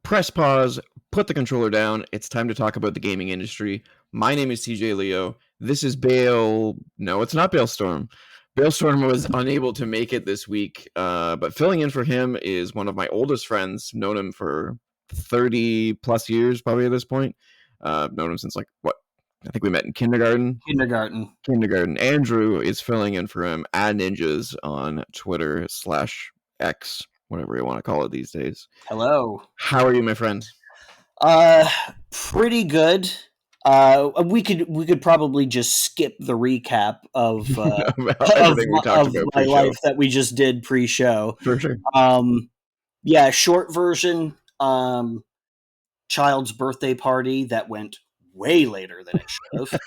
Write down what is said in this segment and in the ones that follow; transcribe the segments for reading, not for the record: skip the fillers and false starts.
Press pause, put the controller down. It's time to talk about the gaming industry. My name is TJ Leo. This is Bale. No, it's not Bailstorm. Bailstorm was unable to make it this week, but filling in for him is one of my oldest friends. Known him for 30 plus years, probably at this point. Known him since I think we met in kindergarten. Kindergarten. Andrew is filling in for him at Ninjas on Twitter/X, whatever you want to call it these days. Hello. How are you, my friend? Pretty good. We could probably just skip the recap of everything we talked about my pre-show. life that we just did pre-show. For sure. Yeah, short version. Child's birthday party that went way later than it should have.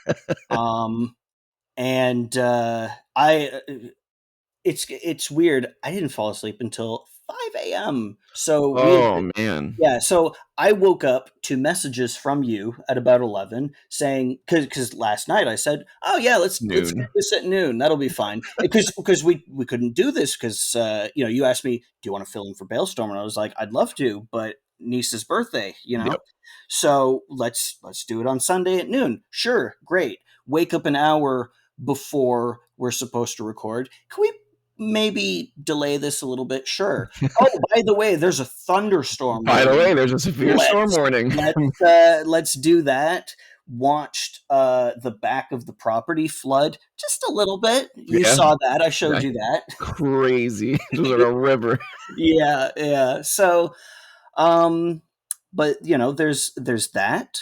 It's weird. I didn't fall asleep until 5 a.m. So man. Yeah, so I woke up to messages from you at about 11 saying, because last night I said, oh yeah, let's get this at noon. That'll be fine. Because we couldn't do this because, you asked me, do you want to fill in for Bailstorm? And I was like, I'd love to, but niece's birthday, Yep. So let's do it on Sunday at noon. Sure, great. Wake up an hour before we're supposed to record. Can we maybe delay this a little bit? Sure. Oh, by the way, there's a thunderstorm. There's a severe storm warning. Let's do that. Watched the back of the property flood just a little bit. You saw that. I showed you that. Crazy. It was like a river. Yeah. So, but there's that.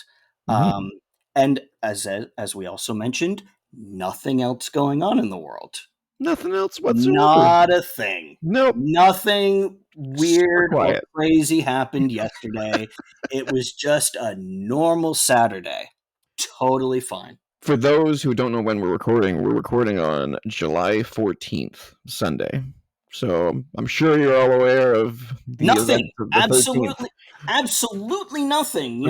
Mm-hmm. And as we also mentioned, nothing else going on in the world. Nothing else whatsoever. Not a thing. Nope. Nothing weird or crazy happened yesterday. It was just a normal Saturday. Totally fine. For those who don't know when we're recording on July 14th, Sunday. So I'm sure you're all aware of the nothing. Of the Absolutely nothing.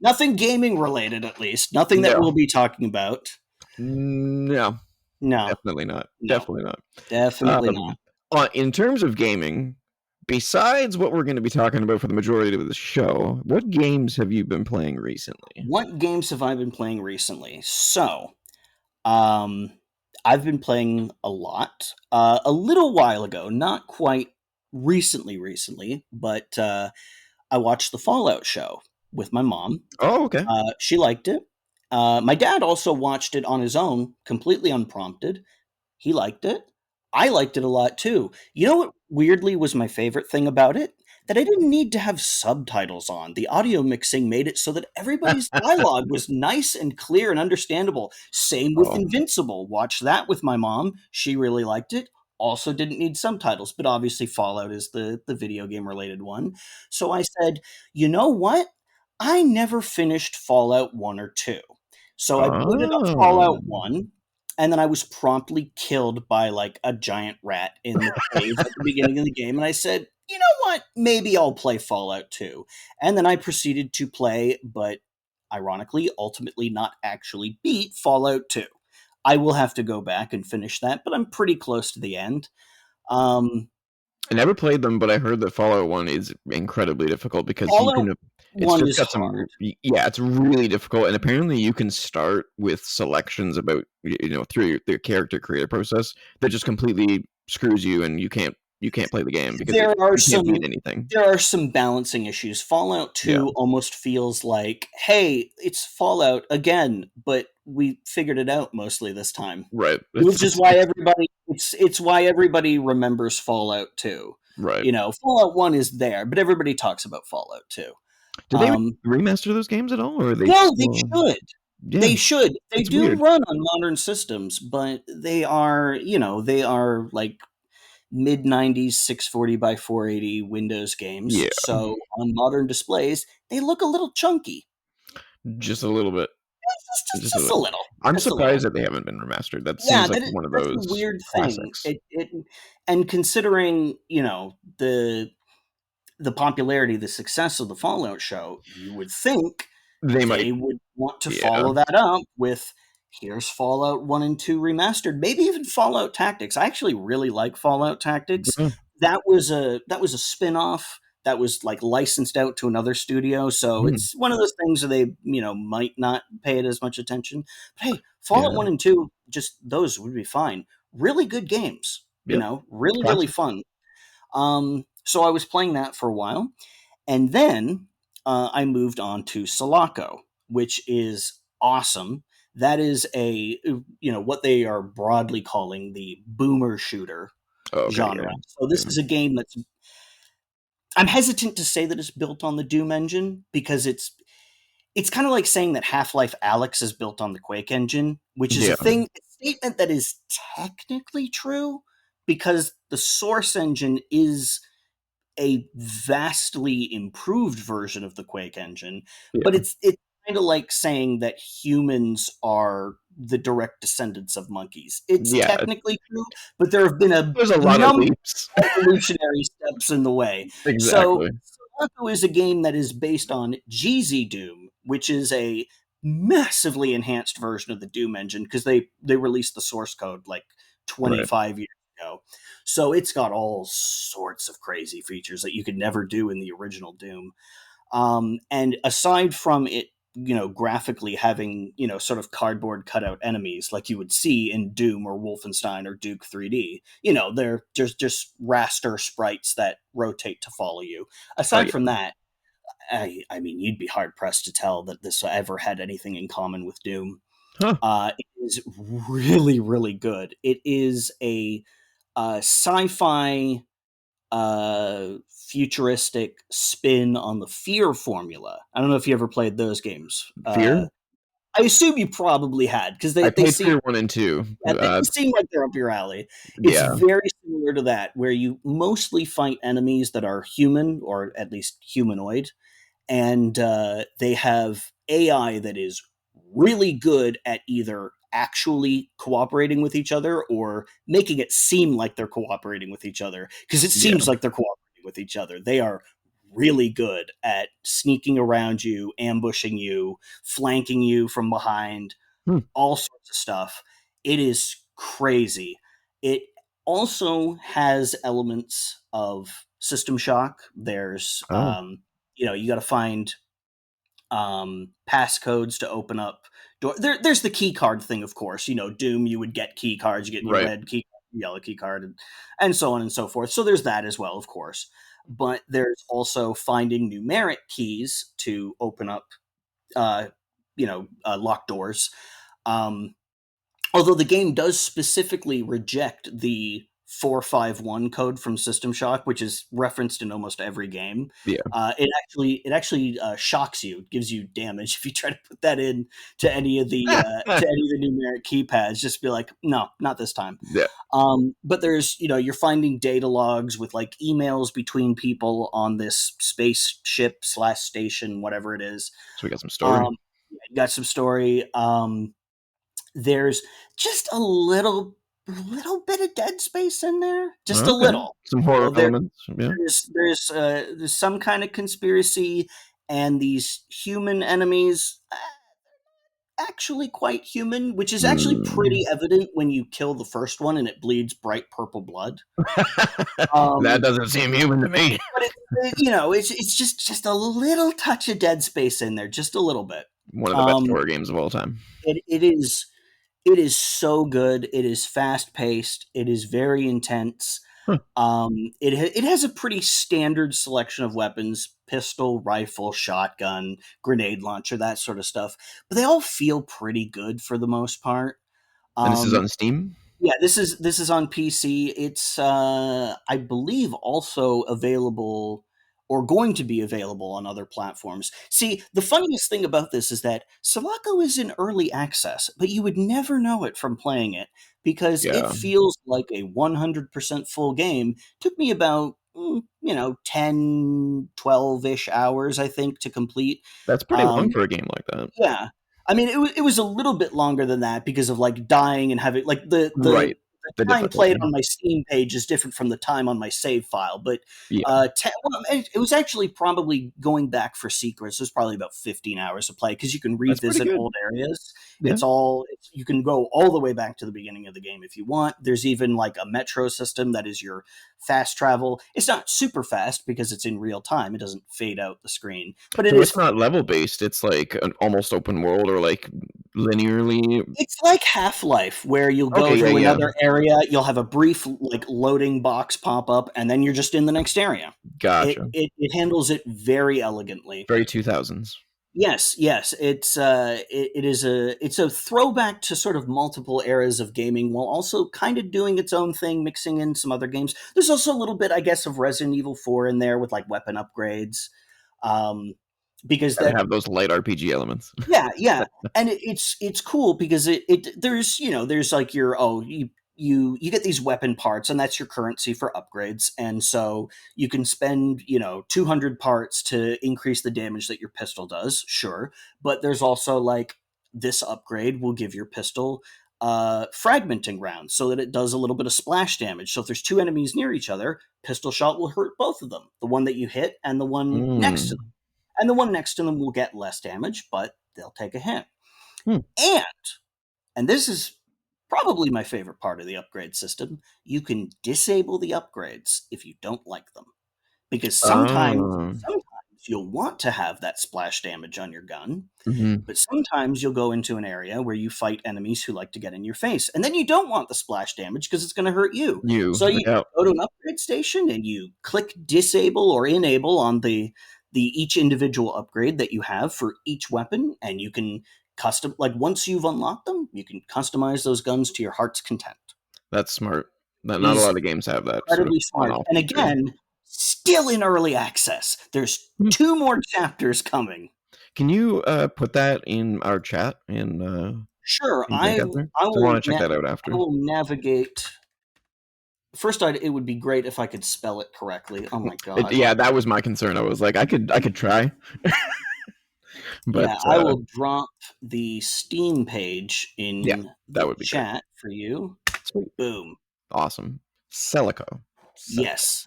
Nothing gaming related, at least. Nothing that we'll be talking about. No. Definitely not. Definitely not. In terms of gaming, besides what we're going to be talking about for the majority of the show, what games have you been playing recently? What games have I been playing recently? So, I've been playing a lot. A little while ago, not quite recently, but I watched the Fallout show with my mom. Oh, okay. She liked it. My dad also watched it on his own, completely unprompted. He liked it. I liked it a lot too. You know what weirdly was my favorite thing about it? That I didn't need to have subtitles on. The audio mixing made it so that everybody's dialogue was nice and clear and understandable. Same with Invincible. Watched that with my mom. She really liked it. Also didn't need subtitles, but obviously Fallout is the video game related one. So I said, you know what? I never finished Fallout 1 or 2. So I booted up Fallout 1, and then I was promptly killed by like a giant rat in the cave at the beginning of the game. And I said, you know what? Maybe I'll play Fallout 2. And then I proceeded to play, but ironically, ultimately not actually beat Fallout 2. I will have to go back and finish that, but I'm pretty close to the end. I never played them, but I heard that Fallout 1 is incredibly difficult because it's really difficult, and apparently you can start with selections about through your character creator process that just completely screws you, and you can't play the game because you can't beat anything. There are some balancing issues. Fallout 2 almost feels like, hey, it's Fallout again, but we figured it out mostly this time. Right. Which is why everybody remembers Fallout 2. Right. Fallout 1 is there, but everybody talks about Fallout 2. Did they remaster those games at all? Or they should. Yeah. They should. They do weird. Run on modern systems, but they are like mid-90s 640 by 480 Windows games. Yeah. So on modern displays, they look a little chunky. Just a little bit. Just a little. I'm surprised that they haven't been remastered. That seems like one of those weird classics. Thing. And considering, the popularity, the success of the Fallout show, you would think they would want to follow that up with here's Fallout 1 and 2 remastered, maybe even Fallout Tactics. I actually really like Fallout Tactics. Mm-hmm. That was a spin-off that was like licensed out to another studio. So Mhm. it's one of those things where they, might not pay it as much attention. But hey, Fallout Yeah. 1 and 2, just those would be fine. Really good games, Yep. really, really Classic. fun. So I was playing that for a while. And then I moved on to Sulaco, which is awesome. That is what they are broadly calling the boomer shooter Oh, okay. genre. Yeah. So this Yeah. is a game that's, I'm hesitant to say that it's built on the Doom engine because it's kind of like saying that Half-Life Alyx is built on the Quake engine, which is Yeah. a statement that is technically true because the Source engine is a vastly improved version of the Quake engine, but Yeah. it's kind of like saying that humans are the direct descendants of monkeys. It's Yeah. technically true, but there have been a There's a lot of number leaps. of evolutionary steps in the way. So Exactly. Sulaco is a game that is based on GZ Doom, which is a massively enhanced version of the Doom engine because they released the source code like Right. 25 years ago. So it's got all sorts of crazy features that you could never do in the original Doom. And aside from it, graphically having, sort of cardboard cutout enemies like you would see in Doom or Wolfenstein or Duke 3D, they're just raster sprites that rotate to follow you. Oh Aside from yeah. that, I mean, you'd be hard pressed to tell that this ever had anything in common with Doom. Huh. It is really, really good. It is a sci-fi futuristic spin on the Fear formula. I don't know if you ever played those games. Fear. I assume you probably had because I they played seem Fear 1 and 2. they seem like they're up your alley. It's Yeah. very similar to that, where you mostly fight enemies that are human or at least humanoid, and they have AI that is really good at either actually cooperating with each other or making it seem like they're cooperating with each other because it Yeah. seems like they're cooperating with each other. They are really good at sneaking around you, ambushing you, flanking you from behind, Hmm. all sorts of stuff. It is crazy. It also has elements of System Shock. There's Oh. you got to find passcodes to open up door. There's the key card thing, of course. Doom, you would get key cards, you get your Right. red key card, yellow key card, and so on and so forth. So there's that as well, of course. But there's also finding numeric keys to open up, locked doors. Um, Although the game does specifically reject the 451 code from System Shock, which is referenced in almost every game. Yeah. It actually shocks you. It gives you damage if you try to put that in to any of the numeric keypads. Just be like, no, not this time. Yeah. But there's, you're finding data logs with like emails between people on this spaceship / station, whatever it is. So we got some story. You got some story. There's just a little bit of dead space in there, just a Okay. little. Some horror There, elements. Yeah. there's some kind of conspiracy, and these human enemies actually quite human, which is actually Mm. pretty evident when you kill the first one and it bleeds bright purple blood. That Um, doesn't seem human to me. but it's just a little touch of dead space in there, just a little bit. One of the best Um, horror games of all time. it is. It is so good. It is fast paced. It is very intense. Huh. It has a pretty standard selection of weapons: pistol, rifle, shotgun, grenade launcher, that sort of stuff. But they all feel pretty good for the most part. And this is Um, on Steam? yeah, this is on PC. It's I believe also available or going to be available on other platforms. See, the funniest thing about this is that Sulaco is in early access, but you would never know it from playing it because it Yeah. feels like a 100% full game. Took me about 10, 12-ish hours, I think, to complete. That's pretty long Um, for a game like that. yeah. I mean, it was a little bit longer than that because of like dying and having like the Right. The time played difficulty. on my Steam page is different from the time on my save file. But Yeah. it was actually probably going back for secrets. It was probably about 15 hours to play because you can That's pretty revisit good. old areas. Yeah. You can go all the way back to the beginning of the game if you want. There's even like a metro system that is your fast travel. It's not super fast because it's in real time. It doesn't fade out the screen, but it So is. it's not level based. It's like an almost open world or like linearly. It's like Half-Life, where you'll go Okay, yeah, to yeah. another area, you'll have a brief like loading box pop up, and then you're just in the next area. Gotcha. It handles it very elegantly. Very 2000s. Yes, yes, it's a throwback to sort of multiple eras of gaming, while also kind of doing its own thing, mixing in some other games. There's also a little bit, I guess, of Resident Evil 4 in there with like weapon upgrades, um, because Gotta that have those light RPG elements. yeah, yeah, and it's cool because it there's there's like your you get these weapon parts, and that's your currency for upgrades, and so you can spend 200 parts to increase the damage that your pistol does, sure, but there's also like this upgrade will give your pistol fragmenting rounds so that it does a little bit of splash damage. So if there's two enemies near each other, pistol shot will hurt both of them, the one that you hit and the one next to them, Mm. and the one next to them will get less damage, but they'll take a hit. Hmm. And this is probably my favorite part of the upgrade system, you can disable the upgrades if you don't like them. Because Oh. sometimes you'll want to have that splash damage on your gun, Mhm. but sometimes you'll go into an area where you fight enemies who like to get in your face, and then you don't want the splash damage because it's going to hurt you. You. So you Yep. go to an upgrade station and you click disable or enable on the each individual upgrade that you have for each weapon, and you can custom, like, once you've unlocked them, you can customize those guns to your heart's content. That's smart. It Not a is lot of games have that sort of incredibly smart. on-off And feature. again, still in early access. There's Hmm. 2 more chapters coming. Can you put that in our chat and Sure, link out there? I want to check that out I after. will navigate. First, it would be great if I could spell it correctly. Oh my god. Yeah, that was my concern. I was like, I could try, but Yeah, I will drop the Steam page yeah, in that the would be great. chat for you. Sweet, Boom. awesome. Celico. Yes.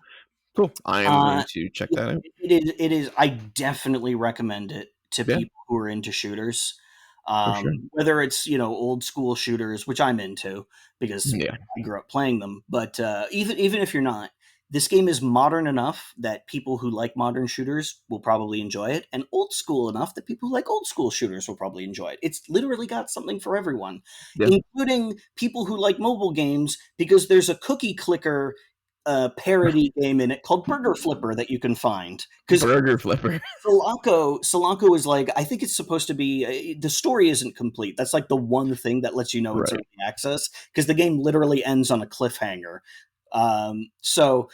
Cool. I am going to check Yeah, that out. it is. I definitely recommend it to Yeah, people who are into shooters. for sure. Whether it's old school shooters, which I'm into because Yeah, I grew up playing them, but even if you're not, this game is modern enough that people who like modern shooters will probably enjoy it, and old school enough that people who like old school shooters will probably enjoy it. It's literally got something for everyone, yeah. including people who like mobile games, because there's a cookie clicker parody game in it called Burger Flipper that you can find. Because Burger flipper. Solanco is like, I think it's supposed to be, the story isn't complete. That's like the one thing that lets you know it's Right. early access, because the game literally ends on a cliffhanger. So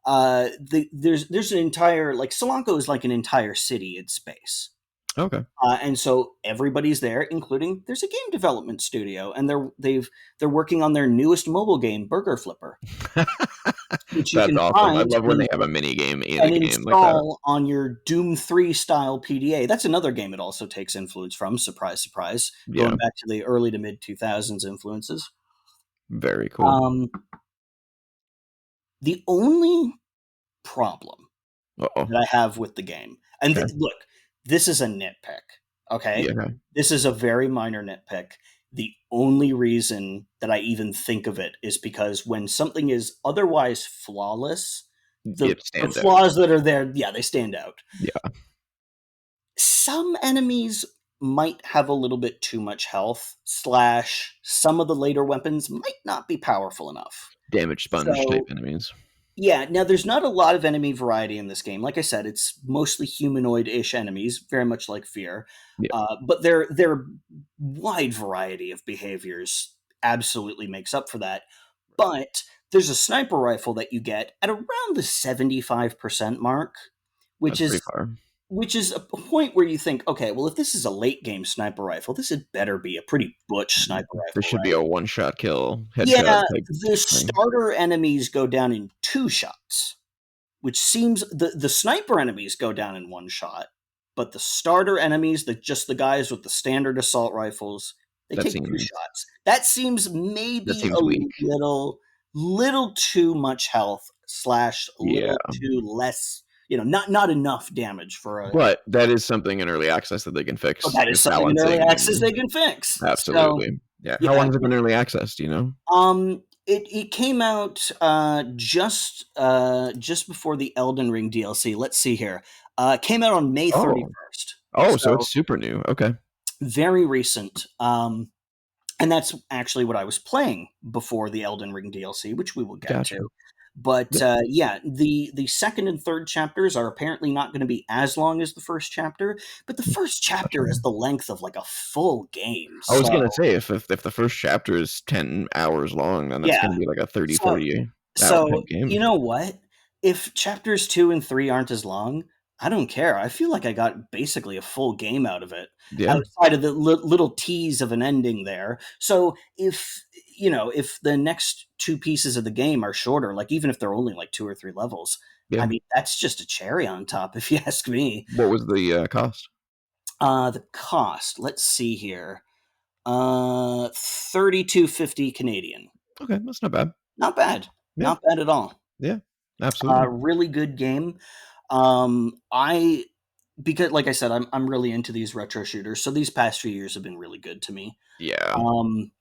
there's an entire, like, Solanco is like an entire city in space. Okay. And so everybody's there, including there's a game development studio, and they're working on their newest mobile game, Burger Flipper, which you That's can awesome. I find love when they have a mini game in a and game like that. install on your Doom 3 style PDA. That's another game it also takes influence from. Surprise, surprise. Yeah, Going back to the early to mid 2000s influences. very cool. Um, the only problem Uh-oh. that I have with the game, and Okay. look, this is a nitpick, okay? Yeah. This is a very minor nitpick. The only reason that I even think of it is because when something is otherwise flawless, the It stands out. flaws that are there, yeah, they stand out. Yeah. Some enemies might have a little bit too much health, slash some of the later weapons might not be powerful enough. Damage sponge type So enemies. yeah, now there's not a lot of enemy variety in this game. Like I said, it's mostly humanoid-ish enemies, very much like Fear. Yeah. But their wide variety of behaviors absolutely makes up for that. But there's a sniper rifle that you get at around the 75% mark, which That's pretty is far. which is a point where you think, okay, well, if this is a late game sniper rifle, this had better be a pretty butch sniper rifle. This should be right? a one-shot kill, headshot Yeah, type the thing. starter enemies go down in 2 shots, which seems the sniper enemies go down in 1 shot, but the starter enemies, just the guys with the standard assault rifles, they That take 2 seems shots. That seems maybe a weak. little too much health, slash a Yeah. little too less not enough damage for a. But that is something in early access that they can But fix that is with something in early balancing access and they can fix. So absolutely. Yeah. How yeah, long has it been early access, do you know? it came out just before the Elden Ring DLC. Let's see here. It came out on May Oh. 31st. Oh, so So it's super new. Okay. very recent. And that's actually what I was playing before the Elden Ring DLC, which we will get Gotcha. to. But Yep. yeah, the second and third chapters are apparently not going to be as long as the first chapter, but the first chapter is the length of like a full game. I was So gonna say if the first chapter is 10 hours long, then that's yeah, gonna be like a 30, so 40 hour so type game. you know what? If chapters 2 and 3 aren't as long, I don't care. I feel like I got basically a full game out of it, Yeah. outside of the little tease of an ending there. So if the next 2 pieces of the game are shorter, like even if they're only like 2 or 3 levels, I Yeah. mean, that's just a cherry on top if you ask me. What was the cost? The cost, let's see here. 32.50 Canadian. Okay, that's not bad. Not bad. Yeah. Not bad at all. Yeah. Absolutely. Really good game. I because like I said, I'm really into these retro shooters. So these past few years have been really good to me. Yeah. Um,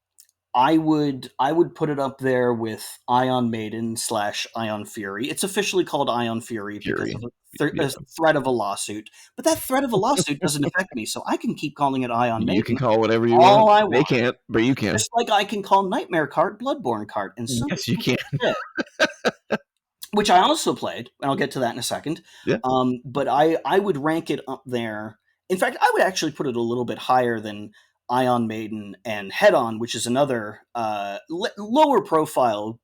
I would put it up there with Ion Maiden / Ion Fury. It's officially called Ion Fury because Fury. of Yeah. a threat of a lawsuit. But that threat of a lawsuit doesn't affect me, so I can keep calling it Ion You can Maiden call whatever you want. all I They want. can't, but you can. Just like I can call Nightmare Cart Bloodborne Cart, and so Yes, you can. which I also played, and I'll get to that in a second. Yeah. But I would rank it up there. In fact, I would actually put it a little bit higher than Ion Maiden and Head On, which is another lower profile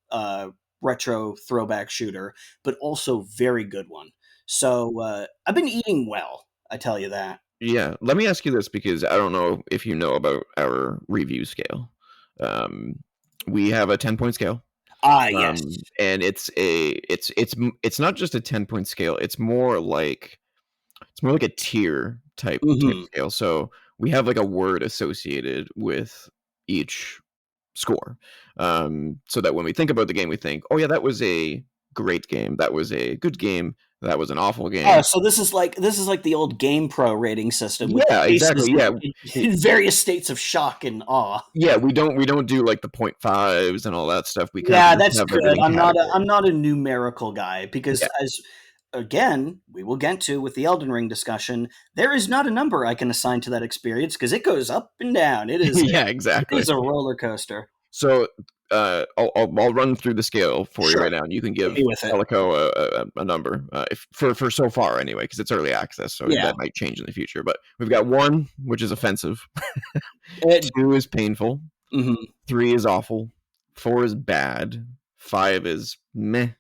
retro throwback shooter, but also very good one. So I've been eating well, I tell you that. Yeah. Let me ask you this because I don't know if you know about our review scale. Um, we have a 10-point scale. Ah, yes. And it's not just a 10-point scale. It's more like a tier type Hmm. scale. So we have like a word associated with each score, so that when we think about the game, we think, oh yeah, that was a great game, that was a good game, that was an awful Oh, game. so this is like the old Game Pro rating system with the Yeah, faces exactly. Yeah. in various states of shock and awe. Yeah, we don't do like the point fives and all that stuff. We kind of Yeah, just that's have good. everything I'm categorized. not a numerical guy because Yeah. as again, we will get to with the Elden Ring discussion, there is not a number I can assign to that experience because it goes up and down. Yeah, It exactly. is a roller coaster. So I'll run through the scale for you Sure. right now, and you can Hit give me with it. Calico a number, if for so far anyway, because it's early access, so Yeah. that might change in the future. But we've got 1, which is offensive. It, 2 is painful. mhm. 3 is awful. 4 is bad. 5 is meh.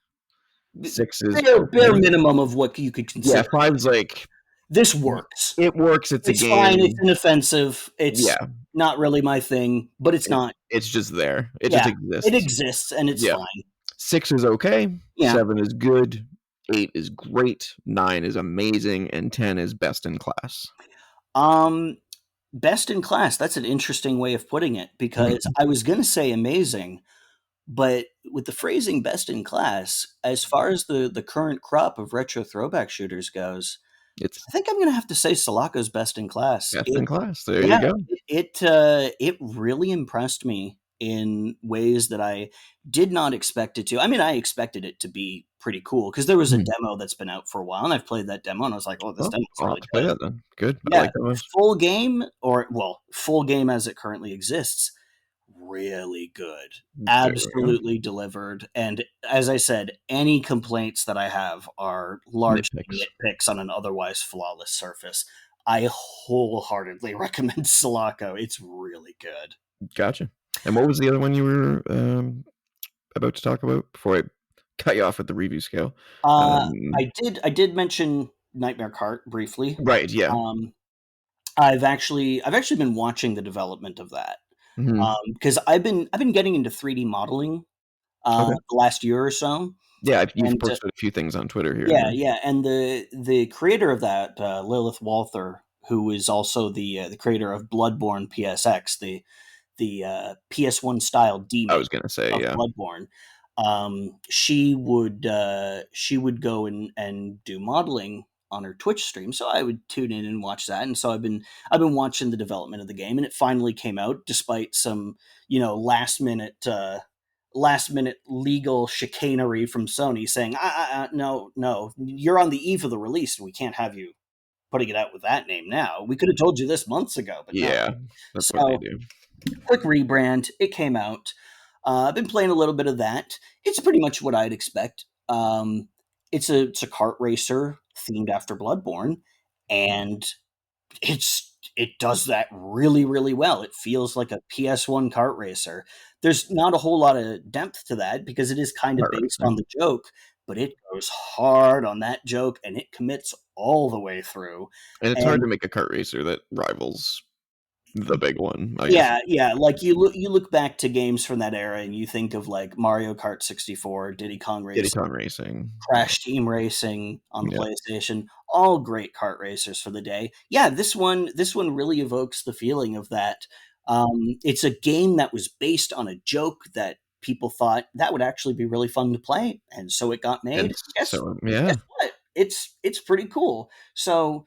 6 is Bare okay. minimum of what you could Yeah, consider. 5 is like This works. it works. It's a It's fine. It's game. inoffensive. It's Yeah, not really my thing, but it's not. it's just there. It just Yeah, it exists. exists and it's Yeah. fine. 6 is okay. Yeah. 7 is good. 8 is great. 9 is amazing, and 10 is best in class. Um, Best in class. That's an interesting way of putting it because Mhm. I was going to say amazing, but with the phrasing best in class, as far as the current crop of retro throwback shooters goes, It's I think I'm going to have to say Sulaco's best in class. best in class. There you Yeah, go. it really impressed me in ways that I did not expect it to. I mean, I expected it to be pretty cool because there was a Mhm. demo that's been out for a while, and I've played that demo, and I was like, "Oh, this Well, demo's I'll have really to play good." that then. Good. I Yeah, like that one. full game or well, full game as it currently exists, really good. There we go. Absolutely delivered. And as I said, any complaints that I have are largely Nitpicks. nitpicks on an otherwise flawless surface. I wholeheartedly recommend Sulaco. It's really good. Gotcha. And what was the other one you were about to talk about before I cut you off with the review scale? Um, I did mention Nightmare Cart briefly. right. Yeah. Um, I've actually been watching the development of that Mhm. because I've been getting into 3D modeling Okay. the last year or so, Yeah, you've and posted a few things on Twitter here and yeah, there. yeah, and the creator of that, Lilith Walther, who is also the creator of Bloodborne PSX, the PS1 style I demake was gonna say, of yeah. Bloodborne. She would go and do modeling on her Twitch stream, so I would tune in and watch that. And so I've been watching the development of the game, and it finally came out despite some last minute legal chicanery from Sony saying, no, no, you're on the eve of the release, and we can't have you putting it out with that name now. We could have told you this months ago, but no. Yeah, that's what they So do. quick rebrand. It came out. I've been playing a little bit of that. It's pretty much what I'd expect. It's a kart racer themed after Bloodborne, and it does that really really well. It feels like a PS1 kart racer. There's not a whole lot of depth to that because it is kind of Kart based on racing. the joke, but it goes hard on that joke and it commits all the way through. And it's hard to And make a kart racer that rivals the big one, I guess. yeah, yeah, like you look back to games from that era and you think of like Mario Kart 64, Diddy Kong Diddy Racing, Kong Racing. Crash Team Racing on the Yeah. PlayStation, all great kart racers for the day. Yeah, this one really evokes the feeling of that. It's a game that was based on a joke that people thought that would actually be really fun to play, and so it got made. And so, yeah. Guess what? It's pretty cool. So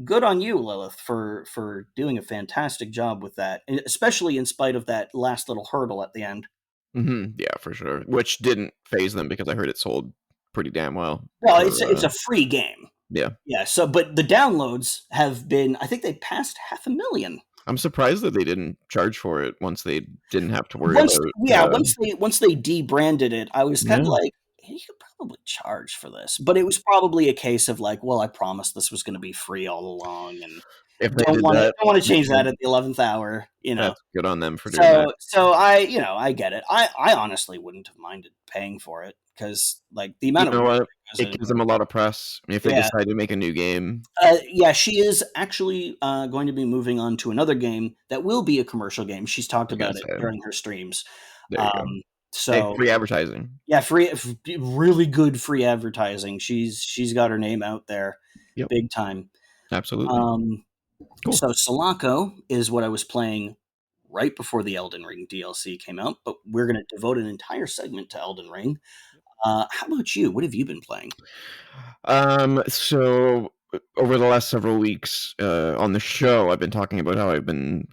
good on you, Lilith, for doing a fantastic job with that, especially in spite of that last little hurdle at the end. Yeah, for sure. Which didn't phase them because I heard it sold pretty damn well Well, for, it's a free game. yeah. Yeah, so but the downloads have been, I think they passed 500,000. I'm surprised that they didn't charge for it once they didn't have to worry Once about, yeah, once they debranded it, I was kind of yeah. like, "Hey, you could probably charge for this." But it was probably a case of like, "Well, I promised this was gonna be free all along and If they don't did wanna that, don't wanna change yeah, that at the 11th hour," you know? that's good on them for doing that. So I get it. I honestly wouldn't have minded paying for it because like the You amount of know work what? that goes It into gives them a lot of press if they yeah. decide to make a new game. Yeah, she is actually going to be moving on to another game that will be a commercial game. She's talked I was gonna about it say, during her streams. there you go. Um, Hey, so free advertising. yeah, really good free advertising. She's got her name out there, Yep, big time. absolutely. Um, Cool. so Sulaco is what I was playing right before the Elden Ring DLC came out, but we're going to devote an entire segment to Elden Ring. How about you? What have you been playing? So over the last several weeks, on the show, I've been talking about how I've been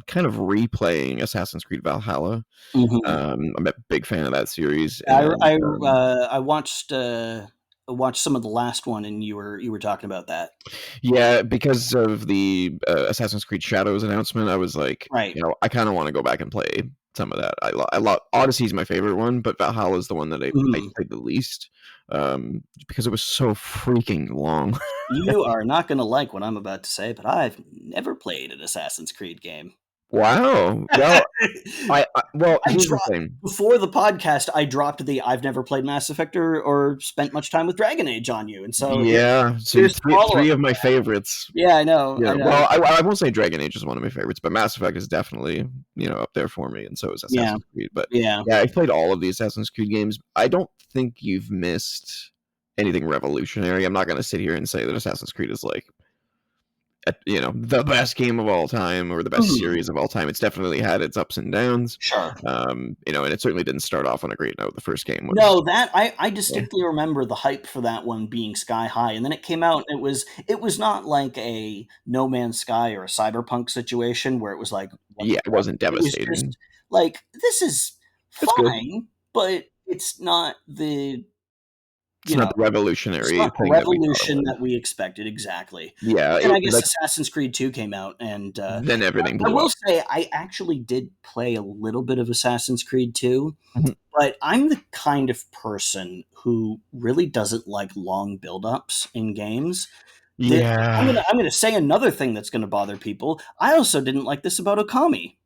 kind of replaying Assassin's Creed Valhalla. Mhm. I'm a big fan of that series, I and I I watched some of the last one, and you were talking about that. yeah, because of the Assassin's Creed Shadows announcement, I was like, Right. I kind of want to go back and play some of that. I love Odyssey's my favorite one, but Valhalla is the one that I Mhm. played the least, because it was so freaking long. You are not gonna like what I'm about to say, but I've never played an Assassin's Creed game. Wow. Well, well, I here's the dropped thing. before the podcast, I dropped the "I've never played Mass Effect or spent much time with Dragon Age" on you, and so Yeah, so here's the three follow-up. of my favorites. Yeah, I know, Yeah, I know. well, I won't say Dragon Age is one of my favorites, but Mass Effect is definitely, up there for me, and so is Yeah, Assassin's Creed. But yeah. yeah, I've played all of the Assassin's Creed games. I don't think you've missed anything revolutionary. I'm not going to sit here and say that Assassin's Creed is like, the best game of all time or the best Mhm. series of all time. It's definitely had its ups and downs. Sure. And it certainly didn't start off on a great note. The first game was, No, that I yeah, distinctly remember the hype for that one being sky high, and then it came out and it was not like a No Man's Sky or a Cyberpunk situation where it was like, what yeah, the it fuck? wasn't It was just devastating. like, this is It's good. fine, but it's not the It's you know, not the it's revolutionary not the thing that we thought it revolution was. that we expected, exactly. Yeah, And it I guess like Assassin's Creed 2 came out, and, then everything I blew will up. say I actually did play a little bit of Assassin's Creed 2. Mhm. But I'm the kind of person who really doesn't like long buildups in games. The I'm Yeah, gonna I'm gonna say another thing that's gonna bother people. I also didn't like this about Okami,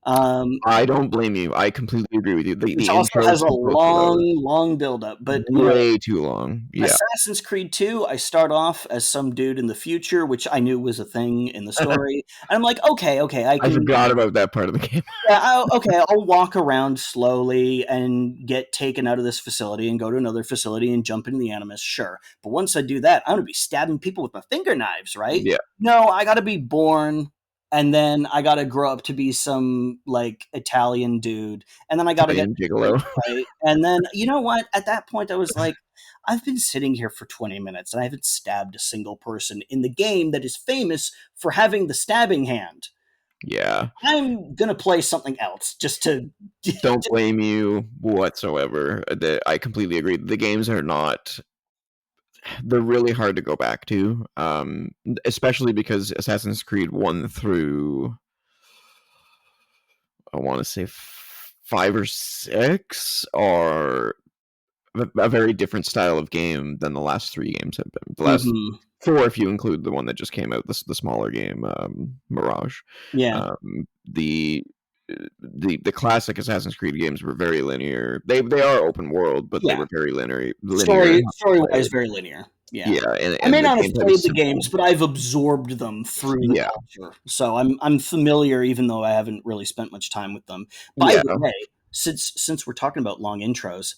um, I don't blame you. I completely agree with you. The which also intros has a to both of long, those, long buildup. But way too long. Yeah. Assassin's Creed 2, I start off as some dude in the future, which I knew was a thing in the story, and I'm like, okay, I I can forgot about that part of the game. yeah, okay, I'll walk around slowly and get taken out of this facility and go to another facility and jump into the Animus, sure. But once I do that, I'm gonna be stabbing people with my finger knives, right? Yeah. No, I gotta be born and then I got to grow up to be some like Italian dude, and then I got to get Italian a great Gigolo. fight, and then you know what? At that point, I was like, I've been sitting here for 20 minutes and I haven't stabbed a single person in the game that is famous for having the stabbing hand. Yeah. I'm gonna play something else just to. Don't blame you whatsoever. I completely agree. The games are not. They're really hard to go back to, especially because Assassin's Creed 1 through, I want to say 5 or 6 are a very different style of game than the last 3 games have been. The last Mhm. 4, if you include the one that just came out, the smaller game, Mirage. Yeah. The classic Assassin's Creed games were very linear. They are open world, but they Yeah. were very linear in how Story to play wise, it. very linear. Yeah. Yeah, I may and the not have gameplay played was the simple. games, but I've absorbed them through the Yeah, culture. So I'm familiar, even though I haven't really spent much time with them. By yeah, the way, since we're talking about long intros,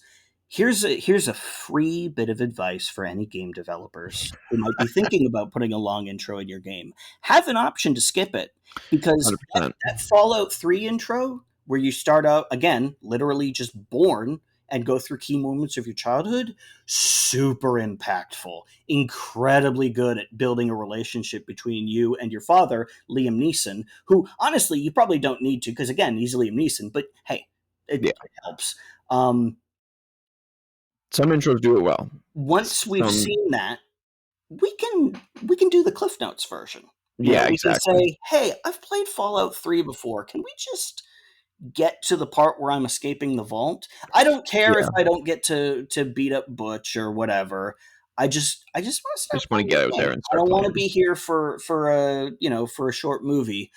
here's a free bit of advice for any game developers who might be thinking about putting a long intro in your game. Have an option to skip it, because 100%. that Fallout 3 intro where you start out again, literally just born and go through key moments of your childhood, super impactful, incredibly good at building a relationship between you and your father, Liam Neeson, who honestly you probably don't need to, because again, he's Liam Neeson, but hey, Yeah, it helps. Um, some intros do it well. Once we've Some, seen that, we can do the Cliff Notes version. yeah, We can exactly. say, "Hey, I've played Fallout 3 before. Can we just get to the part where I'm escaping the vault? I don't care if Yeah, I don't get to beat up Butch or whatever. I just want to start just want to playing get out the there game. and I start don't want to playing. be here for a for a short movie,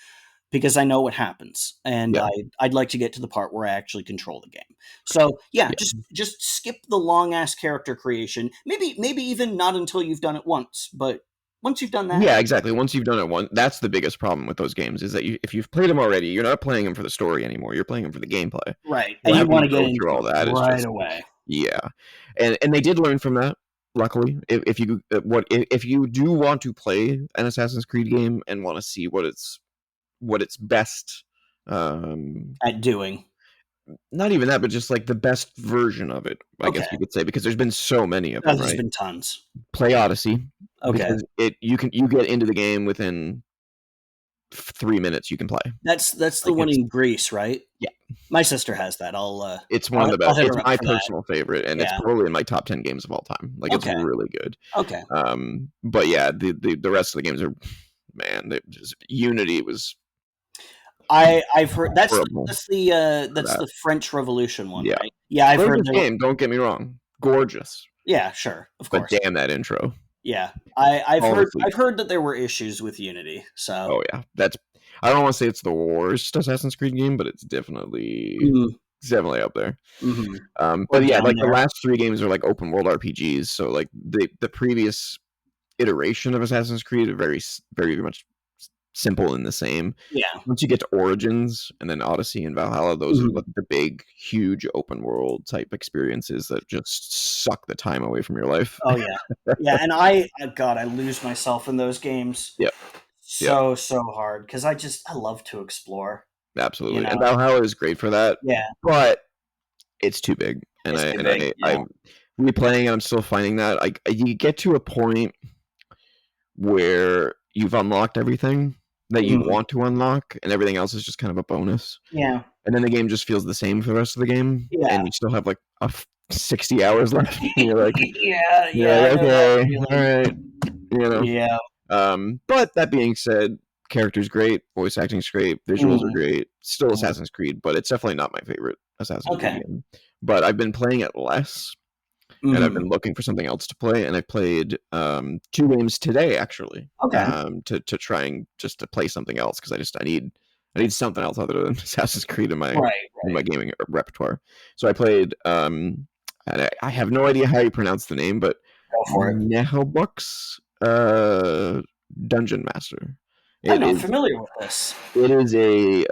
because I know what happens, and Yeah, I'd like to get to the part where I actually control the game. So yeah, yeah. just skip the long ass character creation. Maybe even not until you've done it once, but once you've done that, Yeah, exactly. Once you've done it once, that's the biggest problem with those games is that if you've played them already, you're not playing them for the story anymore. You're playing them for the gameplay. right, So and you having want to to get go into through all it that is right just away. yeah, and they did learn from that. Luckily, if you if you do want to play an Assassin's Creed game and want to see what it's best, um, At doing. not even that, but just like the best version of it, I Okay. guess you could say, because there's been so many of Oh, them, there's right? been tons. Play Odyssey Okay. because you get into the game within 3 minutes. You can play That's the like one in Greece, right? yeah, My sister has that. it's one of the I'll best. hit It's her up my for that. personal favorite, and it's Yeah. probably in my top 10 games of all time. Like it's Okay. really good. Okay. But yeah, the rest of the games are man. Unity was I've heard that's horrible for that's that. the French Revolution one, Yeah, right? Yeah, I've heard gorgeous they were. game. Don't get me wrong, gorgeous. Yeah, sure. Of But course. damn that intro, Yeah. I've fall heard asleep. I've heard that there were issues with Unity. So, Oh yeah, that's. I don't want to say it's the worst Assassin's Creed game, but mm, it's definitely up there. mhm. Or But yeah, down like the there. last 3 games are like open world RPGs. So like the previous iteration of Assassin's Creed are very much simple and the same. Yeah. Once you get to Origins and then Odyssey and Valhalla, those are Mhm. like the big, huge open world type experiences that just suck the time away from your life. Oh yeah. Yeah, and God, I lose myself in those games Yep, yep, so hard, because I love to explore, you absolutely. And know. Valhalla is great for that, Yeah, but it's too big. And it's too big. Yeah. I'm replaying it. I'm still finding that you get to a point where you've unlocked everything that you Mhm. want to unlock, and everything else is just kind of a bonus. Yeah. And then the game just feels the same for the rest of the game, Yeah. and you still have like 60 hours left, and Yeah, you're I like, know that okay, all feeling. right, you know. Yeah. But that being said, character's great, voice acting's great, visuals are Mhm. great. Still Mhm. Assassin's Creed, but it's definitely not my favorite Assassin's Creed Okay. game. But I've been playing it less, and I've Mhm. been looking for something else to play, and I played 2 games today actually, Okay. to try and just to play something else because I need something else other than Assassin's Creed Right, in my right. gaming repertoire. So I played and I have no idea how you pronounce the name, but Go for it. Nehelbux Dungeon Master. I'm It not is familiar with this. a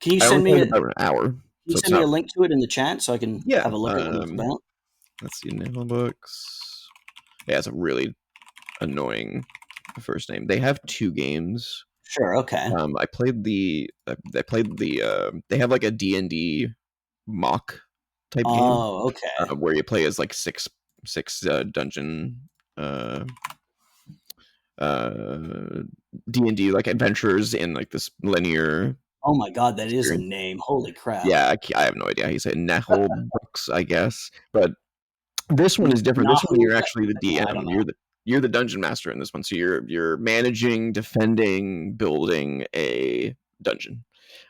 Can you I only send me played a about an hour, Can you so it's send me not a link to it in the chat so I can yeah. have a look at what it's about? Let's see, Nehelbux. Yeah, it's a really annoying first name. They have 2 games. Sure. Okay. I played the they have like a D&D mock type game Oh, okay. where you play as like six dungeon uh uh D&D like adventures in like this linear Oh my god, that is a experience. name. Holy crap. Yeah, I have no idea how you say it. Nehel books, I guess. But this one is different. This one Nahu? you're actually the Yeah, I DM. don't know. You're the dungeon master in this one. So you're managing, defending, building a dungeon.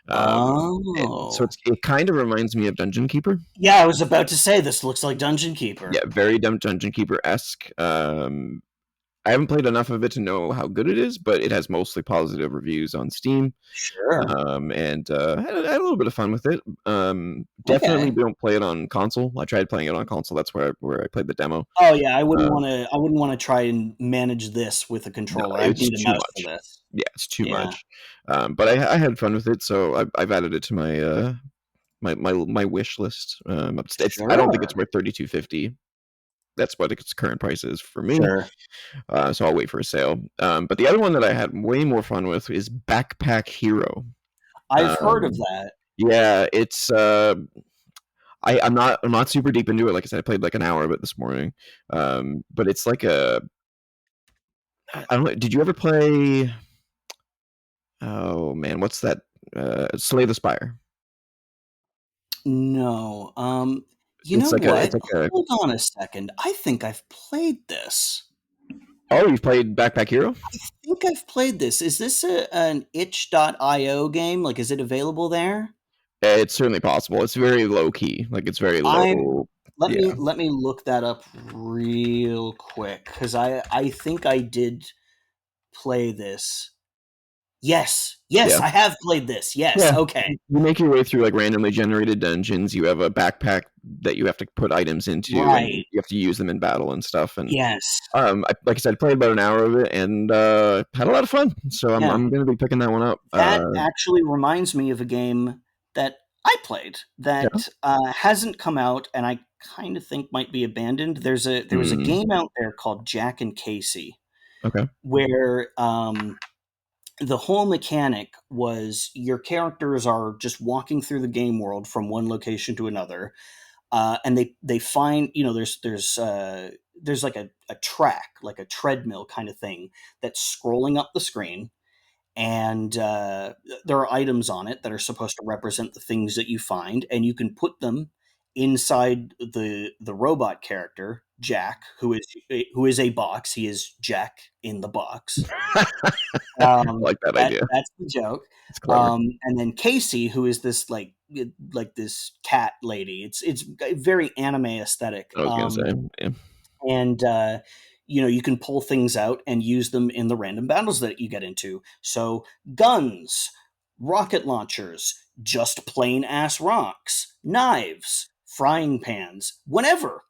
So Oh. it kind of reminds me of Dungeon Keeper. Yeah, I was about to say this looks like Dungeon Yeah, Keeper. very Dungeon Keeper esque. I haven't played enough of it to know how good it is, but it has mostly positive reviews on Steam. Sure. And I had a little bit of fun with it. Definitely Okay. don't play it on console. I tried playing it on console. That's where I played the demo. Oh yeah, I wouldn't Uh, want to. I wouldn't want to try and manage this with a no, controller. I'd it's need a too mouse for much. this. Yeah, it's too Yeah. much. But I had fun with it, so I've added it to my wish list. I don't think it's Sure. worth 32.50. That's what its current price is for me. Sure. So I'll wait for a sale. But the other one that I had way more fun with is Backpack Hero. I've heard of Um, that. yeah, it's I'm not super deep into it. Like I said, I played like an hour of it this morning. But it's like I don't know. Did you ever play? Oh man, what's that? Slay the Spire. No. You It's know like a it's what? like a. Hold on a second. I think I've played this. Oh, you've played Backpack Hero? I think I've played this. Is this an itch.io game? Like, is it available there? It's certainly possible. It's very low key. Like it's very I'm low. let Yeah, me look that up real quick because I think I did play this. Yes, yes, yeah. I have played this. Yes, Yeah, okay, you make your way through like randomly generated dungeons. You have a backpack that you have to put items into, and right. you have to use them in battle and stuff. And Yes, like I said, I played about an hour of it and had a lot of fun. So I'm yeah. I'm gonna be picking that one up. That actually reminds me of a game that I played Yeah. that hasn't come out, and I kind of think might be abandoned. There was a Mm, game out there called Jack and Casey okay. where the whole mechanic was your characters are just walking through the game world from one location to another, and they find there's like a track, like a treadmill kind of thing that's scrolling up the screen, and there are items on it that are supposed to represent the things that you find, and you can put them inside the robot character Jack, who is a box. He is Jack in the box. I like that idea. That's the joke. It's clever. And then Casey, who is this like this cat lady. It's a very anime aesthetic. I was gonna say. Yeah. And you can pull things out and use them in the random battles that you get into. So guns, rocket launchers, just plain ass rocks, knives, frying pans, whatever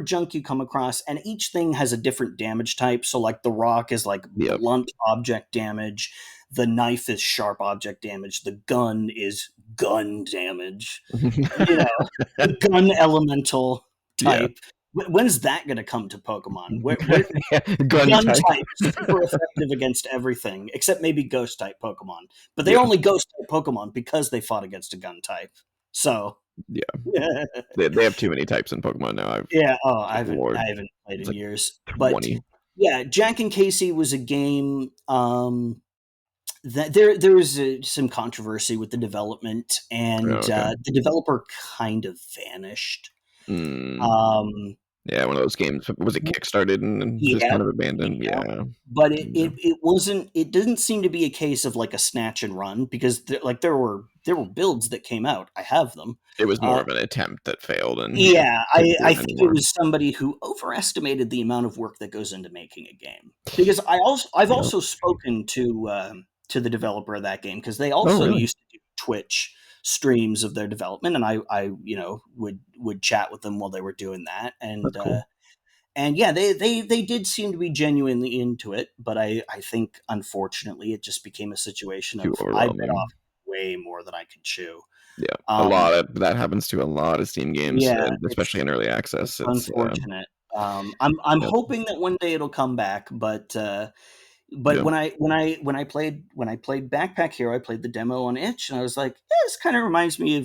junk you come across, and each thing has a different damage type. So like the rock is like Yep. blunt object damage, the knife is sharp object damage, the gun is gun damage, the gun elemental Yeah. type. When's that going to come to Pokemon? Where Gun gun type. type super effective against everything except maybe ghost type Pokemon, but they're Yeah. only ghost type Pokemon because they fought against a gun type. So Yeah. yeah, They have too many types in Pokemon now. yeah. Oh, Good lord. I haven't played It's in like years, but 20. yeah, Jack and Casey was a game. That there was some controversy with the development, Oh, and okay. the developer kind of vanished. Mm. Um, Yeah, one of those games. Was it kickstarted and just yeah, kind of abandoned? yeah, Yeah. but Yeah. it wasn't. It didn't seem to be a case of like a snatch and run because there were builds that came out. I have them. It was more Uh, of an attempt that failed, and he just yeah, couldn't do I it think it anymore. was somebody who overestimated the amount of work that goes into making a game. Because I've Yeah. also spoken to the developer of that game because they Oh, also really? used to do Twitch streams of their development, and I would chat with them while they were doing that, That's cool. and yeah, they did seem to be genuinely into it, but I think unfortunately it just became a situation Too of I bit off overwhelming. way more than I could chew. Yeah. A Um, lot of that happens to a lot of Steam games, yeah, and especially in early access. it's unfortunate. I'm Yep. hoping that one day it'll come back, but But Yeah. when I played Backpack Hero, I played the demo on itch, and I was like, yeah, this kind of reminds me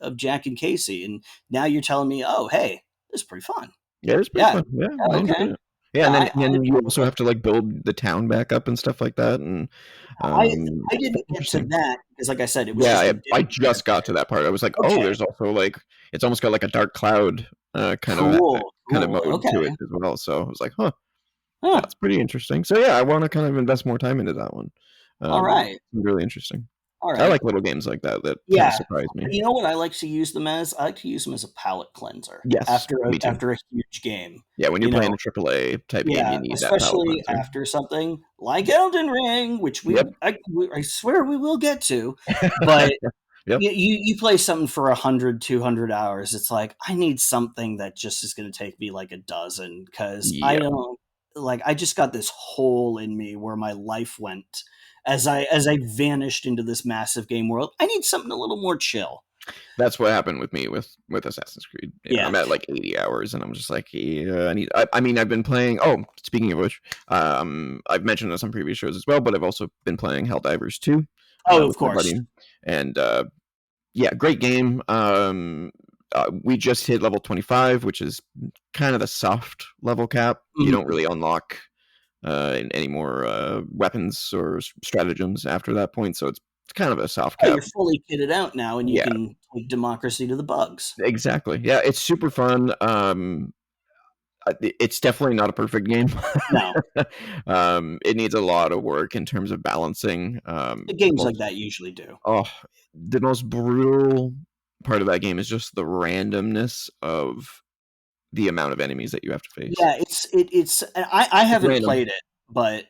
of Jack and Casey. And now you're telling me, oh, hey, this is pretty fun. Yeah, it's pretty Yeah. fun. Yeah, Oh, I okay. enjoyed it. Yeah, Yeah, and I, then I you also have to like build the town back up and stuff like that, and I I it's quite didn't get to interesting. that because, like I said, it was Yeah, just a I demo just got to character. that part. I was like, oh, Okay, there's also like it's almost got like a dark cloud cool, kind of cool. mode to it Okay, as well. So I was like, huh, huh. that's pretty interesting. So yeah, I want to kind of invest more time into that one. All right, Really interesting. all I right. like little games like that that kind of Yeah, surprise me. you know what I like to use them as? I like to use them as a palate cleanser Yes, after a me too. huge game. Yeah, when you're You playing know, a AAA type game, you yeah, need that palate especially cleanser. after something like Elden Ring, which Yep. I swear we will get to, but Yep. you play something for 100, 200 hours. It's like I need something that just is going to take me like a dozen because I Yep. don't like. I just got this hole in me where my life went as I vanished into this massive game world. I need something a little more chill. That's what happened with me with Assassin's Creed. Yeah, Yeah. I'm at like 80 hours, and I'm just like, yeah, I mean, I've been playing. Oh, speaking of which, I've mentioned this on previous shows as well, but I've also been playing Helldivers 2 Oh, of with my course. buddy, and yeah, great game. We just hit level 25, which is kind of the soft level cap. You don't Mhm. really unlock any more weapons or stratagems after that point, so it's kind of a soft Yeah, cap. you're fully kitted out now, and you Yeah, can take democracy to the bugs. exactly. Yeah, it's super fun. It's definitely not a perfect game. No, It needs a lot of work in terms of balancing. games like that usually do. Oh, the most brutal part of that game is just the randomness of the amount of enemies that you have to face. Yeah, I It's haven't random. played it, but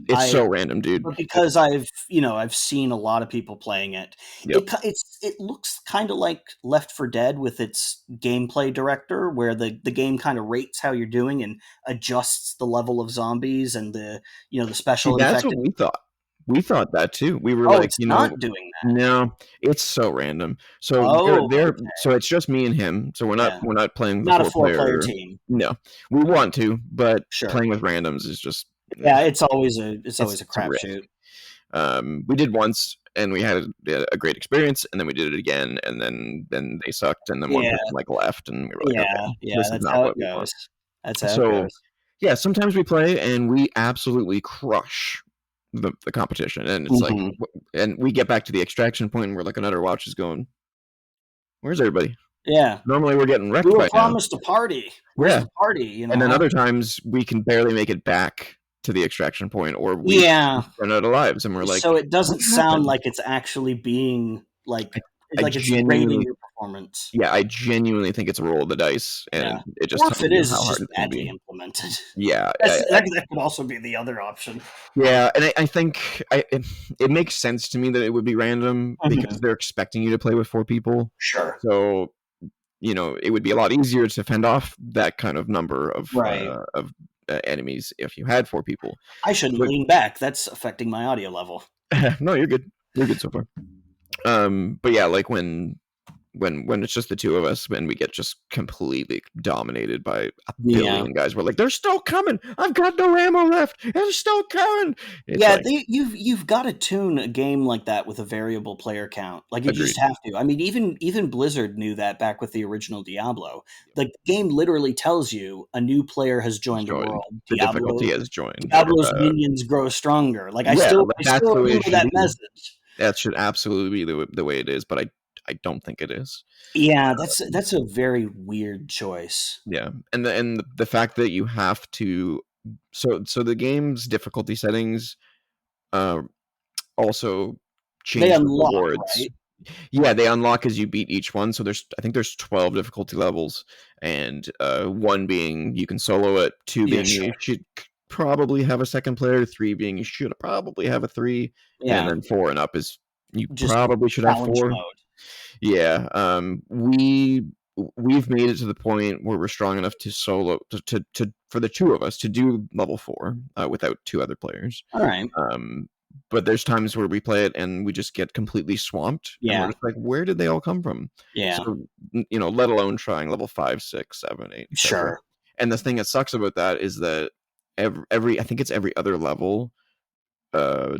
It's I so random, dude. but because I've seen a lot of people playing it. Yep. It looks kind of like Left 4 Dead with its gameplay director, where the game kind of rates how you're doing and adjusts the level of zombies and the See, special that's what infected. we thought. We thought that too. We were Oh, like, it's not doing that. no, it's so random. So Oh, so it's just me and him. So yeah, we're not playing the not a four four-player player. team. No, we want to, but Sure. playing with randoms is just Yeah, nah, it's always a it's a risk. crapshoot. We did once and we had a great experience, and then we did it again, and then they sucked, and then one Yeah, person like left, and we were like, yeah, okay, yeah. this is That's not how it what we want. goes. That's how it So goes. yeah, sometimes we play and we absolutely crush the competition, and it's like, Hmm. and we get back to the extraction point, and we're like, another watch is going, where's everybody? Yeah, Normally we're getting we wrecked were by now. promised a party. Where's Yeah, the party? You and then know? other times we can barely make it back to the extraction point, or we Yeah. run out of lives, and we're like, So it what doesn't sound happened? like it's actually being I, it's I like it's rating genuinely, your performance. yeah, I genuinely think it's a roll of the dice, Yeah. and it just Or if tells it you is, how it's hard just it's going to badly be. implemented. Yeah, That could also be the other option. yeah, and I think it makes sense to me that it would be random because Mhm. they're expecting you to play with four people. Sure. So it would be a lot easier to fend off that kind of number Right. of enemies if you had four people. I shouldn't But lean back. That's affecting my audio level. no, you're good. You're good so far. But yeah, like when it's just the two of us, when we get just completely dominated by a Yeah. billion guys, we're like, they're still coming. I've got no ammo left. They're still coming. It's Yeah, like, you've got to tune a game like that with a variable player count. Like you just agreed. have to. I mean, even Blizzard knew that back with the original Diablo. The game literally tells you a new player has It's joined the joined. world. The difficulty has joined. Diablo's minions grow stronger. Like Yeah, I that's still the way it remember should that be. message. That should absolutely be the way it is, but I don't think it is. Yeah, that's a very weird choice. Yeah, and the fact that you have to, so the game's difficulty settings uh, also They change the unlock, rewards. right? Yeah, they unlock as you beat each one. So I think there's 12 difficulty levels, and one being you can solo it, two Yeah, being sure. you should probably have a second player, three being you should probably have a three, and Yeah, then four and up is you just probably should have challenge four. mode. Yeah, we've made it to the point where we're strong enough to solo to for the two of us to do level four without two other players. All right. Um, but there's times where we play it and we just get completely swamped, and we're Yeah. just like, where did they all come from? Yeah. So let alone trying level 5, 6, 7, 8, etc. Sure. And the thing that sucks about that is that every I think it's every other level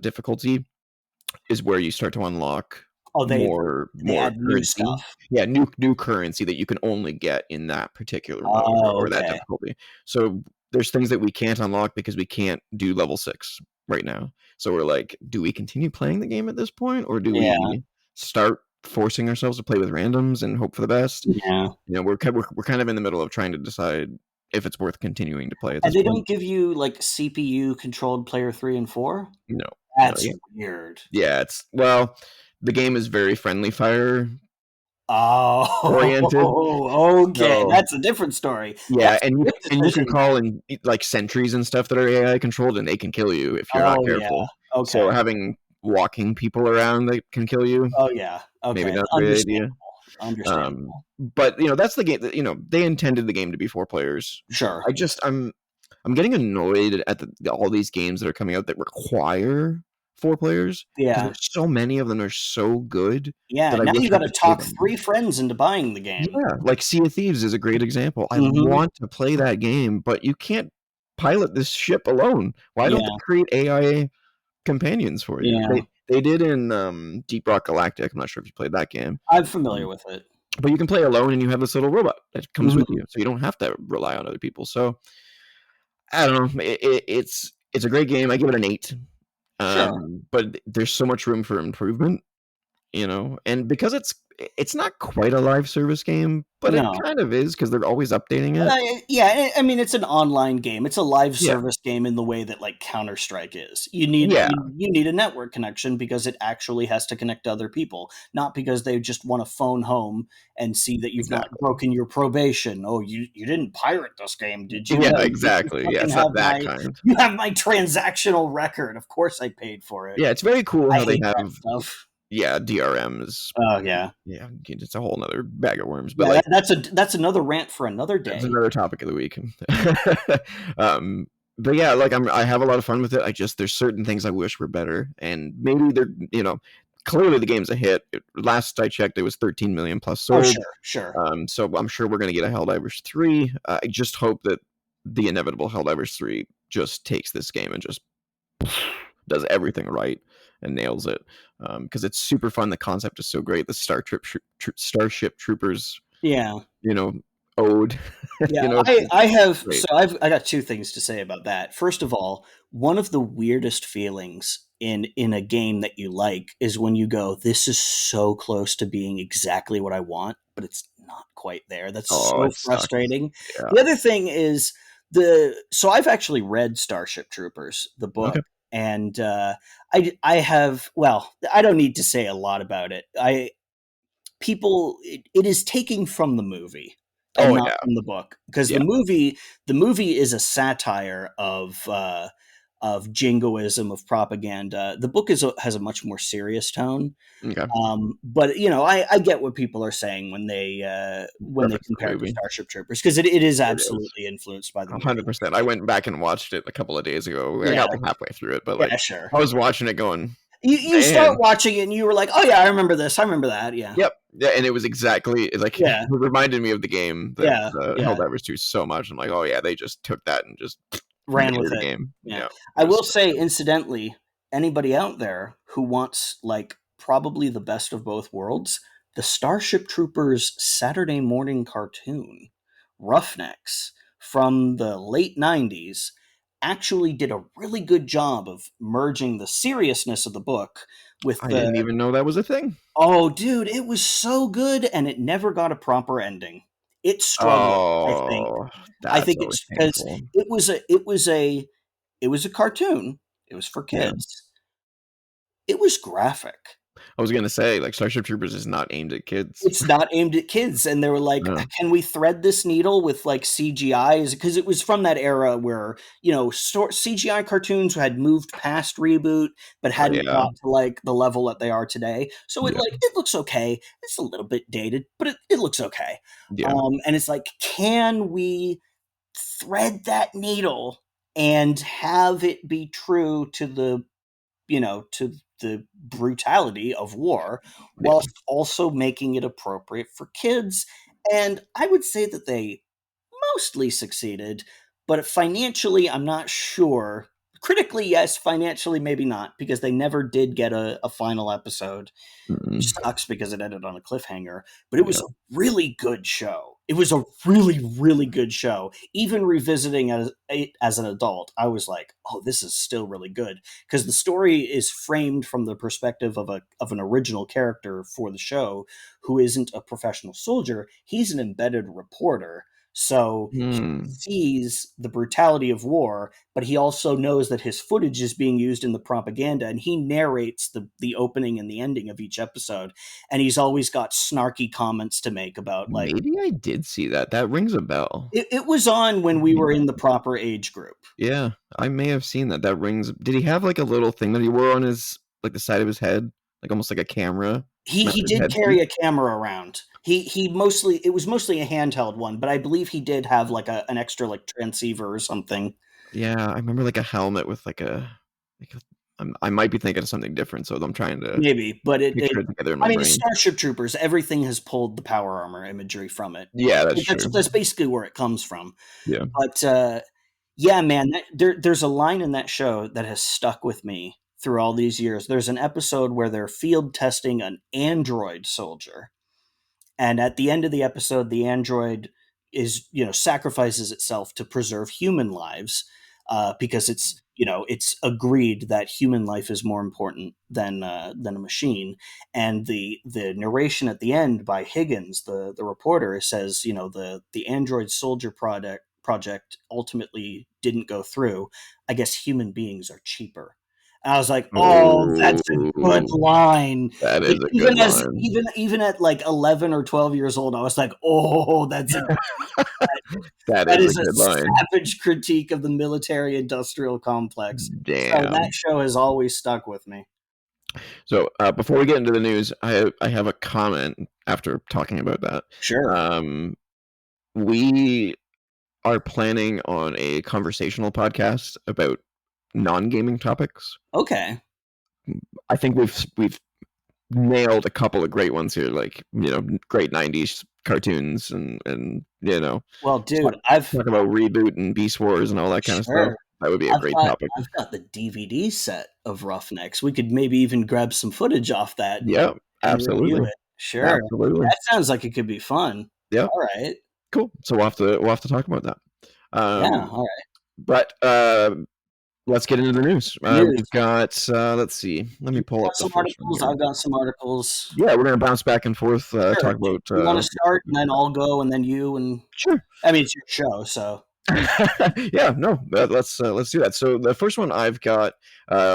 difficulty is where you start to unlock Oh, they more add new currency. stuff. Yeah, new currency that you can only get in that particular mode Oh, or that okay. difficulty. So there's things that we can't unlock because we can't do level 6 right now. So we're like, do we continue playing the game at this point, or do Yeah, we start forcing ourselves to play with randoms and hope for the best? yeah. You know, we're kind of in the middle of trying to decide if it's worth continuing to play at And this they point. don't give you, like, CPU controlled player 3 and 4? No, no, That's yeah, weird. yeah. It's well, the game is very friendly fire oriented. Oh, okay, So that's a different story. yeah, That's a good and you can decision call then. in like sentries and stuff that are AI controlled, and they can kill you if you're not Oh, yeah. careful. So Okay. having walking people around that can kill you, Oh, yeah. maybe Okay, not a great idea. understandable, understandable. But that's the game. They intended the game to be 4 players. Sure. I'm getting annoyed at all these games that are coming out that require 4 players because Yeah. there's so many of them are so good Yeah, that I now wish you I gotta could play talk them. 3 friends into buying the game. Yeah, like Sea of Thieves is a great example. I Mhm. want to play that game, but you can't pilot this ship alone. Why don't they Yeah, create AI companions for you? yeah. They did in Deep Rock Galactic. I'm not sure if you played that game, I'm familiar um, with it. but you can play alone, and you have this little robot that comes with Mhm. you, so you don't have to rely on other people. So I don't know. It's a great game. I give it an 8. Sure. But there's so much room for improvement, and because it's not quite a live service game, but it No. kind of is because they're always updating it. Yeah, I mean, it's an online game. It's a live Yeah, service game in the way that, like, Counter-Strike is. yeah, You need a network connection because it actually has to connect to other people, not because they just wanna phone home and see that you've not exactly. broken your probation. "Oh, you didn't pirate this game, did you? Yeah, No, you exactly. Yeah, fucking it's not that kind. have my transactional record. Of course I paid for it." Yeah, it's very cool I how they hate that have stuff. DRMs. Oh, yeah. Yeah, it's a whole 'nother bag of worms, but, Yeah, like, that's another rant for another that's day. another topic of the week. Um, but yeah, like, I have a lot of fun with it. There's certain things I wish were better, and maybe clearly the game's a hit. Last I checked, it was 13 million plus Oh, sold. sure, sure. So I'm sure we're gonna get a Helldivers 3. I just hope that the inevitable Helldivers 3 just takes this game and just does everything right and nails it, because it's super fun. The concept is so great. The Starship Troopers, Yeah. you know, ode, Yeah, it's I have great. so I got 2 things to say about that. First of all, one of the weirdest feelings in a game that you like is when you go, "This is so close to being exactly what I want, but it's not quite there." That's Oh, so it sucks. frustrating. Yeah. The other thing is so I've actually read Starship Troopers, the book, Okay. and, I have well, I don't need to say a lot about it. It is taking from the movie and Oh not yeah. from the book because Yeah. the movie is a satire of jingoism, of propaganda. The book has a much more serious tone. Okay. But I get what people are saying when they Reference the compare it to movie. Starship Troopers because it is It is. absolutely influenced by the movie. 100%. I went back and watched it a couple of days ago. I Yeah, got like halfway through it, but like yeah, sure. I was watching it going, You start man. watching it and you were like, oh yeah, I remember this, I remember that. Yeah, Yep. Yeah, and it was exactly like it yeah, reminded me of the game, the yeah, yeah. Helldivers 2 so much. I'm like, "Oh yeah, they just took that and just Ran made with it a it. game." Yeah. Yeah. It I was will so say, good. incidentally, anybody out there who wants, like, probably the best of both worlds, the Starship Troopers Saturday morning cartoon, Roughnecks, from the late 90s, actually did a really good job of merging the seriousness of the book with I the didn't even know that was a thing. oh, dude, it was so good, and it never got a proper ending. It struggled, I think. Oh, I that's think always it's because painful. it was a cartoon. It was for Yeah. kids. It was graphic. I was gonna say, like, Starship Troopers is not aimed at kids. It's not aimed at kids, and they were like, No. "Can we thread this needle with, like, CGI?" Because it was from that era where, CGI cartoons had moved past reboot, but Oh, hadn't yeah. got to, like, the level that they are today. So Yeah. it looks okay. It's a little bit dated, but it looks okay. Yeah. And it's like, can we thread that needle and have it be true to to the brutality of war Yeah. whilst also making it appropriate for kids? And I would say that they mostly succeeded, but financially, I'm not sure. Critically, yes. Financially, maybe not, because they never did get a final episode, which Mm, sucks because it ended on a cliffhanger. But it was yeah. a really good show. It was a really, really good show. Even revisiting as an adult, I was like, "Oh, this is still really good," because the story is framed from the perspective of an original character for the show, who isn't a professional soldier. He's an embedded reporter, so he Hmm. sees the brutality of war, but he also knows that his footage is being used in the propaganda, and he narrates the opening and the ending of each episode, and he's always got snarky comments to make about, like, Maybe I did see that. That rings a bell. it was on when we were in the proper age group. Yeah, I may have seen that. That rings. Did he have like a little thing that he wore on his like the side of his head, like almost like a camera He mounted did carry headpiece? a camera around. He mostly, it was mostly a handheld one, but I believe he did have like an extra, like, transceiver or something. Yeah, I remember like a helmet with like a I might be thinking of something different, so I'm trying to Maybe, but picture it together in I my mean, it's brain. Starship Troopers. Everything has pulled the power armor imagery from it. Yeah, that's That's true. that's basically where it comes from. Yeah. But yeah, man, there's a line in that show that has stuck with me through all these years. There's an episode where they're field testing an android soldier, and at the end of the episode, the android is, sacrifices itself to preserve human lives, because it's agreed that human life is more important than a machine. And the narration at the end by Higgins, the reporter, says, the android soldier project ultimately didn't go through. I guess human beings are cheaper. And I was like, oh, that's a good Oh, line. that Like, is a good line. even at like 11 or 12 years old, I was like, oh, That that is a is a good line. savage critique of the military industrial complex. So that Damn. show has always stuck with me. So before we get into the news, I have a comment after talking about that. Sure. Um, we are planning on a conversational podcast about non-gaming topics. Okay. I think we've nailed a couple of great ones here, like great '90s cartoons and Well, talk, dude, I've talk about Reboot and Beast Wars and all that kind of stuff. sure. That would be a I've great got topic. I've got the DVD set of Roughnecks. We could maybe even grab some footage off that Yeah, and review absolutely, it. Sure. absolutely. That sounds like it could be fun. Yeah, All right. cool. So we'll have to talk about that. Yeah, Um, all right. but let's get into the news. News. We've got let's see. Let me You've pull up got the some first one articles, here. I've got some articles. Yeah, we're gonna bounce back and forth. Sure. Talk about Do you wanna start and then I'll go and then you, and sure. I mean, it's your show, so Yeah, no, let's do that. So the first one I've got,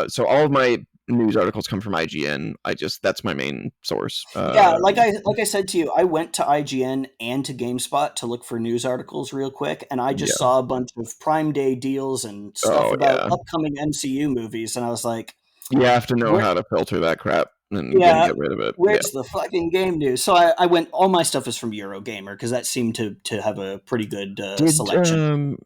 so all of my news articles come from IGN. That's my main source. yeah, like I said to you, I went to IGN and to GameSpot to look for news articles real quick, and I just Yeah. saw a bunch of Prime Day deals and stuff Oh about yeah. upcoming MCU movies, and I was like, You have to know "Where how to filter that crap and yeah, get rid of it. Yeah. where's the fucking game news?" So I went, all my stuff is from Eurogamer because that seemed to have a pretty good Did selection.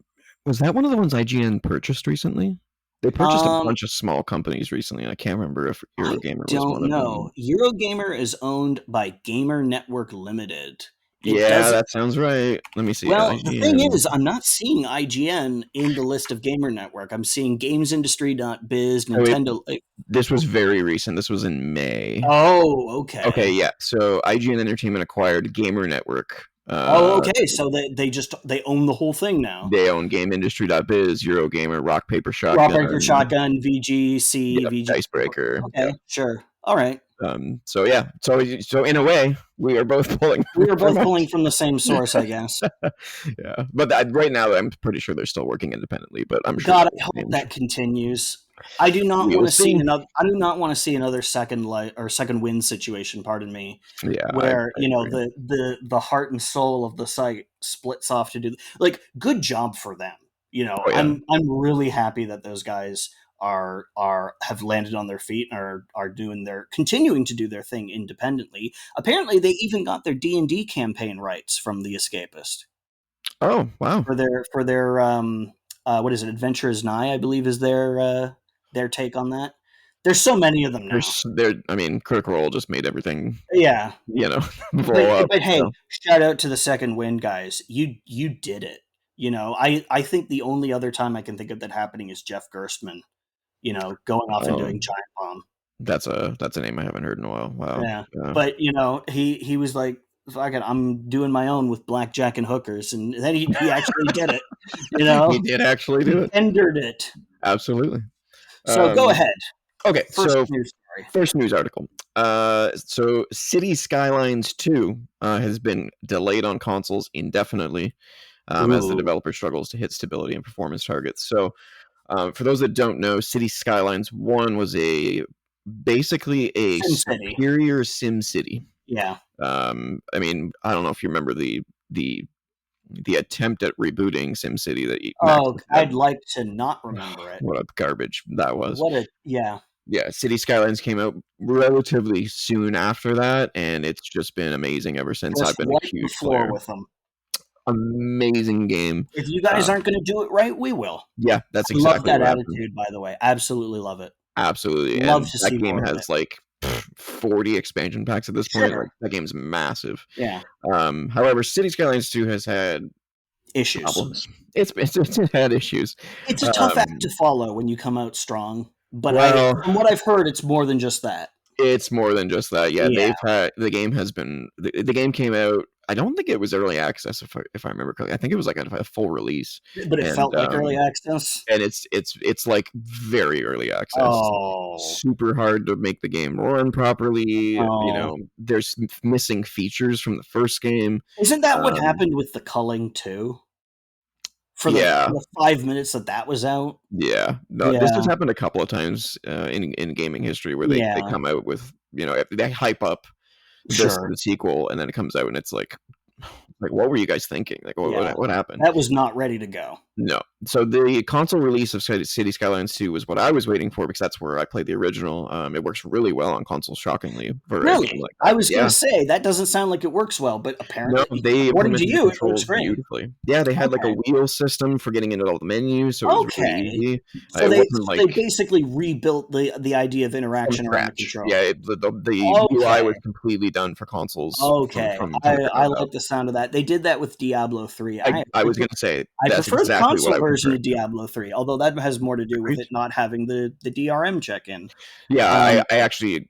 was that one of the ones IGN purchased recently? They purchased a Um, bunch of small companies recently. I can't remember if I Eurogamer was don't one of them. know. Eurogamer is owned by Gamer Network Limited. It Yeah, doesn't. that sounds right. Let me see. Well, the thing IGN. is, I'm not seeing IGN in the list of Gamer Network. I'm seeing GamesIndustry.biz, Oh, Nintendo. this was very recent. This was in May. Oh, Okay, okay. yeah. So IGN Entertainment acquired Gamer Network. Oh, okay. So they own the whole thing now. They own GameIndustry.biz, Eurogamer, Rock Paper Raw Breaker Shotgun, Shotgun, VGC, yep, VG. Dicebreaker. Okay, sure. All right. So yeah, so in a way, we are both pulling We were from both pulling from the same source, I guess. yeah, but right now, I'm pretty sure they're still working independently. But I'm sure God, that I will hope change. that continues. I do not We want will to see see. another. I do not want to see another second light or second wind situation. Pardon me, Yeah, where I agree. the heart and soul of the site splits off to do, like, good job for them. Oh yeah. I'm really happy that those guys are have landed on their feet and are doing their continuing to do their thing independently. Apparently, they even got their D&D campaign rights from The Escapist Oh wow. for their what is it, Adventure is Nigh, I believe, is their take on that. There's so many of them now. I mean, Critical Role just made everything Yeah, you know but blow up. but hey, So shout out to the Second Wind guys. You did it. I think the only other time I can think of that happening is Jeff Gerstmann, going off and doing Oh, Giant Bomb. that's a name I haven't heard in a while. Wow. Yeah, Yeah. but he was like, "Fuck it, I'm doing my own with blackjack and hookers," and then he actually did it. He did actually do He it. tendered it. Absolutely. So go Um, ahead. okay, First so news story. first news article. So City Skylines 2 has been delayed on consoles indefinitely as the Ooh, developer struggles to hit stability and performance targets. So, for those that don't know, City Skylines 1 was basically a SimCity. superior Sim City. Yeah. I mean, I don't know if you remember the the attempt at rebooting SimCity that Max Oh, had. I'd like to not remember it. What a garbage that was. Yeah, Yeah, City Skylines came out relatively soon after that, and it's just been amazing ever since. I've just been a wipe the huge floor player. with them. Amazing game. If you guys Uh, aren't going to do it right, we will. yeah, that's I love exactly that what happened. attitude, by the way. Absolutely love it. Absolutely, Love and to that see game more of it. has, like, 40 expansion packs at this point, like, Sure. that game's massive. Yeah. However, City Skylines 2 has had Issues. problems. It's had issues. It's a tough act to Um, follow when you come out strong, but well from what I've heard, it's more than just that. It's more than just that. Yeah, Yeah, the game has been the game came out. I don't think it was early access if I remember correctly. I think it was like a full release, but it and felt like early access. it's like very early access. It's Oh, super hard to make the game run properly. oh. There's missing features from the first game. Isn't that what Um, happened with the culling too? For yeah, the 5 minutes that was out? yeah. No, this has Yeah, happened a couple of times in gaming history where they yeah, come out with they hype up sure. the sequel, and then it comes out and it's like what were you guys thinking? Like Yeah. what happened? That was not ready to go. No. So the console release of City Skylines 2 was what I was waiting for because that's where I played the original. It works really well on console, shockingly, for a game Really? like I that. was gonna Yeah. say, that doesn't sound like it works well, but No, apparently, they according to implemented the you, it works controls great. beautifully. Yeah, they had like a Okay. wheel system for getting into all the menus, so it was really Okay. easy. So It they wasn't so they like basically rebuilt the idea of from interaction around the scratch. Yeah, controller. the UI Okay. was completely done for consoles Okay. from the I ground up. like the sound of that. They did that with Diablo 3. I was gonna say I that's prefer the exactly what console I would version prefer. of Diablo 3, although that has more to do with Agreed. it not having the DRM check-in. Yeah, Um, I actually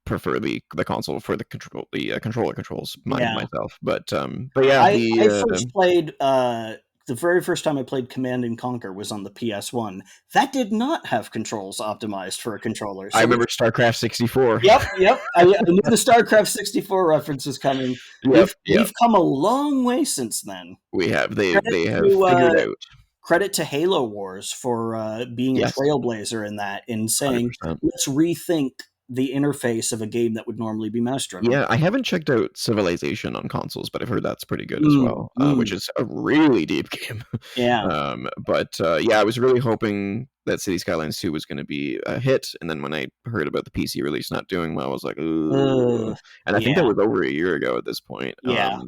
prefer the console for the controller controls yeah. myself. But yeah, I first played the very first time I played Command and Conquer was on the PS1. That did not have controls optimized for a controller. I So remember StarCraft 64. yep. I knew the StarCraft 64 reference was coming. Yep. We've come a long way since then. We have Credit they have to figured out. credit to Halo Wars for being a Yes, trailblazer in that, in saying 100%. let's rethink the interface of a game that would normally be mouse driven. Yeah, I haven't checked out Civilization on consoles, but I've heard that's pretty good as Mm, well, which mm, is a really deep game. yeah. Yeah, I was really hoping that City Skylines 2 was going to be a hit, and then when I heard about the PC release not doing well, I was like, ooh. And I think that Yeah. was over a year ago at this point. Yeah.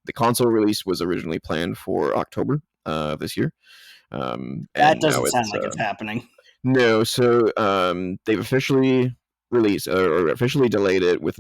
The console release was originally planned for October this year, That and now doesn't sound it's like it's happening. no. So they've officially released or officially delayed it with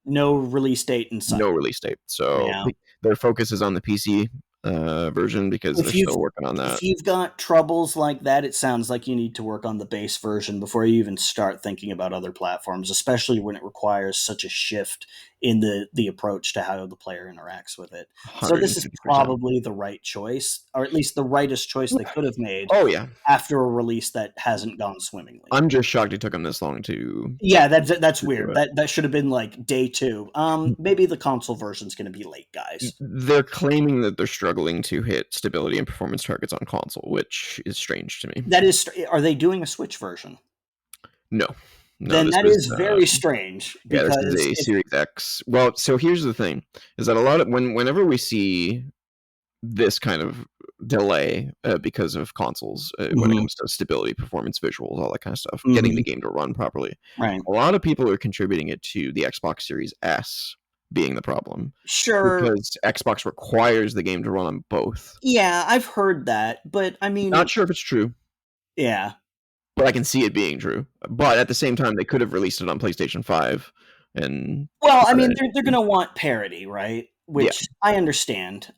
No release date in sight. no release date. So Yeah. their focus is on the PC version because they're If you've still working on if that. you've got troubles like that, it sounds like you need to work on the base version before you even start thinking about other platforms, especially when it requires such a shift in the approach to how the player interacts with it. So this is 150%. probably the right choice, or at least the rightest choice they could have made Oh yeah, after a release that hasn't gone swimmingly. I'm just shocked it took them this long Yeah, that's to do weird. it. That should have been like day two. Maybe the console version's going to be late, guys. They're claiming that they're struggling to hit stability and performance targets on console, which is strange to me. That is, are they doing a Switch version? No, no, Then this that was is very strange yeah, this is because a if Series X. Well, so here's the thing: is that a lot of whenever we see this kind of delay because of consoles when it Mhm, comes to stability, performance, visuals, all that kind of stuff, getting the mhm, game to run properly. right. A lot of people are contributing it to the Xbox Series S being the problem Sure. because Xbox requires the game to run on both. Yeah, I've heard that, but I Not mean, sure if it's true, yeah. but I can see it being true. But at the same time, they could have released it on PlayStation 5 and Well, I not mean, an they're issue. going to want parity, right? Yeah, Which I understand.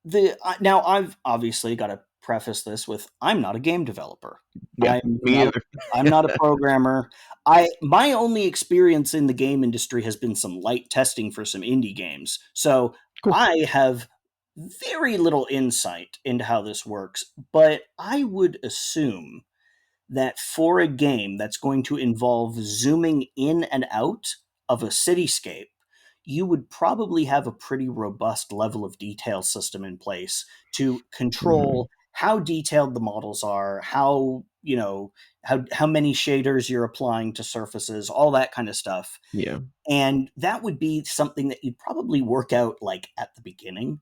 Now I've obviously got to preface this with I'm not a game developer. Yeah, I'm me not a either. I'm not a programmer. My only experience in the game industry has been some light testing for some indie games. So Cool. I have very little insight into how this works, but I would assume that for a game that's going to involve zooming in and out of a cityscape, you would probably have a pretty robust level of detail system in place to Mhm. control how detailed the models are, how, how many shaders you're applying to surfaces, all that kind of stuff. Yeah, And that would be something that you'd probably work out like at the beginning,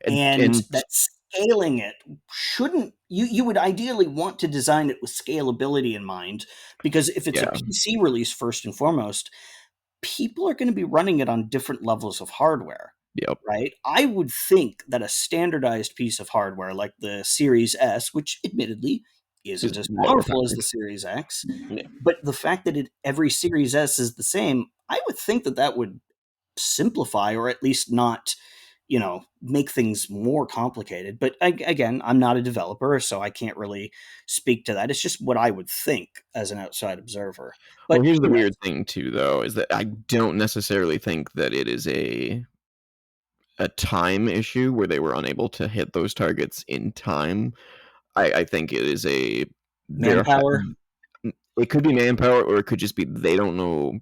and and that scaling it shouldn't, you would ideally want to design it with scalability in mind, because if it's a yeah, PC release first and foremost, people are going to be running it on different levels of hardware, yep. right? I would think that a standardized piece of hardware like the Series S, which admittedly isn't Is as lower powerful as the powered. Series X, Yeah. but the fact that every Series S is the same, I would think that that would simplify, or at least not, make things more complicated. But again, I'm not a developer, so I can't really speak to that. It's just what I would think as an outside observer. Well, But here's the who weird knows? thing too, though, is that I don't necessarily think that it is a time issue where they were unable to hit those targets in time. I think it is a they're Manpower? it could be manpower, or it could just be they don't know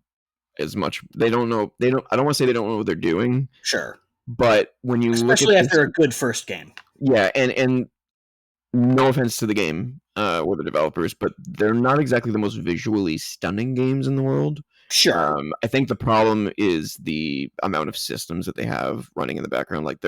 as much. They don't know. They don't. I don't want to say they don't know what they're doing, Sure. but when you look at Especially this, after a good first game. yeah, and no offense to the game or the developers, but they're not exactly the most visually stunning games in the world. Sure. I think the problem is the amount of systems that they have running in the background. Like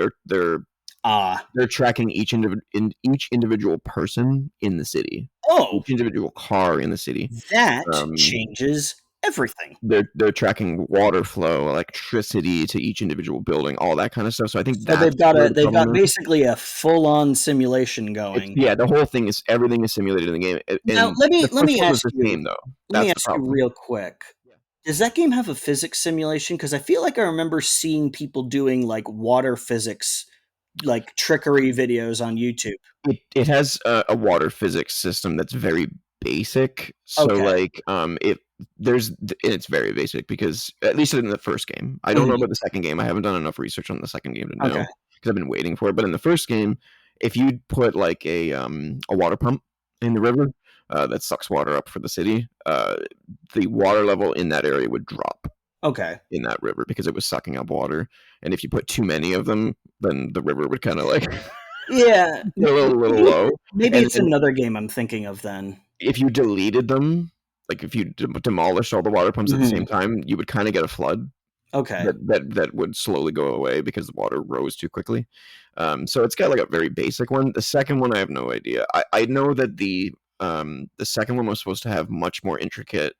Ah. they're tracking each individual person in the city, Oh, each individual car in the city. that Um, changes everything. they're tracking water flow, electricity to each individual building, all that kind of stuff. So I think So that's where the they've got problem is. basically a full-on simulation It's going. yeah, the whole thing is everything is simulated in the game, Now, and the let first me one was ask the you same though. let me That's the ask you problem. real quick. Yeah. Does that game have a physics simulation? Because I feel like I remember seeing people doing like water physics, like trickery videos on YouTube. It has a water physics system that's very basic. So Okay. it there's and it's very basic because at least in the first game. I don't know Mhm. about the second game. I haven't done enough research on the second game to Okay. know because I've been waiting for it. But in the first game, if you put like a water pump in the river that sucks water up for the city, the water level in that area would drop Okay. in that river because it was sucking up water. And if you put too many of them, then the river would kind of like Yeah. get a little Maybe low. maybe And it's then another game I'm thinking of then. if you deleted them, like if you demolished all the water pumps at the same Mhm. time, you would kind of get a flood Okay. that would slowly go away because the water rose too quickly. So it's got like a very basic one. The second one, I have no idea. I know that the second one was supposed to have much more intricate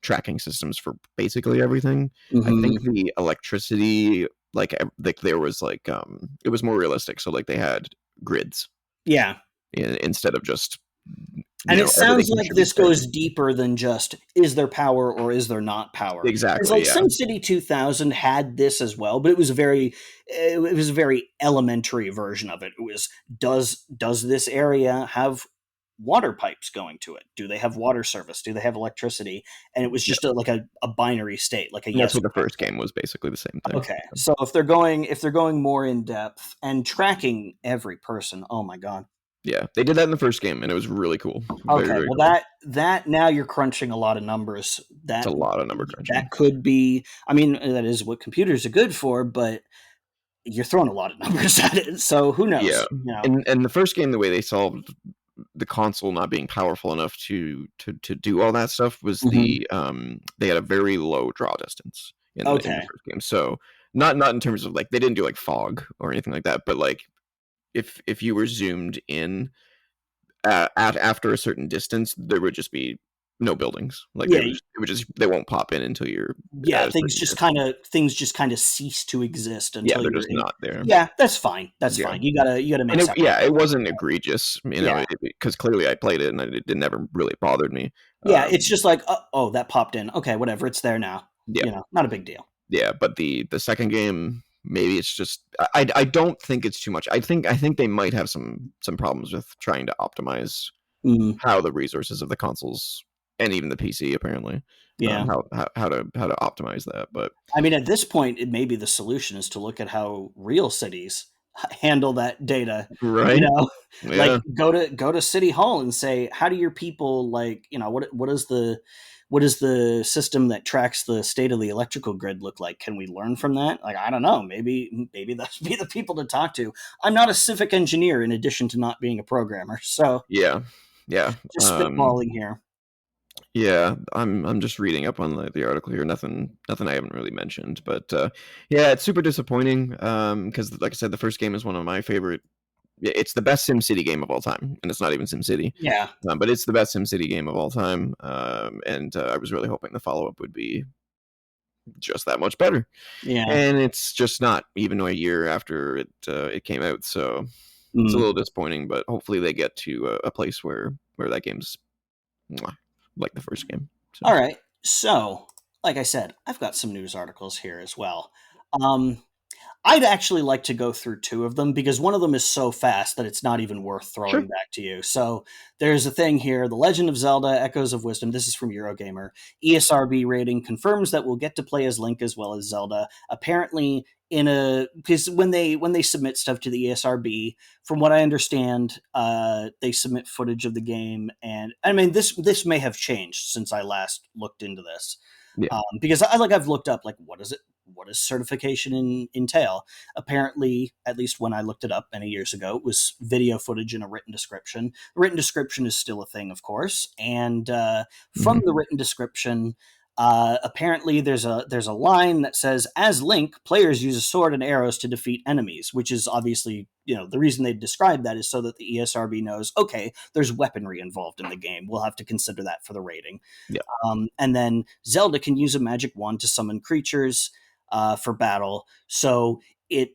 tracking systems for basically everything. I think Mhm. the electricity, like there was it was more realistic. So like they had grids Yeah. instead of just And it everything sounds like contributes this to goes everything. deeper than just is there power or is there not power? Because Exactly. like Yeah. SimCity 2000 had this as well, but it was a very elementary version of it. It was does this area have water pipes going to it? Do they have water service? Do they have electricity? And it was just Yeah. like a binary state, like a And that's yes what or the no first thing. game was basically the same thing. Okay, so if they're going more in depth and tracking every person, oh my god. Yeah, they did that in the first game, and it was really cool. Very, Okay, very well cool. that now you're crunching a lot of numbers. It's a lot of number crunching. That could be, I mean, that is what computers are good for, but you're throwing a lot of numbers at it. So who Yeah, knows, and the first game, the way they solved the console not being powerful enough to do all that stuff was Mhm. they had a very low draw distance in the Okay. first game. So not in terms of like they didn't do like fog or anything like that, but like if you were zoomed in at after a certain distance, there would just be no buildings. Like Yeah, it would just they won't pop in until you're yeah, at a certain distance. things just kind of cease to exist Yeah, until they're you're just in. not there. Yeah, that's fine. That's Yeah, fine. You gotta and make it sacrifices. wasn't egregious, Yeah. because clearly I played it and it never really bothered me. Yeah, it's Um, just like, oh, that popped in. Okay, whatever, it's there now. yeah, Not a big deal. yeah, but the second game. maybe it's just I don't think it's too much. I think they might have some problems with trying to optimize Mm, how the resources of the consoles and even the PC apparently yeah. how to optimize that. But I mean, at this point, it may be the solution is to look at how real cities handle that data. You right, know, like yeah, go to city hall and say, how do your people like, what is the system that tracks the state of the electrical grid look like? Can we learn from that? Like, I don't know. Maybe those be the people to talk to. I'm not a civic engineer, in addition to not being a programmer, so yeah, yeah. just spitballing here. Yeah, I'm just reading up on the article here. Nothing I haven't really mentioned, but yeah, it's super disappointing. Because like I said, the first game is one of my favorite. It's the best SimCity game of all time, and it's not even SimCity, Yeah, but it's the best SimCity game of all time. And I was really hoping the follow up would be just that much better, yeah. and it's just not even a year after it came out. So it's a Mm. little disappointing, but hopefully they get to a place where that game's mwah, like the first game. So All right. So, like I said, I've got some news articles here as well. Um, I'd actually like to go through two of them because one of them is so fast that it's not even worth sure. throwing back to you. So there's a thing here: The Legend of Zelda: Echoes of Wisdom. This is from Eurogamer. ESRB rating confirms that we'll get to play as Link as well as Zelda. Apparently, because when they submit stuff to the ESRB, from what I understand, they submit footage of the game, and I mean this may have changed since I last looked into this. Yeah. Because I've looked up like what does certification entail. Apparently, at least when I looked it up many years ago, it was video footage and a written description. The written description is still a thing, of course, and from Mhm. the written description, apparently there's a line that says, as Link, players use a sword and arrows to defeat enemies, which is obviously, the reason they describe that is so that the ESRB knows, okay, there's weaponry involved in the game, we'll have to consider that for the rating. Yeah. And then Zelda can use a magic wand to summon creatures for battle. So it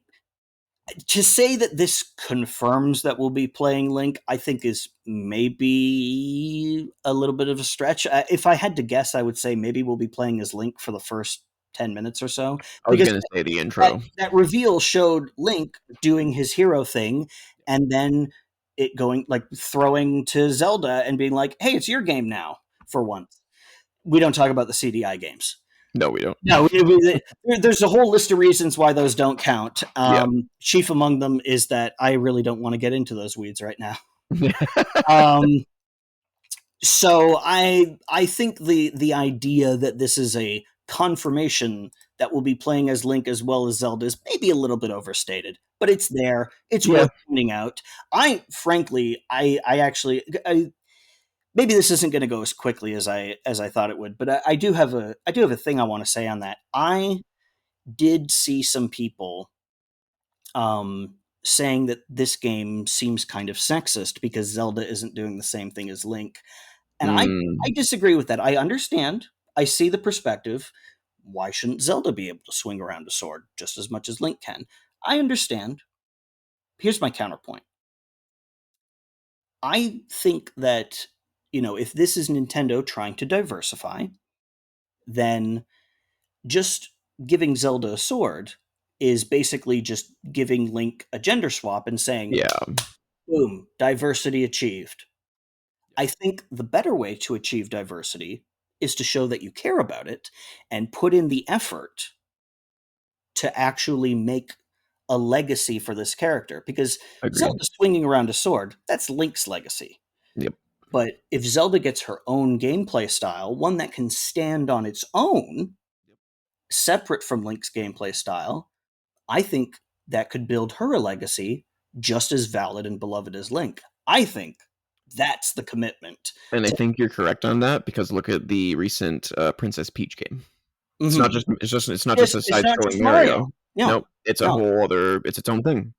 to say that this confirms that we'll be playing Link, I think is maybe a little bit of a stretch. If I had to guess, I would say maybe we'll be playing as Link for the first 10 minutes or so, I was because gonna say the that intro. that reveal showed Link doing his hero thing, and then it going like throwing to Zelda and being like, "Hey, it's your game now." For once, we don't talk about the CDI games. No, we don't. No, there's a whole list of reasons why those don't count. Yeah. Chief among them is that I really don't want to get into those weeds right now. Um, so I think the idea that this is a confirmation that we'll be playing as Link as well as Zelda is maybe a little bit overstated, but it's there. It's Yeah. worth pointing out. I frankly, I actually, maybe this isn't going to go as quickly as I thought it would, but I do have a thing I want to say on that. I did see some people saying that this game seems kind of sexist because Zelda isn't doing the same thing as Link. And I Mm, disagree with that. I understand. I see the perspective. Why shouldn't Zelda be able to swing around a sword just as much as Link can? I understand. Here's my counterpoint. I think that, if this is Nintendo trying to diversify, then just giving Zelda a sword is basically just giving Link a gender swap and saying, yeah, boom, diversity achieved. I think the better way to achieve diversity is to show that you care about it and put in the effort to actually make a legacy for this character. Because agreed. Zelda swinging around a sword, that's Link's legacy. Yep, But if Zelda gets her own gameplay style, one that can stand on its own, separate from Link's gameplay style, I think that could build her a legacy just as valid and beloved as Link. I think that's the commitment. and I To, think you're correct on that because look at the recent, Princess Peach game. Mhm. It's not just a It's not side-scrolling just Mario. Mario. No, Nope, it's a no. whole other it's its own thing.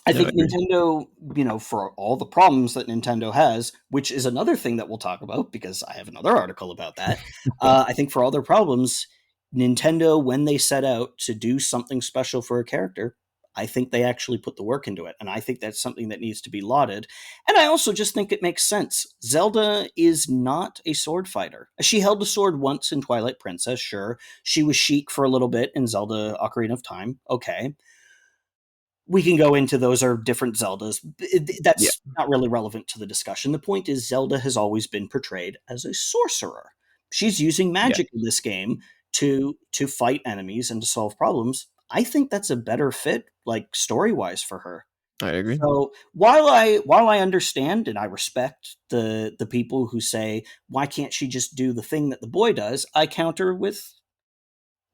I Yeah, I think agree. Nintendo, for all the problems that Nintendo has, which is another thing that we'll talk about because I have another article about that. I think for all their problems, Nintendo, when they set out to do something special for a character, I think they actually put the work into it, and I think that's something that needs to be lauded. And I also just think it makes sense. Zelda is not a sword fighter. She held a sword once in Twilight Princess, sure. She was Sheik for a little bit in Zelda Ocarina of Time. Okay. We can go into those are different Zeldas. Yeah, That's not really relevant to the discussion. The point is Zelda has always been portrayed as a sorcerer. She's using yeah, magic in this game to fight enemies and to solve problems. I think that's a better fit, like story-wise, for her. I agree. So while I understand and I respect the people who say, why can't she just do the thing that the boy does, I counter with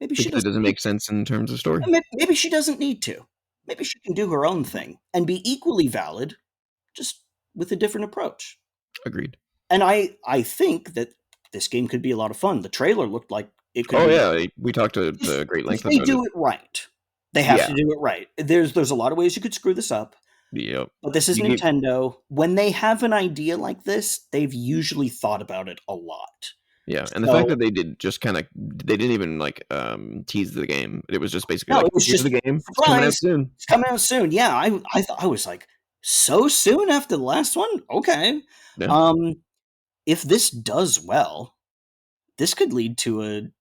maybe she Because it doesn't doesn't need make sense in terms of story. maybe she doesn't need to. Maybe she can do her own thing and be equally valid, just with a different approach. Agreed. And I think that this game could be a lot of fun. The trailer looked like it could Oh be yeah, we talked to great if length they about it. do it right. They have Yeah. to do it right. There's a lot of ways you could screw this up, Yep. but this is You get Nintendo. When they have an idea like this, they've usually thought about it a lot. Yeah, and the fact So that they did just kinda they didn't even, like, tease the game. It was just basically no, like, it was "Here's just the game. It's coming out surprise. soon." It's coming out soon. Yeah, I thought I was like, so soon after the last one? Okay. Yeah, Um, if this does well, this could lead to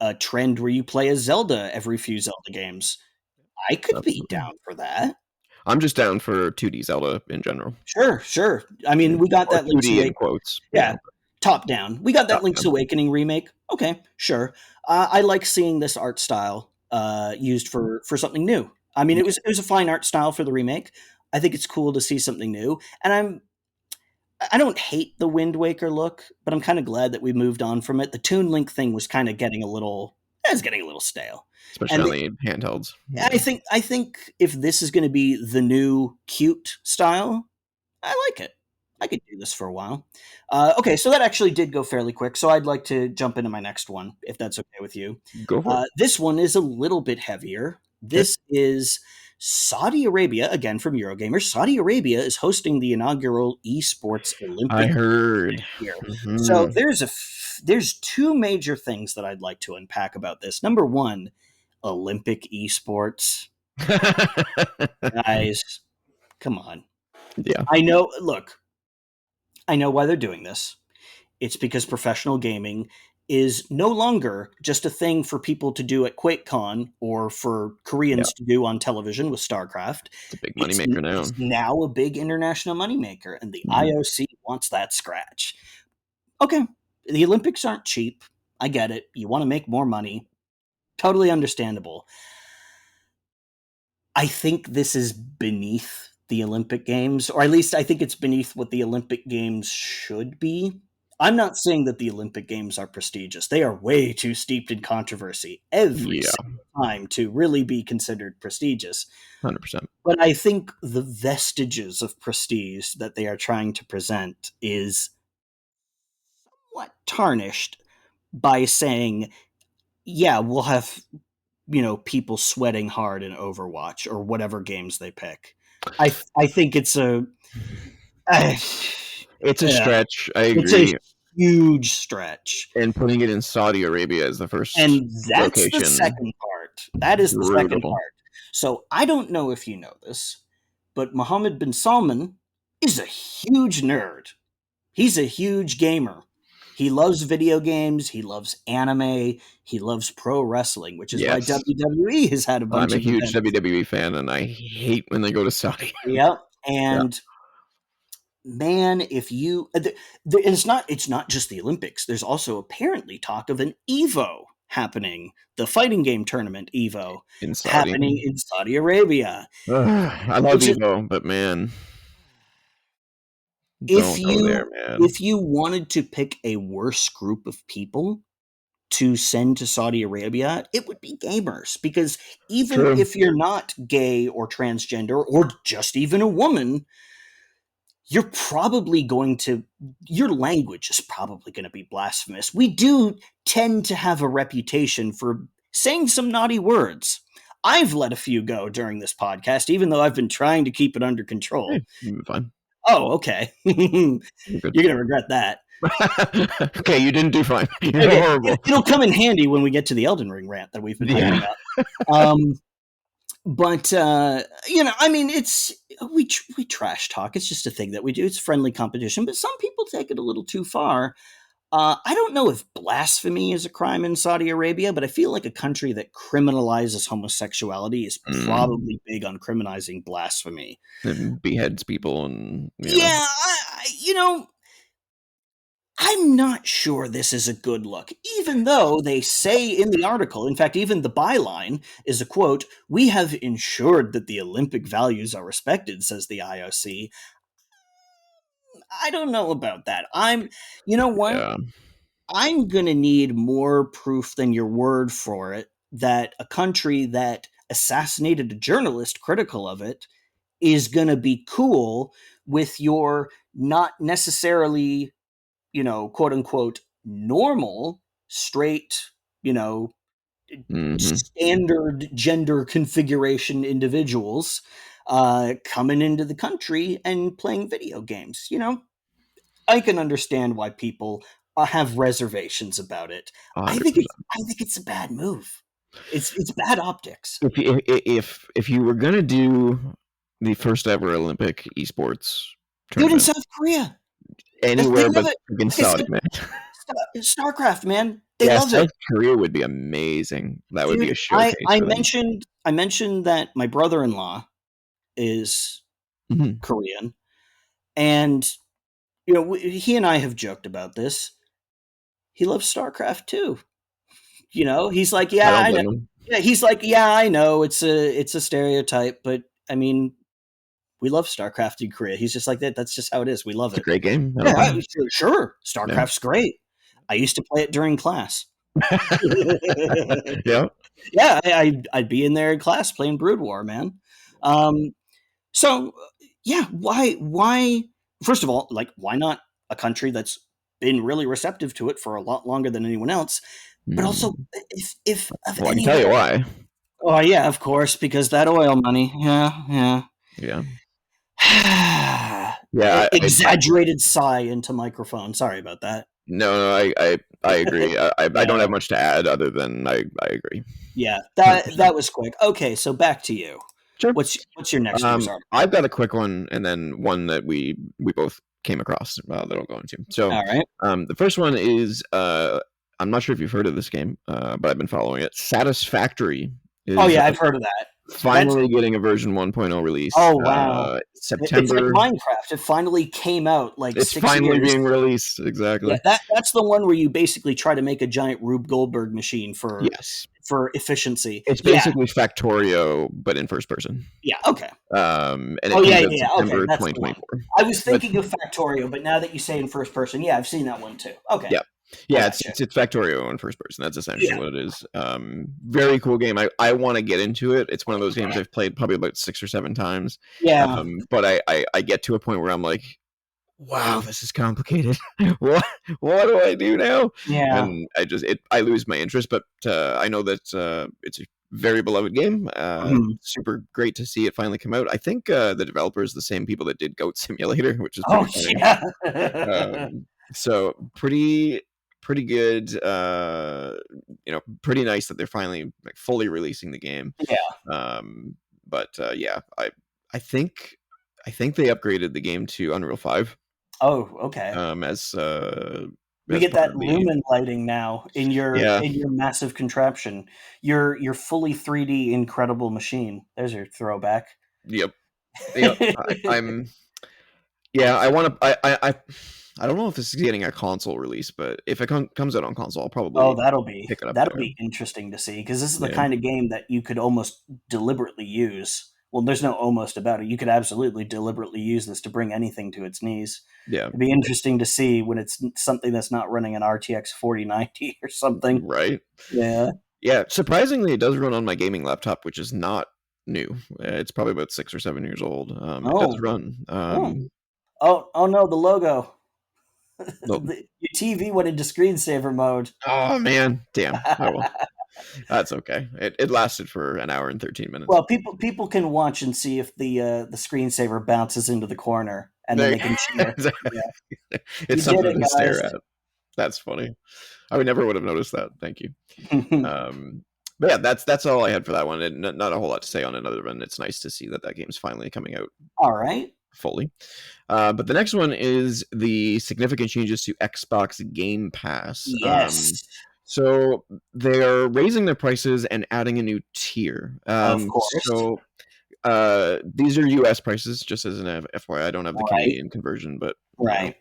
a trend where you play as Zelda every few Zelda games. I could be absolutely. down for that. I'm just down for 2D Zelda in general. Sure, sure. I Yeah. mean, we got Or that Link's 2D in Awakening. quotes, Yeah, top down. We got that top Link's down. Awakening remake. Okay, sure. I like seeing this art style used for something new. I mean, Yeah, it was a fine art style for the remake. I think it's cool to see something new, and I don't hate the Wind Waker look, but I'm kind of glad that we moved on from it. The Toon Link thing was kind of getting a little, it was getting a little stale, especially and on the handhelds. I Yeah. think I think if this is going to be the new cute style, I like it. I could do this for a while. Okay, so that actually did go fairly quick. So I'd like to jump into my next one, if that's okay with you. Go for it. This one is a little bit heavier. 'Kay. This is Saudi Arabia, again from Eurogamer. Saudi Arabia is hosting the inaugural esports I Olympic heard. year. So Mhm. there's two major things that I'd like to unpack about this. Number one, Olympic esports. Guys, come on. Yeah, I know, look, I know why they're doing this. It's because professional gaming is no longer just a thing for people to do at QuakeCon or for yeah, Koreans to do on television with StarCraft. it's a big It's moneymaker now. it's now a big international moneymaker, and the Mhm. IOC wants that scratch. Okay, the Olympics aren't cheap. I get it. You want to make more money. Totally understandable. I think this is beneath the Olympic Games, or at least I think it's beneath what the Olympic Games should be. I'm not saying that the Olympic Games are prestigious. They are way too steeped in controversy every Yeah, single time to really be considered prestigious. 100%. But I think the vestiges of prestige that they are trying to present is somewhat tarnished by saying, yeah, we'll have people sweating hard in Overwatch or whatever games they pick. I think it's a uh, It's a stretch, I it's a agree, huge stretch, and putting it in Saudi Arabia as the first and that's the location, second part. That is the second brutal. part. So I don't know if you know this, but Mohammed bin Salman is a huge nerd. He's a huge gamer. He loves video games. He loves anime. He loves pro wrestling, which is why Yes. WWE has had a I'm bunch a of huge events. WWE fan, and I hate when they go to Saudi. Yep. Yeah, And man, if you, it's not just the Olympics. There's also apparently talk of an Evo happening, the fighting game tournament Evo in Saudi. happening in Saudi Arabia. I love Which is, Evo, but man, if don't go there, you man. if you wanted to pick a worse group of people to send to Saudi Arabia, it would be gamers. Because even True. if you're not gay or transgender or just even a woman, you're probably going to, your language is probably going to be blasphemous. We do tend to have a reputation for saying some naughty words. I've let a few go during this podcast, even though I've been trying to keep it under Hey, control. you'll be fine. Oh, okay. You're You're good. going to regret that. Okay, you didn't do fine. You're Okay, horrible. it'll come in handy when we get to the Elden Ring rant that we've been hyping Yeah. up. Um, But I mean, we trash talk. It's just a thing that we do. It's friendly competition, but some people take it a little too far. I don't know if blasphemy is a crime in Saudi Arabia, but I feel like a country that criminalizes homosexuality is Mm. probably big on criminalizing blasphemy. And beheads people, and Yeah, I'm not sure this is a good look, even though they say in the article, in fact, even the byline is a quote, "We have ensured that the Olympic values are respected," says the IOC. I don't know about that. You know what? yeah. I'm going to need more proof than your word for it that a country that assassinated a journalist critical of it is going to be cool with your not necessarily, quote unquote, normal, straight, you know, Hmm. standard gender configuration individuals coming into the country and playing video games. I can understand why people have reservations about it. I think 100%. it's I think it's a bad move. It's bad optics. If you were gonna do the first ever Olympic esports Do it in tournament South Korea. They anywhere love but it. freaking Like I Saudi, said, man. StarCraft, man. They Yeah, love it. South Korea would be amazing. That would be Dude, a I showcase I for them. mentioned I mentioned that my brother-in-law is Mhm. Korean, and he and I have joked about this. He loves StarCraft too. He's like, I yeah, don't I know. blame them. Yeah, he's like, yeah, I know. It's a stereotype, but I mean, we love StarCraft in Korea. He's just like that. That's just how it is. We love It's a it. great game. I don't Yeah, blame them. sure. Yeah. StarCraft's great. I used to play it during class. Yeah. Yeah, I'd be in there in class playing Brood War, man. Um, so yeah, why? First of all, like, why not a country that's been really receptive to it for a lot longer than anyone else? But also, Mm. if of Well, I can any tell other, you why. oh yeah, of course, because that oil money. Yeah, Yeah. yeah. Yeah. I Exaggerated sigh into microphone. Sorry about that. no, no, I agree. I don't Yeah, have much to add other than I agree. yeah. 100%. That was quick. Okay, so back to you. Sure. What's your next news article? I've got a quick one, and then one that we both came across that I'll go into. So, All right. the first one is I'm not sure if you've heard of this game, but I've been following it. Satisfactory Oh is yeah, I've heard of that. That's finally getting a version 1.0 release. oh wow. It's like September. Minecraft. It finally came out like It's 6 finally years. being released. Yeah, Exactly. that's the one where you basically try to make a giant Rube Goldberg machine Yes. for efficiency. It's Yeah, basically Factorio, but in first person. yeah. Okay. And Oh it yeah, comes yeah, out yeah. Okay, September that's the one. 2024. I was But thinking of Factorio, but now that you say in first person, yeah, I've seen that one too. Okay, yeah, I yeah, gotcha. it's Factorio in first person. That's essentially Yeah, what it is. Very cool game. I want to get into it. It's one of those games I've played probably about 6 or 7 times. yeah, But I get to a point where I'm like, wow, this is complicated. what what do I do now? yeah. And I lose my interest. But I know that it's a very beloved game. Mhm. Super great to see it finally come out. I think the developer is the same people that did Goat Simulator, which is Oh pretty funny. yeah. So pretty good. Pretty nice that they're finally like fully releasing the game. Yeah. But yeah, I think I think they upgraded the game to Unreal 5 Oh, okay. as We as get part that of the lumen lighting now in your yeah. massive contraption. Your fully 3D incredible machine. There's your throwback. Yep. Yep. I'm yeah. I want to. I don't know if this is getting a console release, but if it comes out on console, I'll Oh, probably pick it up that'll there. be interesting to see because this is the Yeah. kind of game that you could almost deliberately use. Well, there's no almost about it. You could absolutely deliberately use this to bring anything to its knees. Yeah. It'd be interesting to see when it's something that's not running an RTX 4090 or something. Right. Yeah. Yeah, surprisingly, it does run on my gaming laptop, which is not new. It's probably about 6 or 7 years old. It does Oh. run. Oh. Oh no, the logo. Well, Your TV went into screensaver mode. oh man, damn. Oh well, that's okay. It lasted for an hour and 13 minutes. Well, people can watch and see if the screensaver bounces into the corner, and then There, they can cheer. Yeah, it's you did something it, to stare guys. at. That's funny. I would never would have noticed that. Thank you. Um, But yeah, that's all I had for that one, and not a whole lot to say on it other than it's nice to see that game's finally coming out All right. fully. But the next one is the significant changes to Xbox Game Pass. Yes, So they're raising their prices and adding a new tier. of course. These are US prices, just as an FYI. I don't have the Right, Canadian conversion, but you know. right.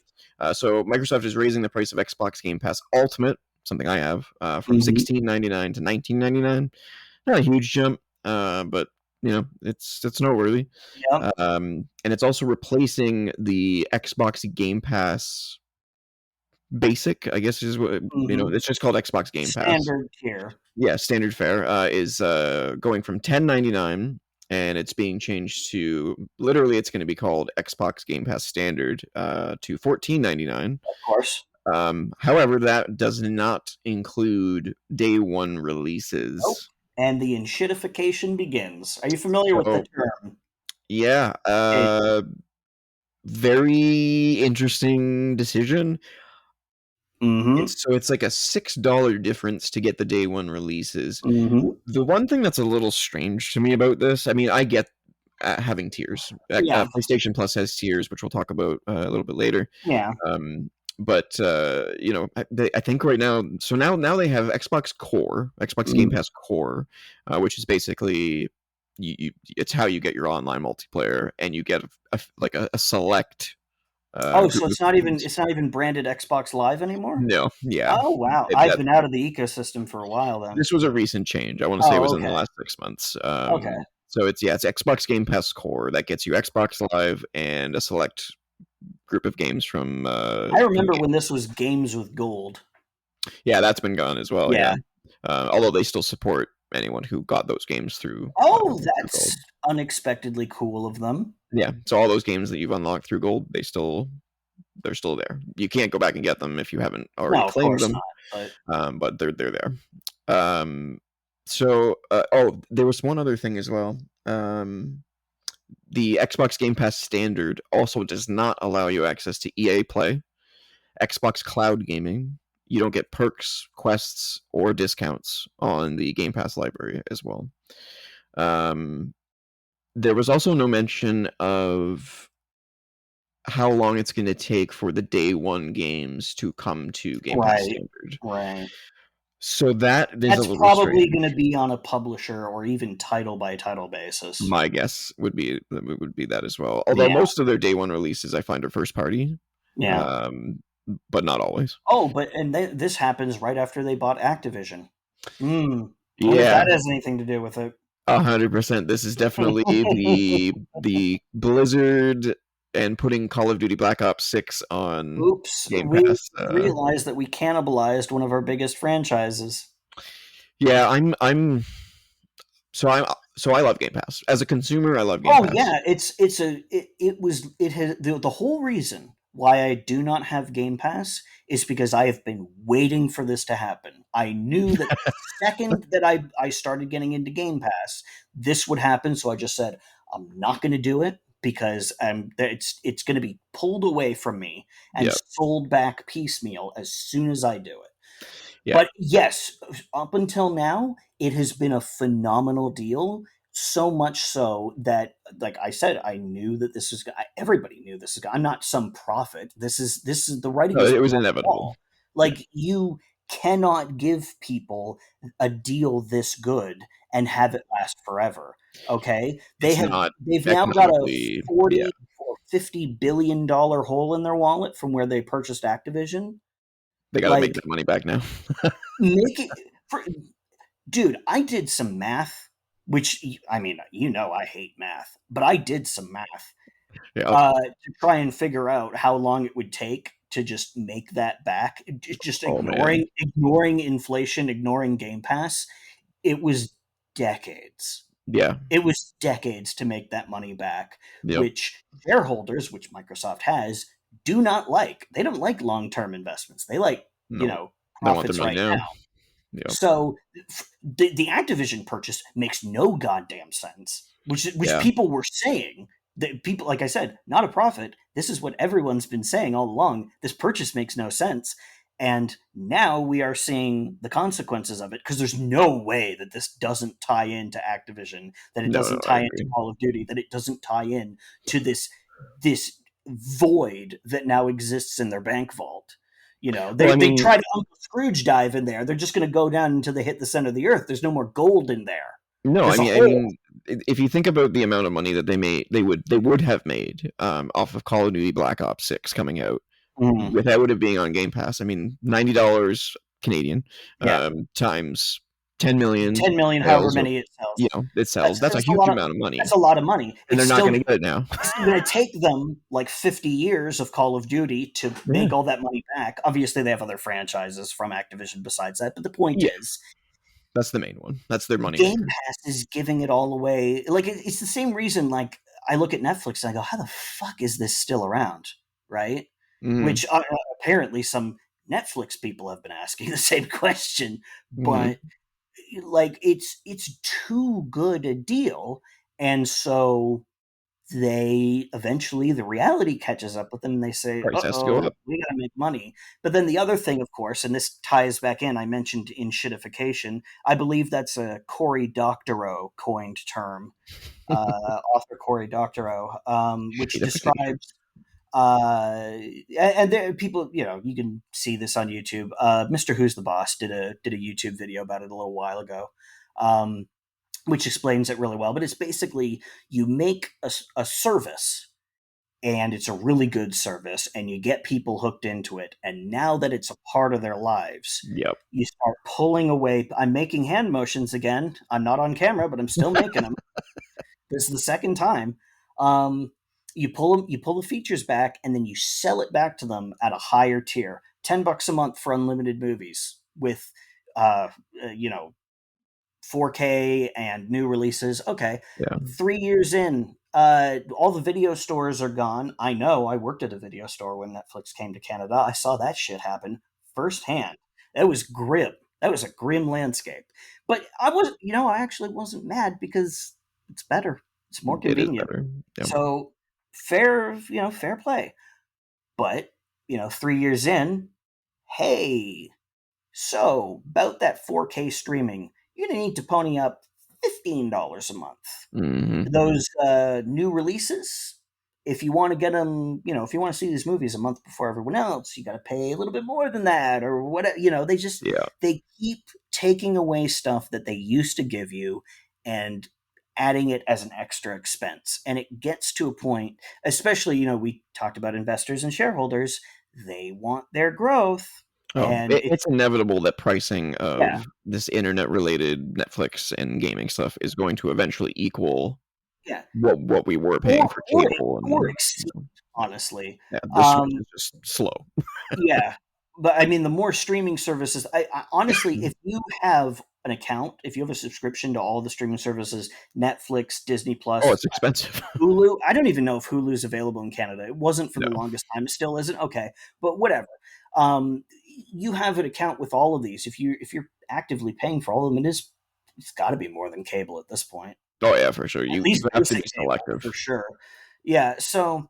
So Microsoft is raising the price of Xbox Game Pass Ultimate, something I have, from Hmm. $16.99 to $19.99. Not a huge jump, but it's noteworthy. Yep. And it's also replacing the Xbox Game Pass Basic, I guess is what Hmm. it's just called Xbox Game Pass. Standard tier. Yeah, standard fare is going from $10.99, and it's being changed to literally it's going to be called Xbox Game Pass Standard to $14.99. Of course. However, that does not include day one Nope. releases. And the enshittification begins. Are you familiar with the So term? yeah, It, very interesting decision. mm-hmm. It's like a $6 difference to get the day one releases. Mm-hmm. The one thing that's a little strange to me about this, I mean, I get having tiers. Yeah. PlayStation Plus has tiers, which we'll talk about a little bit later. Yeah. But I think right now, so now they have Xbox Game Mm. Pass Core, which is basically it's how you get your online multiplayer, and you get a select Oh, group so of games. it's not even branded Xbox Live anymore? No, yeah, Oh wow. I've that been out of the ecosystem for a while then. this was a recent change. I want to say it Oh, was in the okay. last 6 months. Okay. So it's Xbox Game Pass Core that gets you Xbox Live and a select group of games I from remember when this was games with gold. yeah, that's been gone as well. Yeah, Yeah. although they still support anyone who got those games Oh, through that's Gold. unexpectedly cool of them. Yeah, so all those games that you've unlocked through Gold, they're still there. You can't go back and get them if you haven't already No, of claimed course them, not. But but they're there. Um, there was one other thing as well. The Xbox Game Pass Standard also does not allow you access to EA Play, Xbox Cloud Gaming. You don't get perks, quests, or discounts on the Game Pass library as well. Um, there was also no mention of how long it's going to take for the day one games to come to Game Pass right, Standard. right. So that is a That's little probably strange. going to be on a publisher or even title by title basis. My guess would be that as well. Although Yeah, most of their day one releases I find are first party, yeah. um, but not always. Oh, but this happens right after they bought Activision. Hmm. I wonder if Yeah, that has anything to do with it. 100%. This is definitely the Blizzard and putting Call of Duty Black Ops 6 on Oops, Game we Pass. realized that we cannibalized one of our biggest franchises. Yeah, so I love Game Pass. As a consumer, I love Game Oh Pass. yeah, it has the whole reason why I do not have Game Pass is because I have been waiting for this to happen. I knew that the second that I started getting into Game Pass, this would happen. So I just said I'm not going to do it because it's going to be pulled away from me and Yeah, sold back piecemeal as soon as I do it. yeah. But yes, up until now, it has been a phenomenal deal. So much so that, like I said, I knew that this is. Everybody knew this is. I'm not some prophet. This is the writing No, is it was on the inevitable. wall. Yeah, Like you cannot give people a deal this good and have it last forever. Okay, it's not they've now got a economically. Yeah, 40 or $50 billion hole in their wallet from where they purchased Activision. they got to make Like that money back now. make it for, dude, I did some math, which I mean, I hate math, but I did some math Yeah. to try and figure out how long it would take to just make that back. Just Oh man. ignoring inflation, ignoring Game Pass. It was decades. Yeah. It was decades to make that money back, Yep. which shareholders, which Microsoft has, do not like. They don't like long term investments. They like, No, they want their profits money right now. now. Yep. So the Activision purchase makes no goddamn sense, which Yeah. people were saying that people, like I said, not a profit. This is what everyone's been saying all along. This purchase makes no sense, And now we are seeing the consequences of it, because there's no way that this doesn't tie into Activision, that it No, no, doesn't I tie into agree. Call of Duty, that it doesn't tie in to this void that now exists in their bank vault. Well, I They mean, try to Uncle Scrooge dive in there. They're just going to go down until they hit the center of the earth. There's no more gold in there. no, There's a I hole. mean, if you think about the amount of money that they would have made off of Call of Duty Black Ops 6 coming out Mm, without it being on Game Pass. I mean, $90 Canadian yeah, times 10 million 10 million, however sales, or many it sells. it sells. That's a That's a huge lot of amount of that's money, a lot of money. and they're not going to get it now. It's going to take them like 50 years of Call of Duty to Yeah, make all that money back. Obviously, they have other franchises from Activision besides that, but the point yeah, is, that's the main one. That's their Game moneymaker. Pass is giving it all away. Like, it's the same reason. Like, I look at Netflix and I go, "How the fuck is this still around?" Right? Hmm. Which apparently some Netflix people have been asking the same question, Hmm. but like, it's too good a deal, and so the reality catches up with them, and they say, Price has to go "Uh-oh, up. we gotta make money." But then the other thing, of course, and this ties back in, I mentioned in shitification. I believe that's a Cory Doctorow coined term, author Cory Doctorow, which Shadification. describes uh and there people, you can see this on YouTube. Mr. Who's the Boss did a YouTube video about it a little while ago, um which explains it really well. But it's basically, you make a service, and it's a really good service, and you get people hooked into it, and now that it's a part of their lives, Yep. you start pulling away. I'm making hand motions again. I'm not on camera, but I'm still making them. This is the second time. um, you pull the features back, and then you sell it back to them at a higher tier, $10 a month for unlimited movies with uh, you know 4K and new releases. Okay, Yeah. 3 years in, all the video stores are gone. I know. I worked at a video store when Netflix came to Canada. I saw that shit happen firsthand. That was grim. That was a grim landscape. But I actually wasn't mad, because it's better. It's more It is convenient. better. Yep. So fair play. But 3 years in, hey, so, about that 4K streaming, you need to pony up $15 a month. Hmm. Those new releases, if you want to get them, if you want to see these movies a month before everyone else, you got to pay a little bit more than that, or whatever. Yeah. They keep taking away stuff that they used to give you, and adding it as an extra expense. And it gets to a point, especially, we talked about investors and shareholders, they want their growth. Oh, And it's inevitable that pricing yeah, of this internet-related Netflix and gaming stuff is going to eventually equal yeah, what we were paying or for or cable, or and exceed, honestly. yeah, the switch Um, is just slow. yeah, but I mean, the more streaming services, I honestly, if you have an account, if you have a subscription to all the streaming services, Netflix, Disney Oh, Plus, it's expensive. Hulu. I don't even know if Hulu is available in Canada. It wasn't for No. the longest time. It still isn't. Okay, but whatever. Um, you have an account with all of these. If you're actively paying for all of them, it's got to be more than cable at this point. Oh, yeah, for sure. At You least have to basic be cable for selective. sure. Yeah. So,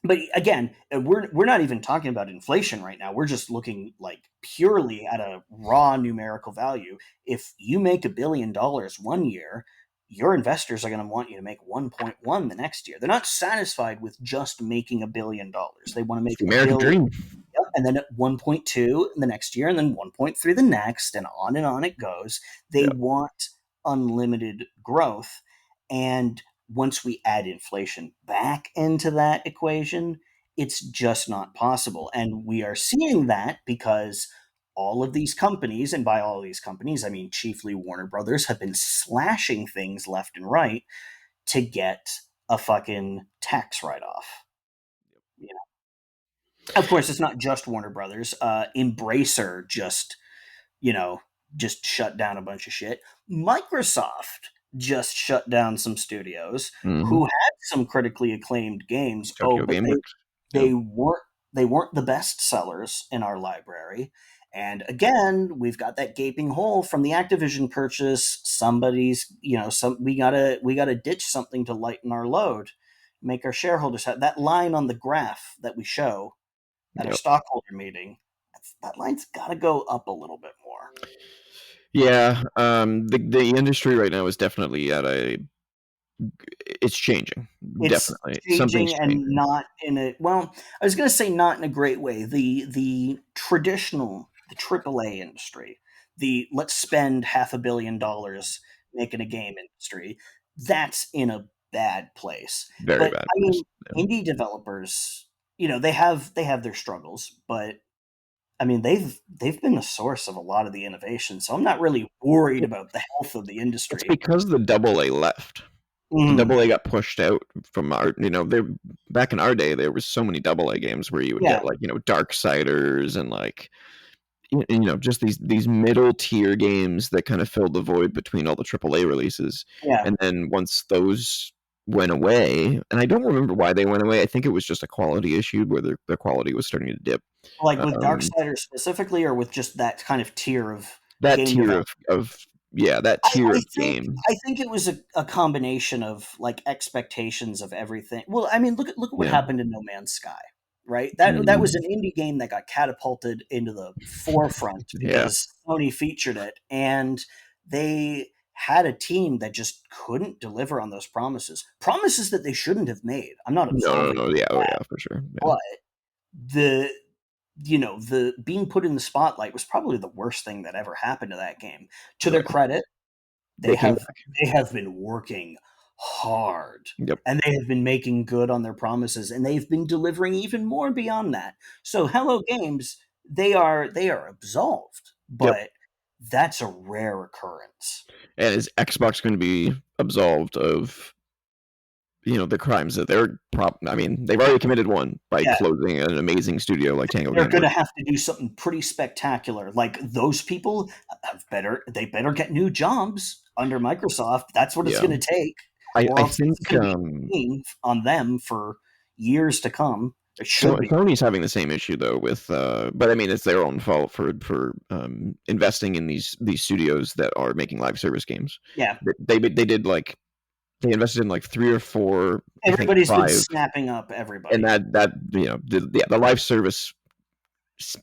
but again, we're not even talking about inflation right now. We're just looking like purely at a raw numerical value. If you make $1 billion one year, your investors are going to want you to make 1.1 the next year. They're not satisfied with just making $1 billion. They want to It's make the a American billion, dream. yep, and then at 1.2 the next year, and then 1.3 the next, and on it goes. They Yeah. want unlimited growth. And once we add inflation back into that equation, it's just not possible. And we are seeing that because all of these companies, and by all of these companies, I mean chiefly Warner Brothers, have been slashing things left and right to get a fucking tax write off. Of course, it's not just Warner Brothers. Embracer you know, just shut down a bunch of shit. Microsoft just shut down some studios Hmm. who had some critically acclaimed games. Oh, Tokyo but Game Works. Yep. they weren't the best sellers in our library. And again, we've got that gaping hole from the Activision purchase. Somebody's, we gotta ditch something to lighten our load, make our shareholders have that line on the graph that we show at our Yep. stockholder meeting. that line's got to go up a little bit more. Yeah, the industry right now is definitely at a it's changing. It's Definitely. Something's changing and changing. not in a well, I was gonna say not in a great way. The traditional, the AAA industry, the let's spend $500 million making a game industry, that's in a bad place. Very But bad I place. mean, Yeah. indie developers, they have their struggles, but I mean they've been the source of a lot of the innovation. So I'm not really worried Well, about the health of the it's industry. because the double A left. The Mhm. double A got pushed out from our, there back in our day, there was so many double A games where you would Yeah, get like, Darksiders and like, just these middle tier games that kind of filled the void between all the triple A releases. yeah. And then once those went away, and I don't remember why they went away. I think it was just a quality issue where their quality was starting to dip. Like with Um, Darksiders specifically, or with just that kind of tier of that game tier development? of yeah, that I, tier I of think game. I think it was a combination of like expectations of everything. Well, I mean, look at what Yeah. happened in No Man's Sky, right? That was Mm, an indie game that got catapulted into the forefront yeah. because Sony featured it, and they had a team that just couldn't deliver on those promises that they shouldn't have made. I'm not No, no, absolving no. them Yeah, of oh that, yeah, for sure. Yeah. but the the being put in the spotlight was probably the worst thing that ever happened to that game. To their Right. credit, they They came have back. they have been working hard, Yep. and they have been making good on their promises, and they've been delivering even more beyond that. So Hello Games, they are absolved, Yep. but that's a rare occurrence. And is Xbox going to be absolved of the crimes that I mean, they've already committed one by Yeah, closing an amazing studio like Tango they're gonna Gameworks. have to do something pretty spectacular. Like, those people they better get new jobs under Microsoft. That's what it's Yeah. gonna take, or I else this is think gonna be hanging on them for years to come. It should be. Sony's having the same issue though with but I mean it's their own fault for investing in these studios that are making live service games. Yeah. They did like they invested in like 3 or 4, I think Everybody's been 5, snapping up and everybody. that the live service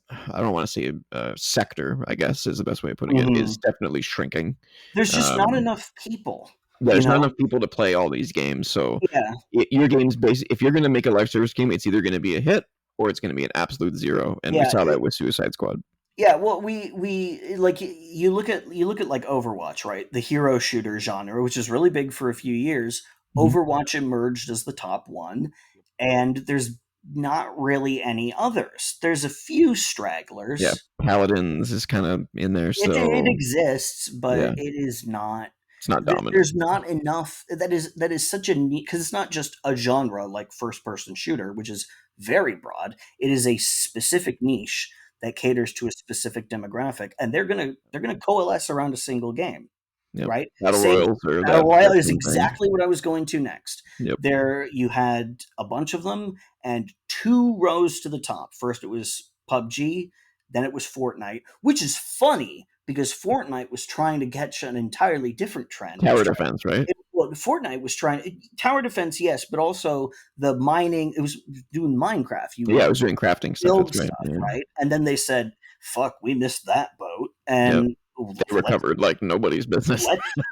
I don't want to say sector, I guess is the best way of putting it, is Mhm. definitely shrinking. There's just not Um, enough people, you there's not know? enough people to play all these games, so Yeah. your game's if you're going to make a live service game, it's either going to be a hit or it's going to be an absolute zero, and we Yeah, saw that with Suicide Squad. yeah, well, we like you look at like Overwatch, right? The hero shooter genre, which is really big for a few years. Mhm. Overwatch emerged as the top one, and there's not really any others. There's a few Yeah, stragglers. Paladins is kind of in there It still. exists, but Yeah, it is not. it's not dominant. There's not enough. That is such a neat, because it's not just a genre like first person shooter, which is very broad. It is a specific niche that caters to a specific demographic, and they're gonna coalesce around a single game, Yep. right? Battle Same. royals are Battle that Royale is same thing. exactly what I was going to next. Yep. There you had a bunch of them, and two rose to the top. First it was PUBG, then it was Fortnite, which is funny because Fortnite was trying to catch an entirely different trend. It was Tower trying defense, right? well, Fortnite was trying tower defense, yes, but also the mining. It was doing Minecraft. You Yeah, I would was doing crafting stuff. build That's right. stuff, Yeah. right? And then they said, "Fuck, we missed that boat," Yep. and They let's recovered like nobody's business.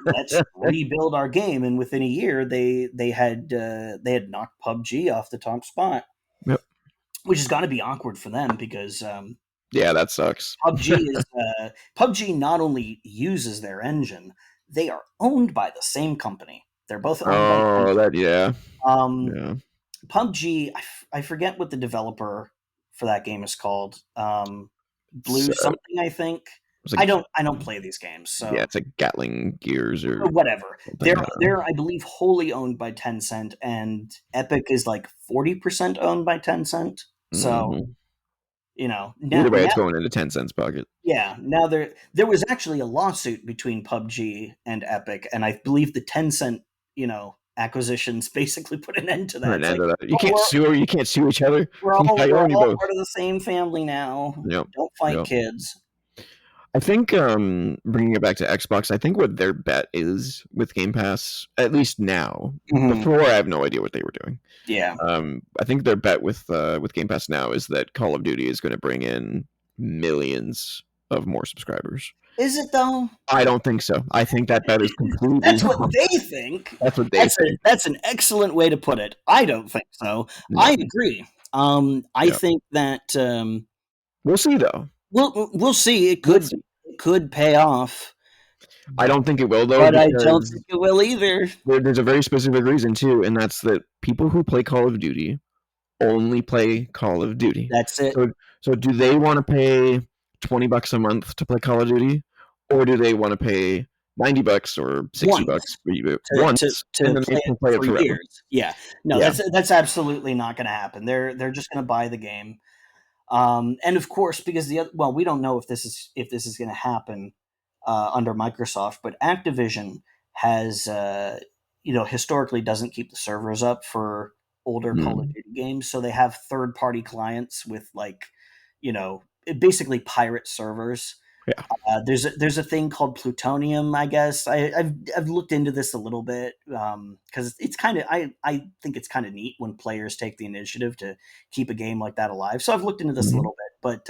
let's rebuild our game. And within a year, they had knocked PUBG off the top spot, Yep. which has got to be awkward for them because Yeah, that sucks. PUBG not only uses their engine, they are owned by the same company. They're both owned by Oh, Tencent. that yeah, Um, yeah. PUBG, I forget what the developer for that game is called. It's, Blue something, I think. it's I like don't play these games, yeah, so it's like Gatling Gears or whatever. something. They're I don't know. they're I believe wholly owned by Tencent, and Epic is like 40% owned by Tencent. So Mhm. now Either way, it's going into 10 cents pocket. yeah, now there was actually a lawsuit between PUBG and Epic, and I believe the Tencent acquisitions basically put an end to Or that. an It's end like, of that. You oh, can't sue. You can't sue each other. we're Yeah, all I we're own you all both. part of the same family now. Yep. Don't fight Yep. kids. I think bringing it back to Xbox, I think what their bet is with Game Pass, at least now. Mhm. Before, I have no idea what they were doing. Yeah. I think their bet with Game Pass now is that Call of Duty is going to bring in. millions of more subscribers. Is it though? I don't think so. I think that is completely That's what wrong. they think. That's what they think. That's an excellent way to put it. I don't think so. No. I agree. I Yeah. think that We'll see though. we'll see. We'll see. It could pay off, I don't think it will though, but I don't because think it will either. there's a very specific reason too, and that's that people who play Call of Duty only play Call of Duty. That's it. So do they want to pay $20 a month to play Call of Duty, or do they want to pay $90 or $60 once, and To then they play can it play it for forever? years. Yeah. No, Yeah. that's absolutely not going to happen. They're just going to buy the game. And of course, because we don't know if this is going to happen under Microsoft, but Activision has historically doesn't keep the servers up for older Call of Mm. Duty games, so they have third party clients with basically pirate servers. Yeah. There's a thing called plutonium, I guess. I've looked into this a little bit because it's kind of I think it's kind of neat when players take the initiative to keep a game like that alive. So I've looked into this a Mhm. little bit, but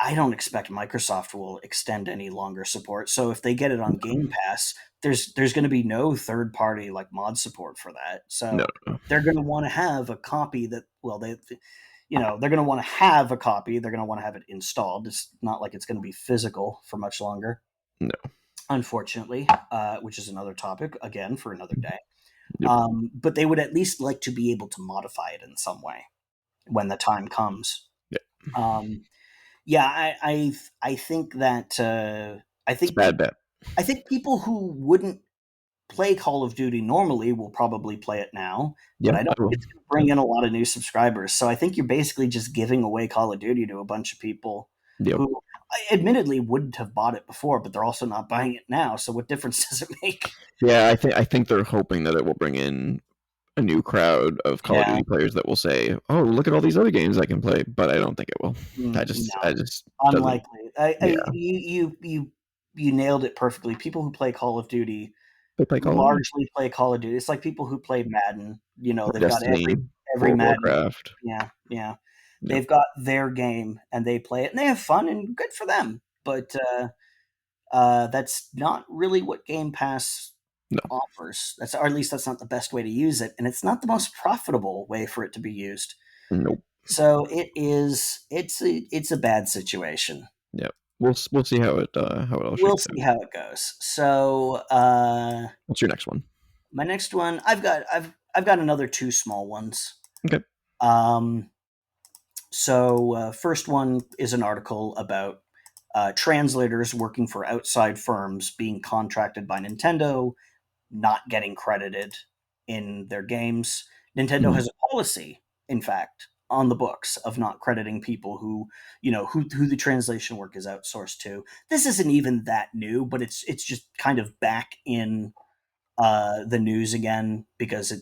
I don't expect Microsoft will extend any longer support. So if they get it on Game Pass, there's going to be no third party like mod support for that. No, So no. they're going to want to have a copy they're going to want to have a copy. They're going to want to have it installed. It's not like it's going to be physical for much longer, No. unfortunately, which is another topic again for another day. Yep. But they would at least like to be able to modify it in some way when the time comes. Yep. Yeah, I think that I It's a think bad bet. I think people who wouldn't play Call of Duty normally will probably play it now, but Yeah, I don't I think will. it's going to bring in a lot of new subscribers. So I think you're basically just giving away Call of Duty to a bunch of people Yep. who admittedly wouldn't have bought it before, but they're also not buying it now. So what difference does it make? Yeah, I think they're hoping that it will bring in a new crowd of Call of Yeah, Duty players that will say, "Oh, look at all these other games I can play," but I don't think it will. I no, just doesn't. unlikely. Yeah, You nailed it perfectly. People who play Call of Duty they play Call of Duty largely play Call of Duty. It's like people who play Madden. or They've got Destiny, every World of Madden. Warcraft. Yeah, yeah. Yep. They've got their game and they play it and they have fun and good for them. But that's not really what Game Pass No, offers. Or at least that's not the best way to use it, and it's not the most profitable way for it to be used. nope. So it is. It's a bad situation. Yep. We'll see how it all We'll shakes see out. how it goes. So What's your next one? my next one, I've got another two small ones. Okay. So first one is an article about translators working for outside firms being contracted by Nintendo, not getting credited in their games. Nintendo Mhm. has a policy, in fact, on the books of not crediting people who the translation work is outsourced to. This isn't even that new, but it's just kind of back in the news again because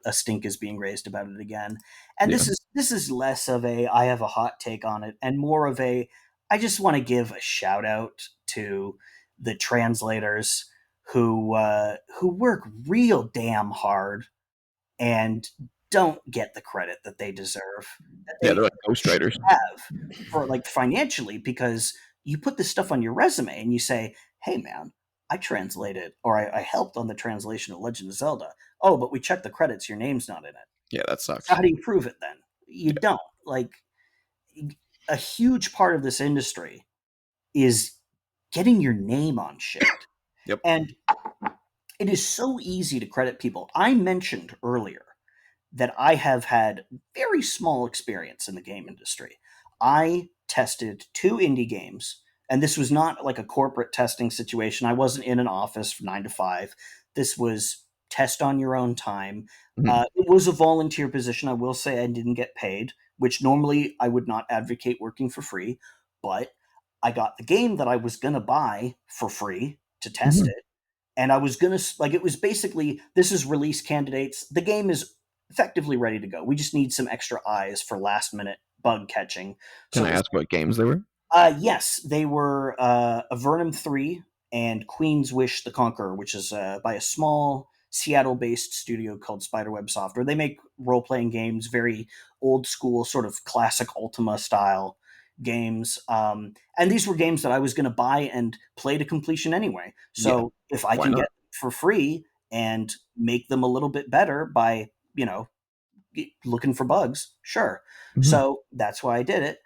a stink is being raised about it again. And Yeah. this is less of a I have a hot take on it and more of a I just want to give a shout out to the translators who work real damn hard and don't get the credit that they deserve, that Yeah, they they're like should ghostwriters. have for like financially, because you put this stuff on your resume and you say, hey man, I translated or I helped on the translation of Legend of Zelda. Oh, but we checked the credits, your name's not in it. Yeah, that So sucks. how do you prove it then? You Yeah. don't. Like a huge part of this industry is getting your name on shit. Yep. And it is so easy to credit people. I mentioned earlier that I have had very small experience in the game industry. I tested two indie games, and this was not like a corporate testing situation. I wasn't in an office from 9 to 5. This was test on your own time. Mhm. It was a volunteer position. I will say I didn't get paid, which normally I would not advocate working for free, but I got the game that I was going to buy for free to test Mhm. it, and I was gonna like it was basically this is release candidates. The game is effectively ready to go. We just need some extra eyes for last minute bug catching. Can So I it was ask what games they were? yes, they were Avernum 3 and Queen's Wish the Conqueror, which is by a small Seattle-based studio called Spiderweb Software. They make role-playing games, very old school, sort of classic Ultima style games. And these were games that I was going to buy and play to completion anyway. Yeah. So if I Why can get not? them for free and make them a little bit better by, looking for bugs, sure. Mhm. So that's why I did it.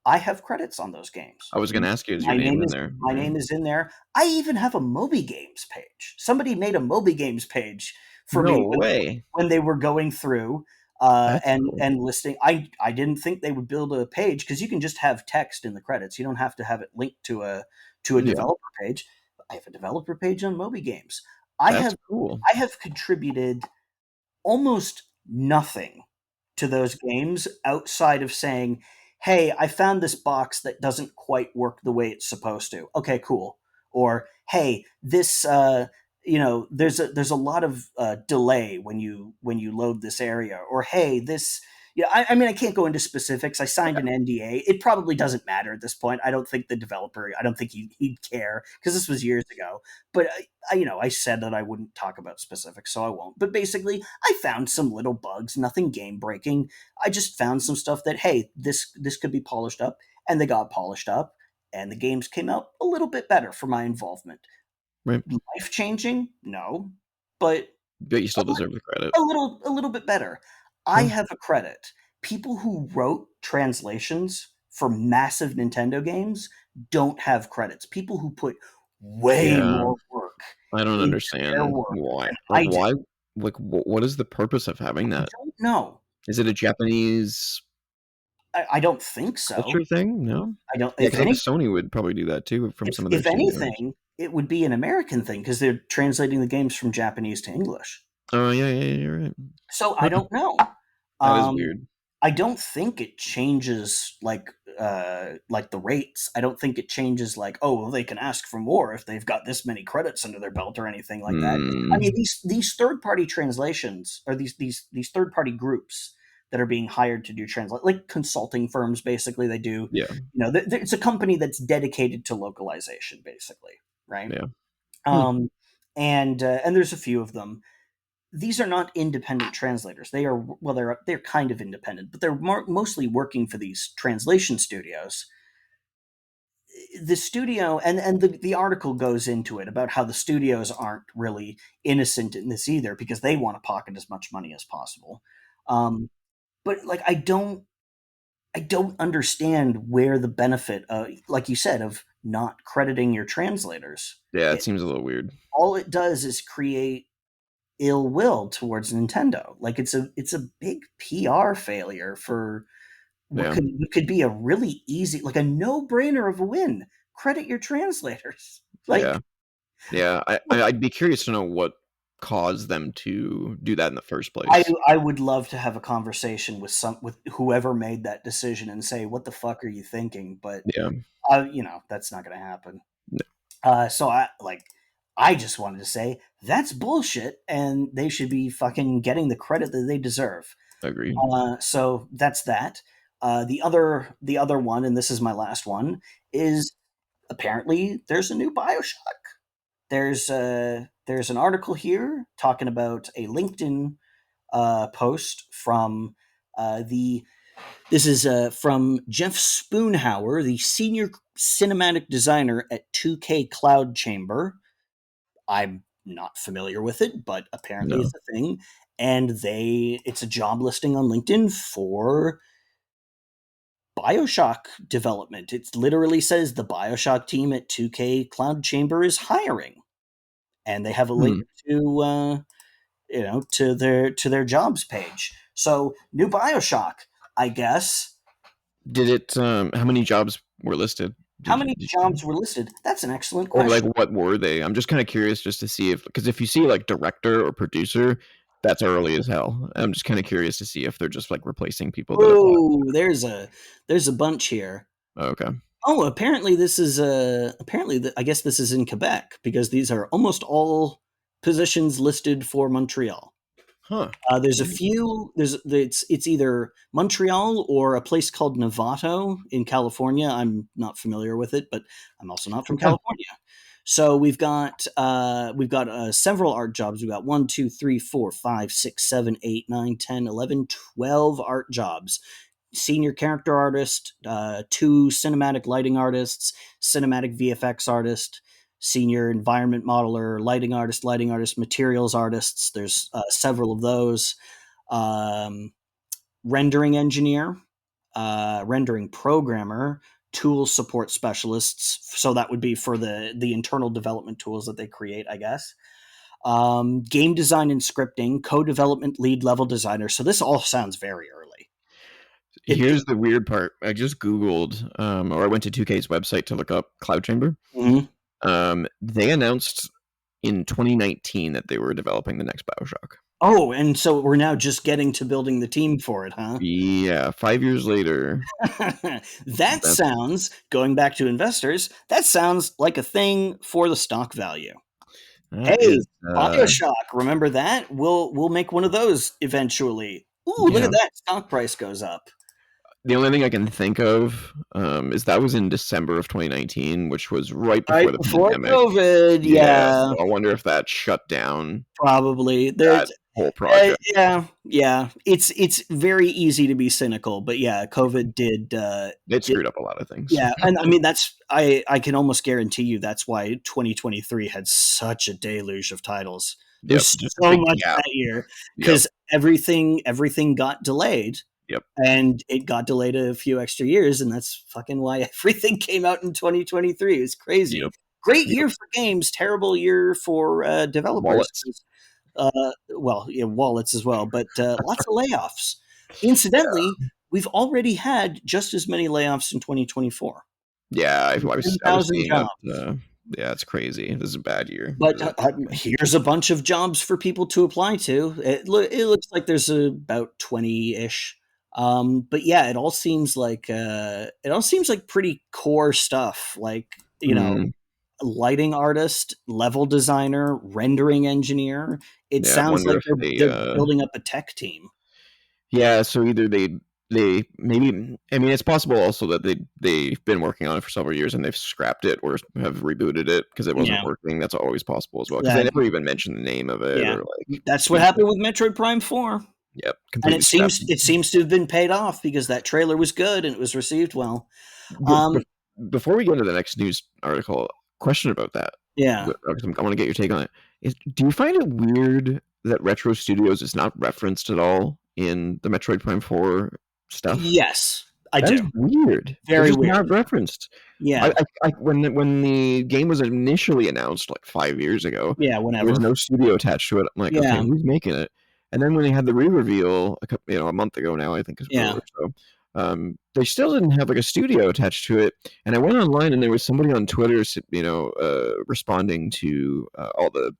I have credits on those games. I was gonna ask you, is your My name name in is there? my Yeah. name is in there. I even have a Moby Games page. Somebody made a Moby Games page for No me way. when they were going through That's cool. and listing. I didn't think they would build a page because you can just have text in the credits. You don't have to have it linked to a Yeah, developer page. I have a developer page on Moby Games. I that's have cool. I have contributed almost nothing to those games outside of saying, "Hey, I found this box that doesn't quite work the way it's supposed to." Okay, cool. Or, "Hey, this there's a lot of delay when you load this area." Or, "Hey, this." Yeah, I mean, I can't go into specifics. I signed an NDA. It probably doesn't matter at this point. I don't think the developer. I don't think he'd care because this was years ago. But I said that I wouldn't talk about specifics, so I won't. But basically, I found some little bugs, nothing game breaking. I just found some stuff that, hey, this could be polished up, and they got polished up, and the games came out a little bit better for my involvement. Right. Life changing, no, but But you a, still li- deserve the credit. a little bit better. I Yeah. have a credit. People who wrote translations for massive Nintendo games don't have credits. People who put way Yeah. more work I don't into their understand work why. than Like, I did. why? Like, what is the purpose of having I that? don't know. Is it a Japanese I don't think so. culture thing? No? I don't. Yeah, If because I guess any, Sony would probably do that too from some of their if studios. anything, it would be an American thing because they're translating the games from Japanese to English. Oh, yeah, yeah, yeah, you're right. So I Huh, don't know. that is Um, weird. I don't think it changes like the rates. I don't think it changes like, oh, well, they can ask for more if they've got this many credits under their belt or anything like that. I mean, Hmm. these third party translations or these third party groups that are being hired to do translate, like consulting firms, basically they do. Yeah, It's a company that's dedicated to localization, basically, right? yeah. Hmm. Um, and there's a few of them. These are not independent translators. They are, well, they're kind of independent, but they're mostly working for these translation studios. The studio and the article goes into it about how the studios aren't really innocent in this either because they want to pocket as much money as possible. Um, but like I don't understand where the benefit, like you said, of not crediting your translators. Yeah, it It seems a little weird. all it does is create ill will towards Nintendo. Like it's a big PR failure for Yeah, what could be a really easy, like a no brainer of a win. Credit your translators. yeah, Like yeah. look, I'd be curious to know what caused them to do that in the first I place. I would love to have a conversation with whoever made that decision and say, what the fuck are you thinking? But Yeah, that's not going to happen. no, So I just wanted to say that's bullshit, and they should be fucking getting the credit that they deserve. agreed. So that's that. The other one, and this is my last one, is apparently there's a new Bioshock. There's an article here talking about a LinkedIn post from the this is from Jeff Spoonhauer, the senior cinematic designer at 2K Cloud Chamber. I'm not familiar with it, but apparently No. it's a thing. And it's a job listing on LinkedIn for Bioshock development. It literally says the Bioshock team at 2K Cloud Chamber is hiring, and they have a link Hmm. to their jobs page. So new Bioshock, I guess. Did it? How many jobs were listed? How Did you? many Did you jobs were listed? That's an excellent or like question. what were they? I'm just kind of curious just to see if because if you see like director or producer, that's early as hell. I'm just kind of curious to see if they're just like replacing people that apply. Oh, there's a bunch here. Oh, okay. Oh, apparently this is I guess this is in Quebec because these are almost all positions listed for Montreal. Huh. There's a few. It's either Montreal or a place called Novato in California. I'm not familiar with it, but I'm also not from Okay. California. So we've got several art jobs. We've got 1, 2, 3, 4, 5, 6, 7, 8, 9, 10, 11, 12 art jobs. Senior character artist, two cinematic lighting artists, cinematic VFX artist, senior environment modeler, lighting artist, materials artists. There's several of those. Um, Rendering engineer, rendering programmer, tool support specialists. So that would be for the internal development tools that they create, I guess. Game design and scripting, co-development lead level designer. So this all sounds very early. Here's the weird part. I just Googled, or I went to 2K's website to look up Cloud Chamber. Mhm. They announced in 2019 that they were developing the next BioShock. Oh, and so we're now just getting to building the team for it, huh? Yeah, 5 years later. That sounds, going back to investors, that sounds like a thing for the stock value. That Hey, is, BioShock, remember that? We'll make one of those eventually. Ooh, look yeah. at that. Stock price goes up. The only thing I can think of is that was in December of 2019, which was right before Right the before pandemic. COVID, Yeah, yeah, so I wonder if that shut down probably. that whole project. Yeah. It's very easy to be cynical, but yeah, COVID It did screwed up a lot of things. yeah, and I mean I can almost guarantee you that's why 2023 had such a deluge of titles. Yep, There's just a so big much gap. that year Yep, because everything got delayed, yep, and it got delayed a few extra years, and that's fucking why everything came out in 2023. It's crazy. yep, Great yep. year for games, terrible year for developers. Wallets. Well, yeah, wallets as well, but lots of layoffs. Incidentally, we've already had just as many layoffs in 2024. Yeah, I was 10,000 seeing that. jobs. Yeah, it's crazy. This is a bad year. But here's a bunch of jobs for people to apply to. It looks like there's about 20-ish. But yeah, it all seems like pretty core stuff. Like, Mm, lighting artist, level designer, rendering engineer. It yeah, I sounds wonder like if they. they're building up a tech team. Yeah, so either they maybe. I mean, it's possible also that they've been working on it for several years and they've scrapped it or have rebooted it because it wasn't Yeah. working. That's always possible as well because they That never even mentioned the name of it yeah. or like. That's what happened with Metroid Prime 4. Yep, And completely scrapped. it seems to have been paid off because that trailer was good and it was received well. Be- Um, be- Before we go to the next news article, question about that. yeah. I want to get your take on it. Do you find it weird that Retro Studios is not referenced at all in the Metroid Prime 4 stuff? Yes, I That is do. weird. They're Very just weird. not referenced. Yeah. When the game was initially announced like 5 years ago, Yeah, there was whenever. no studio attached to it. I'm like, okay, Yeah. who's making it? And then when they had the re-reveal, a month ago now, I think, Yeah. or so, they still didn't have like a studio attached to it. And I went online, and there was somebody on Twitter, responding to all the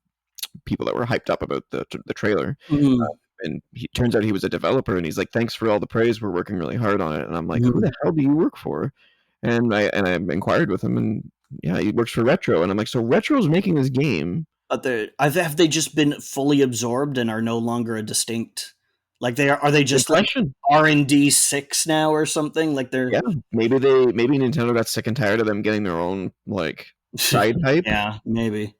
people that were hyped up about the trailer. Mhm. And he turns out he was a developer, and he's like, "Thanks for all the praise. We're working really hard on it." And I'm like, "Who Mhm. the hell do you work for?" And I inquired with him, and yeah, he works for Retro. And I'm like, "So Retro's making this game?" But have they just been fully absorbed and are no longer a distinct, like are they Good just like question. R&D 6 now or something? Like they're Yeah, maybe Nintendo got sick and tired of them getting their own like side hype. yeah, maybe.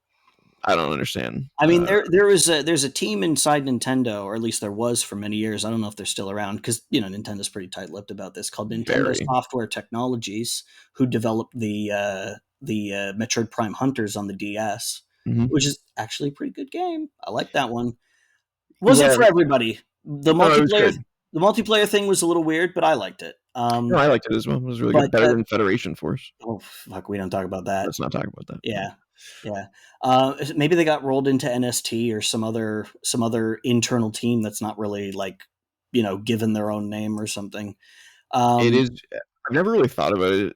I don't understand. I mean, there's a team inside Nintendo, or at least there was for many years. I don't know if they're still around because Nintendo's pretty tight-lipped about this. Called Nintendo Very. Software Technologies, who developed the Metroid Prime Hunters on the DS, Hmm. which is actually a pretty good game. I like that one. Wasn't Yeah, for everybody. no, it was good. The multiplayer thing was a little weird, but I liked it. No, I liked it as well. It was really good. But Better than Federation Force. oh fuck, we don't talk about that. Let's not talk about that. Yeah, yeah. Maybe they got rolled into NST or some other internal team that's not really like given their own name or something. It Um, is. I've never really thought about it,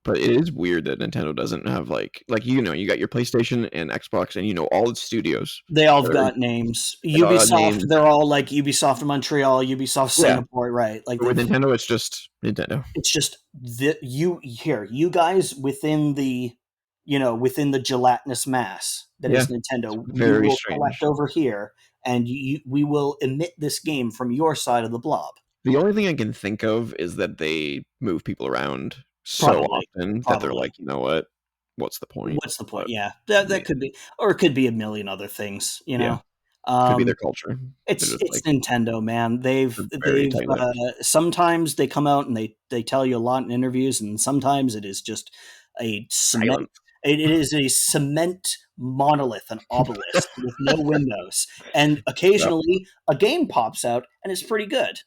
but it is weird that Nintendo doesn't have you got your PlayStation and Xbox, and all its studios. they all That have are, got names. they all got Ubisoft, names. they're all like Ubisoft Montreal, Ubisoft Yeah, Singapore, right? Like but with Nintendo, it's just Nintendo. it's just you guys within the gelatinous mass that Yeah, is it's Nintendo. You very will collect strange. over here, and we will emit this game from your side of the blob. The only thing I can think of is that they move people around so Probably, often that they're probably. like, you know what? what's the point? What's the point? But Yeah, that yeah, could be, or it could be a million other things. yeah, could be their Um, culture. They're just it's like Nintendo, man. they're very tight lipped. Sometimes they come out and they tell you a lot in interviews, and sometimes it is just a cement. Silence. It is a cement monolith, an obelisk with no windows, and Yep. occasionally a game pops out and it's pretty good.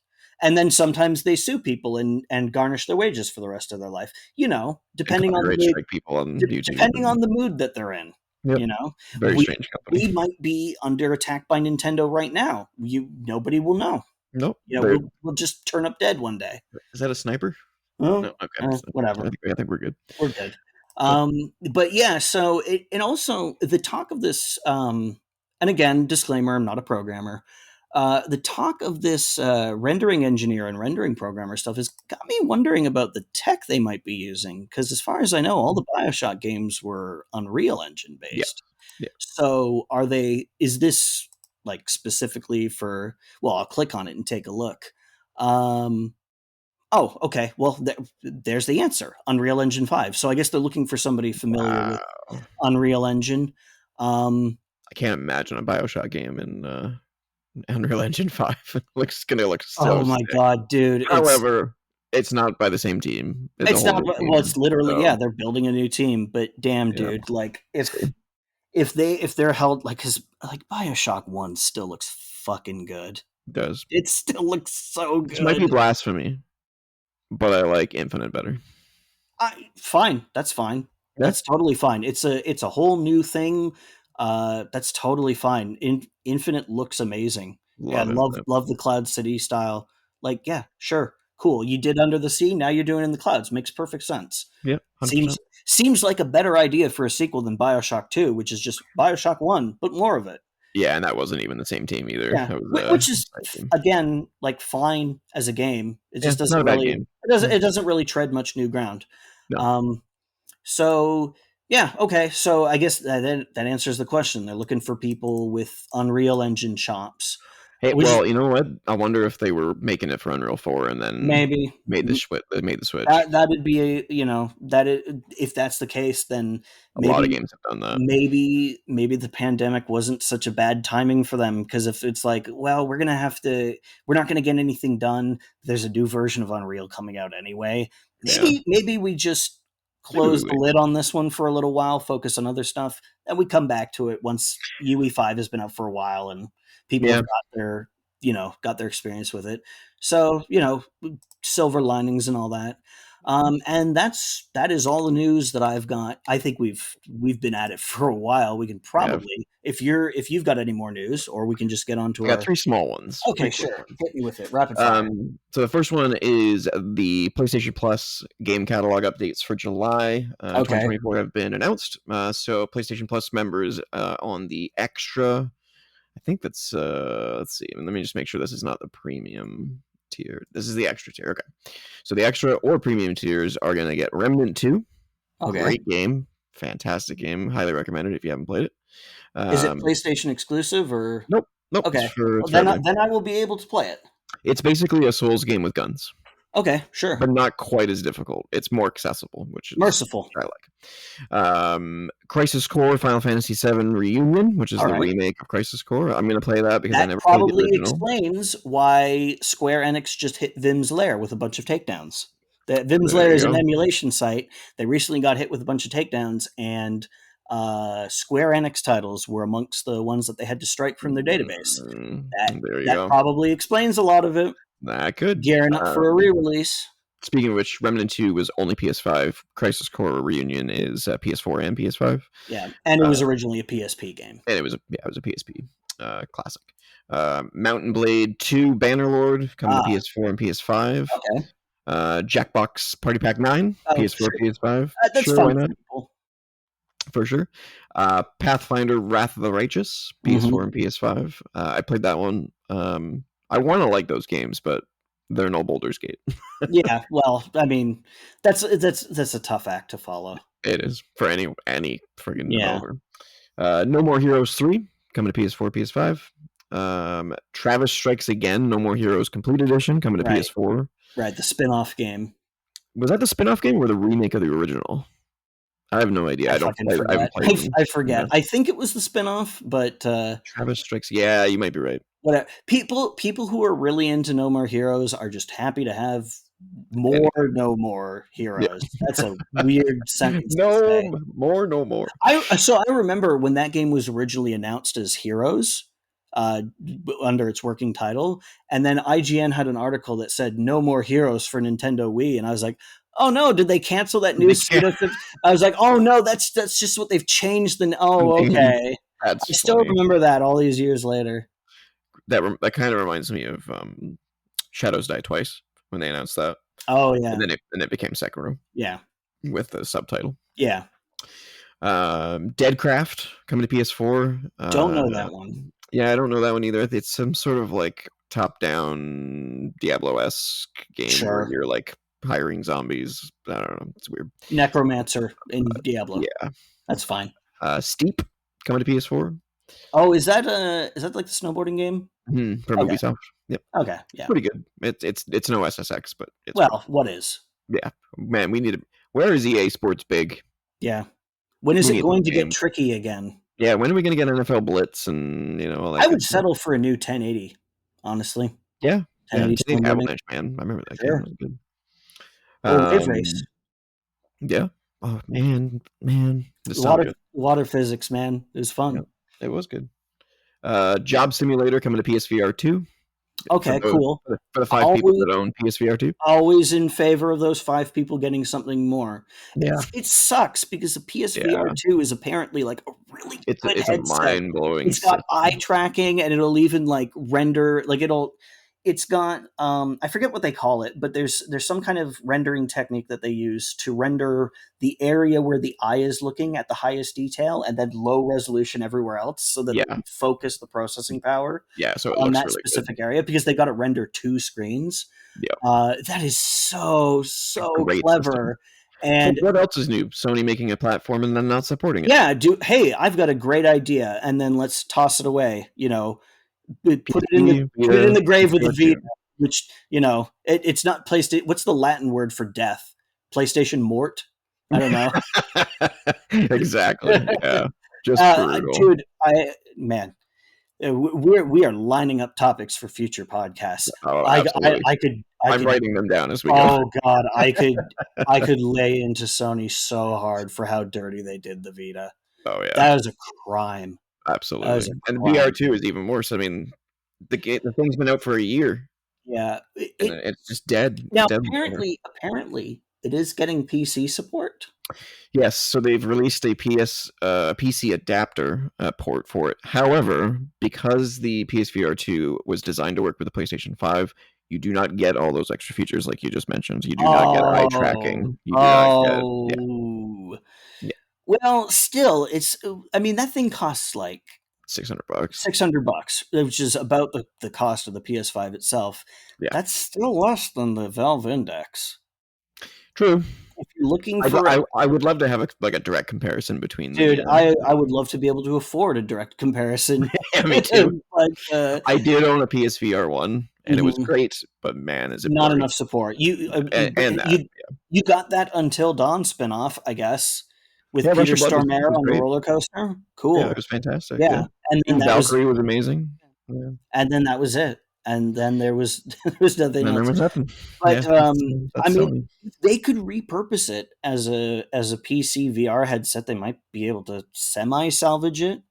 And then sometimes they sue people and garnish their wages for the rest of their life. And Depending on the copyright mood, strike people on YouTube. depending on the mood that they're in. Yep. You know, Very we strange company. we might be under attack by Nintendo right now. Nobody will know. Nope. They're We'll just turn up dead one day. is that a sniper? No. Well, Okay. So whatever. I think we're good. We're good. Cool. But yeah, so and also the talk of this, and again, disclaimer: I'm not a programmer. The talk of this rendering engineer and rendering programmer stuff has got me wondering about the tech they might be using. Because as far as I know, all the Bioshock games were Unreal Engine Yeah. based. Yeah. So are they? Is this like specifically for? Well, I'll click on it and take a look. Oh, okay. Well, there's the answer. Unreal Engine 5. So I guess they're looking for somebody familiar with Wow. Unreal Engine. I can't imagine a Bioshock game in Unreal Engine 5. It's gonna look so Oh my sick. god, dude! However, it's not by the same team. It's a It's whole not. new Well, it's team. literally, So yeah. They're building a new team, but damn, yeah, dude, like see, if they're held like, because like Bioshock 1 still looks fucking good. it does. It still looks so This might be good. blasphemy, but I like Infinite better. Fine, that's fine. Yeah, That's totally fine. It's a whole new thing. That's totally fine. Infinite looks amazing. Yeah, love love Infinite. love the Cloud City style. Like, yeah, sure, cool. You did Under the Sea, now you're doing in the clouds. Makes perfect sense. Yeah, 100%. Seems like a better idea for a sequel than Bioshock 2, which is just Bioshock 1, but more of it. Yeah, and that wasn't even the same team either. Yeah, It was which is side team. again like fine as a game. It Yeah, just not doesn't a bad really game. it doesn't really tread much new ground. No. Um, so yeah, okay. So I guess that answers the question. They're looking for people with Unreal Engine chops, Hey, which is well, you know what? I wonder if they were making it for Unreal 4 and then maybe made the switch. They made the switch. that'd be if that's the case, then A lot of maybe games have done that. maybe the pandemic wasn't such a bad timing for them, because if it's like, well, we're not gonna get anything done. There's a new version of Unreal coming out anyway. Yeah, Maybe we just maybe we close the wait. lid on this one for a little while, focus on other stuff, and we come back to it once UE5 has been out for a while and people Yeah, have got their experience with it. So, silver linings and all that. And that is all the news that I've got. I think we've been at it for a while. We can yeah. probably, if you've got any more news, or we can just get on to I got our. three small ones, Okay, three quick sure. ones. Hit me with it. Rapid fire. So the first one is the PlayStation Plus game catalog updates for July Okay. 2024 have been announced. So PlayStation Plus members on the extra, I think that's let's see. Let me just make sure this is not the premium tier. This is the extra tier. Okay. So the extra or premium tiers are going to get Remnant 2. Okay. Great game. Fantastic game. Highly recommended if you haven't played it. Is it PlayStation exclusive or? Nope. Nope. Okay. It's for Well, everything. then I will be able to play it. It's basically a Souls game with guns, Okay, sure. but not quite as difficult. It's more accessible, which is Merciful. what I like. Crisis Core Final Fantasy VII Reunion, which is All the right. remake of Crisis Core. I'm going to play that because I That never played the probably original. explains why Square Enix just hit Vim's Lair with a bunch of takedowns. Vim's There Lair you is an go. emulation site. They recently got hit with a bunch of takedowns, and Square Enix titles were amongst the ones that they had to strike from their database. There you That go. probably explains a lot of it. That could. Gearing up for a re-release. Speaking of which, Remnant 2 was only PS5. Crisis Core Reunion is PS4 and PS5. Yeah, and it was originally a PSP game. And it was a PSP classic. Mountain Blade 2 Bannerlord coming to PS4 and PS5. Okay. Jackbox Party Pack 9 Oh, PS4 sure. PS5. That's Sure, fun why for not? people. For sure. Pathfinder Wrath of the Righteous PS4 and PS5. I played that one. I want to like those games, but they're no Baldur's Gate. Yeah, well, I mean, that's a tough act to follow. It is for any friggin' Yeah. developer. No More Heroes 3 coming to PS4, PS5. Travis Strikes Again, No More Heroes Complete Edition coming to Right. PS4. Right, the spin-off game. Was that the spin-off game or the remake of the original? I have no idea. I I don't fucking play. I haven't forget. played them. I Yeah. forget. I think it was the spinoff, but Travis Strikes. Yeah, you might be right. whatever. People who are really into No More Heroes are just happy to have more Anything. No More Heroes. Yeah. That's a weird sentence to No say. more. No more. I remember when that game was originally announced as Heroes, under its working title, and then IGN had an article that said "No More Heroes" for Nintendo Wii, and I was like, "Oh no! Did they cancel that They new can't. pseudo?" I was like, "Oh no! That's just what they've changed." Oh, okay. That's I still funny. remember that all these years later. That kind of reminds me of Shadows Die Twice when they announced that, Oh and yeah, then it became Sekiro yeah, with the subtitle. yeah. Deadcraft coming to PS4. Don't know that one. Yeah, I don't know that one either. It's some sort of like top-down Diablo-esque game where Sure, you're like hiring zombies. I don't know. It's weird. Necromancer in Diablo. Yeah. That's fine. Steep coming to PS4 Oh, is that like the snowboarding game? from Okay, Ubisoft. Yep, okay, it's yeah. pretty good. It's no SSX, but it's pretty. Well, what is? Yeah, man, we need to. Where is EA Sports big? Yeah. When is We it need those going to get games. tricky again? Yeah, when are we gonna get NFL Blitz and all that I good would stuff? settle for a new 1080, honestly. Yeah, yeah. 1080 Today's snowboarding, Avalanche, man. I remember that game. That sure. was good. Or wave race. Um, yeah. Oh man, Water nostalgia. water physics, man. It was Yeah, fun. it was good. Job Simulator coming to PSVR 2 for Okay, those cool. for the 5 people Always that own PSVR 2. always in favor of those 5 people getting something more. Yeah, It sucks because the PSVR yeah. 2 is apparently like a really good It's a headset. mind blowing It's got eye system. tracking and it'll even like render like it's got I forget what they call it, but there's some kind of rendering technique that they use to render the area where the eye is looking at the highest detail and then low resolution everywhere else so that they Yeah, can focus the processing power yeah. So it on looks that really good. specific area because they got to render 2 screens. Yeah, That is so great system. clever. So And what else is new? Sony making a platform and then not supporting it. yeah, hey, I've got a great idea, and then let's toss it away. PSP, Put it in Vita, the grave with the PSVR Vita, 2. which it's not PlayStation. What's the Latin word for death? PlayStation Mort. I don't know. Exactly. Yeah. Just brutal. Dude, we are lining up topics for future podcasts. Oh, absolutely. I I'm could. writing them down as we go. Oh God, I could lay into Sony so hard for how dirty they did the Vita. Oh yeah, That was a crime. That was absolutely. a And crime. VR2 is even worse. I mean, the thing's been out for a year Yeah. and it's just dead. It's Now dead in the water. apparently it is getting PC support. Yes, so they've released a PC adapter port for it. However, because the PSVR 2 was designed to work with the PlayStation 5, you do not get all those extra features like you just mentioned. You do not get eye Oh, tracking. You do not get oh. yeah, Well, still, I mean, that thing costs like $600. $600, which is about the cost of the PS5 itself. Yeah, That's still less than the Valve Index. true. If you're looking for I would love to have a direct comparison between dude, the. I would love to be able to afford a direct comparison. Yeah, me too. But I did own a PSVR 1, and it was mhm. great, but man, is it Not blurry. enough support. And that. You got that Until Dawn spinoff, I guess, with Yeah, Rush Peter of Blood Stormare was on the great. roller coaster. Yeah, it Cool. was fantastic. Yeah, Yeah, and then King that was Valkyrie was amazing. Yeah, it. And then there was there was and nothing then there else. was nothing. Yeah, But I that's mean, Sony. if they could repurpose it as a PC VR headset. They might be able to semi salvage it.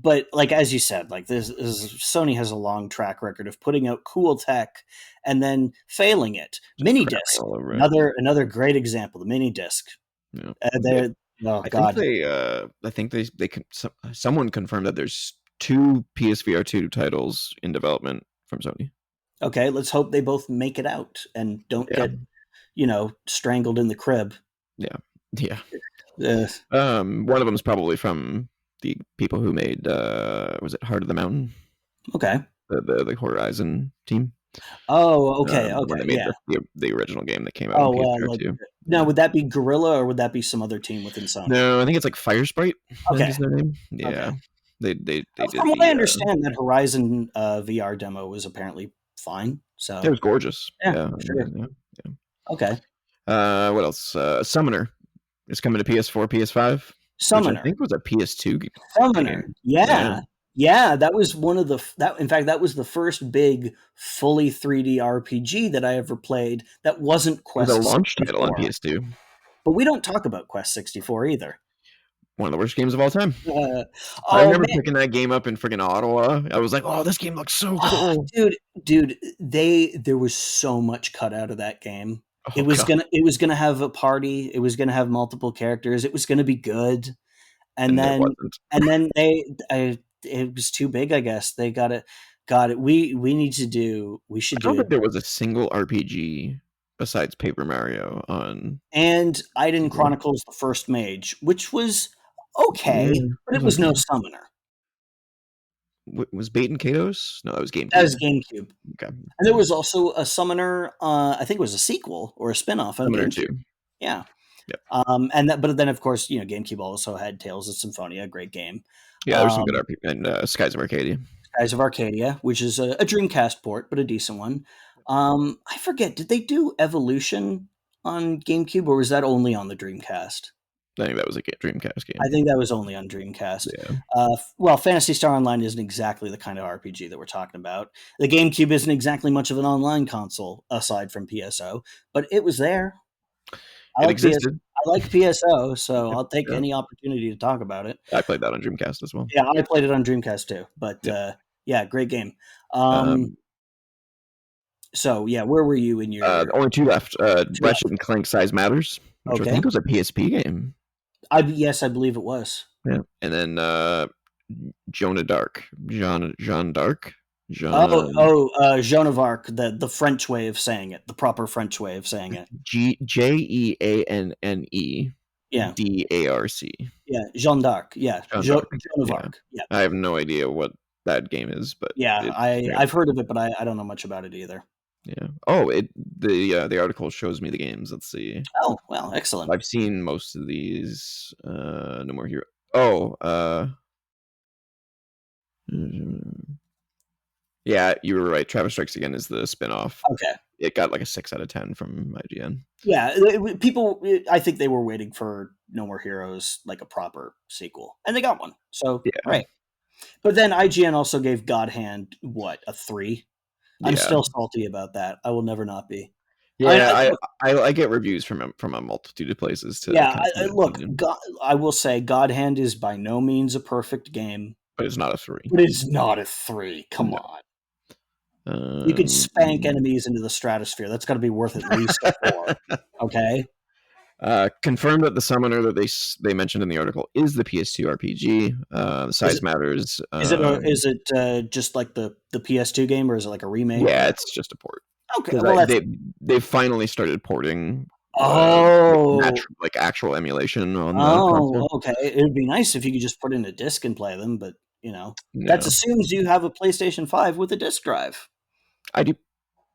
But like as you said, like this Sony has a long track record of putting out cool tech and then failing it. Just Mini crapping disc, all over it. another great example. The mini disc. Yeah. They're oh god. I think someone confirmed that there's 2 PSVR 2 titles in development from Sony. Okay, let's hope they both make it out and don't Yeah. get strangled in the crib. Yeah. Yeah. Uh, One of them is probably from the people who made was it Heart of the Mountain? okay. The Horizon team. Oh, okay, When okay, they made yeah. the original game that came out on Oh, PSVR like 2. now Yeah. would that be Gorilla or would that be some other team within Sony? No, I think it's like Firesprite, I think Okay, is their name. okay. Yeah. They did From what I the understand, that Horizon VR demo was apparently fine. it So was gorgeous. yeah, Yeah. sure. Yeah. Yeah. Okay. What else? Summoner It's coming to PS4, PS5, which I Summoner. think was a PS2 Summoner. game. Yeah, Yeah. Yeah, that was one of the that in fact that was the first big fully 3D RPG that I ever played that wasn't it was a Quest launch title on 64. PS2. But we don't talk about Quest 64 either. One of the worst games of all time. Uh, I oh remember man, picking that game up in freaking Ottawa. I was like, "Oh, this game looks so oh, cool." dude, there was so much cut out of that game. Oh god, It was gonna have a party. It was gonna have multiple characters. It was gonna be good. And and it then wasn't. it was too big. I guess they got it. We need to do. We I should don't do think it. there was a single RPG besides Paper Mario on. And Iden Chronicles: The First Mage, which was Yeah, okay, it but it was was okay. no Summoner. Was Bait and Kados? No, that was That was GameCube. GameCube. Okay, And there was also a Summoner. I think it was a sequel or a spinoff on Summoner GameCube. 2. Yeah. Yep. But then of course, GameCube also had Tales of Symphonia, a great game. Yeah, there's some good Um, RPG and Skies of Arcadia. Skies of Arcadia, which is a Dreamcast port, but a decent one. I forget, did they do Evolution on GameCube, or was that only on the Dreamcast? I think that was a Dreamcast I game. think that was only on Dreamcast. Yeah, Well, Phantasy Star Online isn't exactly the kind of RPG that we're talking about. The GameCube isn't exactly much of an online console aside from PSO, but it was there. I it like PS. existed. I like PSO, so I'll take Yeah, any opportunity to talk about it. I played that on Dreamcast as well. Yeah, I played it on Dreamcast too, but Yeah. yeah, great game. Um, Um, so yeah, where were you in your only two left. two left? Ratchet and Clank Size Matters, which I Okay, think was a PSP game. yes, I believe it was. Yeah, and then Jonah Dark, Jean Dark, Jonah Joan of Arc, the French way of saying it, the proper French way of saying it. Jeannne Yeah, Darc. yeah, Jeanne d'Arc. Yeah, Jean Darc. Joan of Yeah, Arc. Yeah, I have no idea what that game is, but yeah. it. I've heard of it, but I don't know much about it either. Yeah. Oh, the article shows me the games. Let's see. Oh well, excellent. I've seen most of these. No More Hero. Oh, yeah, you were right. Travis Strikes Again is the spinoff. Okay. It got like a 6 out of 10 from IGN. Yeah, people. I think they were waiting for No More Heroes, like a proper sequel, and they got one. So Yeah, right. But then IGN also gave God Hand what, a 3? I'm yeah, still salty about that. I will never not be. yeah. Look, I get reviews from a multitude of places to yeah, kind of my look. opinion, I will say God Hand is by no means a perfect game, but it's not a 3. but it's not a 3. Come No. on, you could spank Um, enemies into the stratosphere. That's got to be worth at least a 4. Okay. confirmed that the summoner that they mentioned in the article is the PS2 RPG. Is Size it matters. is it just like the PS2 game, or is it like a remake? Yeah, Or it's just a port okay, because well that's they finally started porting oh like actual emulation on the oh console. okay. It would be nice if you could just put in a disc and play them, but that No, assumes you have a PlayStation 5 with a disc drive. I do.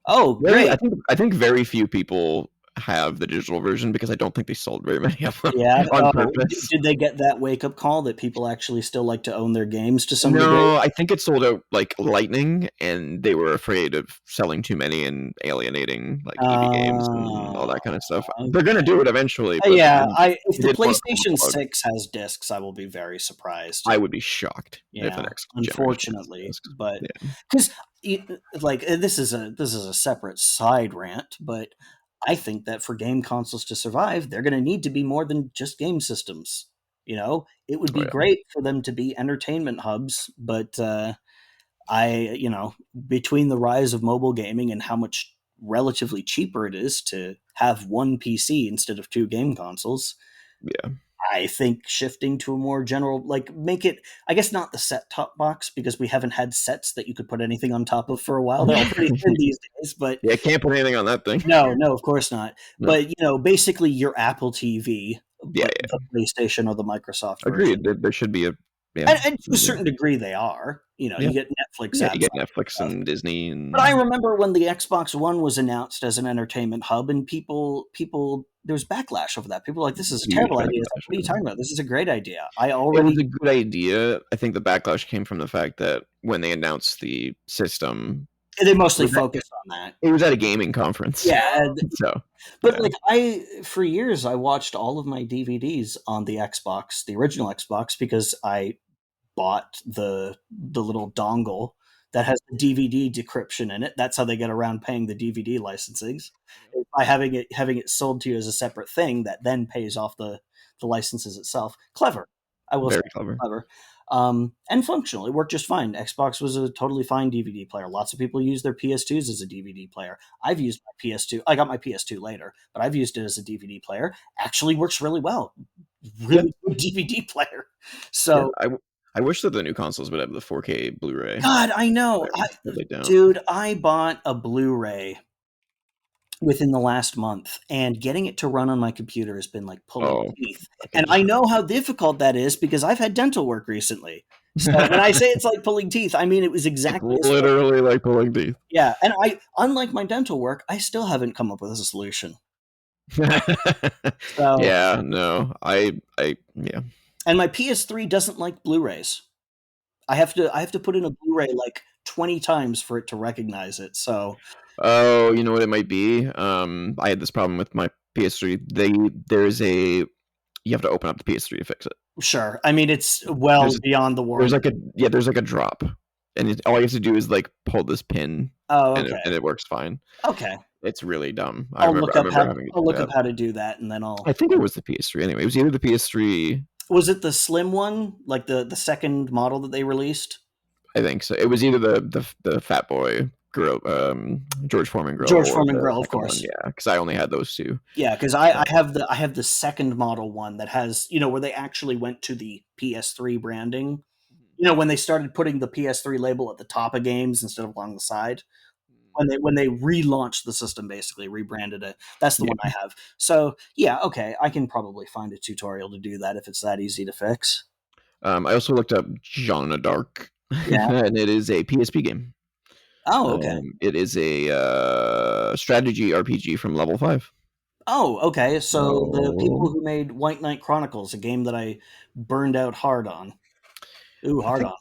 Oh, Very, great. I think very few people have the digital version because I don't think they sold very many of them Yeah. on Oh, purpose. did they get that wake up call that people actually still like to own their games to some degree? No, I think it sold out like lightning, and they were afraid of selling too many and alienating like EB Games and all Oh, that kind of stuff. They're okay. gonna do it eventually, but Yeah, if they the did want to pull the PlayStation plug. 6 has discs, I will be very surprised. I would be shocked if the Yeah, next generation has unfortunately, discs. but Yeah, because like this is a separate side rant, but I think that for game consoles to survive, they're going to need to be more than just game systems. It would oh be yeah, great for them to be entertainment hubs, but between the rise of mobile gaming and how much relatively cheaper it is to have one PC instead of two game consoles, yeah. I think shifting to a more general, like make it, I guess not the set top box because we haven't had sets that you could put anything on top of for a while. They're all pretty thin these days, but Yeah, can't put anything on that thing. no, of course not. No. But basically your Apple TV, Yeah, but yeah. the PlayStation or the Microsoft Agreed. version. There should be a yeah. And to a certain degree they are. Yeah. You get Netflix Yeah, you apps get on it and Netflix stuff. and Disney But I and remember when the Xbox One was announced as an entertainment hub, and people there was backlash over that. People were like, "This is a huge terrible idea." It's like, backlash. what are you Yeah. talking about? This is a great idea. I It was already a good idea. I think the backlash came from the fact that when they announced the system, They It mostly was at, focused on that. it was at a gaming conference, Yeah, so but, yeah. like, for years, I watched all of my DVDs on the Xbox, the original Xbox, because I bought the little dongle that has the DVD decryption in it. That's how they get around paying the DVD licensings, is by having it sold to you as a separate thing that then pays off the licenses itself. Clever, I will say, Very clever. clever, and functional. It worked just fine. Xbox was a totally fine DVD player. Lots of people use their PS2s as a DVD player. I've used my PS2. I got my PS2 later, but I've used it as a DVD player. Actually, works really well. Yeah, Really good DVD player. yeah. So I wish that the new consoles would have the 4K Blu-ray God, I know. player, but they don't. Dude, I bought a Blu-ray within the last month, and getting it to run on my computer has been like pulling Oh, teeth. okay, And just I know how difficult that is because I've had dental work recently. So when I say it's like pulling teeth, I mean it was it's exactly as well. literally like pulling teeth. Yeah, and unlike my dental work, I still haven't come up with a solution. So, Yeah, no, yeah. and my PS3 doesn't like Blu-rays. I have to put in a Blu-ray like 20 times for it to recognize it. So, Oh, you know what it might be? I had this problem with my PS3. There's a you have to open up the PS3 to fix it. sure. I mean, it's well There's beyond the there's warranty. like a yeah, there's like a drop, and all you have to do is like pull this pin, Oh, and okay. it works fine. Okay. It's really dumb. I I'll remember having to do look up that. how to do that, and then I I'll. think it was the PS3 anyway. It was either the PS3. Was it the slim one, like the second model that they released? I think so. It was either the Fat Boy grill, George Foreman grill, George or Foreman the grill, of second one. course. Yeah, because I only had those two. Yeah, because So I have the second model one that has, where they actually went to the PS3 branding. When they started putting the PS3 label at the top of games instead of along the side. When they relaunched the system, basically rebranded it. That's the one I yeah. have. So yeah, okay, I can probably find a tutorial to do that if it's that easy to fix. I also looked up Jeanne d'Arc, Yeah. and it is a PSP game. Oh, okay. It is a strategy RPG from Level 5. Oh, okay. So the people So who made White Knight Chronicles, a game that I burned out hard on. Ooh, I hard think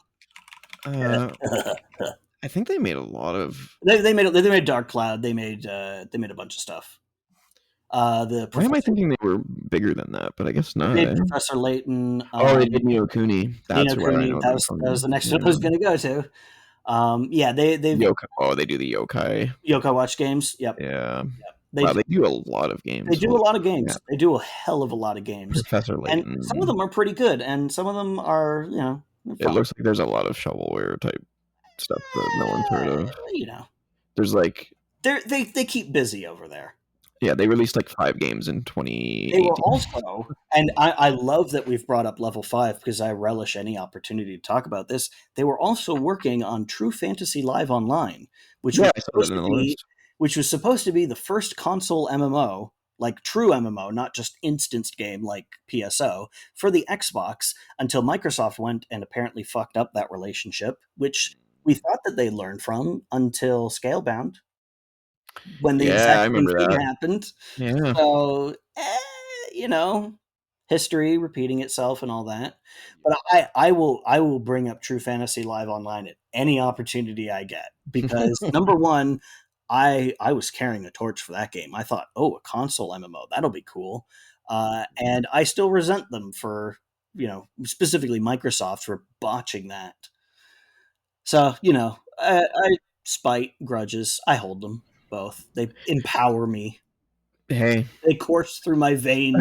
on. uh, I think they made a lot of. They made Dark Cloud. They made a bunch of stuff. The Why am I professor thinking they were bigger than that? But I guess they not. made Eh? Professor Layton. Oh, they did Neo Kuni. Ni That's no where I Kuni. know That them was from. the next one I Yeah. was going to go to. Yeah, they've Yokai. Oh, they do the Yokai. Yokai Watch games. Yep, Yeah. yep. Wow, they do a lot of They games. do a Holy lot of yeah. games. They do a hell of a lot of games, Professor and some of Layton. them are pretty good, and some of them are they're It fine. looks like there's a lot of shovelware type stuff that no one's heard of. You know, There's like they keep busy over there. yeah, they released like 5 games in They were 2018. also, and I love that we've brought up Level 5 because I relish any opportunity to talk about this. They were also working on True Fantasy Live Online, which was Yeah, I saw that supposed in to the be list. the first console MMO, like true MMO, not just instanced game like PSO, for the Xbox until Microsoft went and apparently fucked up that relationship, which we thought that they learned from until Scalebound when the Yeah, exact I same remember thing that. happened. Yeah. So, you know, history repeating itself and all that. But I will bring up True Fantasy Live Online at any opportunity I get because number one, I was carrying a torch for that game. I thought, oh, a console MMO, that'll be cool. And I still resent them for specifically Microsoft for botching that. So I spite grudges. I hold them both. They empower me. Hey, They course through my veins.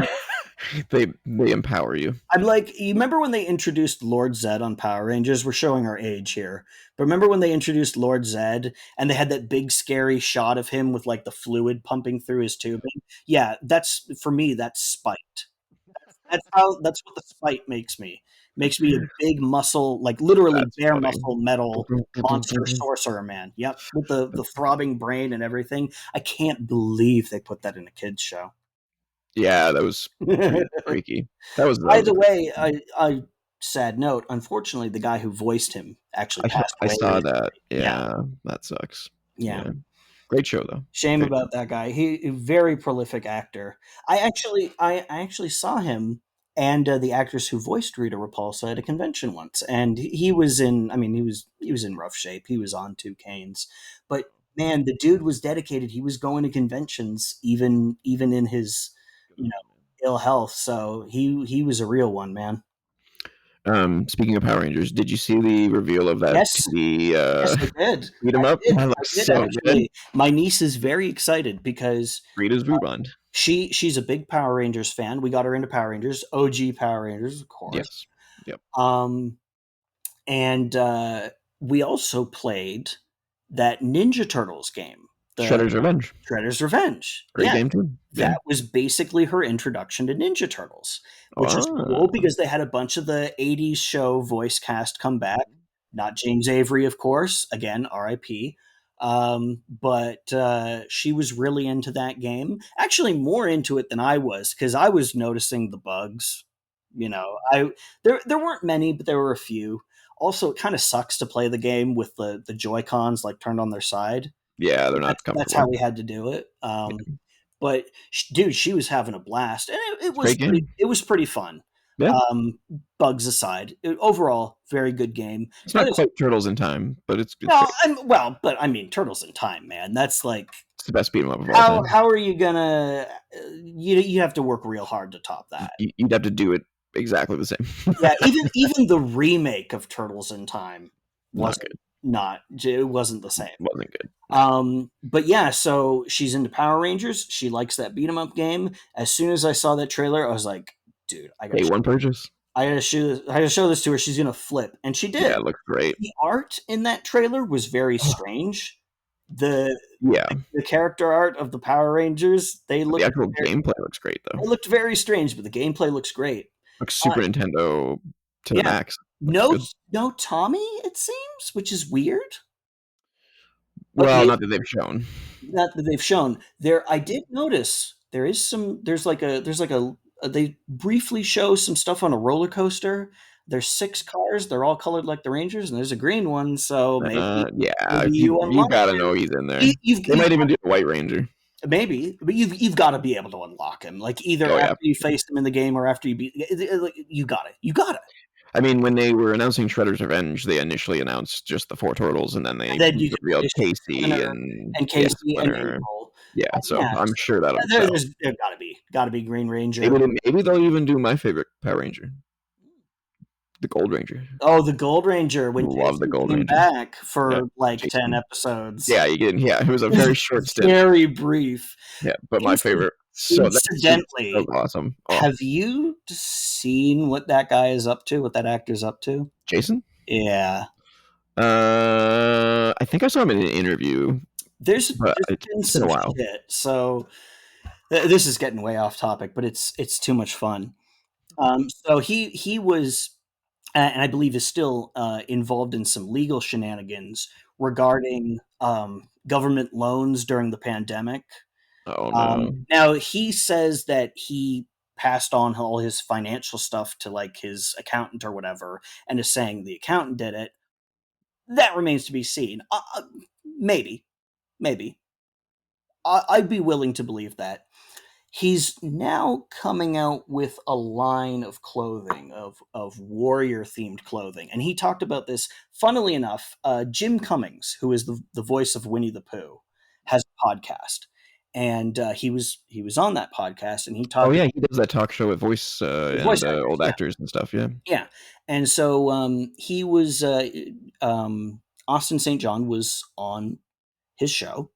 they empower you. I'm like, you remember when they introduced Lord Zed on Power Rangers? We're showing our age here. But remember when they introduced Lord Zed and they had that big scary shot of him with like the fluid pumping through his tubing? Yeah, that's for me, that's spite. That's what the spite makes me. Makes me a big muscle, like literally That's bare funny. muscle metal monster sorcerer man. Yep. With the throbbing brain and everything. I can't believe they put that in a kids show. Yeah, that was pretty freaky. That By was a the good way, one. I sad note. Unfortunately, the guy who voiced him actually passed I away saw that. recently. Yeah, Yeah, that sucks. yeah. Yeah. Great show though. Shame Great show. about that guy. He a very prolific actor. I actually saw him and the actress who voiced Rita Repulsa at a convention once, and he was in. I mean, he was in rough shape. He was on two canes, but man, the dude was dedicated. He was going to conventions even in his, Good you on know, ill health. So he was a real one, man. you, man. Speaking of Power Rangers, did you see the reveal of that Yes, 2D yes, I did. beat 'em I up? did. That I looks did so good. actually. My niece is very excited because Rita's Rebound. she's a big Power Rangers fan. We got her into Power Rangers, OG Power Rangers, of course. Yes. Yep. Um, and we also played that Ninja Turtles game, the Shredder's Revenge. Shredder's Revenge. Great Yeah, game too. Yeah. that was basically her introduction to Ninja Turtles, which is Ah. cool because they had a bunch of the 80s show voice cast come back. Not James Avery, of course, again, RIP. But she was really into that game. Actually, more into it than I was because I was noticing the bugs. There weren't many, but there were a few. Also, it kind of sucks to play the game with the Joy Cons like turned on their side. Yeah, they're not That's how comfortable. we had to do it. Yeah. But dude, she was having a blast, and it It's a great game. it was pretty fun. Yeah. Bugs aside, overall, very good game. It's Now, not quite Turtles in Time, but it's no, great. but I mean, Turtles in Time, man. That's like It's the best beat 'em up of all time. how are you gonna? You have to work real hard to top that. You'd have to do it exactly the same. Yeah, even the remake of Turtles in Time Not wasn't good. not it wasn't the same. Wasn't good. But yeah, so she's into Power Rangers. She likes that beat 'em up game. As soon as I saw that trailer, I was like, dude, Day one purchase. I gotta show this to her. She's gonna flip, and she Yeah, did. it looks great. The art in that trailer was very strange. The Yeah, the character art of the Power Rangers, but the actual gameplay looks great though. they looked very strange, but the gameplay looks great. Looks Uh, Super Nintendo to the yeah, max. Looks good. no Tommy, it seems, which is weird. But Well, maybe not that they've shown. not that they've shown there. I did notice there is some. There's like a. They briefly show some stuff on a roller coaster. There's six cars. They're all colored like the Rangers, and there's a green one. So Yeah, maybe you you unlock gotta him. know he's in there. They You've might even do a White Ranger. maybe, but you've got to be able to unlock him. Like either Oh yeah. after you face him in the game or after you beat. You got it. You got it. I mean, when they were announcing Shredder's Revenge, they initially announced just the four turtles, and then they And then you can revealed finish Casey Splinter and and yeah, Casey and Splinter. April. Yeah, so Yeah, I'm sure that'll there's got to be Green Ranger. maybe they'll even do my favorite Power Ranger, the Gold Ranger. Oh, the Gold Ranger when Love the Jason Gold came Ranger. back Yeah, for like 10 Jason. episodes. Yeah, you get. Yeah, it was a It was very short stint. very brief. Yeah, but my favorite. So Incidentally, awesome. Oh, have you seen what that guy is up to? What that actor's up to? Jason. Yeah, I think I saw him in an interview, but there's been it's been a some while. shit. So this is getting way off topic, but it's too much fun. So he was, and I believe is still involved in some legal shenanigans regarding government loans during the pandemic. Oh no. Now he says that he passed on all his financial stuff to like his accountant or whatever, and is saying the accountant did it. That remains to be seen. Maybe, maybe. I'd be willing to believe that. He's now coming out with a line of clothing of warrior themed clothing, and he talked about this. Funnily enough, Jim Cummings, who is the voice of Winnie the Pooh, has a podcast, and he was on that podcast, and he Oh talked yeah, he does that talk show with voice with and voice actors, old actors and stuff. Yeah. yeah, and so he was Austin St. John was on his show,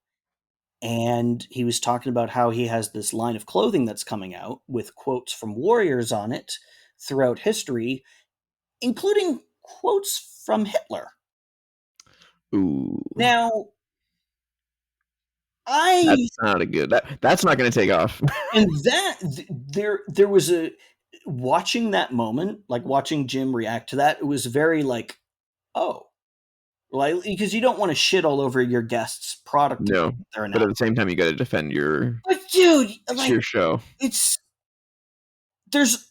and he was talking about how he has this line of clothing that's coming out with quotes from warriors on it throughout history, including quotes from Hitler. Ooh, Now, I that's not a good. That's not going to take off. and that there was a watching that moment, like watching Jim react to that. It was very like, oh, like because you don't want to shit all over your guest's product. No, They're but not. at the same time, you got to defend But dude, like your show. it's there's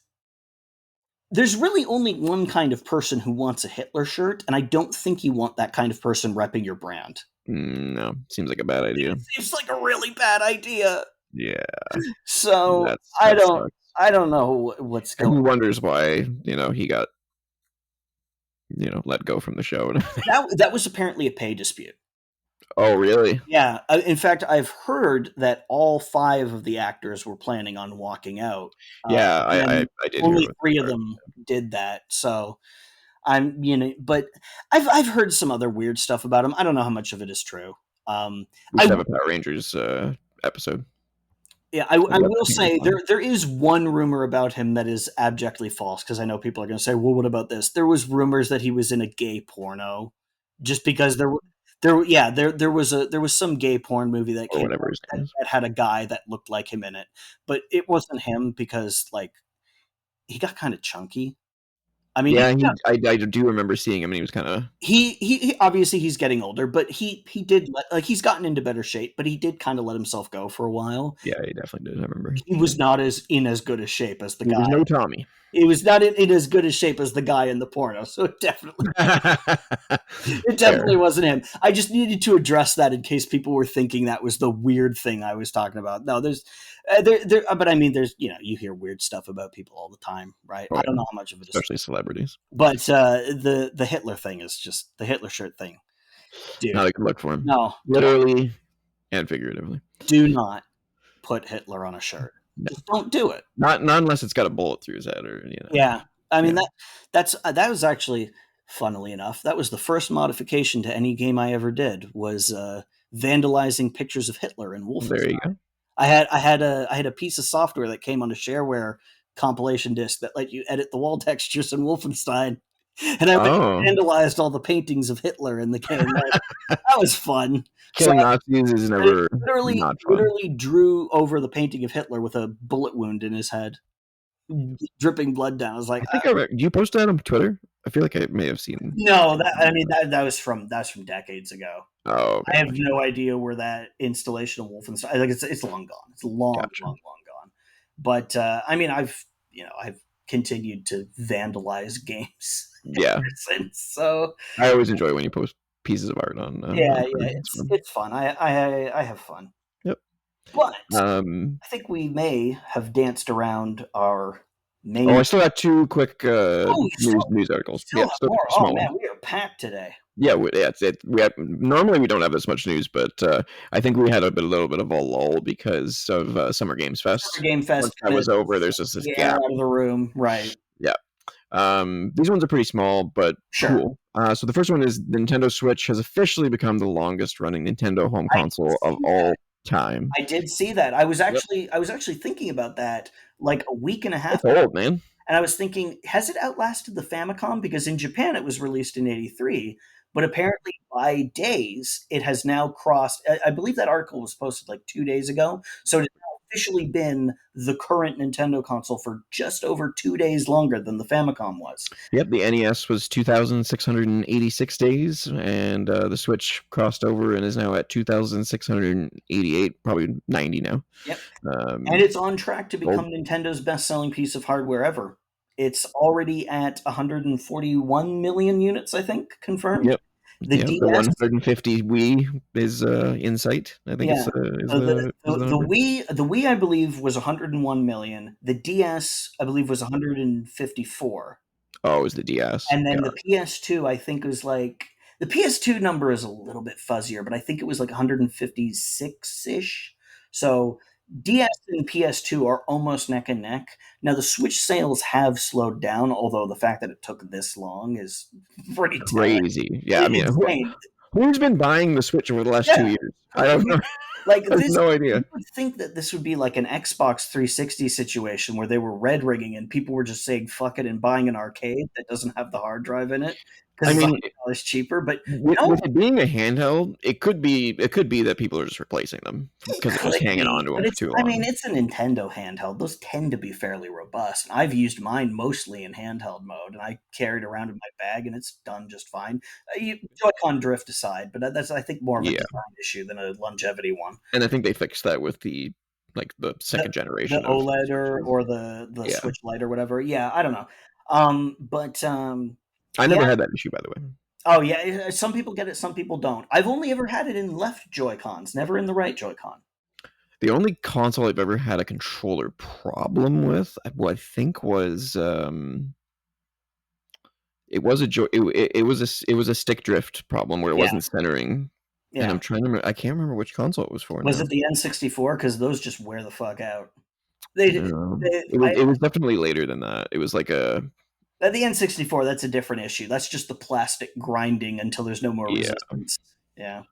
there's really only one kind of person who wants a Hitler shirt, and I don't think you want that kind of person repping your brand. No, seems like a bad idea. It seems like a really bad idea. Yeah, So that sucks. I don't know what's And going who on. wonders why, he got, let go from the show. That was apparently a pay dispute. Oh, really? Yeah, in fact, I've heard that all 5 of the actors were planning on walking out, Yeah, and then I did hear only about 3 of that. them did that. So but I've heard some other weird stuff about him. I don't know how much of it is true. We I should have a Power Rangers episode Yeah, I about. will I think it'd be say fun. there is one rumor about him that is abjectly false because I know people are going to say, "Well, what about this?" There was rumors that he was in a gay porno, just because there was some gay porn movie that Or came whatever out his name is. that had a guy that looked like him in it, but it wasn't him because like he got kind of chunky. I mean, Yeah, I do remember seeing him, and he was kind of. he obviously he's getting older, but he did he's gotten into better shape, but he did kind of let himself go for a while. Yeah, he definitely did. I remember He was seeing. not as good a shape as the He guy. was no Tommy. He was not in as good a shape as the guy in the porno, so it Fair. definitely wasn't him. I just needed to address that in case people were thinking that was the weird thing I was talking about. No, there's but I mean, there's you hear weird stuff about people all the time, right? Oh I don't yeah, know how much of it is, especially celebrities. but the Hitler thing is just the Hitler shirt thing, dude. Not a good look for him, No, literally and figuratively. do not put Hitler on a shirt. No. Just don't do it. Not unless it's got a bullet through his head, or Yeah, I mean Yeah. that was actually, funnily enough, that was the first modification to any game I ever did was vandalizing pictures of Hitler in There you Wolfenstein. go. I had a piece of software that came on a shareware compilation disc that let you edit the wall textures in Wolfenstein, and I went Oh, and vandalized all the paintings of Hitler in the game. That was fun. So killing Nazis is I never literally not fun. literally drew over the painting of Hitler with a bullet wound in his head, dripping blood down. I was like, I think do you post that on Twitter? I feel like I may have seen. no, that was from decades ago. Oh, I okay, have gotcha. no idea where that installation of Wolfenstein. Like it's long gone. It's long, Gotcha. long, long gone. But I mean, I've continued to vandalize games Yeah, ever since. So I always enjoy when you post pieces of art yeah, on yeah, Twitter. It's fun. it's fun. I have fun. Yep. But Um. I think we may have danced around our Oh, main. I still got two quick Oh, news you articles. still Yeah, have still got more. two Oh small ones. man, we are packed today. Yeah, we have, normally we don't have this much news, but I think we had a little bit of a lull because of Summer Games Summer Fest. Game Once Fest that kind of was over, there's sucked just this the air gap. out of the room, right? Yeah. These ones are pretty small, but Sure. cool. So the first one is Nintendo Switch has officially become the longest running Nintendo home I did console of see that. all time. I did see that. Yep. I was actually thinking about that like a week and a half It's ago, old, man. and I was thinking, has it outlasted the Famicom? Because in Japan it was released in '83, but apparently by days it has now crossed. I believe that article was posted like 2 days ago, so it has now officially been the current Nintendo console for just over 2 days longer than the Famicom was. Yep, the NES was 2,686 days, and the Switch crossed over and is now at 2,688, probably 90 now. Yep. And Um, it's on track to old. become Nintendo's best-selling piece of hardware ever. It's already at 141 million units, I think, confirmed. Yep. The Yeah, the DS, 150 Wii is in sight. I think yeah. So is the number. The Wii, I believe, was 101 million. The DS, I believe, was 154. Oh, it was the DS. And then the God. PS2, I think, was like the PS2 number is a little bit fuzzier, but I think it was like 156-ish. So DS and PS2 are almost neck and neck. Now the Switch sales have slowed down, although the fact that it took this long is pretty telling. Crazy. Yeah, I mean, Insane. who's been buying the Switch over the last Yeah. 2 years? I don't know. Like I have this, no you idea. would think that this would be like an Xbox 360 situation where they were red rigging and people were just saying "fuck it" and buying an arcade that doesn't have the hard drive in it because I it's mean, $100 cheaper. But with no, it being a handheld, it could be that people are just replacing them it because they're just could hanging on be, to but them for too I mean, long. it's a Nintendo handheld. Those tend to be fairly robust. And I've used mine mostly in handheld mode, and I carry it around in my bag, and it's done just fine. Joy-Con drift aside, but that's I think more of a Yeah, design issue than a longevity one. and I think they fixed that with the The second the generation of OLED Switches. or the Yeah, Switch Lite or whatever. Yeah, I don't know. But I never yeah. had that issue, by the way. Oh yeah. Some people get it, some people don't. I've only ever had it in left Joy Cons, never in the right Joy Con. The only console I've ever had a controller problem with, what I think was, it was a it was a stick drift problem where it Yeah, wasn't centering, and yeah. I'm trying to remember. I can't remember which console it was for Was it now. the N64? Because those just wear the fuck out. They, they It was definitely later than that. It was like a the N64, that's a different issue. That's just the plastic grinding until there's no more yeah resistance. Yeah.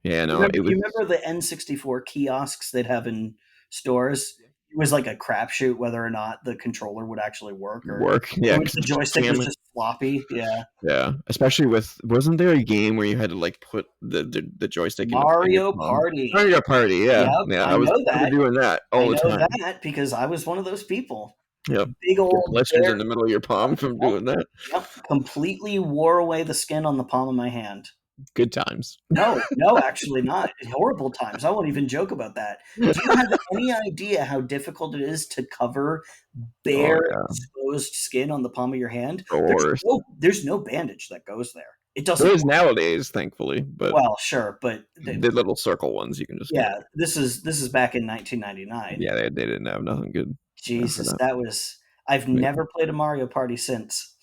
yeah You no remember it was you remember the N64 kiosks they'd have in stores? It was like a crapshoot whether or not the controller would actually work, or work yeah the because joystick was jam just floppy. Yeah. yeah, especially with wasn't there a game where you had to like put the joystick in your Mario palm? Party. Mario Party, yeah, Yep, yeah. I I was know I was that. doing that I all the know time. that because I was one of those people. Yep, Big get old blisters bear. in the middle of your palm from Yep, doing that. yep, completely wore away the skin on the palm of my hand. Good times. No, no, actually not. Horrible times. I won't even joke about that. Do you have any idea how difficult it is to cover Oh bare yeah, exposed skin on the palm of your hand? of course. There's no bandage that goes there. It There doesn't is nowadays, thankfully, but well, sure, but the little circle ones you can just get. yeah, this is back in 1999. Yeah, they didn't have nothing good after Jesus, that. that was I've Yeah, never played a Mario Party since.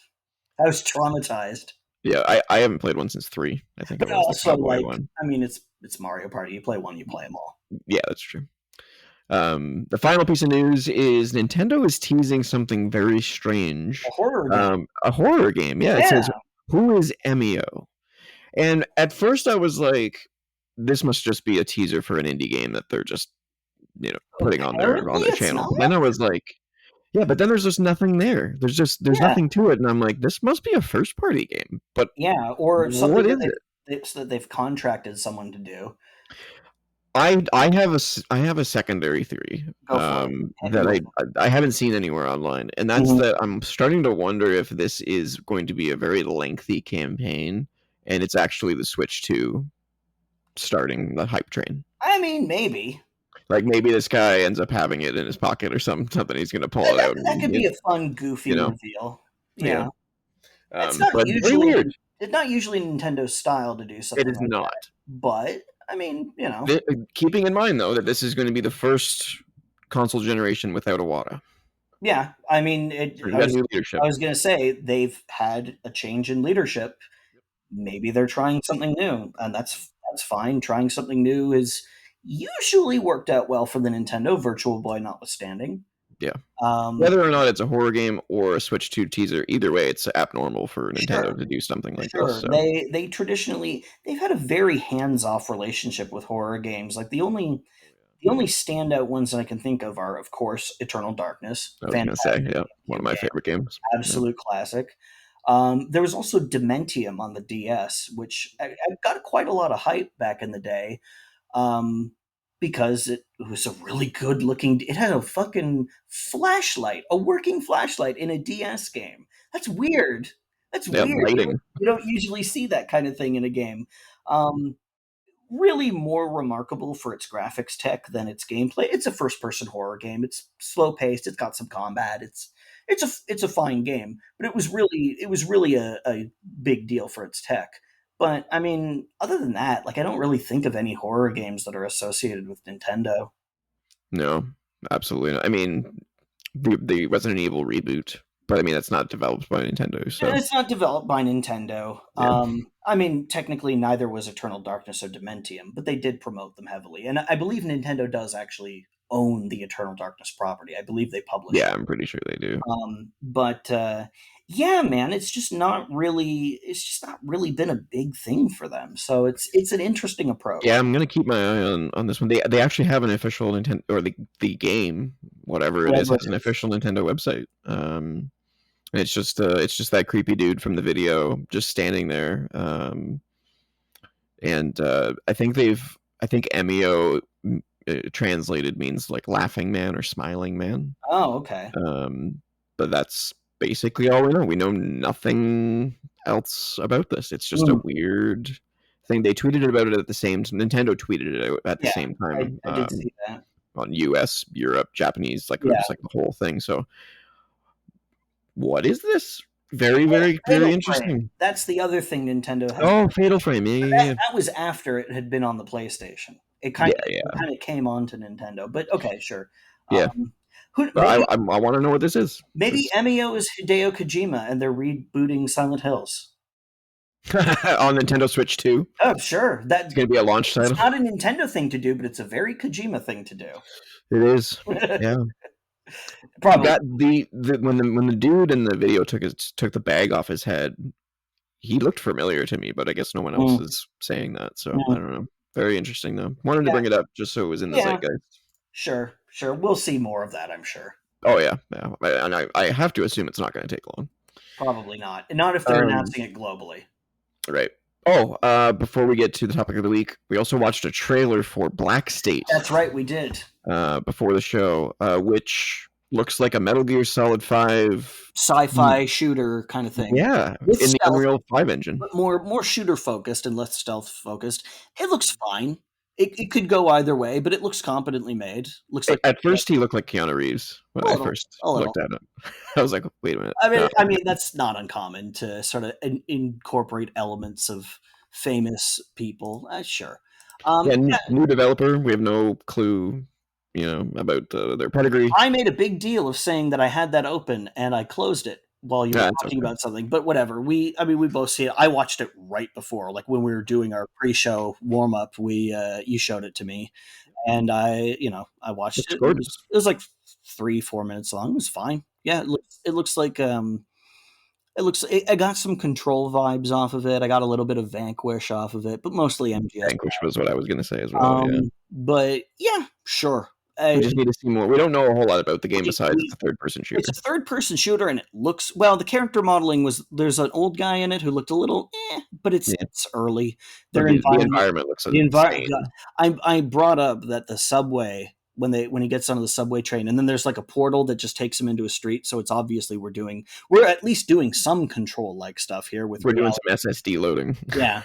I was traumatized. yeah. I haven't played one since 3. I think it But was the also, cowboy like, one. I mean, it's Mario Party. You play one, you play them all. Yeah, that's true. The final piece of news is Nintendo is teasing something very A strange. horror game. A horror game. Yeah, it Yeah, says, "Who is Emio?" And at first I was like, this must just be a teaser for an indie game that they're just, putting on apparently their it's channel. not. But then I was like, yeah, but then there's just nothing there. There's Yeah, nothing to it, and I'm like, this must be a first party game. But yeah, or what something is it? that they've contracted someone to do. I have a secondary theory Go for it. Hit me that with I haven't seen anywhere online, and it. that's Mhm. that I'm starting to wonder if this is going to be a very lengthy campaign, and it's actually the Switch 2 starting the hype train. I mean, maybe Like maybe this guy ends up having it in his pocket or something. He's gonna pull that, it that, out, that and could be a fun, goofy you know, reveal. yeah. Yeah, it's not But very usually weird. it's not usually Nintendo's style to do It something is like that. not. But I mean, you know, Keeping in mind though that this is going to be the first console generation without a Wata. yeah. I mean, So you got new leadership. I was gonna say they've had a change in leadership. Maybe they're trying something new, and that's fine. Trying something new is usually worked out well for the Nintendo, Virtual Boy notwithstanding. Yeah. Um, Whether or not it's a horror game or a Switch 2 teaser, either way, it's abnormal for Nintendo sure, to do something like this. sure. So They traditionally they've had a very hands off relationship with horror games. Like the only standout ones that I can think of are, of course, Eternal Darkness, I was gonna say, fantastic yeah, one of video my game, favorite games. Yeah, absolute classic. There was also Dementium on the DS, which I got quite a lot of hype back in the day, um, because it was a really good looking. It had a fucking flashlight, a working flashlight in a DS game. That's weird. That's yeah, weird. lighting. You don't usually see that kind of thing in a game. Um, Really more remarkable for its graphics tech than its gameplay. It's a first person horror game. It's slow paced. It's got some combat. It's a fine game, but it was really a big deal for its tech. But I mean, other than that, like I don't really think of any horror games that are associated with Nintendo. No, absolutely not. I mean, the Resident Evil reboot, but I mean that's not developed by Nintendo. And So it's not developed by Nintendo. yeah, I mean, technically, neither was Eternal Darkness or Dementium, but they did promote them heavily. And I believe Nintendo does actually own the Eternal Darkness property. I believe they publish yeah, it. I'm pretty sure they do. But yeah, man, it's just not really been a big thing for them. So it's an interesting approach. Yeah, I'm gonna keep my eye on this one. They actually have an official Nintendo or the game, whatever it is, Whatever has it an is. official Nintendo website. And it's just that creepy dude from the video just standing there. And I think Emio translated means like laughing man or smiling man. Oh, okay. Um, but that's basically all we know. We know nothing else about this. It's just a Mm, weird thing. They tweeted about it at the same Nintendo tweeted it out at the yeah, same time I did see that. on US, Europe, Japanese, like Yeah, just like the whole thing. So what is this? Very, very, very Fatal Frame. interesting. That's the other thing Nintendo has. Oh, Fatal Frame. Yeah, yeah, That yeah. that was after it had been on the PlayStation. Yeah, yeah, it kind of came on to Nintendo. But okay, sure. yeah. Um, who But maybe I want to know what this is. maybe 'Cause Emio is Hideo Kojima and they're rebooting Silent Hills. on Nintendo Switch 2, Oh, sure. it's going to be a launch It's title. not a Nintendo thing to do, but it's a very Kojima thing to do. It is. Yeah. Probably. That when the dude in the video took the bag off his head, he looked familiar to me, but I guess no one else Mm, is saying that, so I mm. don't know. Very interesting though. Wanted to Yeah, bring it up just so it was in the yeah, zeitgeist. sure, sure. We'll see more of that, I'm sure. Oh yeah, yeah. And I have to assume it's not going to take long. Probably not. Not if they're Um, announcing it globally. right. Oh, before we get to the topic of the week, we also watched a trailer for Black State That's right, we did. before the show, which looks like a Metal Gear Solid 5. Sci-fi shooter kind of thing. Yeah, With in the stealth, Unreal 5 engine. but more shooter focused and less stealth focused. It looks fine. It could go either way, but it looks competently made. Looks like At first, he looked like Keanu Reeves when a I little, first a little. looked at it. I was like, "Wait a minute." I mean, that's not uncommon to sort of incorporate elements of famous people. Sure. Yeah, Yeah, new developer. We have no clue, about their pedigree. I made a big deal of saying that I had that open and I closed it while you were Yeah, it's talking okay. about something. But whatever. I mean, we both see it. I watched it right before, like when we were doing our pre-show warm up. You showed it to me, and I watched Looks it. gorgeous. It was like 3-4 minutes long. It was fine. Yeah, it looks like I got some Control vibes off of it. I got a little bit of Vanquish off of it, but mostly MGS. Vanquish was what I was gonna say as well. Yeah, But yeah, sure. we just need to see more. We don't know a whole lot about the game besides it's We a third-person It's shooter. a third-person shooter, and it looks well. The character modeling was there's an old guy in it who looked a little, but Yeah, it's early. but Their the environment, environment looks the environment. insane. I brought up that the subway when he gets onto the subway train, and then there's like a portal that just takes him into a street. So it's obviously we're at least doing some control like stuff here with We're doing reality. some SSD loading. Yeah,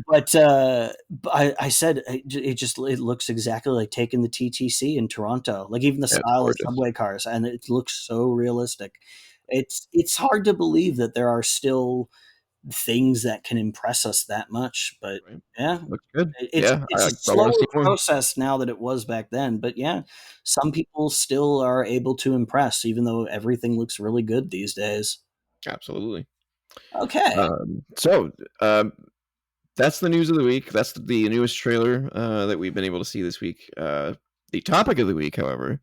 but I said it looks exactly like taking the TTC in Toronto, like even the Yeah, it's style of gorgeous. subway cars, and it looks so realistic. It's hard to believe that there are still things that can impress us that much, but Right? yeah, Looks good. it's Yeah, it's a I want to slower see more. process now than it was back then. But yeah, some people still are able to impress, even though everything looks really good these days. Absolutely. Okay, So that's the news of the week. That's the newest trailer that we've been able to see this week. The topic of the week, however,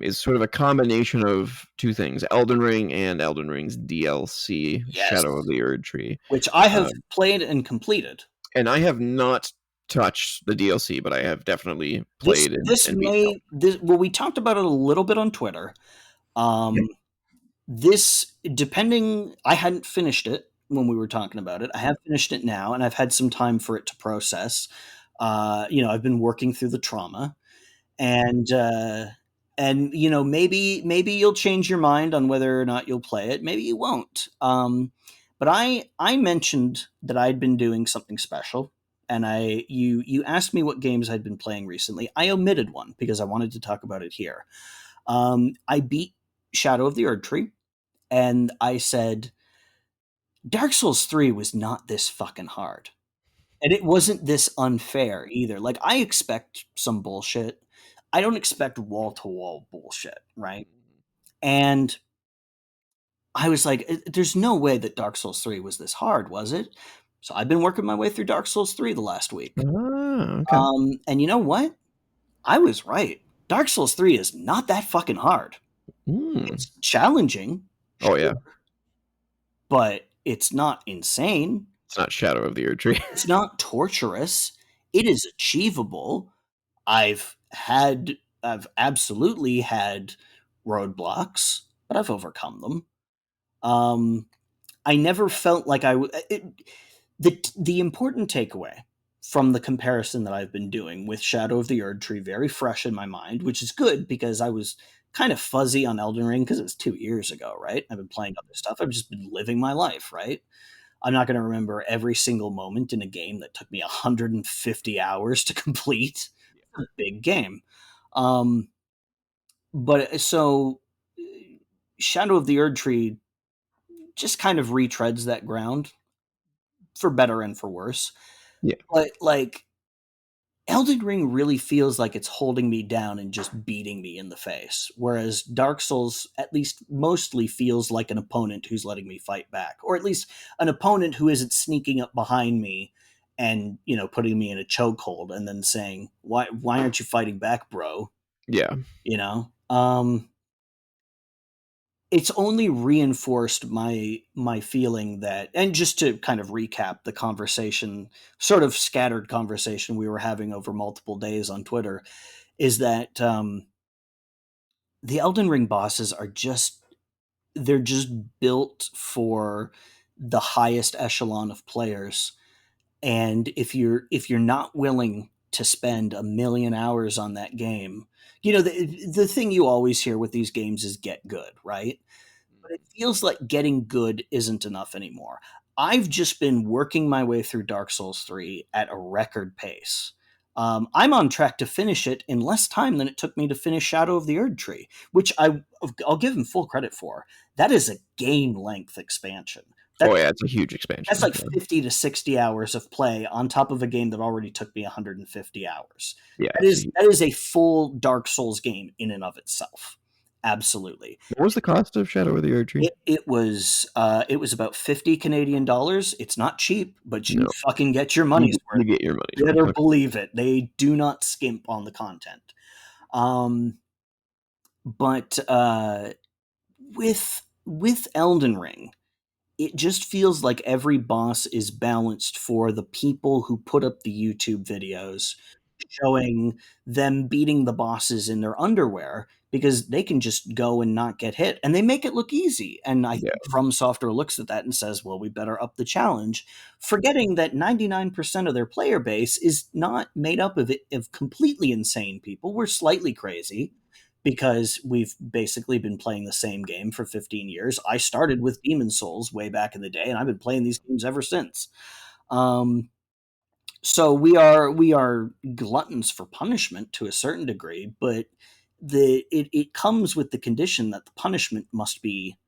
is sort of a combination of two things: Elden Ring and Elden Ring's DLC, yes, Shadow of the Erd Tree. which I have Um, played and completed. and I have not touched the DLC, but I have definitely This played and, this and beaten may this well, we talked about it a little bit on Twitter. Um, Elden. this depending, I hadn't finished it when we were talking about it. I have finished it now, and I've had some time for it to process. I've been working through the trauma, and maybe you'll change your mind on whether or not you'll play it. Maybe you won't. But I mentioned that I'd been doing something special, and you asked me what games I'd been playing recently. I omitted one because I wanted to talk about it here. I beat Shadow of the Erd Tree, and I said Dark Souls 3 was not this fucking hard. And it wasn't this unfair either. Like, I expect some bullshit. I don't expect wall to wall bullshit, right? And I was like, there's no way that Dark Souls 3 was this hard, was it? So I've been working my way through Dark Souls 3 the last week. Okay. And you know what? I was right. Dark Souls 3 is not that fucking hard. Mm. It's challenging, Oh yeah, sure, but it's not insane. it's not Shadow of the Erd Tree. It's not torturous. It is achievable. I've absolutely had roadblocks, but I've overcome them. Um, I never felt like the important takeaway from the comparison that I've been doing with Shadow of the Erd Tree very fresh in my mind, which is good because I was kind of fuzzy on Elden Ring because it was 2 years ago, right? I've been playing other stuff. I've just been living my life, right? I'm not going to remember every single moment in a game that took me 150 hours to complete. It's a big game. Um, but so Shadow of the Erd Tree just kind of retreads that ground for better and for worse. Yeah. But like Elden Ring really feels like it's holding me down and just beating me in the face, whereas Dark Souls at least mostly feels like an opponent who's letting me fight back, or at least an opponent who isn't sneaking up behind me and putting me in a chokehold and then saying, "Why aren't you fighting back, bro?" Yeah. You know. It's only reinforced my feeling that, and just to kind of recap the conversation, sort of scattered conversation we were having over multiple days on Twitter, is that the Elden Ring bosses are just, they're just built for the highest echelon of players. And if you're not willing to spend a million hours on that game, the thing you always hear with these games is get good, right? But it feels like getting good isn't enough anymore. I've just been working my way through Dark Souls 3 at a record pace. I'm on track to finish it in less time than it took me to finish Shadow of the Erd Tree, which I'll give him full credit for. That is a game length expansion. Oh That's yeah, it's a huge that's expansion. like Yeah, 50 to 60 hours of play on top of a game that already took me 150 hours. yeah, That it's a is huge. that is a full Dark Souls game in and of itself. Absolutely. What was the cost of Shadow of the Erd Tree? It was about 50 Canadian dollars. It's not cheap, but you No, fucking get your money's you worth. get your money's worth. Better Okay. believe it. They do not skimp on the content. Um, but with Elden Ring, it just feels like every boss is balanced for the people who put up the YouTube videos showing them beating the bosses in their underwear because they can just go and not get hit and they make it look easy. And I Yeah, think From Software looks at that and says, well, we better up the challenge, forgetting that 99% of their player base is not made up of completely insane people. We're slightly crazy because we've basically been playing the same game for 15 years. I started with Demon Souls way back in the day, and I've been playing these games ever since. Um, so we are gluttons for punishment to a certain degree, but it comes with the condition that the punishment must be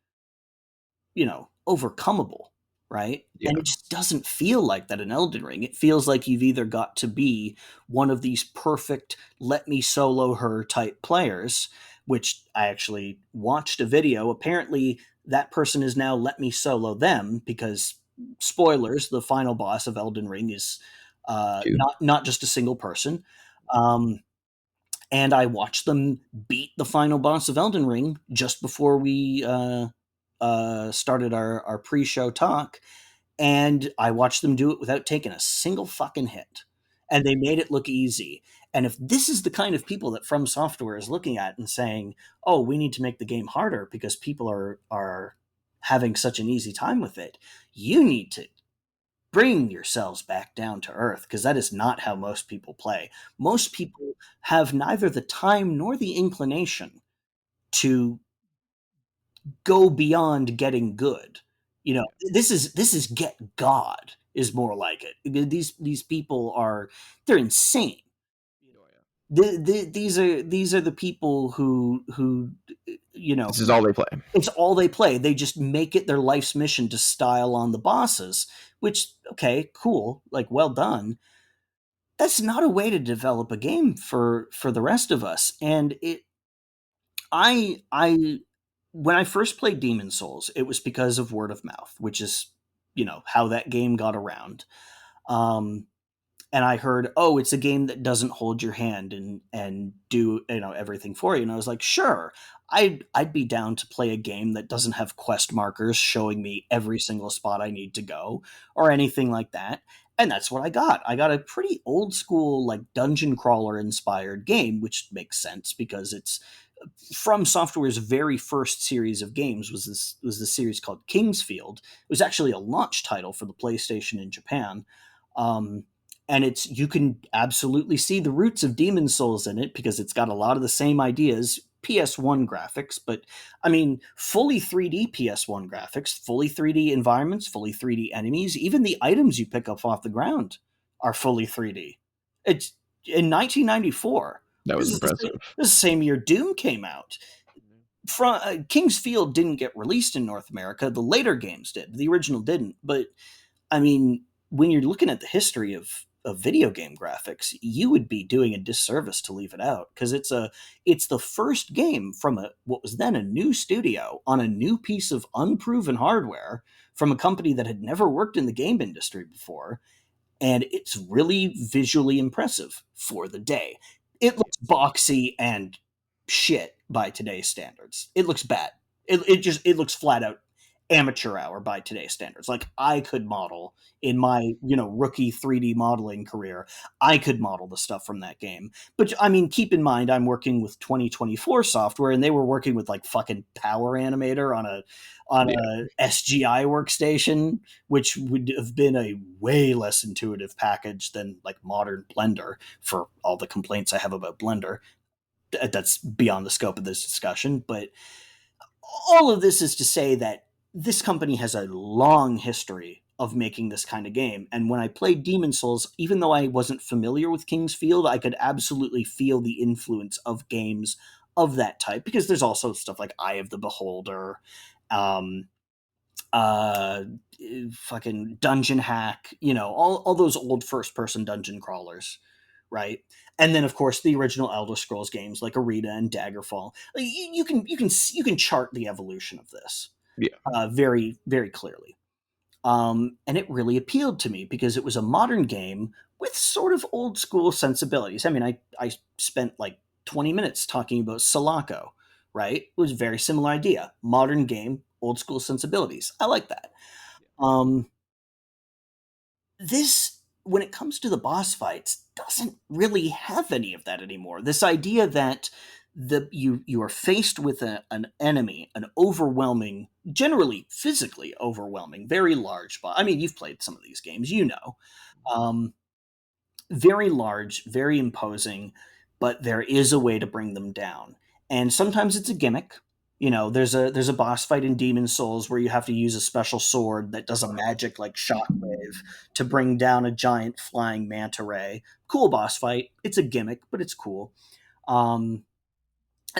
overcomable, right? And yeah, it just doesn't feel like that in Elden Ring. It feels like you've either got to be one of these perfect let me solo her type players, which I actually watched a video. Apparently that person is now let me solo them because spoilers, the final boss of Elden Ring is two. not just a single person. Um, and I watched them beat the final boss of Elden Ring just before we started our pre-show talk, and I watched them do it without taking a single fucking hit, and they made it look easy. And if this is the kind of people that From Software is looking at and saying, "Oh, we need to make the game harder because people are having such an easy time with it," you need to bring yourselves back down to earth because that is not how most people play. Most people have neither the time nor the inclination to go beyond getting good. This is get God is more like it. These people they're insane. Oh, yeah. These are the people who you know This is all they play. it's all they play. They just make it their life's mission to style on the bosses, which, okay, cool, like, well done. That's not a way to develop a game for the rest of us. And I when I first played Demon Souls, it was because of word of mouth, which is how that game got around. Um, and I heard, oh, it's a game that doesn't hold your hand and do everything for you. And I was like, sure, I'd be down to play a game that doesn't have quest markers showing me every single spot I need to go or anything like that. And that's what I got. I got a pretty old school, like, dungeon crawler inspired game, which makes sense because it's From Software's very first series of games was the series called Kingsfield. It was actually a launch title for the PlayStation in Japan. Um, and you can absolutely see the roots of Demon Souls in it because it's got a lot of the same ideas, PS1 graphics, but I mean, fully 3D PS1 graphics, fully 3D environments, fully 3D enemies, even the items you pick up off the ground are fully 3D. It's in 1994. That This was is the same, impressive. this is the same year Doom came out. King's Field didn't get released in North America. The later games did. The original didn't. But I mean, when you're looking at the history of video game graphics, you would be doing a disservice to leave it out, because it's the first game from what was then a new studio on a new piece of unproven hardware from a company that had never worked in the game industry before, and it's really visually impressive for the day. It looks boxy and shit by today's standards. It looks bad. It looks flat out amateur hour by today's standards. Like, I could model in my, rookie 3D modeling career, I could model the stuff from that game. But I mean, keep in mind I'm working with 2024 software, and they were working with like fucking Power Animator on a SGI workstation, which would have been a way less intuitive package than like modern Blender, for all the complaints I have about Blender. That's beyond the scope of this discussion. But all of this is to say that this company has a long history of making this kind of game. And when I played Demon Souls, even though I wasn't familiar with King's Field, I could absolutely feel the influence of games of that type, because there's also stuff like Eye of the Beholder, um, uh, fucking Dungeon Hack, all those old first person dungeon crawlers, right? And then of course the original Elder Scrolls games like Arena and Daggerfall. You can chart the evolution of this Yeah. very, very clearly. And it really appealed to me because it was a modern game with sort of old school sensibilities. I mean, I spent like 20 minutes talking about Sulaco, right? It was a very similar idea. Modern game, old school sensibilities. I like that. Um, this, when it comes to the boss fights, doesn't really have any of that anymore. This idea that you are faced with an enemy, an overwhelming, generally physically overwhelming, very large boss. I mean, you've played some of these games, um, very large, very imposing, but there is a way to bring them down. And sometimes it's a gimmick. There's a boss fight in Demon Souls where you have to use a special sword that does a magic like shockwave to bring down a giant flying manta ray. Cool boss fight. It's a gimmick, but it's cool. Um,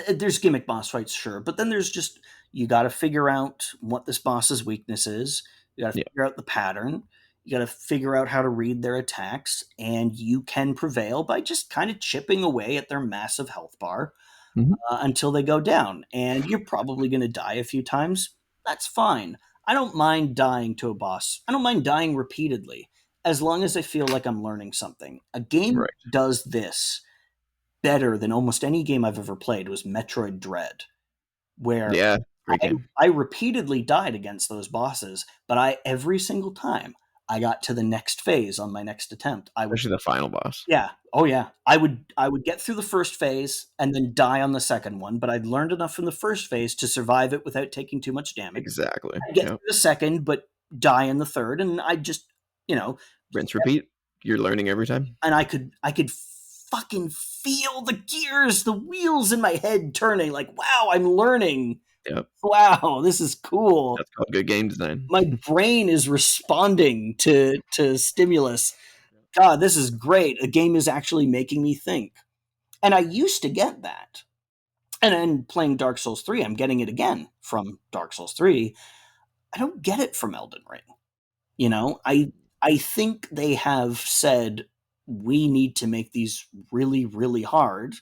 there's gimmick boss fights, sure, but then there's just, you got to figure out what this boss's weakness is. You got to Yeah. figure out the pattern. You got to figure out how to read their attacks, and you can prevail by just kind of chipping away at their massive health bar Mhm. until they go down. And you're probably going to die a few times. That's fine. I don't mind dying to a boss. I don't mind dying repeatedly, as long as I feel like I'm learning something. A game Right. does this better than almost any game I've ever played was Metroid Dread, where Yeah. Great I, game. I repeatedly died against those bosses, but every single time I got to the next phase on my next attempt, I would, Especially the final boss. yeah, oh yeah, I would get through the first phase and then die on the second one, but I'd learned enough from the first phase to survive it without taking too much damage. Exactly. I'd get Yep. through the second, but die in the third, and I just, you know, Rinse, repeat. You're learning every time. and I could fucking feel the gears, the wheels in my head turning. Like, wow, I'm learning. Yep. Wow, this is cool. That's called good game design. My brain is responding to stimulus. God, this is great. A game is actually making me think. And I used to get that. And then playing Dark Souls 3, I'm getting it again from Dark Souls 3. I don't get it from Elden Ring. I think they have said we need to make these really, really hard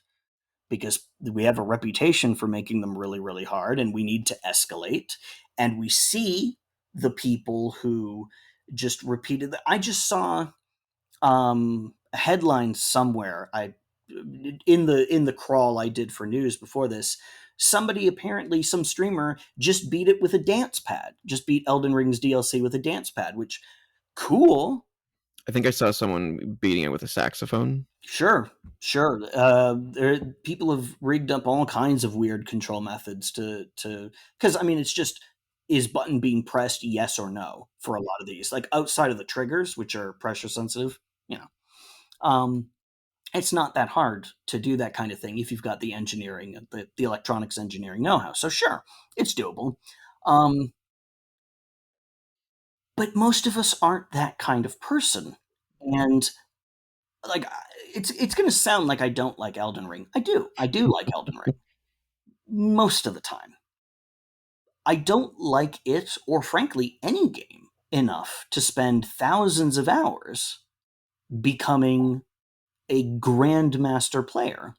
because we have a reputation for making them really, really hard, and we need to escalate. And we see the people who just repeated that. I just saw a headline somewhere. I in the crawl I did for news before this. Somebody, apparently some streamer, just beat it with a dance pad. Just beat Elden Ring's DLC with a dance pad, which cool. I think I saw someone beating it with a saxophone. Sure, sure. People have rigged up all kinds of weird control methods to because I mean it's just, is button being pressed yes or no for a lot of these, like outside of the triggers, which are pressure sensitive. You know, um, it's not that hard to do that kind of thing if you've got the engineering, the electronics engineering know-how. So sure, it's doable. Um, but most of us aren't that kind of person, and like it's going to sound like I don't like Elden Ring. I do like Elden Ring most of the time. I don't like it, or frankly any game, enough to spend thousands of hours becoming a grandmaster player.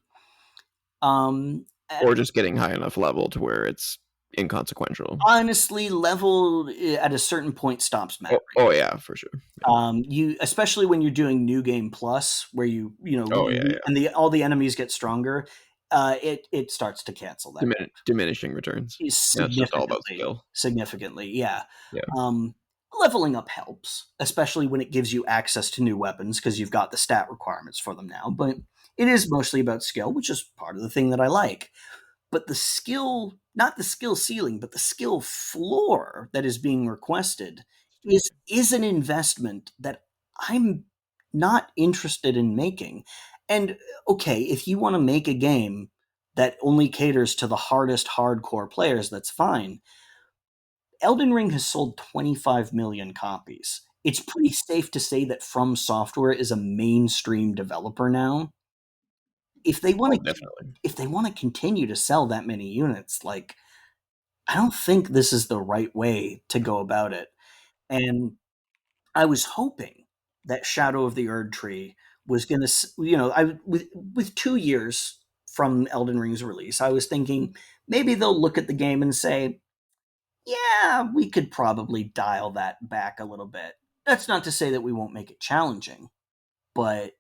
Or just getting high enough level to where it's inconsequential. Honestly, level at a certain point stops Oh, mattering. oh yeah, for sure. Yeah. You, especially when you're doing new game plus, where Oh yeah, yeah. and the all the enemies get stronger, it starts to cancel that Diminishing returns. Yeah, it's just all about significantly. skill. Significantly, yeah. Yeah. Um, Leveling up helps, especially when it gives you access to new weapons because you've got the stat requirements for them now. But it is mostly about skill, which is part of the thing that I like. But the skill, not the skill ceiling, but the skill floor that is being requested is an investment that I'm not interested in making. And okay, if you want to make a game that only caters to the hardest hardcore players, that's fine. Elden Ring has sold 25 million copies. It's pretty safe to say that From Software is a mainstream developer now. If they want Oh, to definitely. if they want to continue to sell that many units, like, I don't think this is the right way to go about it. And I was hoping that Shadow of the Erd Tree was going to, I with 2 years from Elden Ring's release, I was thinking maybe they'll look at the game and say, yeah, we could probably dial that back a little bit. That's not to say that we won't make it challenging, but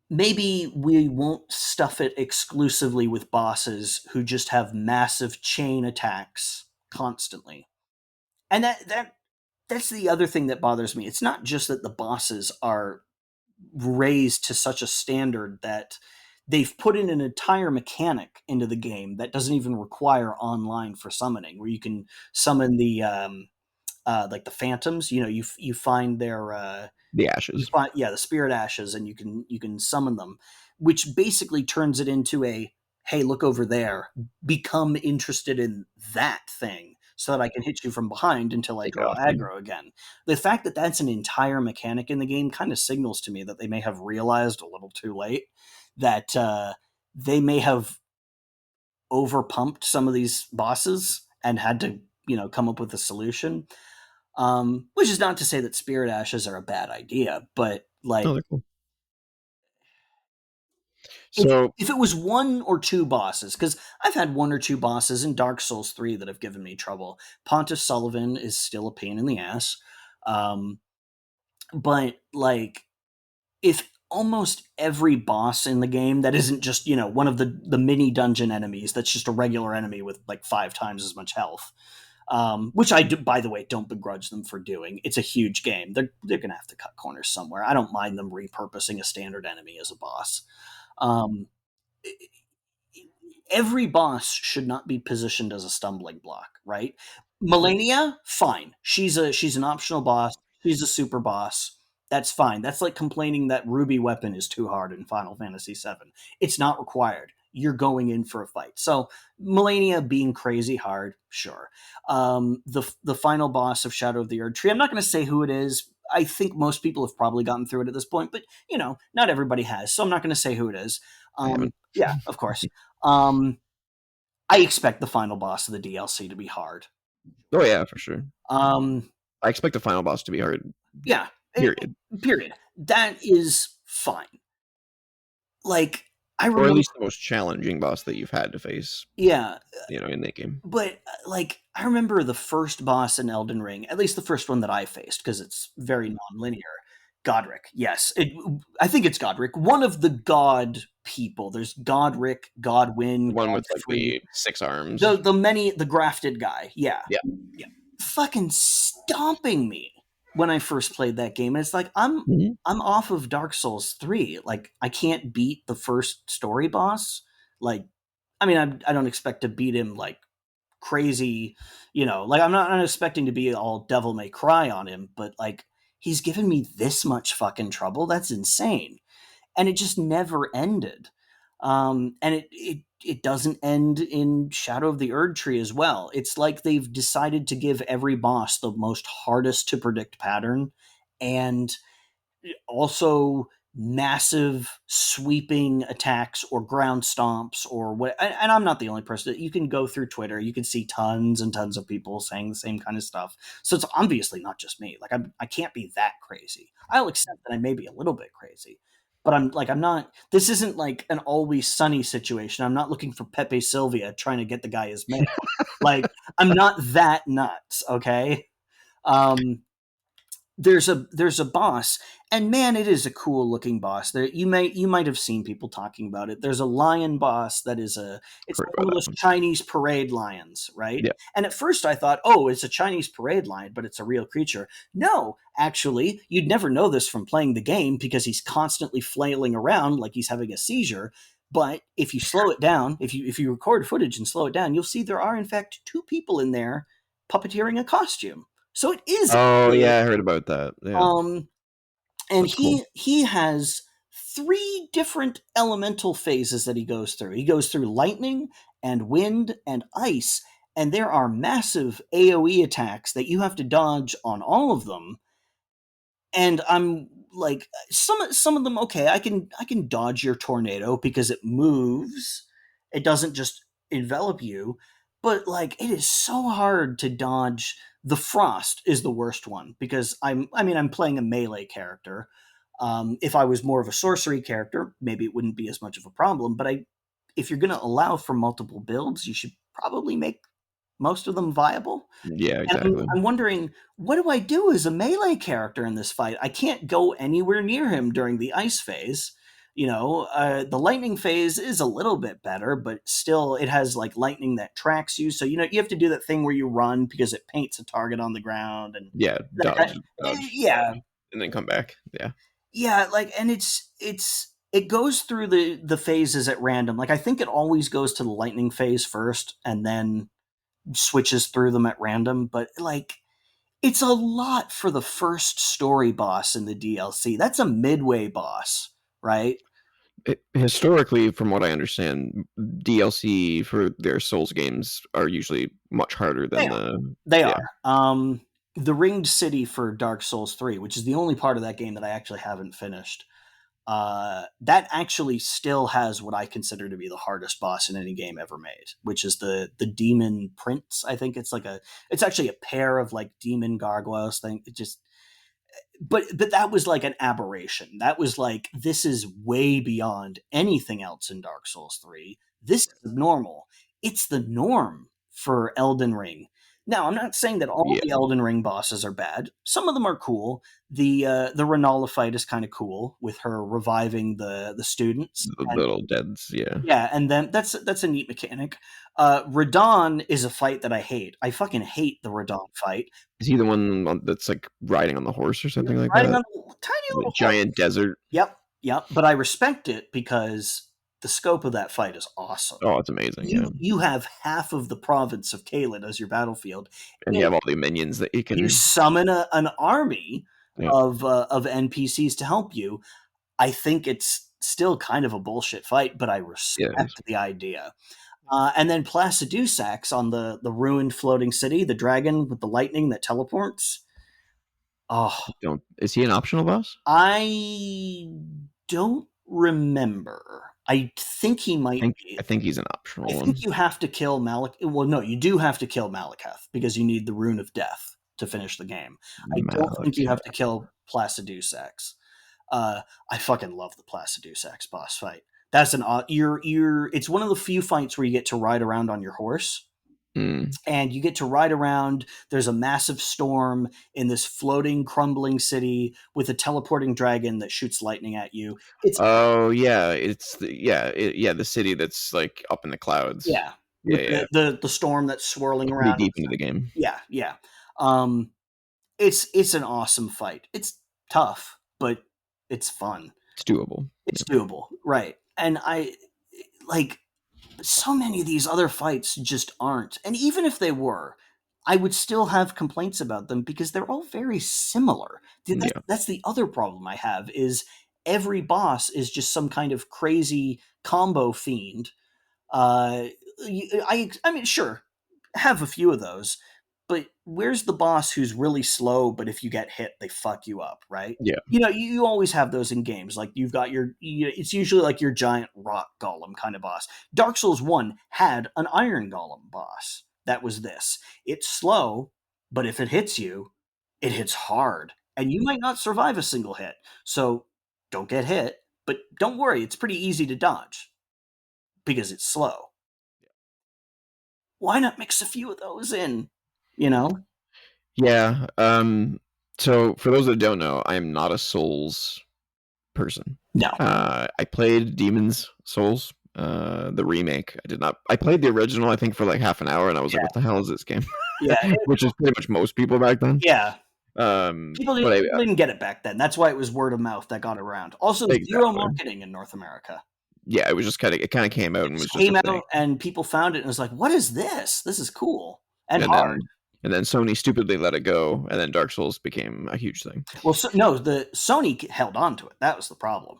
maybe we won't stuff it exclusively with bosses who just have massive chain attacks constantly. And that's the other thing that bothers me. It's not just that the bosses are raised to such a standard that they've put in an entire mechanic into the game that doesn't even require online for summoning, where you can summon the like the phantoms. You find their The you ashes. find, yeah, the spirit ashes, and you can summon them, which basically turns it into a, hey, look over there, become interested in that thing so that I can hit you from behind until I Take it draw off you. aggro again. The fact that that's an entire mechanic in the game kind of signals to me that they may have realized a little too late that they may have overpumped some of these bosses and had to come up with a solution. Which is not to say that spirit ashes are a bad idea, but like, Oh, they're cool. if So if it was one or two bosses, because I've had one or two bosses in Dark Souls 3 that have given me trouble. Pontiff Sullivan is still a pain in the ass. Um, but like, if almost every boss in the game that isn't just, one of the mini dungeon enemies that's just a regular enemy with like 5 times as much health, which I do, by the way, don't begrudge them for doing. It's a huge game. They're gonna have to cut corners somewhere. I don't mind them repurposing a standard enemy as a boss. Um, every boss should not be positioned as a stumbling block, right? Melania, fine. She's an optional boss. She's a super boss. That's fine. That's like complaining that Ruby weapon is too hard in Final Fantasy VII. It's not required. You're going in for a fight. So Melania being crazy hard, sure. The final boss of Shadow of the Erd Tree. I'm not going to say who it is. I think most people have probably gotten through it at this point, but not everybody has. So I'm not going to say who it is. I haven't. Yeah, of course. Um, I expect the final boss of the DLC to be hard. Oh yeah, for sure. Um, I expect the final boss to be hard. yeah, Period. period. That is fine. Like, I Or at remember, least the most challenging boss that you've had to face, yeah, in that game. but like, I remember the first boss in Elden Ring, at least the first one that I faced, because it's very non-linear. Godric, yes, I think it's Godric. One of the god people. There's Godric, The Godwin, one with like Godfrey. the 6 arms. The grafted guy. Yeah, Yeah. yeah, fucking stomping me when I first played that game. And it's like, Mhm. I'm off of Dark Souls 3. Like, I can't beat the first story boss. Like, I mean, I don't expect to beat him like crazy, like, I'm not expecting to be all Devil May Cry on him, but like, he's given me this much fucking trouble. That's insane. And it just never ended. And it doesn't end in Shadow of the Erd Tree as well. It's like they've decided to give every boss the most hardest to predict pattern, and also massive sweeping attacks or ground stomps or what. And I'm not the only person. You can go through Twitter, you can see tons and tons of people saying the same kind of stuff. So it's obviously not just me. Like I can't be that crazy. I'll accept that I may be a little bit crazy, but I'm not. This isn't like an Always Sunny situation. I'm not looking for Pepe Sylvia trying to get the guy his mail. Like I'm not that nuts. Okay. Um, there's a boss, and man, it is a cool looking boss. There, you might have seen people talking about it. There's a lion boss that is a it's Heard like one about of that those one. Chinese parade lions, right? Yeah. And at first I thought, oh, it's a Chinese parade lion, but it's a real creature. No, actually, you'd never know this from playing the game because he's constantly flailing around like he's having a seizure. But if you slow it down, if you record footage and slow it down, you'll see there are in fact two people in there puppeteering a costume. So it is Oh real. yeah, I heard about that. Yeah, Um, and that's cool. he has three different elemental phases that he goes through. He goes through lightning and wind and ice, and there are massive AoE attacks that you have to dodge on all of them. And I'm like, some of them, okay, I can dodge your tornado because it moves. It doesn't just envelop you. But like it is so hard to dodge. The frost is the worst one because I'm playing a melee character. If I was more of a sorcery character, maybe it wouldn't be as much of a problem. But if you're going to allow for multiple builds, you should probably make most of them viable. Yeah, And exactly. I'm wondering, what do I do as a melee character in this fight? I can't go anywhere near him during the ice phase. The lightning phase is a little bit better, but still, it has like lightning that tracks you. So you have to do that thing where you run because it paints a target on the ground, and Yeah, that, dodge, yeah, and then come back. Yeah, yeah. Like, and it goes through the phases at random. Like I think it always goes to the lightning phase first, and then switches through them at random. But like it's a lot for the first story boss in the DLC. That's a midway boss, right? historically, from what I understand, DLC for their Souls games are usually much harder They than are. the. They Yeah, are. The Ringed City for Dark Souls 3, which is the only part of that game that I actually haven't finished. That actually still has what I consider to be the hardest boss in any game ever made, which is the Demon Prince. I think it's actually a pair of like demon gargoyles thing. It just but that was like an aberration. That was like this is way beyond anything else in Dark Souls 3. This is normal. It's the norm for Elden Ring. Now, I'm not saying that all yeah, the Elden Ring bosses are bad. Some of them are cool. The Renala fight is kind of cool with her reviving the students. the And little deads. Yeah, yeah, and then that's a neat mechanic. Radon is a fight that I hate. I fucking hate the Radon fight. is he the one that's like riding on the horse or something like Riding that? on a tiny The little horse. giant desert. Yep, yep. But I respect it because the scope of that fight is awesome. Oh, it's amazing. Yeah, You have half of the province of Caelid as your battlefield, and you and have all the minions that you you can. summon an army Yeah, of NPCs to help you. I think it's still kind of a bullshit fight, but I yeah. It is. respect the idea. And then Placidusax on the ruined floating city, the dragon with the lightning that teleports. Oh, Don't. Is he an optional boss? I don't remember. I think he might I be. think he's an I optional think one. you have to kill Malik. Well, no, you do have to kill Malekith because you need the Rune of Death to finish the game. I don't think you Malekith. have to kill Placidusax. I fucking love the Placidusax boss fight. That's an you're. It's one of the few fights where you get to ride around on your horse, Mm. and you get to ride around. There's a massive storm in this floating, crumbling city with a teleporting dragon that shoots lightning at you. It's Oh yeah, yeah, the city that's like up in the clouds. yeah, Yeah, with yeah, the storm that's swirling pretty around. deep into the game. Yeah, yeah. Um, it's an awesome fight. It's tough, but it's fun. It's doable. It's doable, right? And I like so many of these other fights just aren't. And even if they were, I would still have complaints about them because they're all very similar. Yeah, That's the other problem I have is every boss is just some kind of crazy combo fiend. I mean, sure, have a few of those, but where's the boss who's really slow, but if you get hit, they fuck you up, right? Yeah. You always have those in games. Like you've got it's usually like your giant rock golem kind of boss. Dark Souls 1 had an iron golem boss. That was this. It's slow, but if it hits you, it hits hard. And you might not survive a single hit. So don't get hit, but don't worry, it's pretty easy to dodge because it's slow. Why not mix a few of those in? You know? Yeah. So for those that don't know, I am not a Souls person. No. I played Demon's Souls, the remake. I did not. I played the original, I think, for like half an hour, and I was like, "What the hell is this game?" Yeah. Which is pretty much most people back then. Yeah. But People didn't get it back then. That's why it was word of mouth that got around. Also, zero exactly. marketing in North America. Yeah, it was just kind of came out and was just Came a thing. out and people found it and was like, "What is this? This is cool and And hard." then Sony stupidly let it go, and then Dark Souls became a huge thing. Well, no, the Sony held on to it. That was the problem.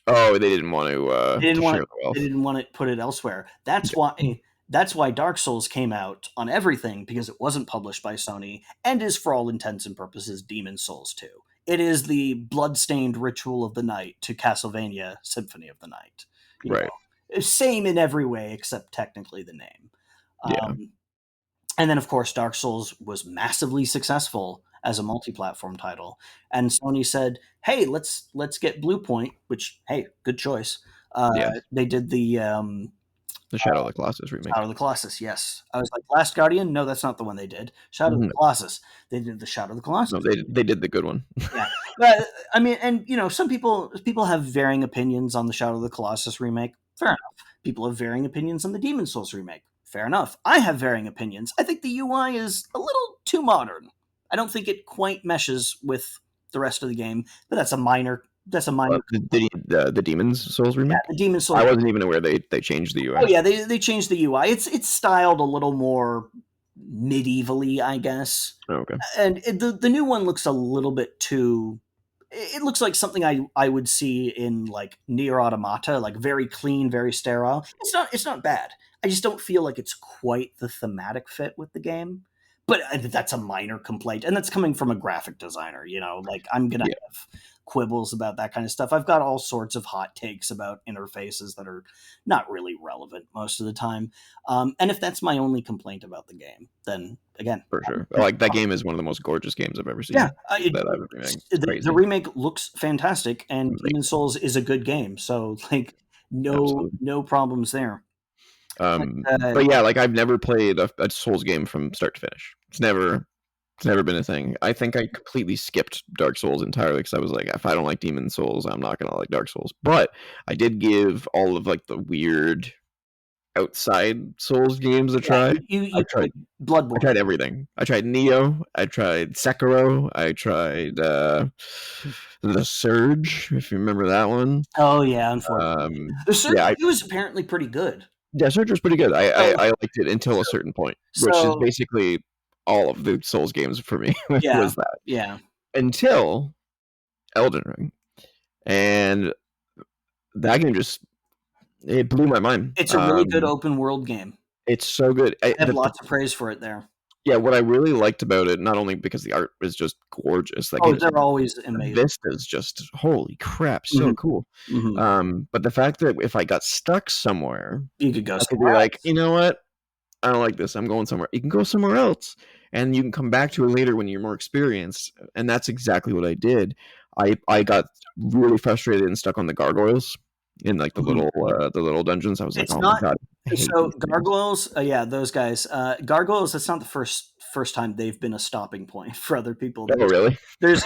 Oh, they didn't want to They didn't want share the wealth. They didn't want to put it elsewhere. That's why Dark Souls came out on everything, because it wasn't published by Sony and is, for all intents and purposes, Demon Souls 2. It is the blood-stained ritual of the night to Castlevania Symphony of the Night. Right. Same in every way except technically the name. Yeah. And then, of course, Dark Souls was massively successful as a multi-platform title, and Sony said, "Hey, let's get Bluepoint," which, hey, good choice. They did the Shadow of the Colossus remake. Shadow of the Colossus. Yes, I was like, Last Guardian. No, that's not the one they did. Shadow of the Colossus. They did the Shadow of the Colossus. No, they did the good one. Yeah, but I mean, and some people have varying opinions on the Shadow of the Colossus remake. Fair enough. People have varying opinions on the Demon Souls remake. Fair enough. I have varying opinions. I think the UI is a little too modern. I don't think it quite meshes with the rest of the game, but that's a minor. The Demon's Souls remake. Yeah, the Demon Souls. I wasn't even aware they changed the UI. Oh yeah, they changed the UI. It's styled a little more medievally, I guess. Oh, okay. And the new one looks a little bit too. It looks like something I would see in like Nier Automata, like very clean, very sterile. It's not bad. I just don't feel like it's quite the thematic fit with the game. But that's a minor complaint, and that's coming from a graphic designer. Like I'm gonna have quibbles about that kind of stuff. I've got all sorts of hot takes about interfaces that are not really relevant most of the time. And if that's my only complaint about the game, then again, for sure, like that game is one of the most gorgeous games I've ever seen. Yeah, the remake looks fantastic, and Demon Souls is a good game. So like, no problems there. But yeah, like I've never played a Souls game from start to finish. It's never been a thing. I think I completely skipped Dark Souls entirely because I was like, if I don't like Demon Souls, I'm not gonna like Dark Souls. But I did give all of like the weird outside Souls games a try. I tried Bloodborne. I tried everything. I tried Neo. I tried Sekiro. I tried The Surge, if you remember that one. Oh yeah, unfortunately, The Surge was apparently pretty good. Yeah, Surge was pretty good. I liked it until a certain point, which is basically all of the Souls games for me. Was that? Yeah. Until Elden Ring, and that game it blew my mind. It's a really good open world game. It's so good. I have lots of praise for it there. Yeah, what I really liked about it, not only because the art is just gorgeous, like they're always amazing. Vista's just holy crap, so cool. But the fact that if I got stuck somewhere, you could go somewhere else. Like, you know what? I don't like this. I'm going somewhere. You can go somewhere else, and you can come back to it later when you're more experienced. And that's exactly what I did. I got really frustrated and stuck on the gargoyles in like the little dungeons. I was like, oh my god. So gargoyles, those guys. Gargoyles. That's not the first time they've been a stopping point for other people. Oh, really? There's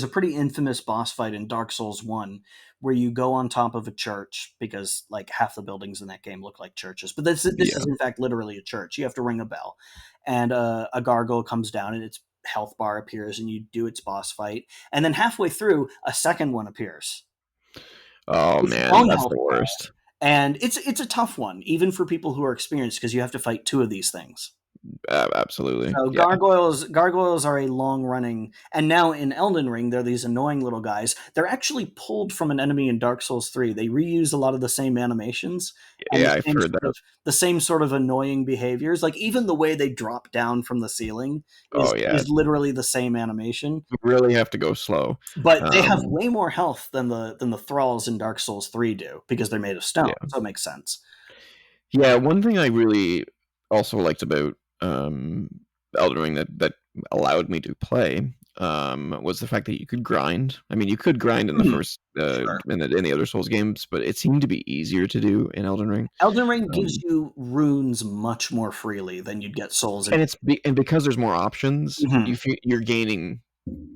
a pretty infamous boss fight in Dark Souls 1 where you go on top of a church, because like half the buildings in that game look like churches. But this is in fact literally a church. You have to ring a bell, and a gargoyle comes down, and its health bar appears, and you do its boss fight, and then halfway through, a second one appears. Oh man, that's the worst. And it's a tough one, even for people who are experienced, because you have to fight two of these things. Absolutely. So Yeah. gargoyles are a long running, and now in Elden Ring they're these annoying little guys. They're actually pulled from an enemy in Dark Souls 3. They reuse a lot of the same animations and Yeah, I've heard that. the same sort of annoying behaviors. Like even the way they drop down from the ceiling Oh yeah. is literally the same animation. You really have to go slow. But they have Um, way more health than the thralls in Dark Souls 3 do because they're made of stone. yeah. So it makes sense. Yeah, one thing I really also liked about Elden Ring that allowed me to play was the fact that you could grind. I mean, you could grind in the Mhm. first Sure. in the other Souls games, but it seemed to be easier to do in Elden Ring. Elden Ring gives Um, you runes much more freely than you'd get souls in. and because there's more options, Mhm. you're gaining.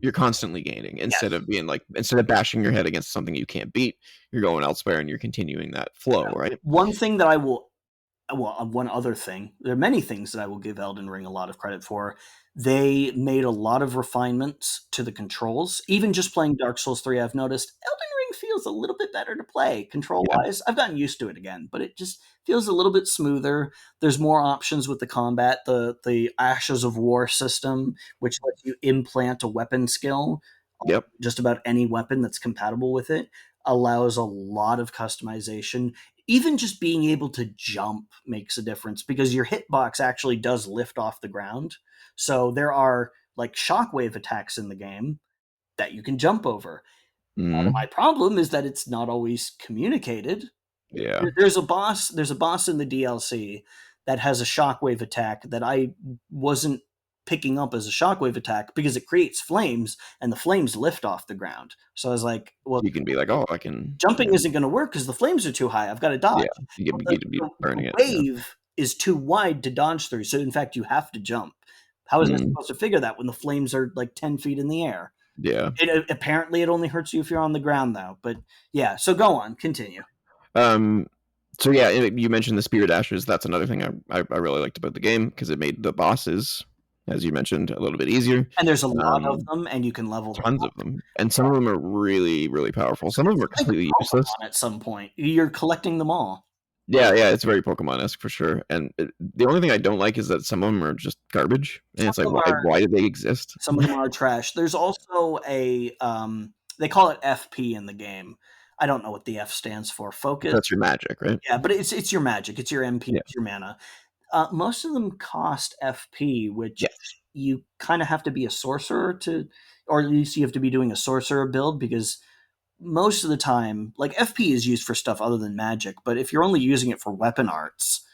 You're constantly gaining instead Yes. of being like instead of bashing your head against something you can't beat, you're going elsewhere and you're continuing that flow, right? One thing that I will one other thing. There are many things that I will give Elden Ring a lot of credit for. They made a lot of refinements to the controls. Even just playing Dark Souls 3, I've noticed Elden Ring feels a little bit better to play control Yeah. wise. I've gotten used to it again, but it just feels a little bit smoother. There's more options with the combat. The Ashes of War system, which lets you implant a weapon skill on Yep. just about any weapon that's compatible with it, allows a lot of customization. Even just being able to jump makes a difference because your hitbox actually does lift off the ground. So there are like shockwave attacks in the game that you can jump over. Part of my Mhm. problem is that it's not always communicated. Yeah. There's a boss in the DLC that has a shockwave attack that I wasn't picking up as a shockwave attack because it creates flames and the flames lift off the ground. So I was like, well, You can be like, "Oh, I can," jumping isn't going to work because the flames are too high. I've got to dodge. yeah, But you could be the burning it, yeah. wave is too wide to dodge through. So, in fact, you have to jump. How is I Mm, supposed to figure that when the flames are like 10 feet in the air? yeah. Apparently, it only hurts you if you're on the ground, though. But yeah, so go on, continue. Um, so yeah, you mentioned the Spirit Ashes, that's another thing I really liked about the game because it made the bosses, as you mentioned, a little bit easier. And there's a lot of Um, them, and you can level them tons up. of them, and some of them are really, really powerful. Some of them are It's like completely useless. Pokemon at some point. You're collecting them all. Yeah, yeah, it's very Pokemon-esque for sure, and the only thing I don't like is that some of them are just garbage, and Some it's like, of them are why do they exist? some of them are trash. There's also a they call it FP in the game. I don't know what the F stands for. Focus. That's your magic, right? Yeah, but it's your magic, it's your MP, Yeah. it's your mana. Most of them cost FP, which Yes. you kind of have to be a sorcerer to, or at least you have to be doing a sorcerer build because most of the time, like FP is used for stuff other than magic. But if you're only using it for weapon arts,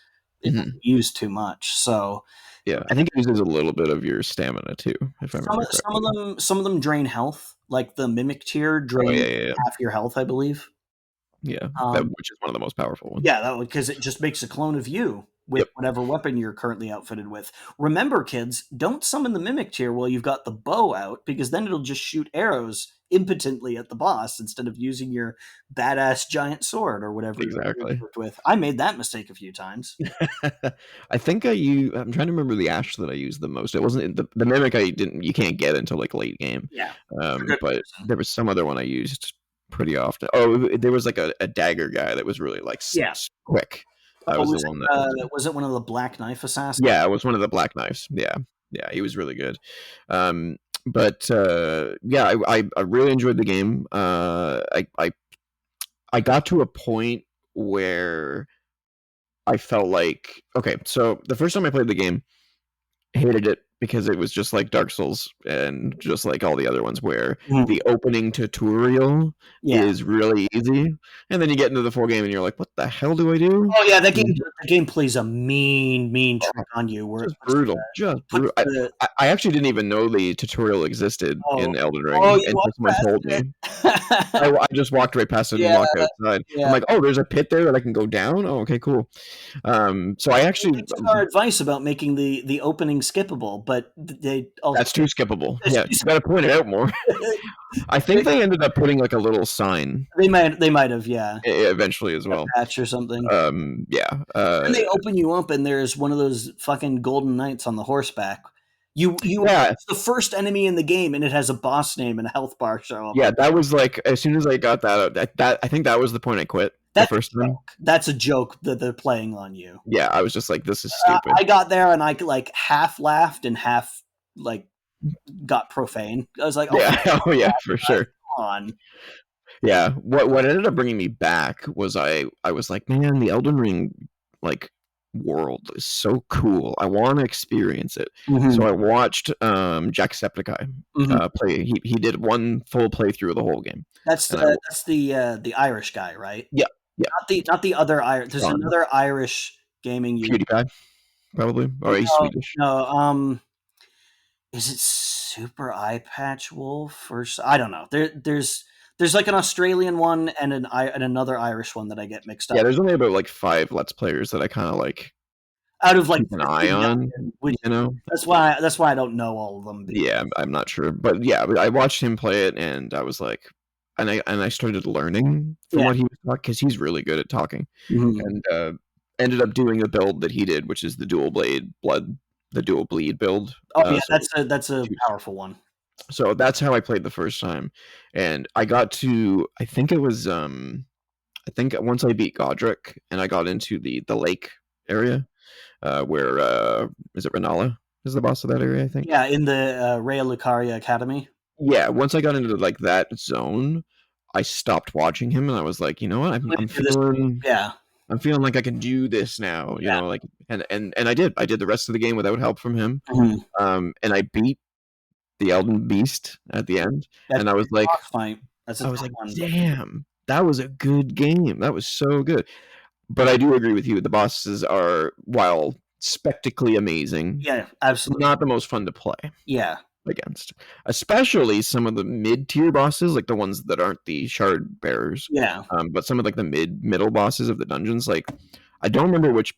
it Mhm. doesn't use too much. So Yeah, I think it uses a little bit of your stamina too, if I remember correctly. some of them drain health. Like the mimic tier Oh, yeah, drains yeah, yeah. half your health, I believe. Yeah, that Um, which is one of the most powerful ones. Yeah, that would because it just makes a clone of you with Yep, whatever weapon you're currently outfitted with. Remember, kids, don't summon the mimic tier while you've got the bow out, because then it'll just shoot arrows impotently at the boss instead of using your badass giant sword or whatever you're exactly. equipped with. I made that mistake a few times. I think I'm trying to remember the ash that I used the most. It wasn't the mimic I didn't you can't get until, like, late game, Yeah, for good but reason. there was some other one I used pretty often. Oh, there was, like, a dagger guy that was really, like, Yeah. quick. That Oh, was the one that was was it one of the Black Knife assassins? yeah, it was one of the black knives. Yeah. Yeah, he was really good. Um, but, yeah, I really enjoyed the game. I got to a point where I felt like okay, so the first time I played the game, hated it because it was just like Dark Souls and just like all the other ones where Mhm. the opening tutorial Yeah. is really easy, and then you get into the full game and you're like, "What the hell do I do?" Oh yeah, the game plays a mean trick on you where it Just brutal, just puts brutal. I the I actually didn't even know the tutorial existed oh in Elden oh Ring you until walked someone told past me. it. I just walked right past it and Yeah, walked outside. I'm yeah. like, "Oh, there's a pit there that I can go down? Oh, okay, cool." So I They actually took our advice about making the opening skippable, but they also that's too skippable. Yeah, you gotta point it out more. I think they they ended up putting, like, a little sign they might have, yeah, eventually as a well. patch or something. Yeah, Then they open you up and there's one of those fucking golden knights on the horseback. You yeah, approach the first enemy in the game and it has a boss name and a health bar show up. yeah, that was, like as soon as I got that I think that was the point I quit. the That's a first time. joke. That's a joke that they're playing on you. Yeah, I was just like, this is stupid. I got there and I like half laughed and half like got profane. I was like, "Oh, Yeah, oh yeah, for guys, sure. come on." Yeah, what ended up bringing me back was I was like, man, the Elden Ring like world is so cool. I want to experience it. So Mhm, I watched Jacksepticeye mhm. play. He did one full playthrough of the whole game, and That's the Irish guy, right? yeah, yeah, Not the other Irish. There's Sean another Irish gaming YouTuber. PewDiePie probably, or he's No, Swedish. no. Is it Super Eye Patch Wolf or I don't know. There's like an Australian one and and another Irish one that I get mixed Yeah, up there's only about like 5 Let's Players that I kind of like out of like keep an eye 50 on. million, which You know, that's why I don't know all of them. yeah, I'm not sure, but yeah, I watched him play it, and I was like, and I started learning from Yeah. what he was talking because he's really good at talking, Mhm. and ended up doing a build that he did, which is the dual bleed build. Oh yeah, So that's a powerful one. that's how I played the first time, and I got to I think it was I think once I beat Godric and I got into the lake area where is it Renala is the boss of that area, I think. Yeah, in the Raya Lucaria Academy. Yeah, once I got into like that zone, I stopped watching him and I was like, you know what, I'm gonna do this. Yeah, I'm feeling like I can do this now, you yeah. know, like and I did the rest of the game without help from him, Mhm. and I beat the Elden Beast at the end, That's and a big boss fight. That's a I tough was like, one. damn, that was a good game, that was so good. But I do agree with you, the bosses are, while spectacularly amazing, Yeah, absolutely. not the most fun to play Yeah, against, especially some of the mid-tier bosses, like the ones that aren't the shard bearers, yeah. but some of like the middle bosses of the dungeons. Like I don't remember which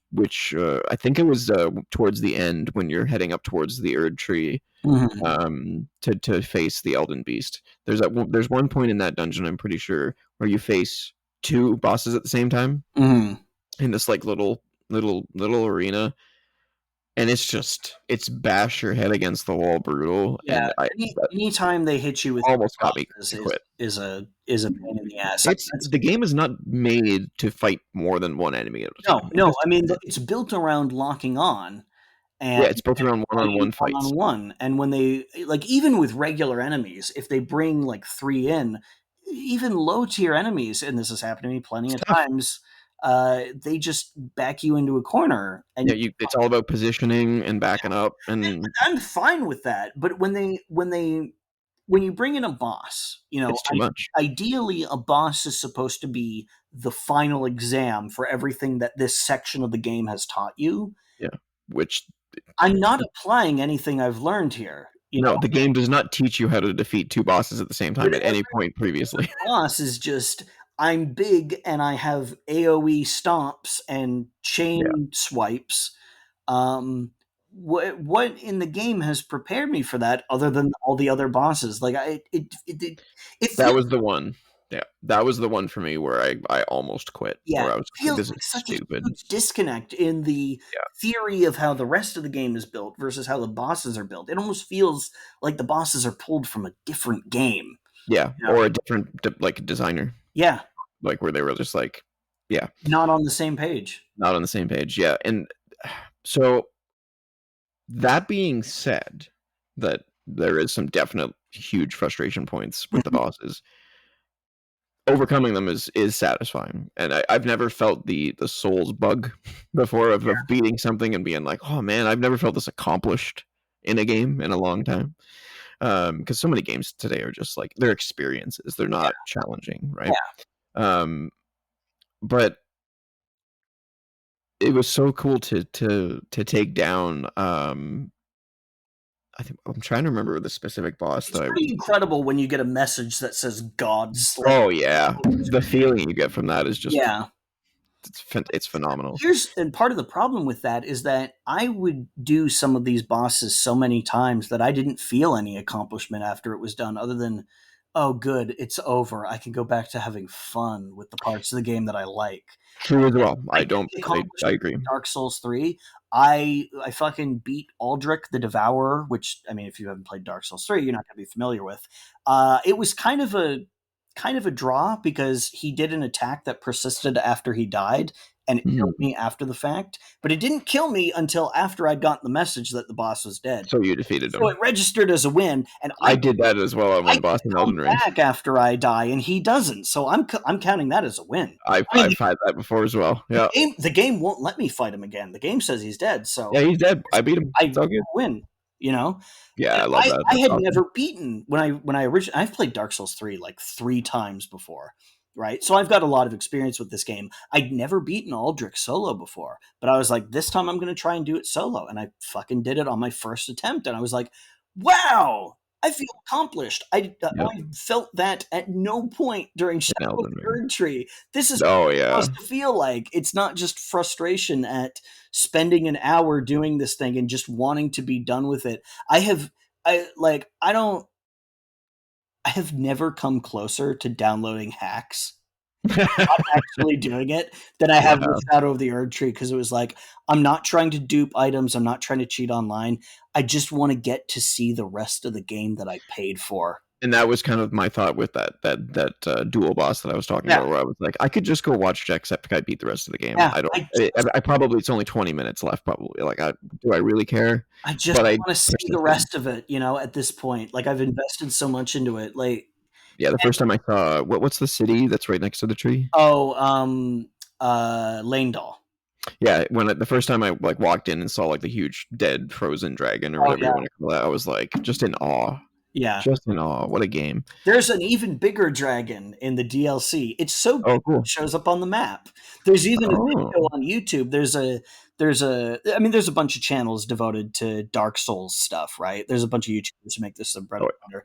I think it was towards the end when you're heading up towards the Erd Tree Mhm, to face the Elden Beast. There's one point in that dungeon I'm pretty sure where you face two bosses at the same time mhm. in this like little arena, and it's bash your head against the wall brutal, Yeah, and I that anytime they hit you with almost got me bosses to quit. is a pain in the ass. It's That's the game is not made to fight more than one enemy at a no, time. It no. just I mean, isn't. it's built around locking on and Yeah, it's built around playing one-on-one one fights. on one. And when they like, even with regular enemies, if they bring like three in, even low tier enemies, and this has happened to me plenty It's of tough. times, they just back you into a corner, and Yeah, it's all about positioning and backing up, and I'm fine with that. But when you bring in a boss, it's too much. ideally a boss is supposed to be the final exam for everything that this section of the game has taught you. Yeah, which I'm not applying anything I've learned here. no, the game does not teach you how to defeat two bosses at the same time But at any point previously. boss is just I'm big and I have AoE stomps and Yeah, chain swipes. What in the game has prepared me for that other than all the other bosses? Like it that feels was the one. Yeah, that was the one for me where I almost quit, yeah, where I it was like, feels "This is like such a stupid." huge disconnect in the Yeah, theory of how the rest of the game is built versus how the bosses are built. It almost feels like the bosses are pulled from a different game. yeah, You know? or a different like designer, Yeah, like where they were just like, yeah, not on the same page. not on the same page. Yeah, and so that being said, that there is some definite huge frustration points with the bosses. Overcoming them is satisfying, and I've never felt the souls bug before of beating something and being like, oh man, I've never felt this accomplished in a game in a long time. Because so many games today are just like they're experiences, they're not challenging, right? Yeah. Um, but it was so cool to take down. I think I'm trying to remember the specific boss It's that I. pretty incredible when you get a message that says "God slay." Oh yeah, the feeling you get from that is just Yeah. it's phenomenal. And part of the problem with that is that I would do some of these bosses so many times that I didn't feel any accomplishment after it was done, other than, oh, good, it's over. I can go back to having fun with the parts of the game that I like. True as well. I I get don't. the I accomplishment agree. in Dark Souls 3. I fucking beat Aldrich the Devourer, which I mean, if you haven't played Dark Souls 3, you're not going to be familiar with. It was kind of a draw because he did an attack that persisted after he died, and it killed Mhm. me after the fact. But it didn't kill me until after I'd gotten the message that the boss was dead. So you defeated So it him. registered as a win, and I did that as well on I one get boss to in come Elden Ring. back after I die, and he doesn't. So I'm counting that as a win. I've I mean, I've had that before as well. Yeah. the game won't let me fight him again. The game says he's dead, so Yeah, he's dead. I beat him. I It's all good. win. You know, Yeah, and I love that. I That's had awesome. never beaten when I originally I've played Dark Souls 3 like 3 times before, right? So I've got a lot of experience with this game. I'd never beaten Aldrich solo before, but I was like, this time I'm going to try and do it solo, and I fucking did it on my first attempt, and I was like, wow, I feel accomplished. Yep, I felt that at no point during in Shadow of Elden the Ring. Erd Tree. This is Oh, what it's yeah. supposed to feel like. It's not just frustration at spending an hour doing this thing and just wanting to be done with it. I have I don't I have never come closer to downloading hacks, not actually doing it, than I have with Wow. Shadow of the Erd Tree, because it was like, I'm not trying to dupe items, I'm not trying to cheat online. I just want to get to see the rest of the game that I paid for. And that was kind of my thought with that dual boss that I was talking Yeah, about, where I was like, I could just go watch Jacksepticeye beat the rest of the game. yeah. I don't. I probably it's only 20 minutes left. Probably. Like, do I really care? I just But I want to see the persisted. rest of it, at this point. Like, I've invested so much into it. Like, Yeah, the first time I saw what's the city that's right next to the tree? oh, Lane Doll. Yeah, the first time I like walked in and saw like the huge dead frozen dragon or Oh whatever you yeah, want to call that, I was like just in awe. yeah. Just in awe. What a game. There's an even bigger dragon in the DLC. It's so big Oh, it cool. shows up on the map. There's even a video Oh, on YouTube. There's a bunch of channels devoted to Dark Souls stuff, right? There's a bunch of YouTubers who make this their bread oh, and butter.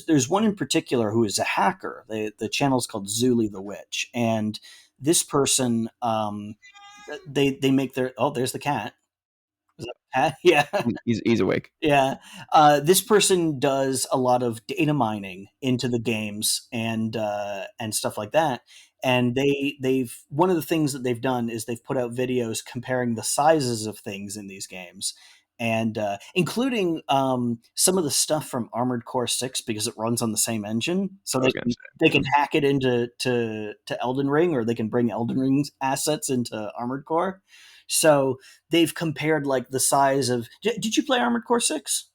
There's one in particular who is a hacker. The channel is called Zuli the Witch, and this person, they make their, oh, there's the cat. Is that a cat? Yeah. he's awake. Yeah, this person does a lot of data mining into the games and stuff like that. And they've one of the things that they've done is they've put out videos comparing the sizes of things in these games, and including some of the stuff from Armored Core 6 because it runs on the same engine, so I was gonna they can say. hack it into to Elden Ring, or they can bring Elden Ring's assets into Armored Core. So they've compared like the size of. Did you play Armored Core 6?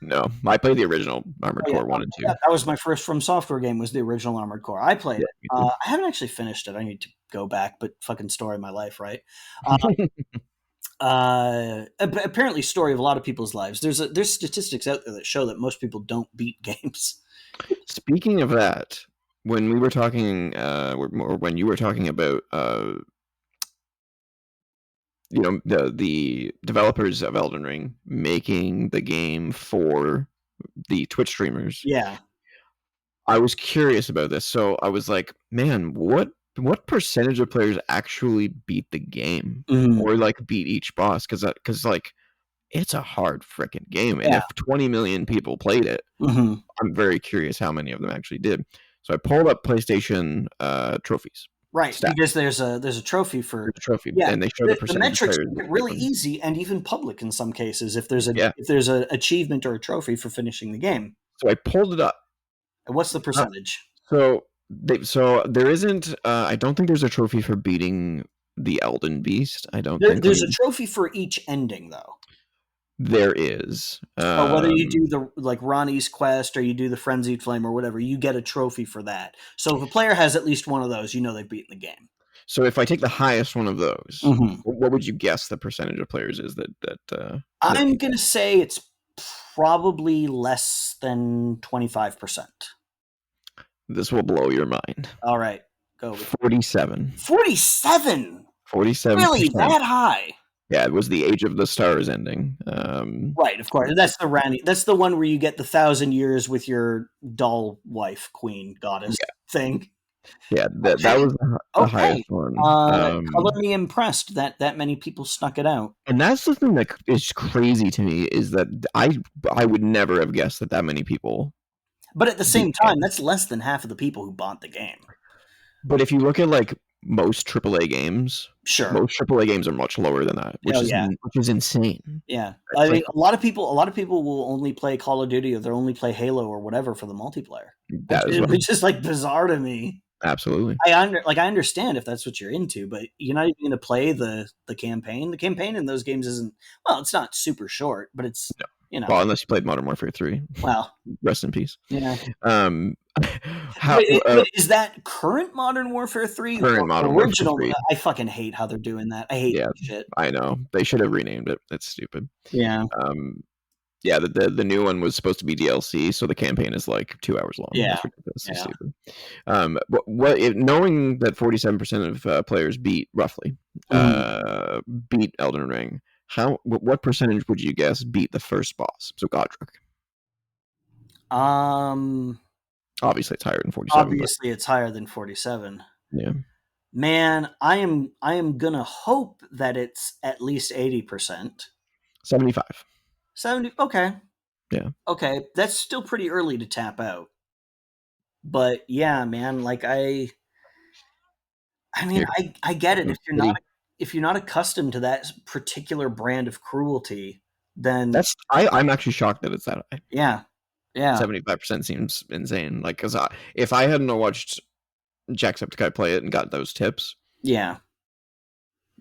No, I played the original Armored Oh yeah, Core 1 and 2. that was my first From Software game. Was the original Armored Core? I played Yeah, it. me too. I haven't actually finished it. I need to go back, but fucking story of my life, right? Apparently, story of a lot of people's lives. There's statistics out there that show that most people don't beat games. Speaking of that, when we were talking, or when you were talking about, the developers of Elden Ring making the game for the Twitch streamers, Yeah. I was curious about this. So I was like, man, what percentage of players actually beat the game Mhm. or like beat each boss? Because like it's a hard freaking game, and Yeah. if 20 million people played it, Hmm. I'm very curious how many of them actually did. So I pulled up PlayStation trophies Right, stats. because there's a trophy for. There's a trophy, Yeah, and they show the the percentage of metrics players make that it beat really them. easy and even public in some cases Yeah. if there's a achievement or a trophy for finishing the game. So I pulled it up. And what's the Uh, percentage? so there isn't. I don't think there's a trophy for beating the Elden Beast. I don't think. Let There's a me. trophy for each ending though. There is. So whether you do the like Ronnie's quest or you do the Frenzied Flame or whatever, you get a trophy for that. So if a player has at least one of those, they've beaten the game. So if I take the highest one of those, Hmm. what would you guess the percentage of players is that I'm beat gonna that? say it's probably less than 25%. This will blow your mind. All right, go with 47. 47. Really, 47%. that high? Yeah, it was the Age of the Stars ending. Right, of course. That's the Rani. That's the one where you get the 1,000 years with your doll wife, queen, goddess Yeah, thing. yeah, that Okay, was the highest okay. one. Color me impressed that that many people snuck it out. And that's the thing that is crazy to me is that I would never have guessed that many people But at the beat same the time, game. that's less than half of the people who bought the game. But if you look at like most AAA games. Sure. Most AAA games are much lower than that, Hell yeah. which is insane. Yeah. I It's mean, like a lot of people will only play Call of Duty, or they'll only play Halo or whatever for the multiplayer, that as well. which is like bizarre to me. Absolutely. I understand if that's what you're into, but you're not even going to play the campaign. The campaign in those games isn't, well, it's not super short, but it's, No. you know, Well, unless you played Modern Warfare 3. well, Rest in peace. yeah. Um, how Wait, is that current Modern Warfare 3 current or Modern Warfare original? 3. I fucking hate how they're doing that. I hate Yeah, that shit. I know. They should have renamed it. It's stupid. Yeah. Yeah, the new one was supposed to be DLC, so the campaign is like 2 hours long. Yeah. That's ridiculously Yeah. stupid. Knowing that 47% of players roughly Mhm. beat Elden Ring, what percentage would you guess beat the first boss? So Godric. Obviously, it's higher than 47, but Obviously it's higher than 47. yeah, Man, I am gonna hope that it's at least 80%. 75. 70, okay. Yeah, Okay, that's still pretty early to tap out. But yeah, man, like I mean, here, I get it. City. If you're not accustomed to that particular brand of cruelty, then I'm actually shocked that it's that high. yeah. Yeah. 75% seems insane. Like, because if I hadn't watched Jacksepticeye play it and got those tips, Yeah.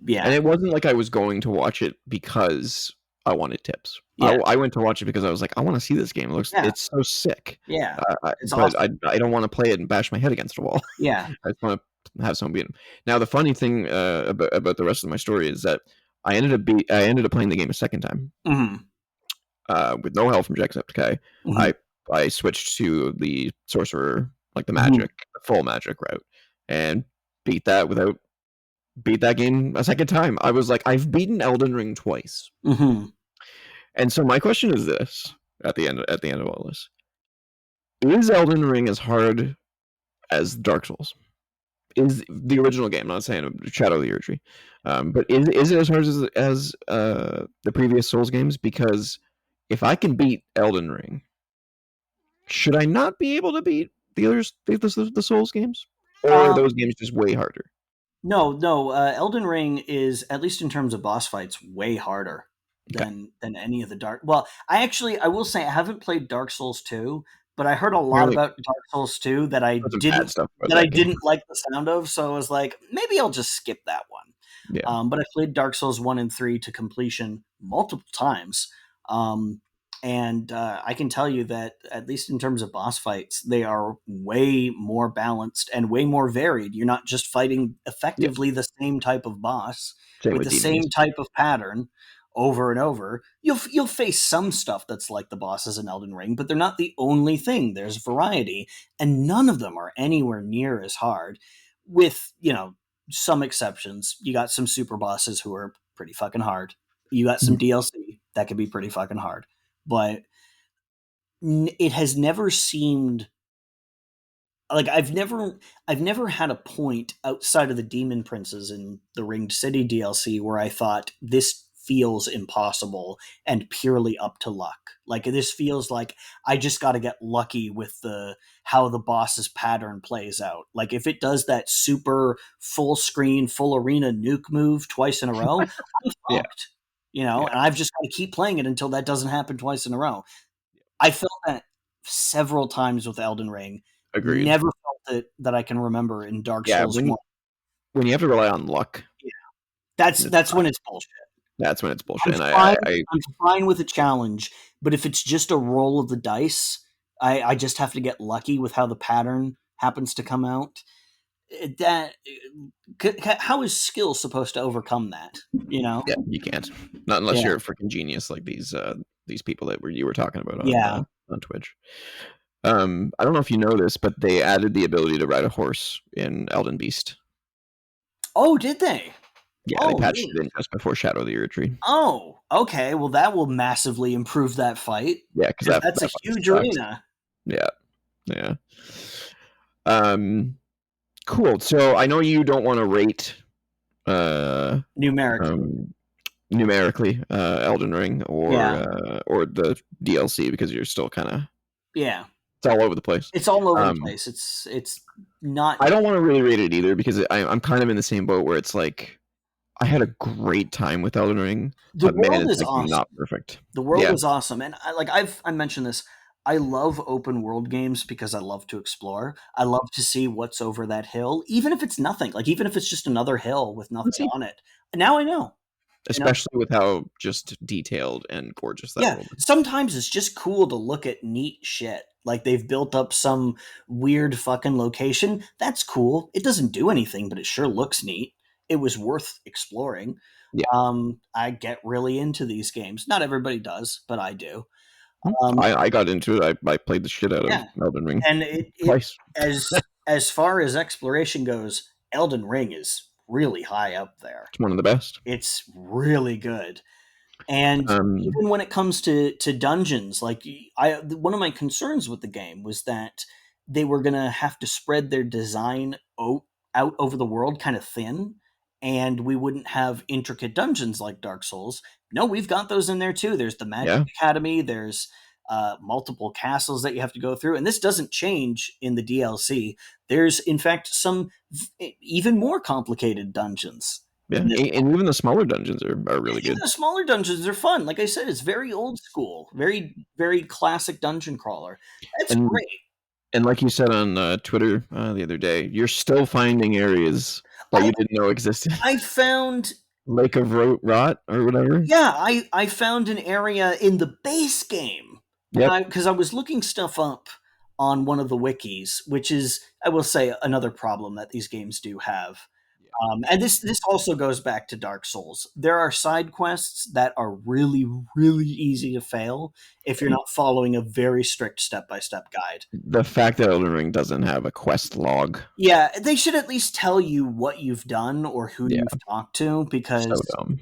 Yeah. and it wasn't like I was going to watch it because I wanted tips. Yeah. I went to watch it because I was like, I want to see this game. Yeah. It's so sick. Yeah. It's But awesome. I don't want to play it and bash my head against a wall. Yeah. I just want to have someone beat him. Now, the funny thing about the rest of my story is that I ended up playing the game a second time Mhm. with no help from Jacksepticeye. Mhm. I switched to the sorcerer, like the Mhm. full magic route, and beat that game a second time. I was like, I've beaten Elden Ring twice. Mhm. And so my question is this at the end of all this. Is Elden Ring as hard as Dark Souls? Is the original game, I'm not saying Shadow of the Erdtree, but is it as hard as the previous Souls games? Because if I can beat Elden Ring, should I not be able to beat the others, the Souls games? Or are Um, those games just way harder? no. Elden Ring is, at least in terms of boss fights, way harder Okay. than any of the Dark. Well, I will say I haven't played Dark Souls 2, but I heard a lot Apparently, about Dark Souls 2 that I there's some bad didn't stuff about that game. like the sound of. So I was like, maybe I'll just skip that one. Yeah. But I played Dark Souls 1 and 3 to completion multiple times. Um, and I can tell you that, at least in terms of boss fights, they are way more balanced and way more varied. You're not just fighting Yeah. effectively the same type of boss Same with with the demons. same type of pattern over and over. You'll face some stuff that's like the bosses in Elden Ring, but they're not the only thing. There's variety, and none of them are anywhere near as hard, with, some exceptions. You got some super bosses who are pretty fucking hard. You got some Mhm. DLC that could be pretty fucking hard. But it has never seemed like I've never had a point outside of the Demon Princes and the Ringed City DLC where I thought this feels impossible and purely up to luck. Like, this feels like I just got to get lucky with the how the boss's pattern plays out. Like, if it does that super full screen, full arena nuke move twice in a row, I'm Yeah. fucked. Yeah. And I've just got to keep playing it until that doesn't happen twice in a row. I felt that several times with Elden Ring. Agreed. Never felt it that I can remember in Dark Yeah. Souls 1. When you have to rely on luck, Yeah. That's it's that's not. when it's bullshit. That's when it's bullshit. I'm And fine I I'm fine with a challenge, but if it's just a roll of the dice, I just have to get lucky with how the pattern happens to come out. That how is skill supposed to overcome that? You know? yeah, you can't. Not unless Yeah. you're a freaking genius like these people that you were talking about Yeah. on Twitch. I don't know if you know this, but they added the ability to ride a horse in Elden Beast. Oh, did they? Yeah, they Oh, patched neat. it in just before Shadow of the Erdtree. Oh, okay. Well, that will massively improve that fight, Yeah, because because that that's a fight huge sucks. arena. Yeah, yeah. Um, cool. So I know you don't want to rate uh Numerically. um numerically Elden Ring Yeah. or the DLC because you're still kind of Yeah. It's all over the place. It's all over the Um, place. It's not. I don't want to really rate it either because I'm kind of in the same boat where it's like I had a great time with Elden Ring, The but man, world it's is like awesome. not perfect. The world Yeah, is awesome, and I mentioned this. I love open world games because I love to explore. I love to see what's over that hill, even if it's nothing. Like even if it's just another hill with let's nothing see. on it. Now I know. You know. Especially with how just detailed and gorgeous that Yeah, world is. sometimes it's just cool to look at neat shit. Like they've built up some weird fucking location. That's cool. It doesn't do anything, but it sure looks neat. It was worth exploring. Yeah, I get really into these games. Not everybody does, but I do. Hmm. Um, I got into it. I played the shit out of yeah, Elden Ring and it twice. as far as exploration goes, Elden Ring is really high up there. It's one of the best. It's really good. And Um, even when it comes to dungeons, like one of my concerns with the game was that they were gonna have to spread their design out over the world kind of thin, and we wouldn't have intricate dungeons like Dark Souls. No, we've got those in there too. There's the Magic yeah, Academy. There's multiple castles that you have to go through, and this doesn't change in the DLC. There's in fact some even more complicated dungeons yeah, in this. and even the smaller dungeons are really Even good. the smaller dungeons are fun. Like I said, it's very old school, very classic dungeon crawler. That's And great. and like you said on Twitter the other day, you're still finding areas that I you didn't know existed. I found Lake of Rot or whatever. yeah, I found an area in the base game, and Yep. I because I was looking stuff up on one of the wikis, which is I will say another problem that these games do have. And this also goes back to Dark Souls. There are side quests that are really easy to fail if you're And not following a very strict step by step guide. the fact that Elden Ring doesn't have a quest log, Yeah, they should at least tell you what you've done or who yeah, you've talked to so because dumb.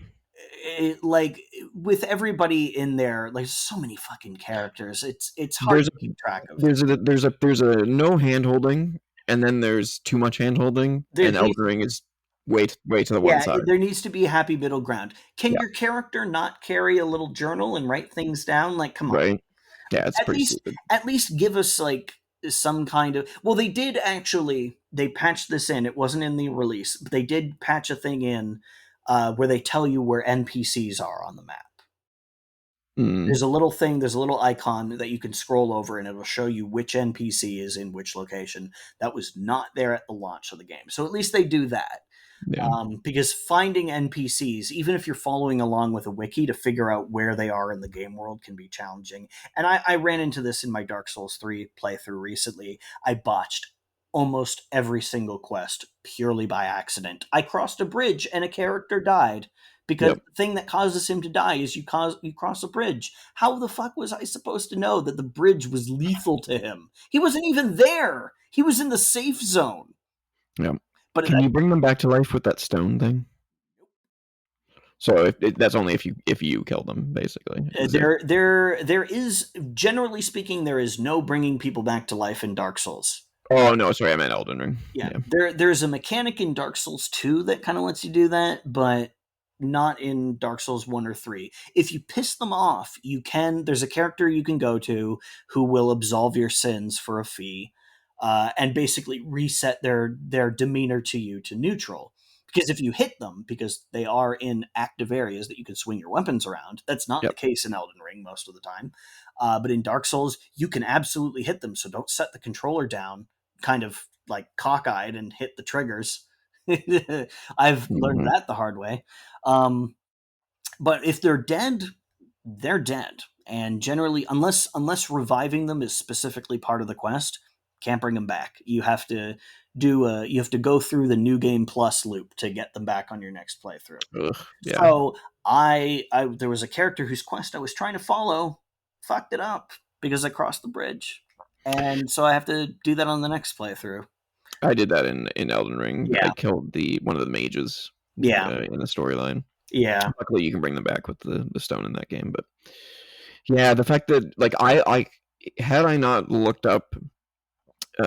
like with everybody in there, like so many fucking characters. It's hard There's to a keep track of. there's a no hand holding, and then there's too much hand holding, There and needs Elden Ring is way to the one yeah, side. there needs to be a happy middle ground. Can Yeah, your character not carry a little journal and write things down? Like, come on. right. Yeah, it's At pretty least stupid. at least give us like some kind of well they did actually they patched this in. It wasn't in the release, but they did patch a thing in where they tell you where NPCs are on the map. Mm, There's a little thing, there's a little icon that you can scroll over and it'll show you which NPC is in which location. That was not there at the launch of the game. So at least they do that. yeah, Because finding NPCs, even if you're following along with a wiki to figure out where they are in the game world, can be challenging. And I ran into this in my Dark Souls 3 playthrough recently. I botched almost every single quest purely by accident. I crossed a bridge and a character died because yep. the thing that causes him to die is you cross a bridge. How the fuck was I supposed to know that the bridge was lethal to him? He wasn't even there. He was in the safe zone. Yeah. But Can you bring them back to life with that stone thing? So that's only if you kill them, basically. Is it? there is generally speaking there is no bringing people back to life in Dark Souls. Oh no, sorry, I meant Elden Ring. Yeah, Yeah. there's a mechanic in Dark Souls 2 that kind of lets you do that, but not in Dark Souls 1 or 3. If you piss them off, you can there's a character you can go to who will absolve your sins for a fee, and basically reset their demeanor to you to neutral. Because if you hit them, because they are in active areas that you can swing your weapons around, that's not the Yep. case in Elden Ring most of the time. But in Dark Souls, you can absolutely hit them. So don't set the controller down kind of like cockeyed and hit the triggers. I've learned Hmm. that the hard way. Um, but if they're dead, they're dead. And generally, unless reviving them is specifically part of the quest, can't bring them back. You have to go through the new game plus loop to get them back on your next playthrough. Ugh. Yeah. So I there was a character whose quest I was trying to follow, fucked it up because I crossed the bridge, and so I have to do that on the next playthrough. I did that in Elden Ring. I Yeah, killed the one of the mages yeah, in the storyline. yeah, Luckily, you can bring them back with the stone in that game. But yeah, the fact that like I had I not looked up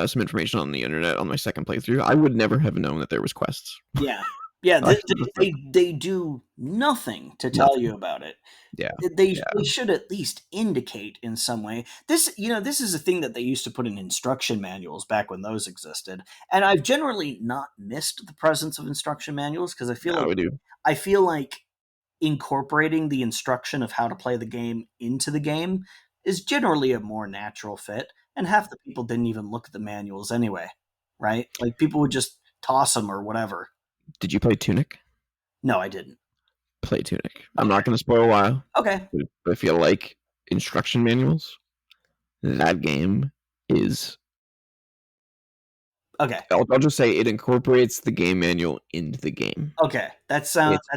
some information on the internet on my second playthrough, I would never have known that there was quests. yeah. Yeah, Actually, that's they do nothing to tell nothing. you about it. Yeah, They yeah. should at least indicate in some way. This is a thing that they used to put in instruction manuals back when those existed. And I've generally not missed the presence of instruction manuals because No, we do. I feel like incorporating the instruction of how to play the game into the game is generally a more natural fit. And half the people didn't even look at the manuals anyway, right? Like people would just toss them or whatever. Did you play Tunic? No, I didn't. Play Tunic. I'm Okay. not going to spoil why, Okay. but if you like instruction manuals, that game is. Okay. I'll just say it incorporates the game manual into the game. Okay. It's That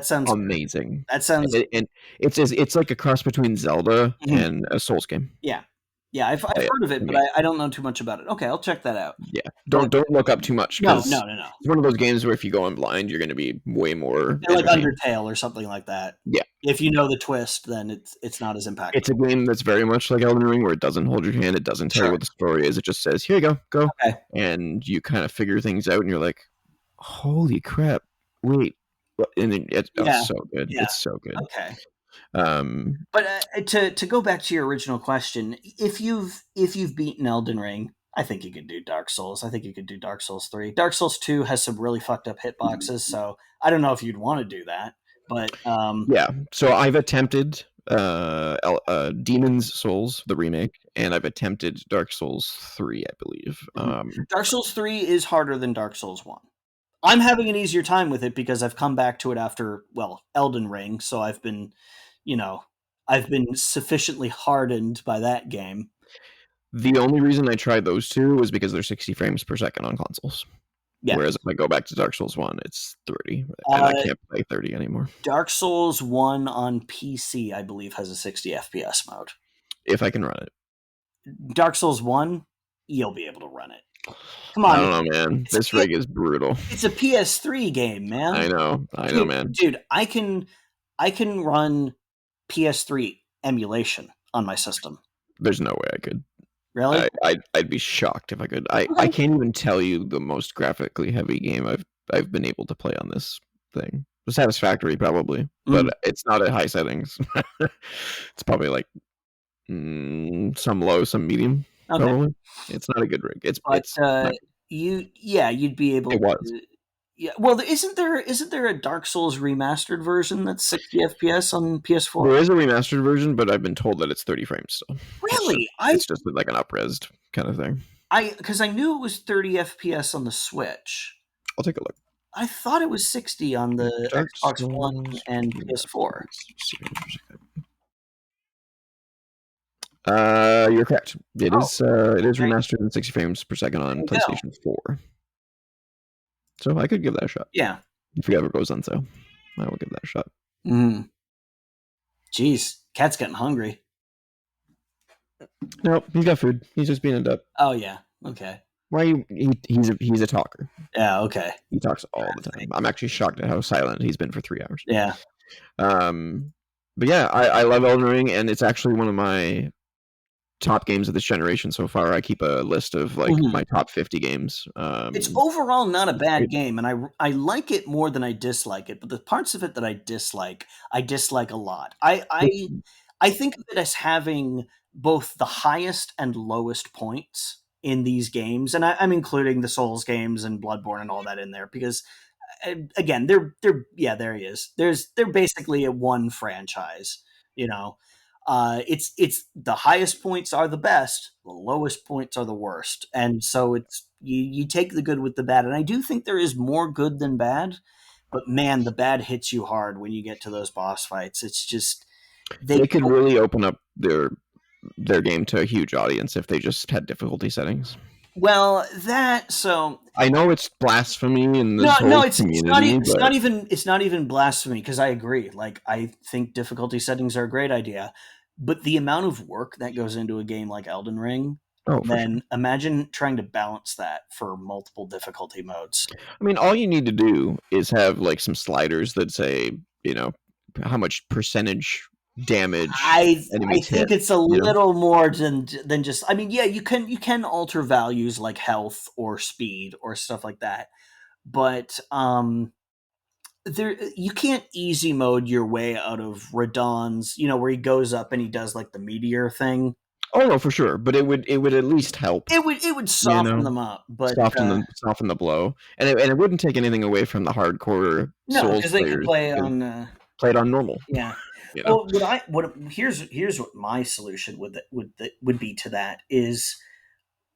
sounds good. amazing, That sounds and it's like a cross between Zelda mhm. and a Souls game. Yeah. Yeah, I've Yeah, heard of it, to but me. I don't know too much about it. Okay, I'll check that out. Yeah, But don't look up too much no, because no, no, no. it's one of those games where if you go in blind, you're going to be way more Like entertained. Undertale or something like that. Yeah, If you know the twist, then it's not as impactful. it's a game that's very much like Elden Ring, where it doesn't hold your hand, it doesn't tell you Sure. what the story is. It just says, "Here you go, go," Okay. and you kind of figure things out, and you're like, "Holy crap! Wait!" And oh, Yeah. so good. Yeah. It's so good. Okay. Um, But to go back to your original question, if you've beaten Elden Ring, I think you could do Dark Souls. I think you could do Dark Souls 3. Dark Souls 2 has some really fucked up hitboxes, so I don't know if you'd want to do that. But yeah. So I've attempted Demon's Souls, the remake, and I've attempted Dark Souls 3, I believe. Dark Souls 3 is harder than Dark Souls 1. I'm having an easier time with it because I've come back to it after, well, Elden Ring, so you know, I've been sufficiently hardened by that game. The only reason I tried those two was because they're 60 frames per second on consoles. Yeah. Whereas if I go back to Dark Souls 1, it's 30, and I Uh, can't play 30 anymore. Dark Souls 1 on PC, I believe, has a 60 FPS mode. If I can run it. Dark Souls 1, you'll be able to run it. Come I on, don't know, man. it's This rig is brutal. it's a PS3 game, man. I know, man. Dude, I can run PS3 emulation on my system. There's no way I could. Really? I'd be shocked if I could. I Okay. can't even tell you the most graphically heavy game I've been able to play on this thing. Satisfactory, probably, Mm, but it's not at high settings. It's probably like some low, some medium. okay. Probably. It's not a good rig. But It's not, you'd be able it was. to. Yeah, well, isn't there a Dark Souls remastered version that's 60 FPS on PS4? There is a remastered version, but I've been told that it's 30 frames still. Really? It's just like an upresed kind of thing. Because I knew it was 30 FPS on the Switch. I'll take a look. I thought it was 60 on the Dark Xbox One Souls and PS4. You're correct. It Oh, is remastered in 60 frames per second on there you go. PlayStation 4. So I could give that a shot. Yeah. If it ever goes on sale, I will give that a shot. Mm. Jeez, cat's getting hungry. No, he's got food. He's just being a duck. Oh yeah. Okay. Why he's a talker. Yeah. Okay. He talks all the time. I'm actually shocked at how silent he's been for 3 hours. Yeah. But yeah, I love Elden Ring, and it's actually one of my top games of this generation so far. I keep a list of like my top 50 games. It's overall not a bad great. game, and I like it more than I dislike it. But the parts of it that I dislike a lot. I think of it as having both the highest and lowest points in these games, and I'm including the Souls games and Bloodborne and all that in there because again, they're yeah, there he is. They're basically a one franchise, you know. It's the highest points are the best, the lowest points are the worst, and so it's you take the good with the bad, and I do think there is more good than bad, but man, the bad hits you hard when you get to those boss fights. It's just They could really open up their game to a huge audience if they just had difficulty settings. well that so I know it's blasphemy in this whole community. it's not even blasphemy because I agree. Like I think difficulty settings are a great idea, but the amount of work that goes into a game like Elden Ring, then imagine trying to balance that for multiple difficulty modes. I mean, all you need to do is have like some sliders that say, how much percentage damage I enemies think hit. it's a little more than just. I mean, yeah, you can alter values like health or speed or stuff like that, but there you can't easy mode your way out of Radon's, where he goes up and he does like the meteor thing. Oh no, for sure, but it would at least help, It would you soften know, them up, but soften the blow, and it wouldn't take anything away from the hardcore no, Souls because they can players play because on. play it on normal, Yeah. you know. Well, here's what my solution would be to that is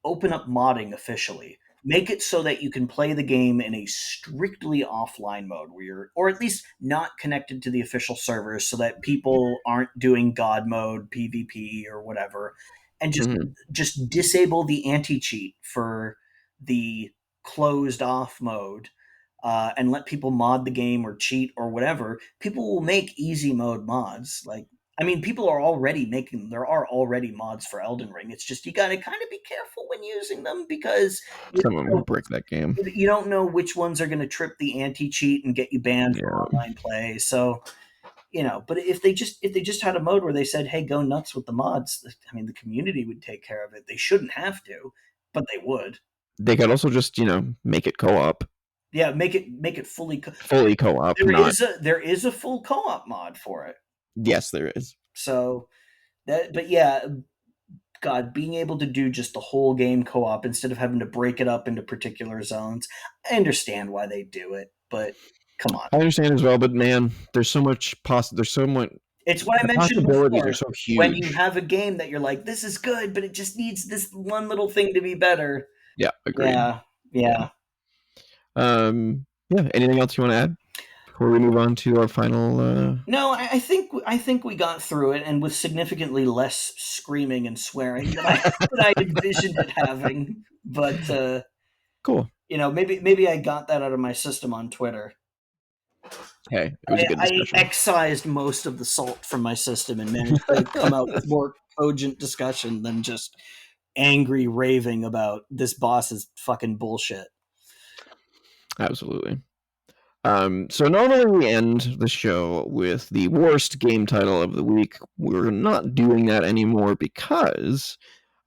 open up modding officially. Make it so that you can play the game in a strictly offline mode where you're, or at least not connected to the official servers so that people aren't doing God mode, PvP, or whatever. And Mhm. just disable the anti-cheat for the closed off mode, and let people mod the game or cheat or whatever. People will make easy mode mods. Like, I mean, people are already making. There are already mods for Elden Ring. It's just you got to kind of be careful when using them because you Someone don't will break that game. know, you don't know which ones are going to trip the anti cheat and get you banned from Yeah, online play. So but if they just had a mode where they said, "Hey, go nuts with the mods," I mean, the community would take care of it. They shouldn't have to, but they would. they could also just make it co-op, Yeah, make it fully. fully co-op, There not is a full co-op mod for it. yes, there is. So but yeah, God, being able to do just the whole game co-op instead of having to break it up into particular zones. I understand why they do it, but come on. I understand as well, but man, there's so much. It's what I The mentioned possibilities are before. so When you huge. have a game that you're like, this is good, but it just needs this one little thing to be better. Yeah, agreed. Yeah, Yeah. yeah. Yeah. Anything else you want to add before we move on to our final? No, I think we got through it, and with significantly less screaming and swearing than I envisioned it having. But Cool. maybe I got that out of my system on Twitter. Hey, it was a good I discussion. excised most of the salt from my system and managed to come out with more cogent discussion than just angry raving about this boss is fucking bullshit. Absolutely. So normally we end the show with the worst game title of the week. We're not doing that anymore because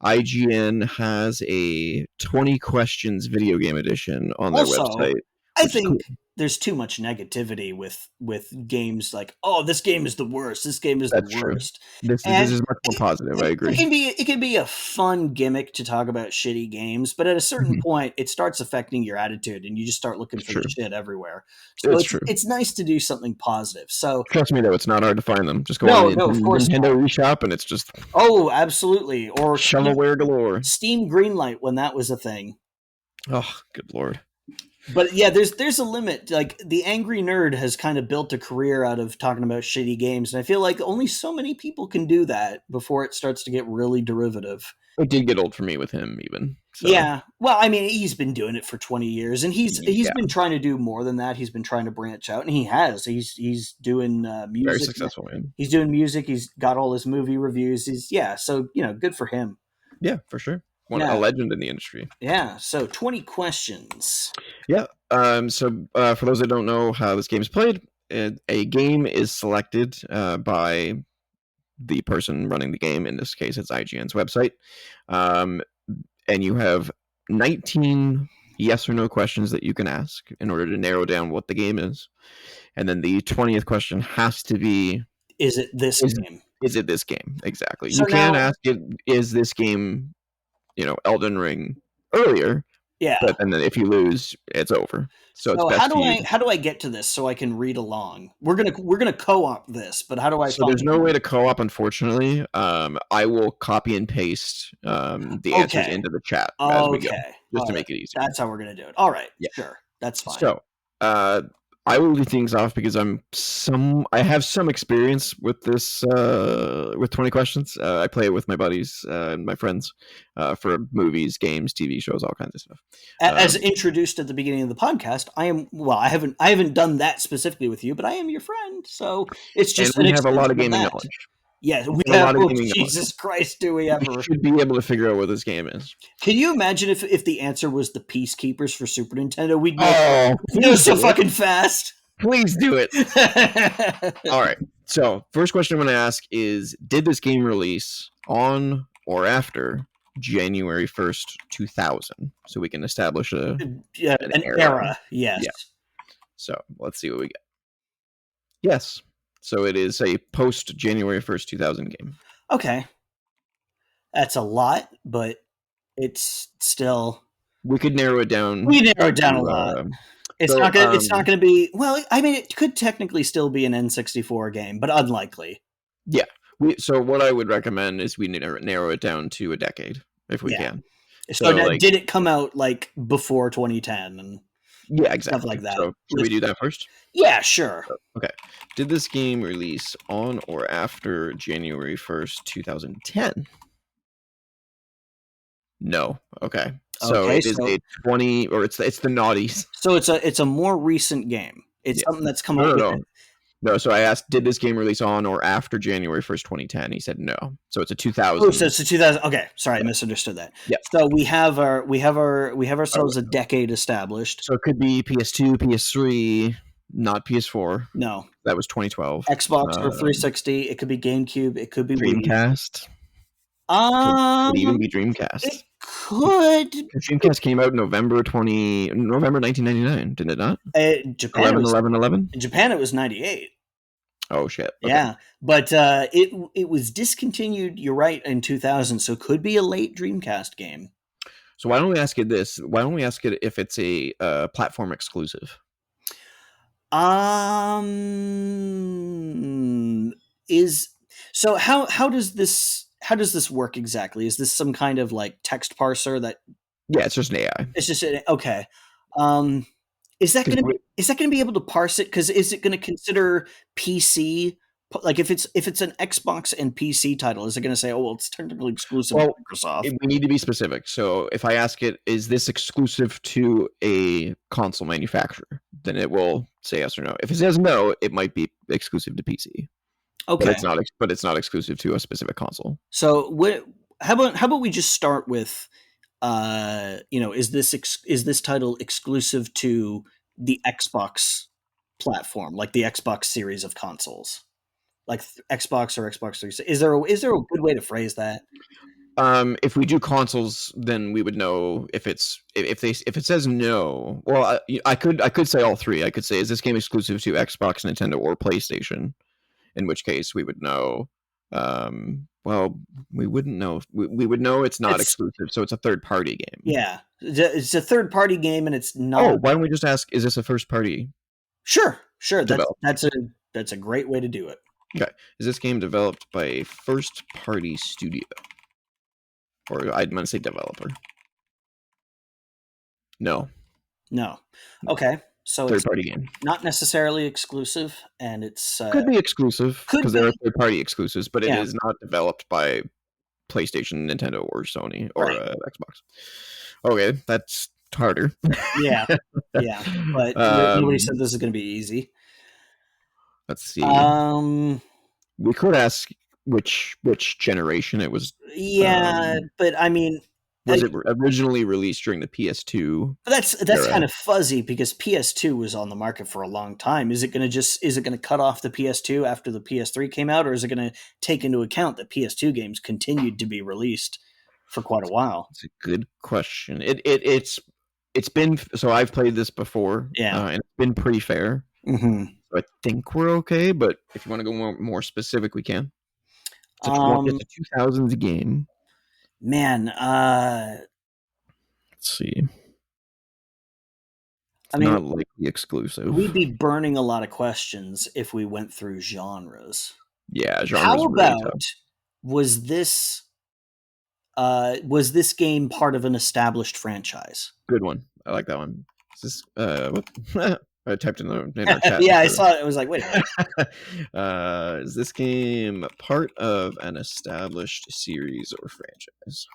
IGN has a 20 questions video game edition on their Also, website, I which is cool. think there's too much negativity with games like, oh, this game is the worst. This game is the That's true. worst. This And is much more it, positive. I it agree. can be a fun gimmick to talk about shitty games, but at a certain Mhm. point, it starts affecting your attitude, and you just start looking It's for the true. shit everywhere. So It's it's true. it's nice to do something positive. So Trust me, though, it's not hard to find them. Just go on no, the no, of course not. Nintendo eShop, and it's just Oh, absolutely. Or shovelware galore. Steam Greenlight when that was a thing. Oh, good lord. But yeah, there's a limit. Like the angry nerd has kind of built a career out of talking about shitty games, and I feel like only so many people can do that before it starts to get really derivative. It did get old for me with him, even. So, Yeah, well, I mean, he's been doing it for 20 years, and he's yeah, been trying to do more than that. He's been trying to branch out, and he has. He's doing very music. successful, man. He's doing music. He's got all his movie reviews. So good for him. Yeah, for sure. A Yeah, legend in the industry. yeah. So 20 questions. Yeah. So, for those that don't know how this game is played, a game is selected by the person running the game. In this case, it's IGN's website. Um, and you have 19 yes or no questions that you can ask in order to narrow down what the game is. And then the 20th question has to be Is it this is game? is it this game? Exactly. So You can now, ask it, is this game, Elden Ring earlier, yeah. but then if you lose, it's over. So it's So how best to do use. I get to this so I can read along? We're gonna co-op this, but how do I So find there's the no way game? to co-op, unfortunately. I will copy and paste the answers Okay. into the chat as we go, Okay. just All to right. make it easier. That's how we're gonna do it. All right. Yeah. Sure. That's fine. So, uh, I will lead things off because I have some experience with this with 20 questions. I play it with my buddies and my friends for movies, games, TV shows, all kinds of stuff. As Um, introduced at the beginning of the podcast, I am well. I haven't done that specifically with you, but I am your friend, so it's and just an we have a lot of extension of gaming that. knowledge. Yes, We we have a have. lot of Oh, gaming knowledge. Jesus Christ, do we We ever? should be able to figure out what this game is. Can you imagine if the answer was the Peacekeepers for Super Nintendo? Oh, We'd know please so do it! fucking fast. Please do it! All right. So, first question I'm going to ask is: did this game release on or after January 1st, 2000? So we can establish Yeah, an an era. era, yes. Yeah. So let's see what we get. Yes. So it is a post January 1st, 2000 game. Okay. That's a lot, but it's still We could narrow it down we narrow it down a to, lot. so, It's not gonna be well, I mean, it could technically still be an N64 game, but unlikely. yeah. So what I would recommend is we narrow it down to a decade if we Yeah. can. So So, like, did it come out, like, before 2010 and yeah, stuff like exactly. that? So should we do that first? Yeah, sure. Okay. Did this game release on or after January 1st, 2010? No. Okay. So Okay, it is a 20, or it's the naughties. so it's a more recent game. It's Yeah. something that's come No, out no, with no. it. No, so I asked, did this game release on or after January 1st, 2010? He said no. So it's a Oh, so 2000s. it's a 2000. Okay, sorry, I Yeah. misunderstood that. Yeah. So we have Oh, ourselves a decade established. so it could be PS2, PS3, not PS4. No, That was 2012. Xbox or 360. It could be GameCube. It could be Wii. Dreamcast. Could even Um, be Dreamcast. it could. 'Cause Dreamcast came out November 1999, didn't it not? Japan it 11, was 11, 11? in Japan it was 98. Oh, shit. Okay. Yeah, but it was discontinued. You're right, in 2000. So it could be a late Dreamcast game. So why don't we ask it this? Why don't we ask it if it's a platform exclusive? Is so how does this work exactly? Is this some kind of like text parser that Yeah, it's just an AI. it's just okay? Um, is that 'Cause gonna be able to parse it? Because is it gonna consider PC? Like if it's an Xbox and PC title, is it gonna say, oh well, it's technically exclusive to well, Microsoft? we need to be specific. So if I ask it, is this exclusive to a console manufacturer? Then it will say yes or no. If it says no, it might be exclusive to PC, but Okay, it's not. But it's not exclusive to a specific console. so what? How about we just start with is this title exclusive to the Xbox platform, like the Xbox series of consoles, like Xbox or Xbox 360? Is there a good way to phrase that? If we do consoles, then we would know if if it says no. Well, I could say all three. I could say, is this game exclusive to Xbox, Nintendo, or PlayStation? In which case we would know. Well, we wouldn't know. We would know it's not It's exclusive, so it's a third party game. yeah, it's a third party game, and it's Oh, not. why don't we just ask? Is this a first party Sure. developed? That's a great way to do it. Okay, is this game developed by a first party studio, or I'd want to say developer? No, No, okay, so third it's party game. not necessarily exclusive, and it's Could be exclusive could because there are be third party exclusives, but it yeah, is not developed by PlayStation, Nintendo, or Sony, or right. Xbox. Okay, that's harder. Yeah, yeah, but nobody um, said this is going to be easy. let's see. Um, We could ask which generation it was. yeah, but I mean, Was it originally released during the PS2 that's era? kind of fuzzy because PS2 was on the market for a long time. Is it going to cut off the PS2 after the PS3 came out, or is it going to take into account that PS2 games continued to be released for quite a while? It's a good question. It's been, so I've played this before, Yeah. and it's been pretty fair. Hmm. So I think we're okay, but if you want to go more specific, we can. It's a 2000s game. Man, Let's see. I It's mean, not likely exclusive. we'd be burning a lot of questions if we went through genres. Yeah, How genre's really tough. about was this was this game part of an established franchise? Good one. I like that one. Is this what? I typed in our chat. Yeah, I saw it. I was like, wait a minute. Is this game part of an established series or franchise?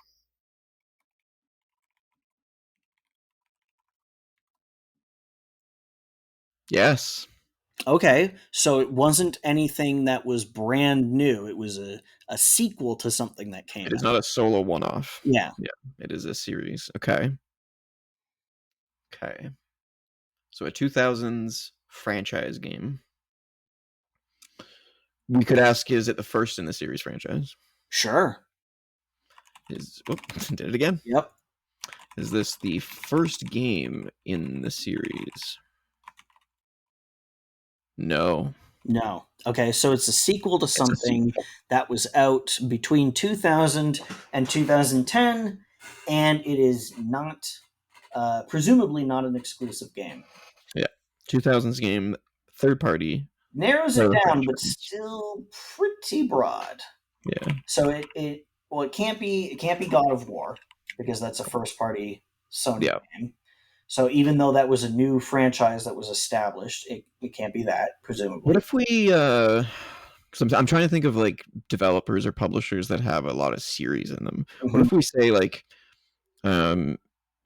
Yes. Okay, so it wasn't anything that was brand new. It was a sequel to something that came It is out. not a solo one-off. Yeah, Yeah, it is a series. Okay. Okay. So a 2000s franchise game. We could ask, is it the first in the series franchise? sure. Did it again? Yep. Is this the first game in the series? No. No. Okay, so it's a sequel to It's a something that was out between 2000 and 2010, and it is not, presumably not an exclusive game. yeah, 2000s game, third party, Narrows part it of the down, but franchise. still pretty broad. Yeah. So it can't be God of War because that's a first party Sony Yeah. game. So even though that was a new franchise that was established, it can't be that, What presumably. if we? Because I'm trying to think of like developers or publishers that have a lot of series in them. What Mhm. if we say like, um,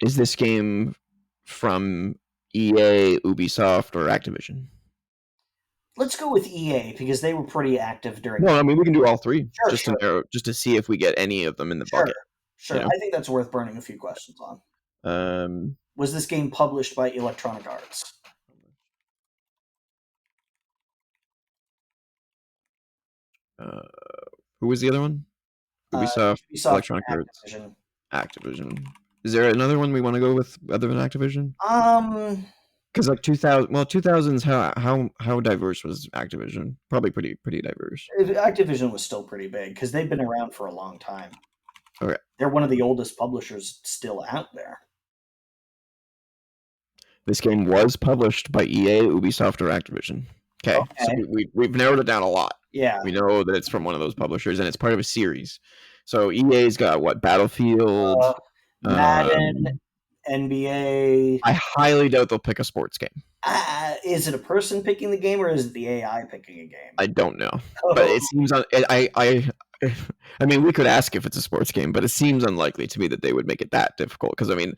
is this game from EA, Ubisoft, or Activision? Let's go with EA because they were pretty active during. No, I mean we can do all three Sure, just to sure, narrow, just to see if we get any of them in the sure, bucket. You sure. know. I think that's worth burning a few questions on. Um, Was this game published by Electronic Arts? uh, who was the other one? Uh, Ubisoft, Ubisoft Electronic and Arts, Activision. Activision. Is there another one we want to go with other than Activision? Um, Because like 2000, well, 2000s, how diverse was Activision? Probably pretty diverse. Activision was still pretty big because they've been around for a long time. Okay, They're one of the oldest publishers still out there. this game was published by EA, Ubisoft, or Activision. Okay, so Okay. we've narrowed it down a lot. Yeah. We know that it's from one of those publishers, and it's part of a series. So EA's got what? Battlefield. Uh, Madden, Um, NBA. I highly doubt they'll pick a sports game. Is it a person picking the game or is it the AI picking a game? I don't know, but Oh, it seems I mean, we could ask if it's a sports game, but it seems unlikely to me that they would make it that difficult. Because I mean,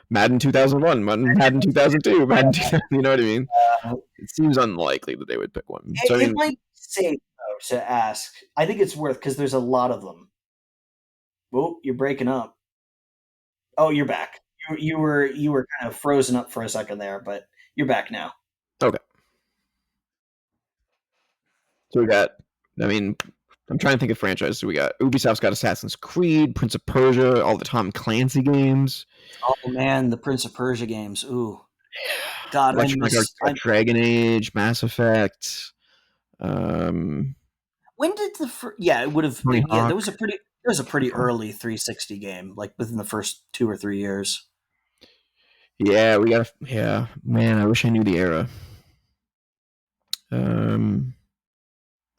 Madden 2001, Madden 2002, Madden 2000, you know what I mean? uh, It seems unlikely that they would pick one. So I it mean, might be safe though to ask. I think it's worth because there's a lot of them. Oh, you're breaking up. Oh, you're back. You were kind of frozen up for a second there, but you're back now. okay. So we got, I mean, I'm trying to think of franchises. So we got Ubisoft's got Assassin's Creed, Prince of Persia, all the Tom Clancy games. Oh man, the Prince of Persia games. Ooh, God, I Electronic miss. Arts got Dragon Age, Mass Effect, um, When did yeah, it would have. Tony Yeah, Hawk. there was a pretty early 360 game, like within the first 2 or 3 years. Yeah, we got. Yeah, man, I wish I knew the era. Um,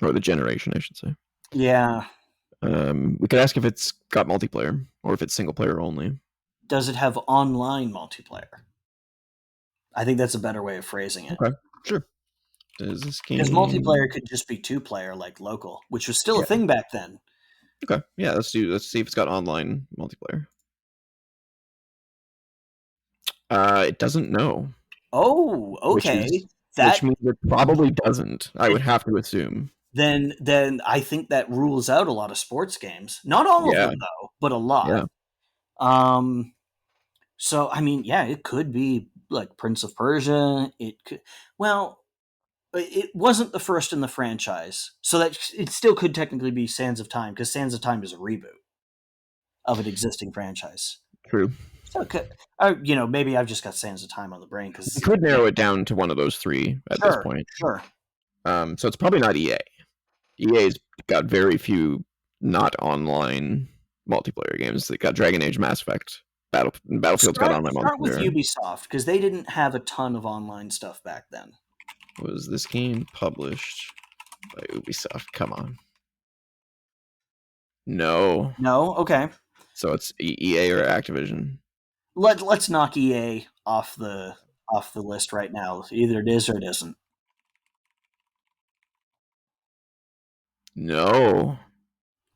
or the generation, I should say. Yeah. We could ask if it's got multiplayer or if it's single player only. Does it have online multiplayer? I think that's a better way of phrasing it. Okay, sure. Does this Because game? multiplayer could just be two-player, like local, which was still a Yeah. thing back then. Okay. Yeah. Let's see if it's got online multiplayer. It doesn't know, Oh, which okay. is which That means it probably doesn't. I would have to assume. then I think that rules out a lot of sports games. Not all of Yeah. them though, but a lot. Yeah. Um, so I mean, yeah, it could be like Prince of Persia. It could, well, it wasn't the first in the franchise, so that it still could technically be Sands of Time because Sands of Time is a reboot of an existing franchise. True. So, maybe I've just got Sands of Time on the brain We because could narrow it down to one of those three at this sure, point. sure. So it's probably not EA. EA's got very few not online multiplayer games. They got Dragon Age, Mass Effect, Battlefield's got Start online start with multiplayer. Ubisoft because they didn't have a ton of online stuff back then. Was this game published by Ubisoft? Come on. No. No, okay. So it's EA or Activision. Let's knock EA off the list right now. Either it is or it isn't. No.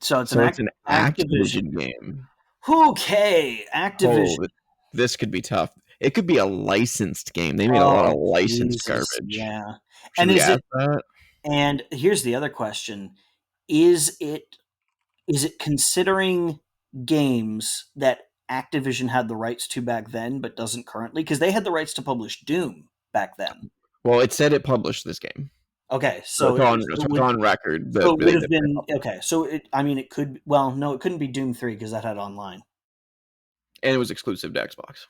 So it's an So it's an Activision. Activision game. Okay, Oh, Activision. this could be tough. It could be a licensed game. They made a lot of Oh licensed Jesus, garbage. yeah. Should And we is ask it? that? And here's the other question: Is it? Is it considering games that Activision had the rights to back then, but doesn't currently? Because they had the rights to publish Doom back then. Well, it said it published this game. Okay, So so it's it, on, so so it it's would on record so that it would they have did it. been okay. So it, I mean, it could. Well, no, it couldn't be Doom 3 because that had online. And it was exclusive to Xbox.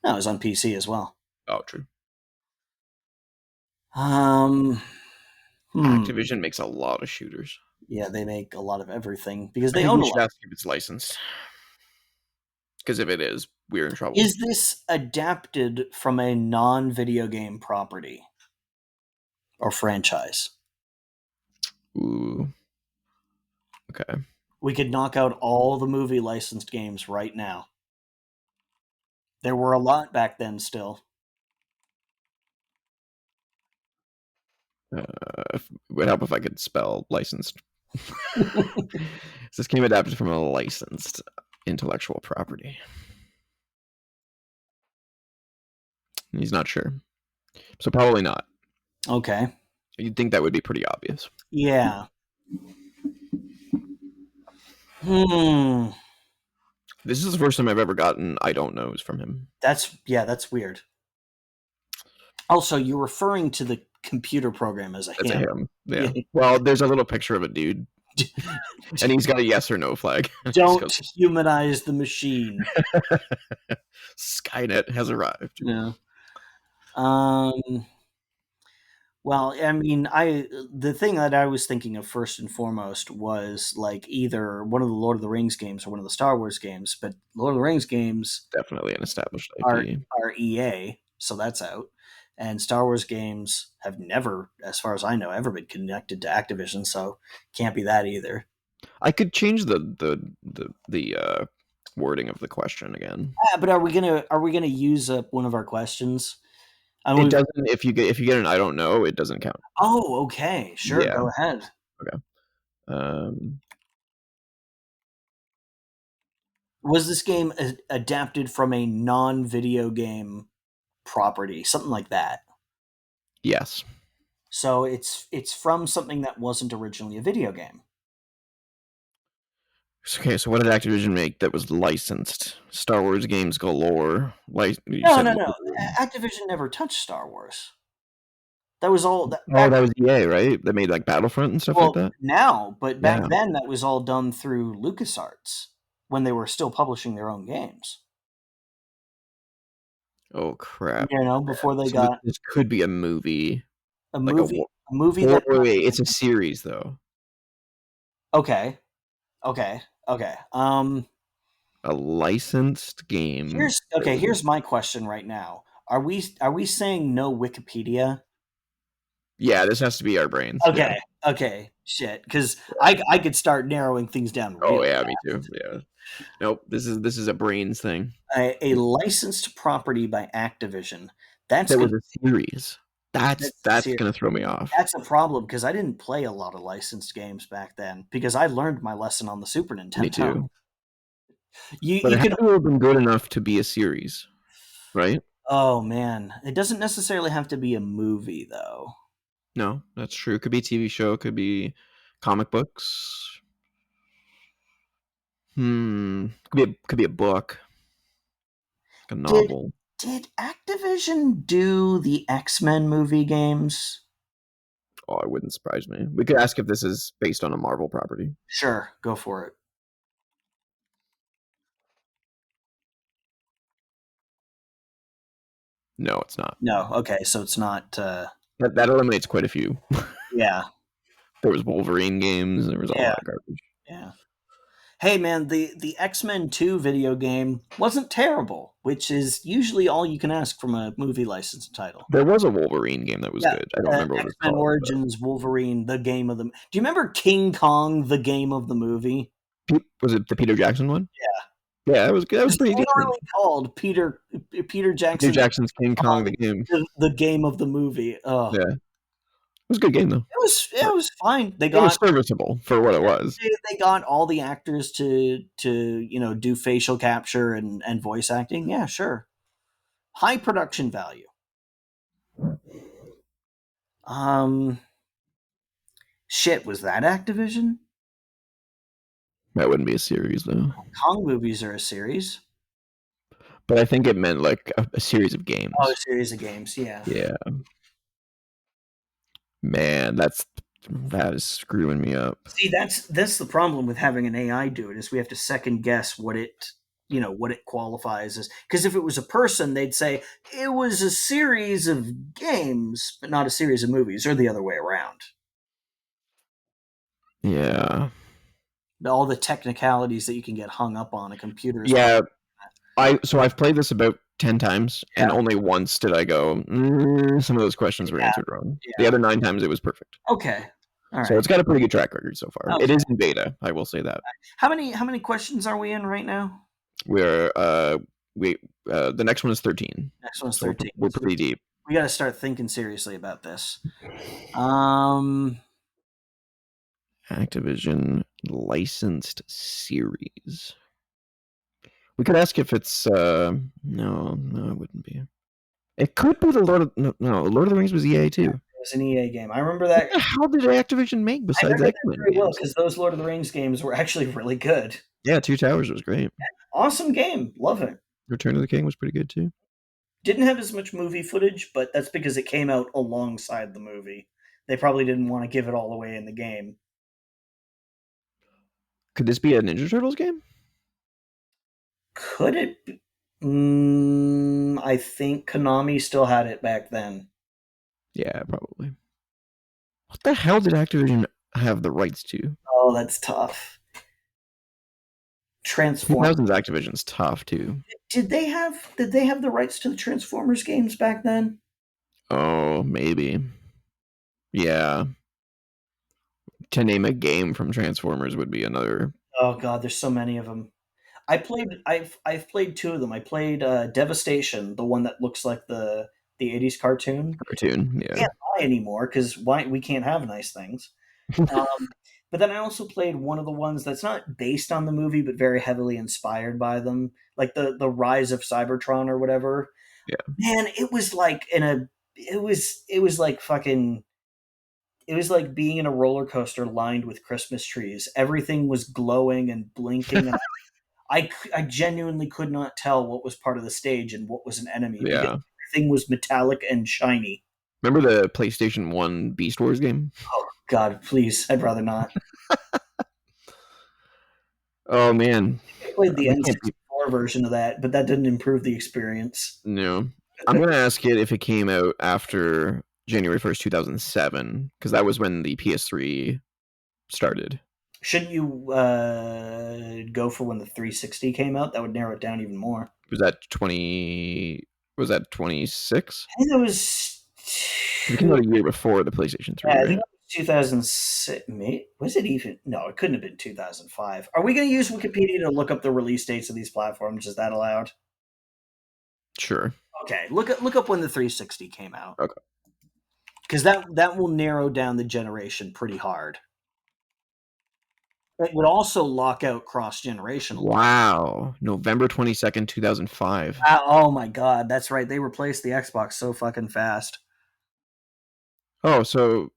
No, it was on PC as well. Oh, true. Um, Activision makes a lot of shooters. Yeah, they make a lot of everything because I they think own we a should lot. ask if it's licensed. Because if it is, we're in trouble. Is this adapted from a non-video game property or franchise? Ooh. Okay. We could knock out all the movie licensed games right now. There were a lot back then still. It would help if I could spell licensed. This game adapted from a licensed intellectual property. He's not sure. So probably not. Okay. You'd think that would be pretty obvious. Yeah. Hmm. This is the first time I've ever gotten I don't knows from him. That's weird. Also, you're referring to the computer program as a That's a him. him. Yeah. Well, there's a little picture of a dude. And he's got a yes or no flag. Don't humanize the machine. Skynet has arrived. Yeah. Well, I mean, the thing that I was thinking of first and foremost was like either one of the Lord of the Rings games or one of the Star Wars games, but Lord of the Rings games Definitely an established are IP. are EA, so that's out. And Star Wars games have never, as far as I know, ever been connected to Activision, so can't be that either. I could change the wording of the question again. But are we gonna use up one of our questions? It doesn't. If you get an I don't know, it doesn't count. Oh, okay, sure, Yeah. go ahead. Okay. Was this game adapted from a non-video game property, something like that? Yes. So it's from something that wasn't originally a video game. Okay, so what did Activision make that was licensed? Star Wars games galore. You No, said no, no. Lord. Activision never touched Star Wars. That was all Oh, back. that was EA, right? That made like Battlefront and stuff like Well, that. now, but back Yeah. then that was all done through LucasArts when they were still publishing their own games. Oh crap! You know, before they So got this could be a movie, a like movie, or that. wait, it's a series though. Okay, okay, okay. A licensed game. Here's my question right now. Are we saying no Wikipedia? Yeah, this has to be our brains. Okay, Yeah. okay, shit. Because I could start narrowing things down Oh real yeah, fast. me too. Yeah. Nope. This is a brains thing. A licensed property by Activision. That's That was gonna a series. That's see, gonna throw me off. that's a problem because I didn't play a lot of licensed games back then because I learned my lesson on the Super Nintendo. Me too. You But you it can had to have been good enough to be a series, right? Oh man, it doesn't necessarily have to be a movie though. No, that's true. It could be a TV show. It could be comic books. Could be a book, a Did novel. did Activision do the X-Men movie games? Oh, it wouldn't surprise me. We could ask if this is based on a Marvel property. Sure, go for it. No, it's not. No, okay, so it's not. That eliminates quite a few. Yeah, There was Wolverine games. There was all yeah, that garbage. yeah. Hey man, the X-Men 2 video game wasn't terrible, which is usually all you can ask from a movie licensed title. There was a Wolverine game that was Yeah, good. I don't remember what it was X-Men called. Origins Wolverine, the game of the. Do you remember King Kong, the game of the movie? Was it the Peter Jackson one? Yeah, Yeah, that was good. That was it's pretty decent. literally called Peter Peter Jackson, Jackson's King Kong the game. the game of the movie. Oh, Yeah, it was a good game though. it was fine. It was serviceable for what it was. They got all the actors to do facial capture and voice acting. Yeah, sure. High production value. Shit, was that Activision? That wouldn't be a series though. Kong movies are a series. But I think it meant like a series of games. Oh, a series of games. Yeah. Yeah. Man, that is screwing me up. See, that's the problem with having an AI do it is we have to second guess what it qualifies as. Because if it was a person, they'd say it was a series of games, but not a series of movies, or the other way around. Yeah. All the technicalities that you can get hung up on. A computer is hard. Yeah, I've played this about 10 times, and Yeah, only once did I go, some of those questions were yeah, answered wrong. The yeah. other 9 times it was perfect. Okay, all So right. it's got a pretty good track record so far. It Okay. is in beta, I will say that. How many questions are we in right now? We're we the next one is 13. Next one's So we're 13. we're So pretty deep. we got to start thinking seriously about this. Um, Activision licensed series. We could ask if it's no, it wouldn't be. It could be the Lord of the Rings was EA too. it was an EA game. I remember What that. the hell did Activision make I besides remember that X-Men very well games? because those Lord of the Rings games were actually really good. Yeah, Two Towers was great. Awesome game. Love it. Return of the King was pretty good too. Didn't have as much movie footage, but that's because it came out alongside the movie. They probably didn't want to give it all away in the game. Could this be a Ninja Turtles game? Could it be? I think Konami still had it back then. Yeah, probably. What the hell did Activision have the rights to? Oh, that's tough. Transform. 2000s Activision's tough too. Did they have the rights to the Transformers games back then? Oh, maybe. Yeah. To name a game from Transformers would be another Oh god, there's so many of them. I've played two of them. I played Devastation, the one that looks like the 80s cartoon. cartoon. Yeah. Can't buy anymore because why we can't have nice things. Um, but then I also played one of the ones that's not based on the movie, but very heavily inspired by them, like the Rise of Cybertron or whatever. Yeah. Man, it was like it was like fucking it was like being in a roller coaster lined with Christmas trees. Everything was glowing and blinking, and I genuinely could not tell what was part of the stage and what was an enemy because Yeah. everything was metallic and shiny. Remember the PlayStation 1 Beast Wars game? Oh God, please, I'd rather not. Oh man. I played the We can't be N64 version of that, but that didn't improve the experience. no. I'm going to ask it if it came out after January 1st, 2007 because that was when the PS3 started. Shouldn't you go for when the 360 came out? That would narrow it down even more. Was that 20 was that 26? I think that was It came out a year before the PlayStation 3, yeah, I think right? it was 2006. Was it even? No, it couldn't have been 2005. Are we going to use Wikipedia to look up the release dates of these platforms? Is that allowed? Sure. Okay, look up when the 360 came out Okay. because that will narrow down the generation pretty hard. It would also lock out cross generational. Wow. November 22nd, 2005. Oh my god, that's right. They replaced the Xbox so fucking fast. Oh, so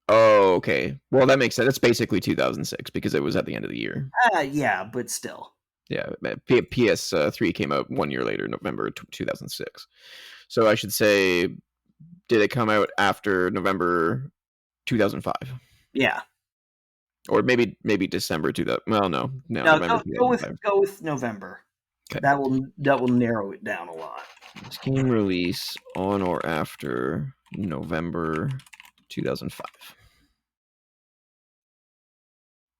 oh, okay. Well, that makes sense. It's basically 2006 because it was at the end of the year. Yeah, but still. Yeah, PS3 came out 1 year later, November 2006. So I should say, did it come out after November 2005, Yeah. or maybe December 2000? Well, no, No, November go with 2005. go with November. Okay. That will narrow it down a lot. This game release on or after November 2005.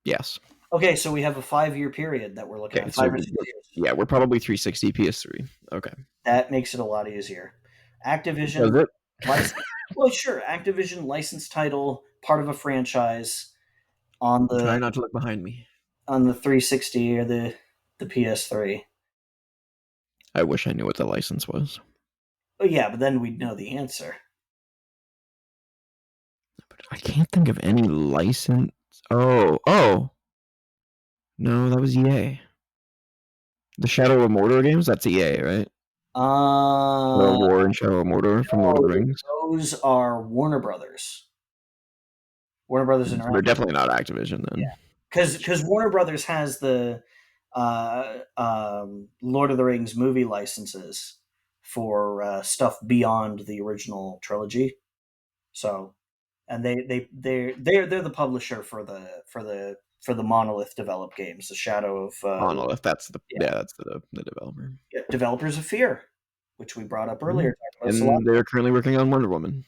Yes. Okay, so we have a 5-year period that we're looking Okay, at. so 5 or 6 years. yeah, we're probably 360 PS3. Okay. That makes it a lot easier. Does Activision it? license. Well, sure. Activision licensed title, part of a franchise on the Try not to look behind me. 360 or the PS3. I wish I knew what the license was. Oh yeah, but then we'd know the answer. I can't think of any license. Oh. No, that was EA. The Shadow of Mordor games, that's EA, right? Shadow of Uh, War and Shadow of Mordor from Lord of the no, Rings. those are Warner Brothers. Warner Brothers So they're Interactive. definitely not Activision Yeah, then. because Warner Brothers has the Lord of the Rings movie licenses for stuff beyond the original trilogy. So, and they're the publisher for the Monolith developed games, the Shadow of Monolith, that's the yeah, yeah, that's the developer. yeah, developers of Fear, which we brought up Mhm. earlier. Talked about Celeste. And they're currently working on Wonder Woman.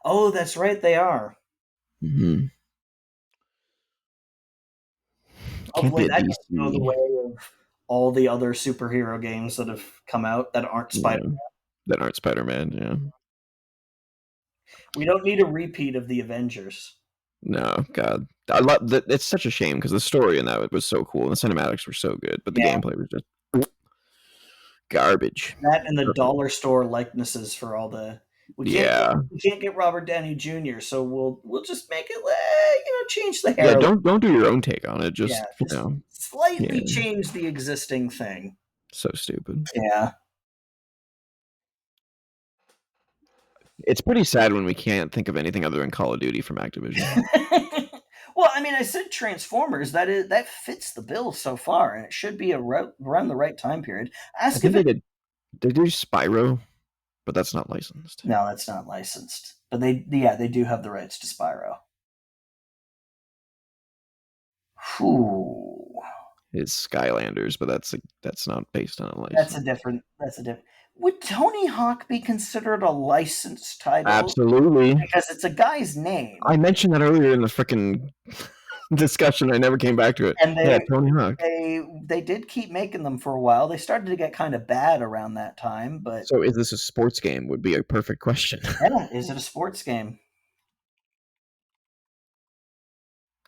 Oh, that's right, they are. Mm-hmm. Can't Hopefully be a that doesn't go the DC. way of all the other superhero games that have come out that aren't Spider. Yeah, that aren't Spider-Man. Yeah. We don't need a repeat of the Avengers. No, God, I love that. It's such a shame because the story in that was so cool and the cinematics were so good, but the Yeah, gameplay was just garbage. that and the Perfect. dollar store likenesses for all the. Yeah, We can't get Robert Downey Jr. So we'll just make it change the hair yeah. a little. Don't do your own take on it. Yeah, Just just yeah, slightly change the existing thing. so stupid. Yeah. It's pretty sad when we can't think of anything other than Call of Duty from Activision. Well, I mean, I said Transformers. That fits the bill so far, and it should be around the right time period. I Ask if think it. they do Spyro, but that's not licensed. No, that's not licensed, but they do have the rights to Spyro. Whew. It's Skylanders, but that's not based on a That's a license. different. That's a different. Would Tony Hawk be considered a licensed title Absolutely. because it's a guy's name, I mentioned that earlier in the freaking discussion. I never came back to it. and Yeah, Tony Hawk. they did keep making them for a while. They started to get kind of bad around that time, but So is this a sports game? Would be a perfect question. yeah, is it a sports game?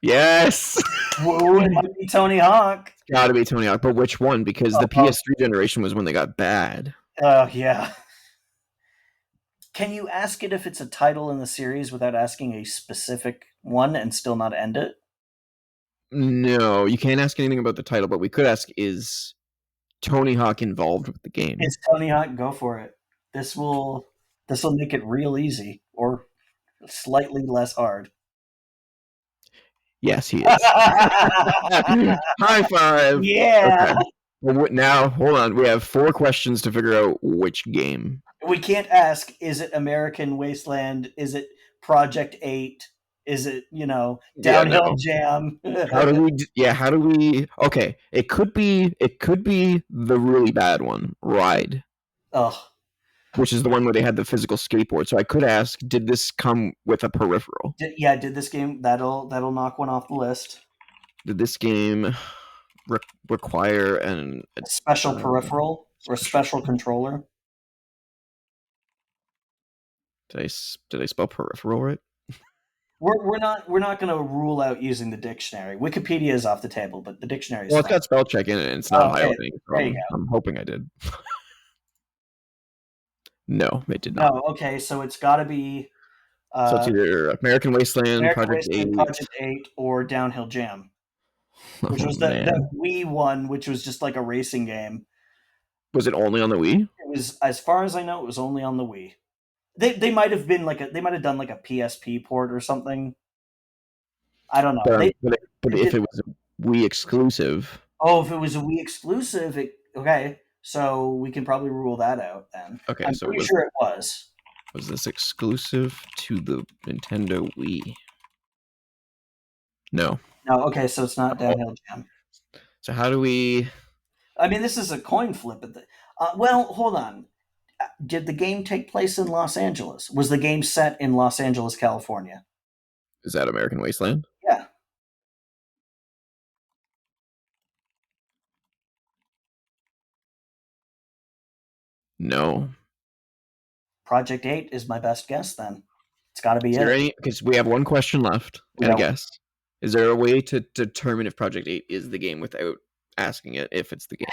Yes. Whoa, it might be Tony Hawk. It's got to be Tony Hawk, but which one? Because the Oh, PS3 generation was when they got bad. yeah. Can you ask it if it's a title in the series without asking a specific one and still not end it? No, you can't ask anything about the title, but we could ask: is Tony Hawk involved with the game? It's Tony Hawk. Go for it. This will make it real easy or slightly less hard. Yes, he is. High five. Yeah. Okay. Well, now hold on. We have 4 questions to figure out which game. We can't ask, is it American Wasteland? Is it Project 8? Is it, Yeah, Downhill no. Jam? How do we? Yeah, how do we? Okay, it could be the really bad one, Ride, Oh, which is the one where they had the physical skateboard. So I could ask, did this come with a peripheral? did this game that'll knock one off the list? Did this game require A special peripheral or a special controller? did I spell peripheral right? We're not going to rule out using the dictionary. Wikipedia is off the table, but the dictionary is Well, it's fine. got spell check in it, and it's not Okay, highlighting. there you So go. I'm hoping I did. No, it did not. No, okay, so it's got to be So it's either American Wasteland, American Project Wasteland 8. Project 8 or Downhill Jam, which Oh was the man, Wii one, which was just like a racing game. was it only on the Wii? It was, as far as I know, it was only on the Wii. They might have been they might have done like a PSP port or something. I don't know. But They if did, it was a Wii exclusive, if it was a Wii exclusive, okay. So we can probably rule that out then. okay, I'm so pretty sure it was. was this exclusive to the Nintendo Wii? No. No, okay, so it's not Downhill Jam. So how do we? I mean, this is a coin flip. Well, hold on. Did the game take place in Los Angeles? Was the game set in Los Angeles, California? Is that American Wasteland? Yeah. No. Project 8 is my best guess then. It's got to be Is there it. any? Because we have one question left and a Yeah. guess. Is there a way to determine if Project 8 is the game without asking it if it's the game?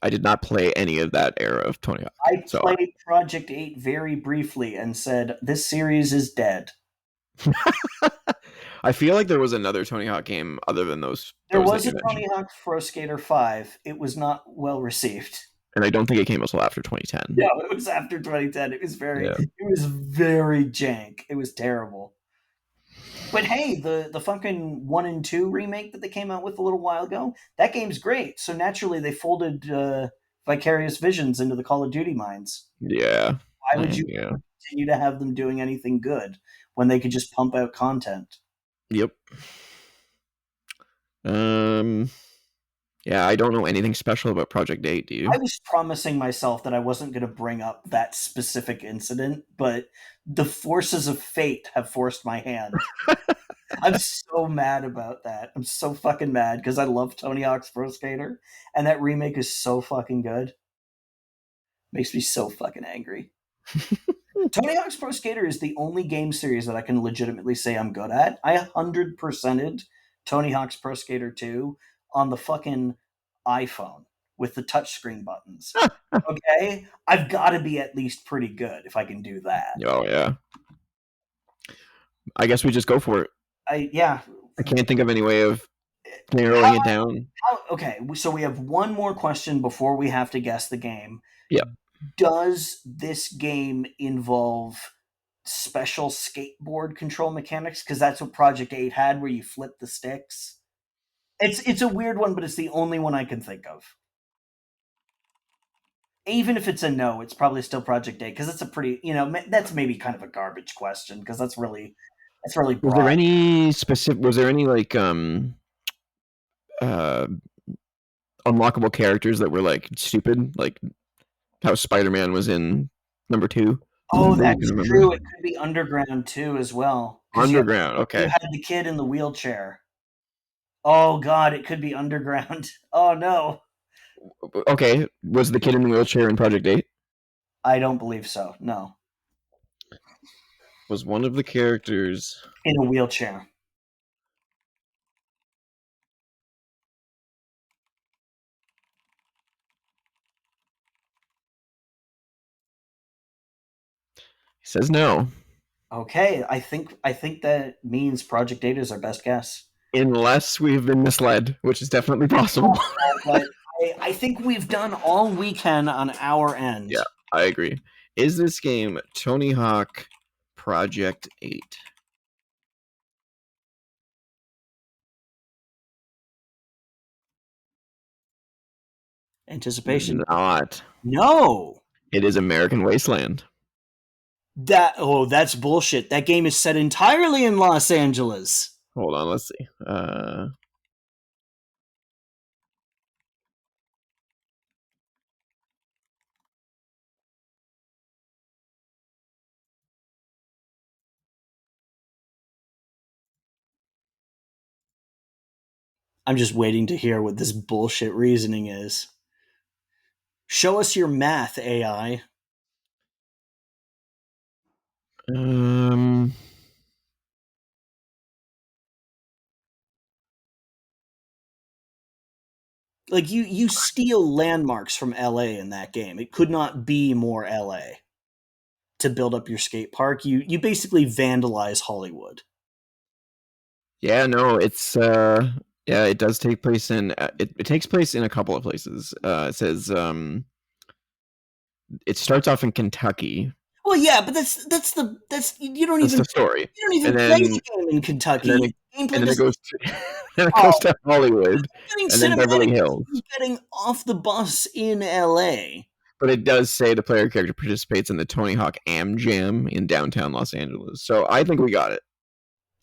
I did not play any of that era of Tony Hawk. I So played Project 8 very briefly and said, this series is dead. I feel like there was another Tony Hawk game other than those. There those was that a you Tony mentioned. Hawk Pro Skater 5. It was not well received. And I don't think it came until after 2010. No, it was after 2010. It was very jank. It was terrible. But hey, the fucking 1 and 2 remake that they came out with a little while ago, that game's great. So naturally they folded Vicarious Visions into the Call of Duty minds. Yeah. Why would you continue to have them doing anything good when they could just pump out content? Yep. Yeah, I don't know anything special about Project 8, do you? I was promising myself that I wasn't going to bring up that specific incident, but the forces of fate have forced my hand. I'm so mad about that. I'm so fucking mad because I love Tony Hawk's Pro Skater, and that remake is so fucking good. Makes me so fucking angry. Tony Hawk's Pro Skater is the only game series that I can legitimately say I'm good at. I 100%ed Tony Hawk's Pro Skater 2 on the fucking iPhone with the touchscreen buttons. Okay? I've got to be at least pretty good if I can do that. Oh yeah. I guess we just go for it. Yeah. I can't think of any way of How, narrowing it down. okay, so we have one more question before we have to guess the game. Yeah. Does this game involve special skateboard control mechanics? Because that's what Project 8 had, where you flip the sticks. It's a weird one, but it's the only one I can think of. Even if it's a no, it's probably still Project 8 because it's a pretty, that's maybe kind of a garbage question because that's really Was there broad. any specific? Was there any like uh unlockable characters that were like stupid, like how Spider-Man was in number 2? Oh, That you can that's remember? true. It could be Underground too, as well, because Underground. you Okay. had the kid in the wheelchair. Oh God, it could be Underground. Oh no, Okay. Was the kid in the wheelchair in Project 8? I don't believe so. No, Was one of the characters? in a wheelchair. He says no. Okay, I think that means Project Data is our best guess. Unless we've been misled, which is definitely possible. But I think we've done all we can on our end. Yeah, I agree. Is this game Tony Hawk Project 8? Anticipation. Not. No. It is American Wasteland. That's bullshit. That game is set entirely in Los Angeles. Hold on, let's see. I'm just waiting to hear what this bullshit reasoning is. Show us your math, AI. Um, Like you steal landmarks from LA in that game. It could not be more LA to build up your skate park. You basically vandalize Hollywood. yeah, no, it's yeah, it does take place in it takes place in a couple of places. It says it starts off in Kentucky. Well, yeah, but that's you don't That's even the story. And play then the game in and then Kentucky. it, Gameplay and then it doesn't. goes to, then it goes Oh, to Hollywood getting and then Beverly cinematic Hills. is getting off the bus in LA. But it does say the player character participates in the Tony Hawk Am Jam in downtown Los Angeles. So I think we got it.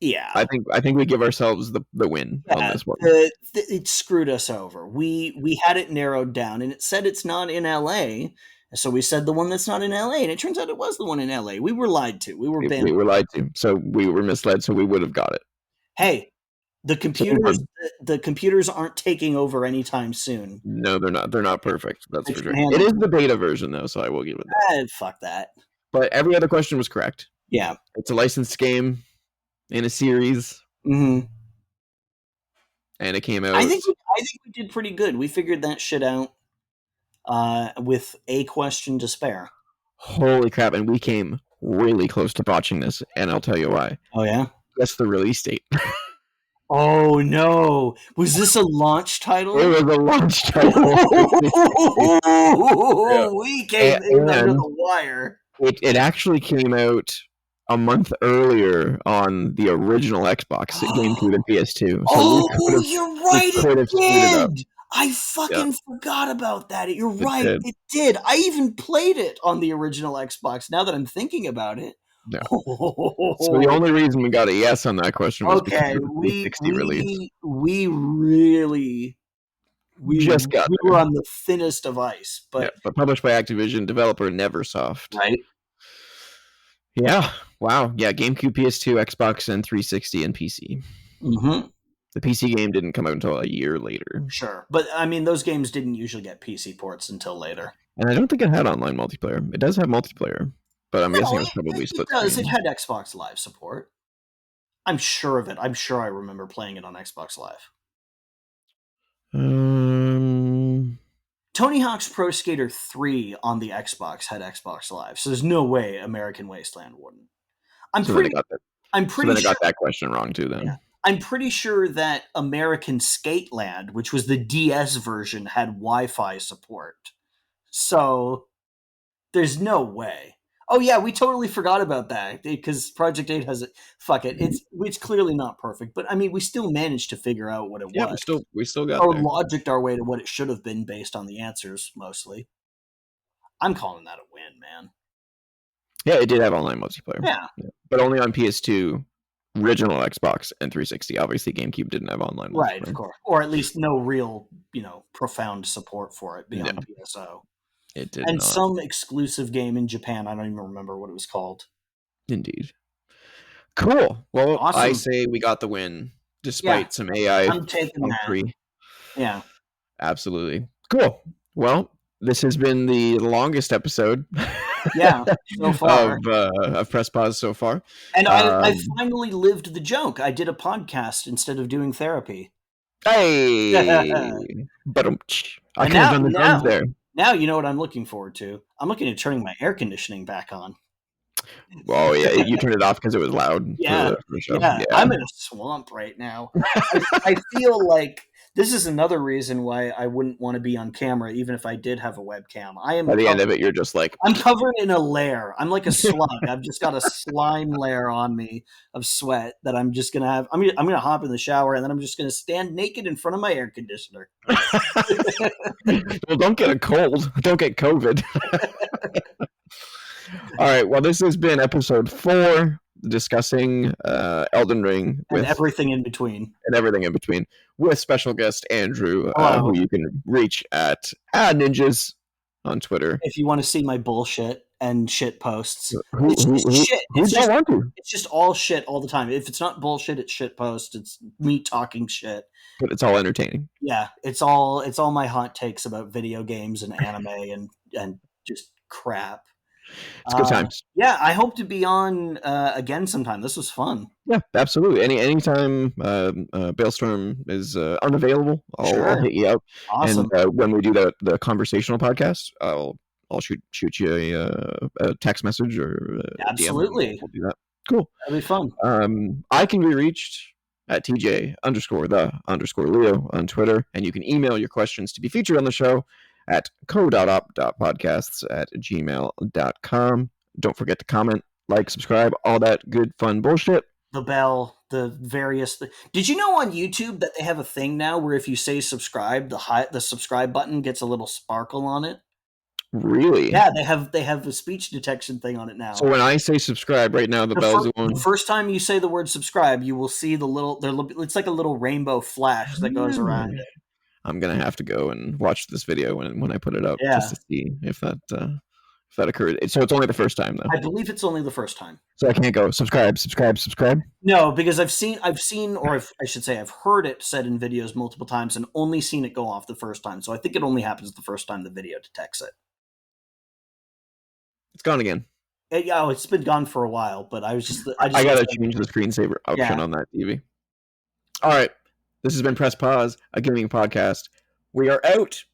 Yeah, I think we give ourselves the win on yeah. this one. It screwed us over. We had it narrowed down, and it said it's not in LA. So we said the one that's not in LA, and it turns out it was the one in LA. We were lied to. We were banned. We were lied to. So we were misled, so we would have got it. Hey, the So we computers won. the computers aren't taking over anytime soon. No, they're not. They're not perfect. That's They for can sure. It handle. is the beta version though, so I will give it that. Fuck that. But every other question was correct. Yeah. It's a licensed game in a series, Mm-hmm. and it came I out. think we did pretty good. We figured that shit out with a question to spare. Holy crap! And we came really close to botching this, and I'll tell you why. Oh yeah. That's the release date. Oh no! Was this a launch It title? was a launch title. Yeah. We came in under And the wire. it actually came out a month earlier on the original Xbox, GameCube, and PS2. So Oh, you're right. we could have screwed it up. It did. I Yeah, fucking forgot about that. You're it right. did. It did. I even played it on the original Xbox. Now that I'm thinking about it. Yeah. So the only reason we got a yes on that question was because Okay, of the 360 release. we really Just got we were there. on the thinnest of ice, Yeah, but but published by Activision, developer Neversoft. right. Yeah. Wow. Yeah. GameCube, PS2, Xbox, and 360 and PC. Mm-hmm. The PC game didn't come out until a year later. Sure, but I mean, those games didn't usually get PC ports until later. And I don't think it had online multiplayer. It does have multiplayer, but I'm guessing No, it was probably it split does. It screen. had Xbox Live support. I'm sure of it. I'm sure I remember playing it on Xbox Live. Um, Tony Hawk's Pro Skater 3 on the Xbox had Xbox Live, so there's no way American Wasteland wouldn't. I'm so then I pretty got that. I'm So pretty then I sure got that question wrong too. yeah. Then I'm pretty sure that American Skateland, which was the DS version, had Wi-Fi support. So there's no way. Oh yeah, we totally forgot about that because Project 8 has it. Fuck it. It's clearly not perfect, but I mean we still managed to figure out what it yeah, was. we still got Or there. logicked our way to what it should have been based on the answers mostly. I'm calling that a win, man. Yeah, it did have online multiplayer. Yeah. But only on PS2, original Xbox, and 360. Obviously, GameCube didn't have online Right, of multiplayer. course. Or at least no real, profound support for it Yeah, beyond PSO. it did And not. some exclusive game in Japan, I don't even remember what it was called. Indeed. Cool. Well, I Awesome. say we got the win, Yeah, despite some AI I'm taking that. funkery. Yeah. Absolutely. Cool. Well, this has been the longest episode Yeah, so far. of Press Pause so far. And I finally lived the joke. I did a podcast instead of doing therapy. Hey, but I And could have done the drums there. now you know what I'm looking forward to. I'm looking at turning my air conditioning back on. Oh yeah, you turned it off because it was loud Yeah, for the show. yeah. Yeah, I'm in a swamp right now. I feel like this is another reason why I wouldn't want to be on camera, even if I did have a webcam. by the end of it, you're just like, I'm covered in a layer. I'm like a slug. I've just got a slime layer on me of sweat that I'm just gonna have. I'm gonna hop in the shower and then I'm just gonna stand naked in front of my air conditioner. well, don't get a cold. Don't get COVID. All right. Well, this has been episode 4 discussing Elden Ring And everything in between. and everything in between with special guest Andrew, Hello. who you can reach at @ninjas on Twitter. If you want to see my bullshit and shit posts, Who it's just shit. who don't want to? It's just all shit all the time. If it's not bullshit, it's shit post. It's me talking shit. But it's all entertaining. Yeah, it's all my hot takes about video games and anime and just crap. It's good times. Yeah, I hope to be on again sometime. This was fun. Yeah, absolutely. Anytime Bailstorm is unavailable, I'll hit you up. Awesome. And when we do the conversational podcast, I'll shoot you a text message or absolutely. DM. We'll do that. Cool. That'll be fun. I can be reached at TJ_the_Leo on Twitter, and you can email your questions to be featured on the show at co.op.podcasts@gmail.com. Don't forget to comment, like, subscribe, all that good fun bullshit. The bell, the various. Did you know on YouTube that they have a thing now where if you say subscribe, the subscribe button gets a little sparkle on it? Really? Yeah, they have a speech detection thing on it now. So when I say subscribe right now, the bell's going. The first time you say the word subscribe, you will see the little. It's like a little rainbow flash that goes around it. I'm gonna have to go and watch this video when I put it up just to see if that occurred. So it's only the first time though. I believe it's only the first time. So I can't go subscribe. No, because I've seen, or I should say, I've heard it said in videos multiple times, and only seen it go off the first time. So I think it only happens the first time the video detects it. It's gone again. It's been gone for a while, but I gotta change the screensaver option on that TV. All right, this has been Press Pause, a gaming podcast. We are out.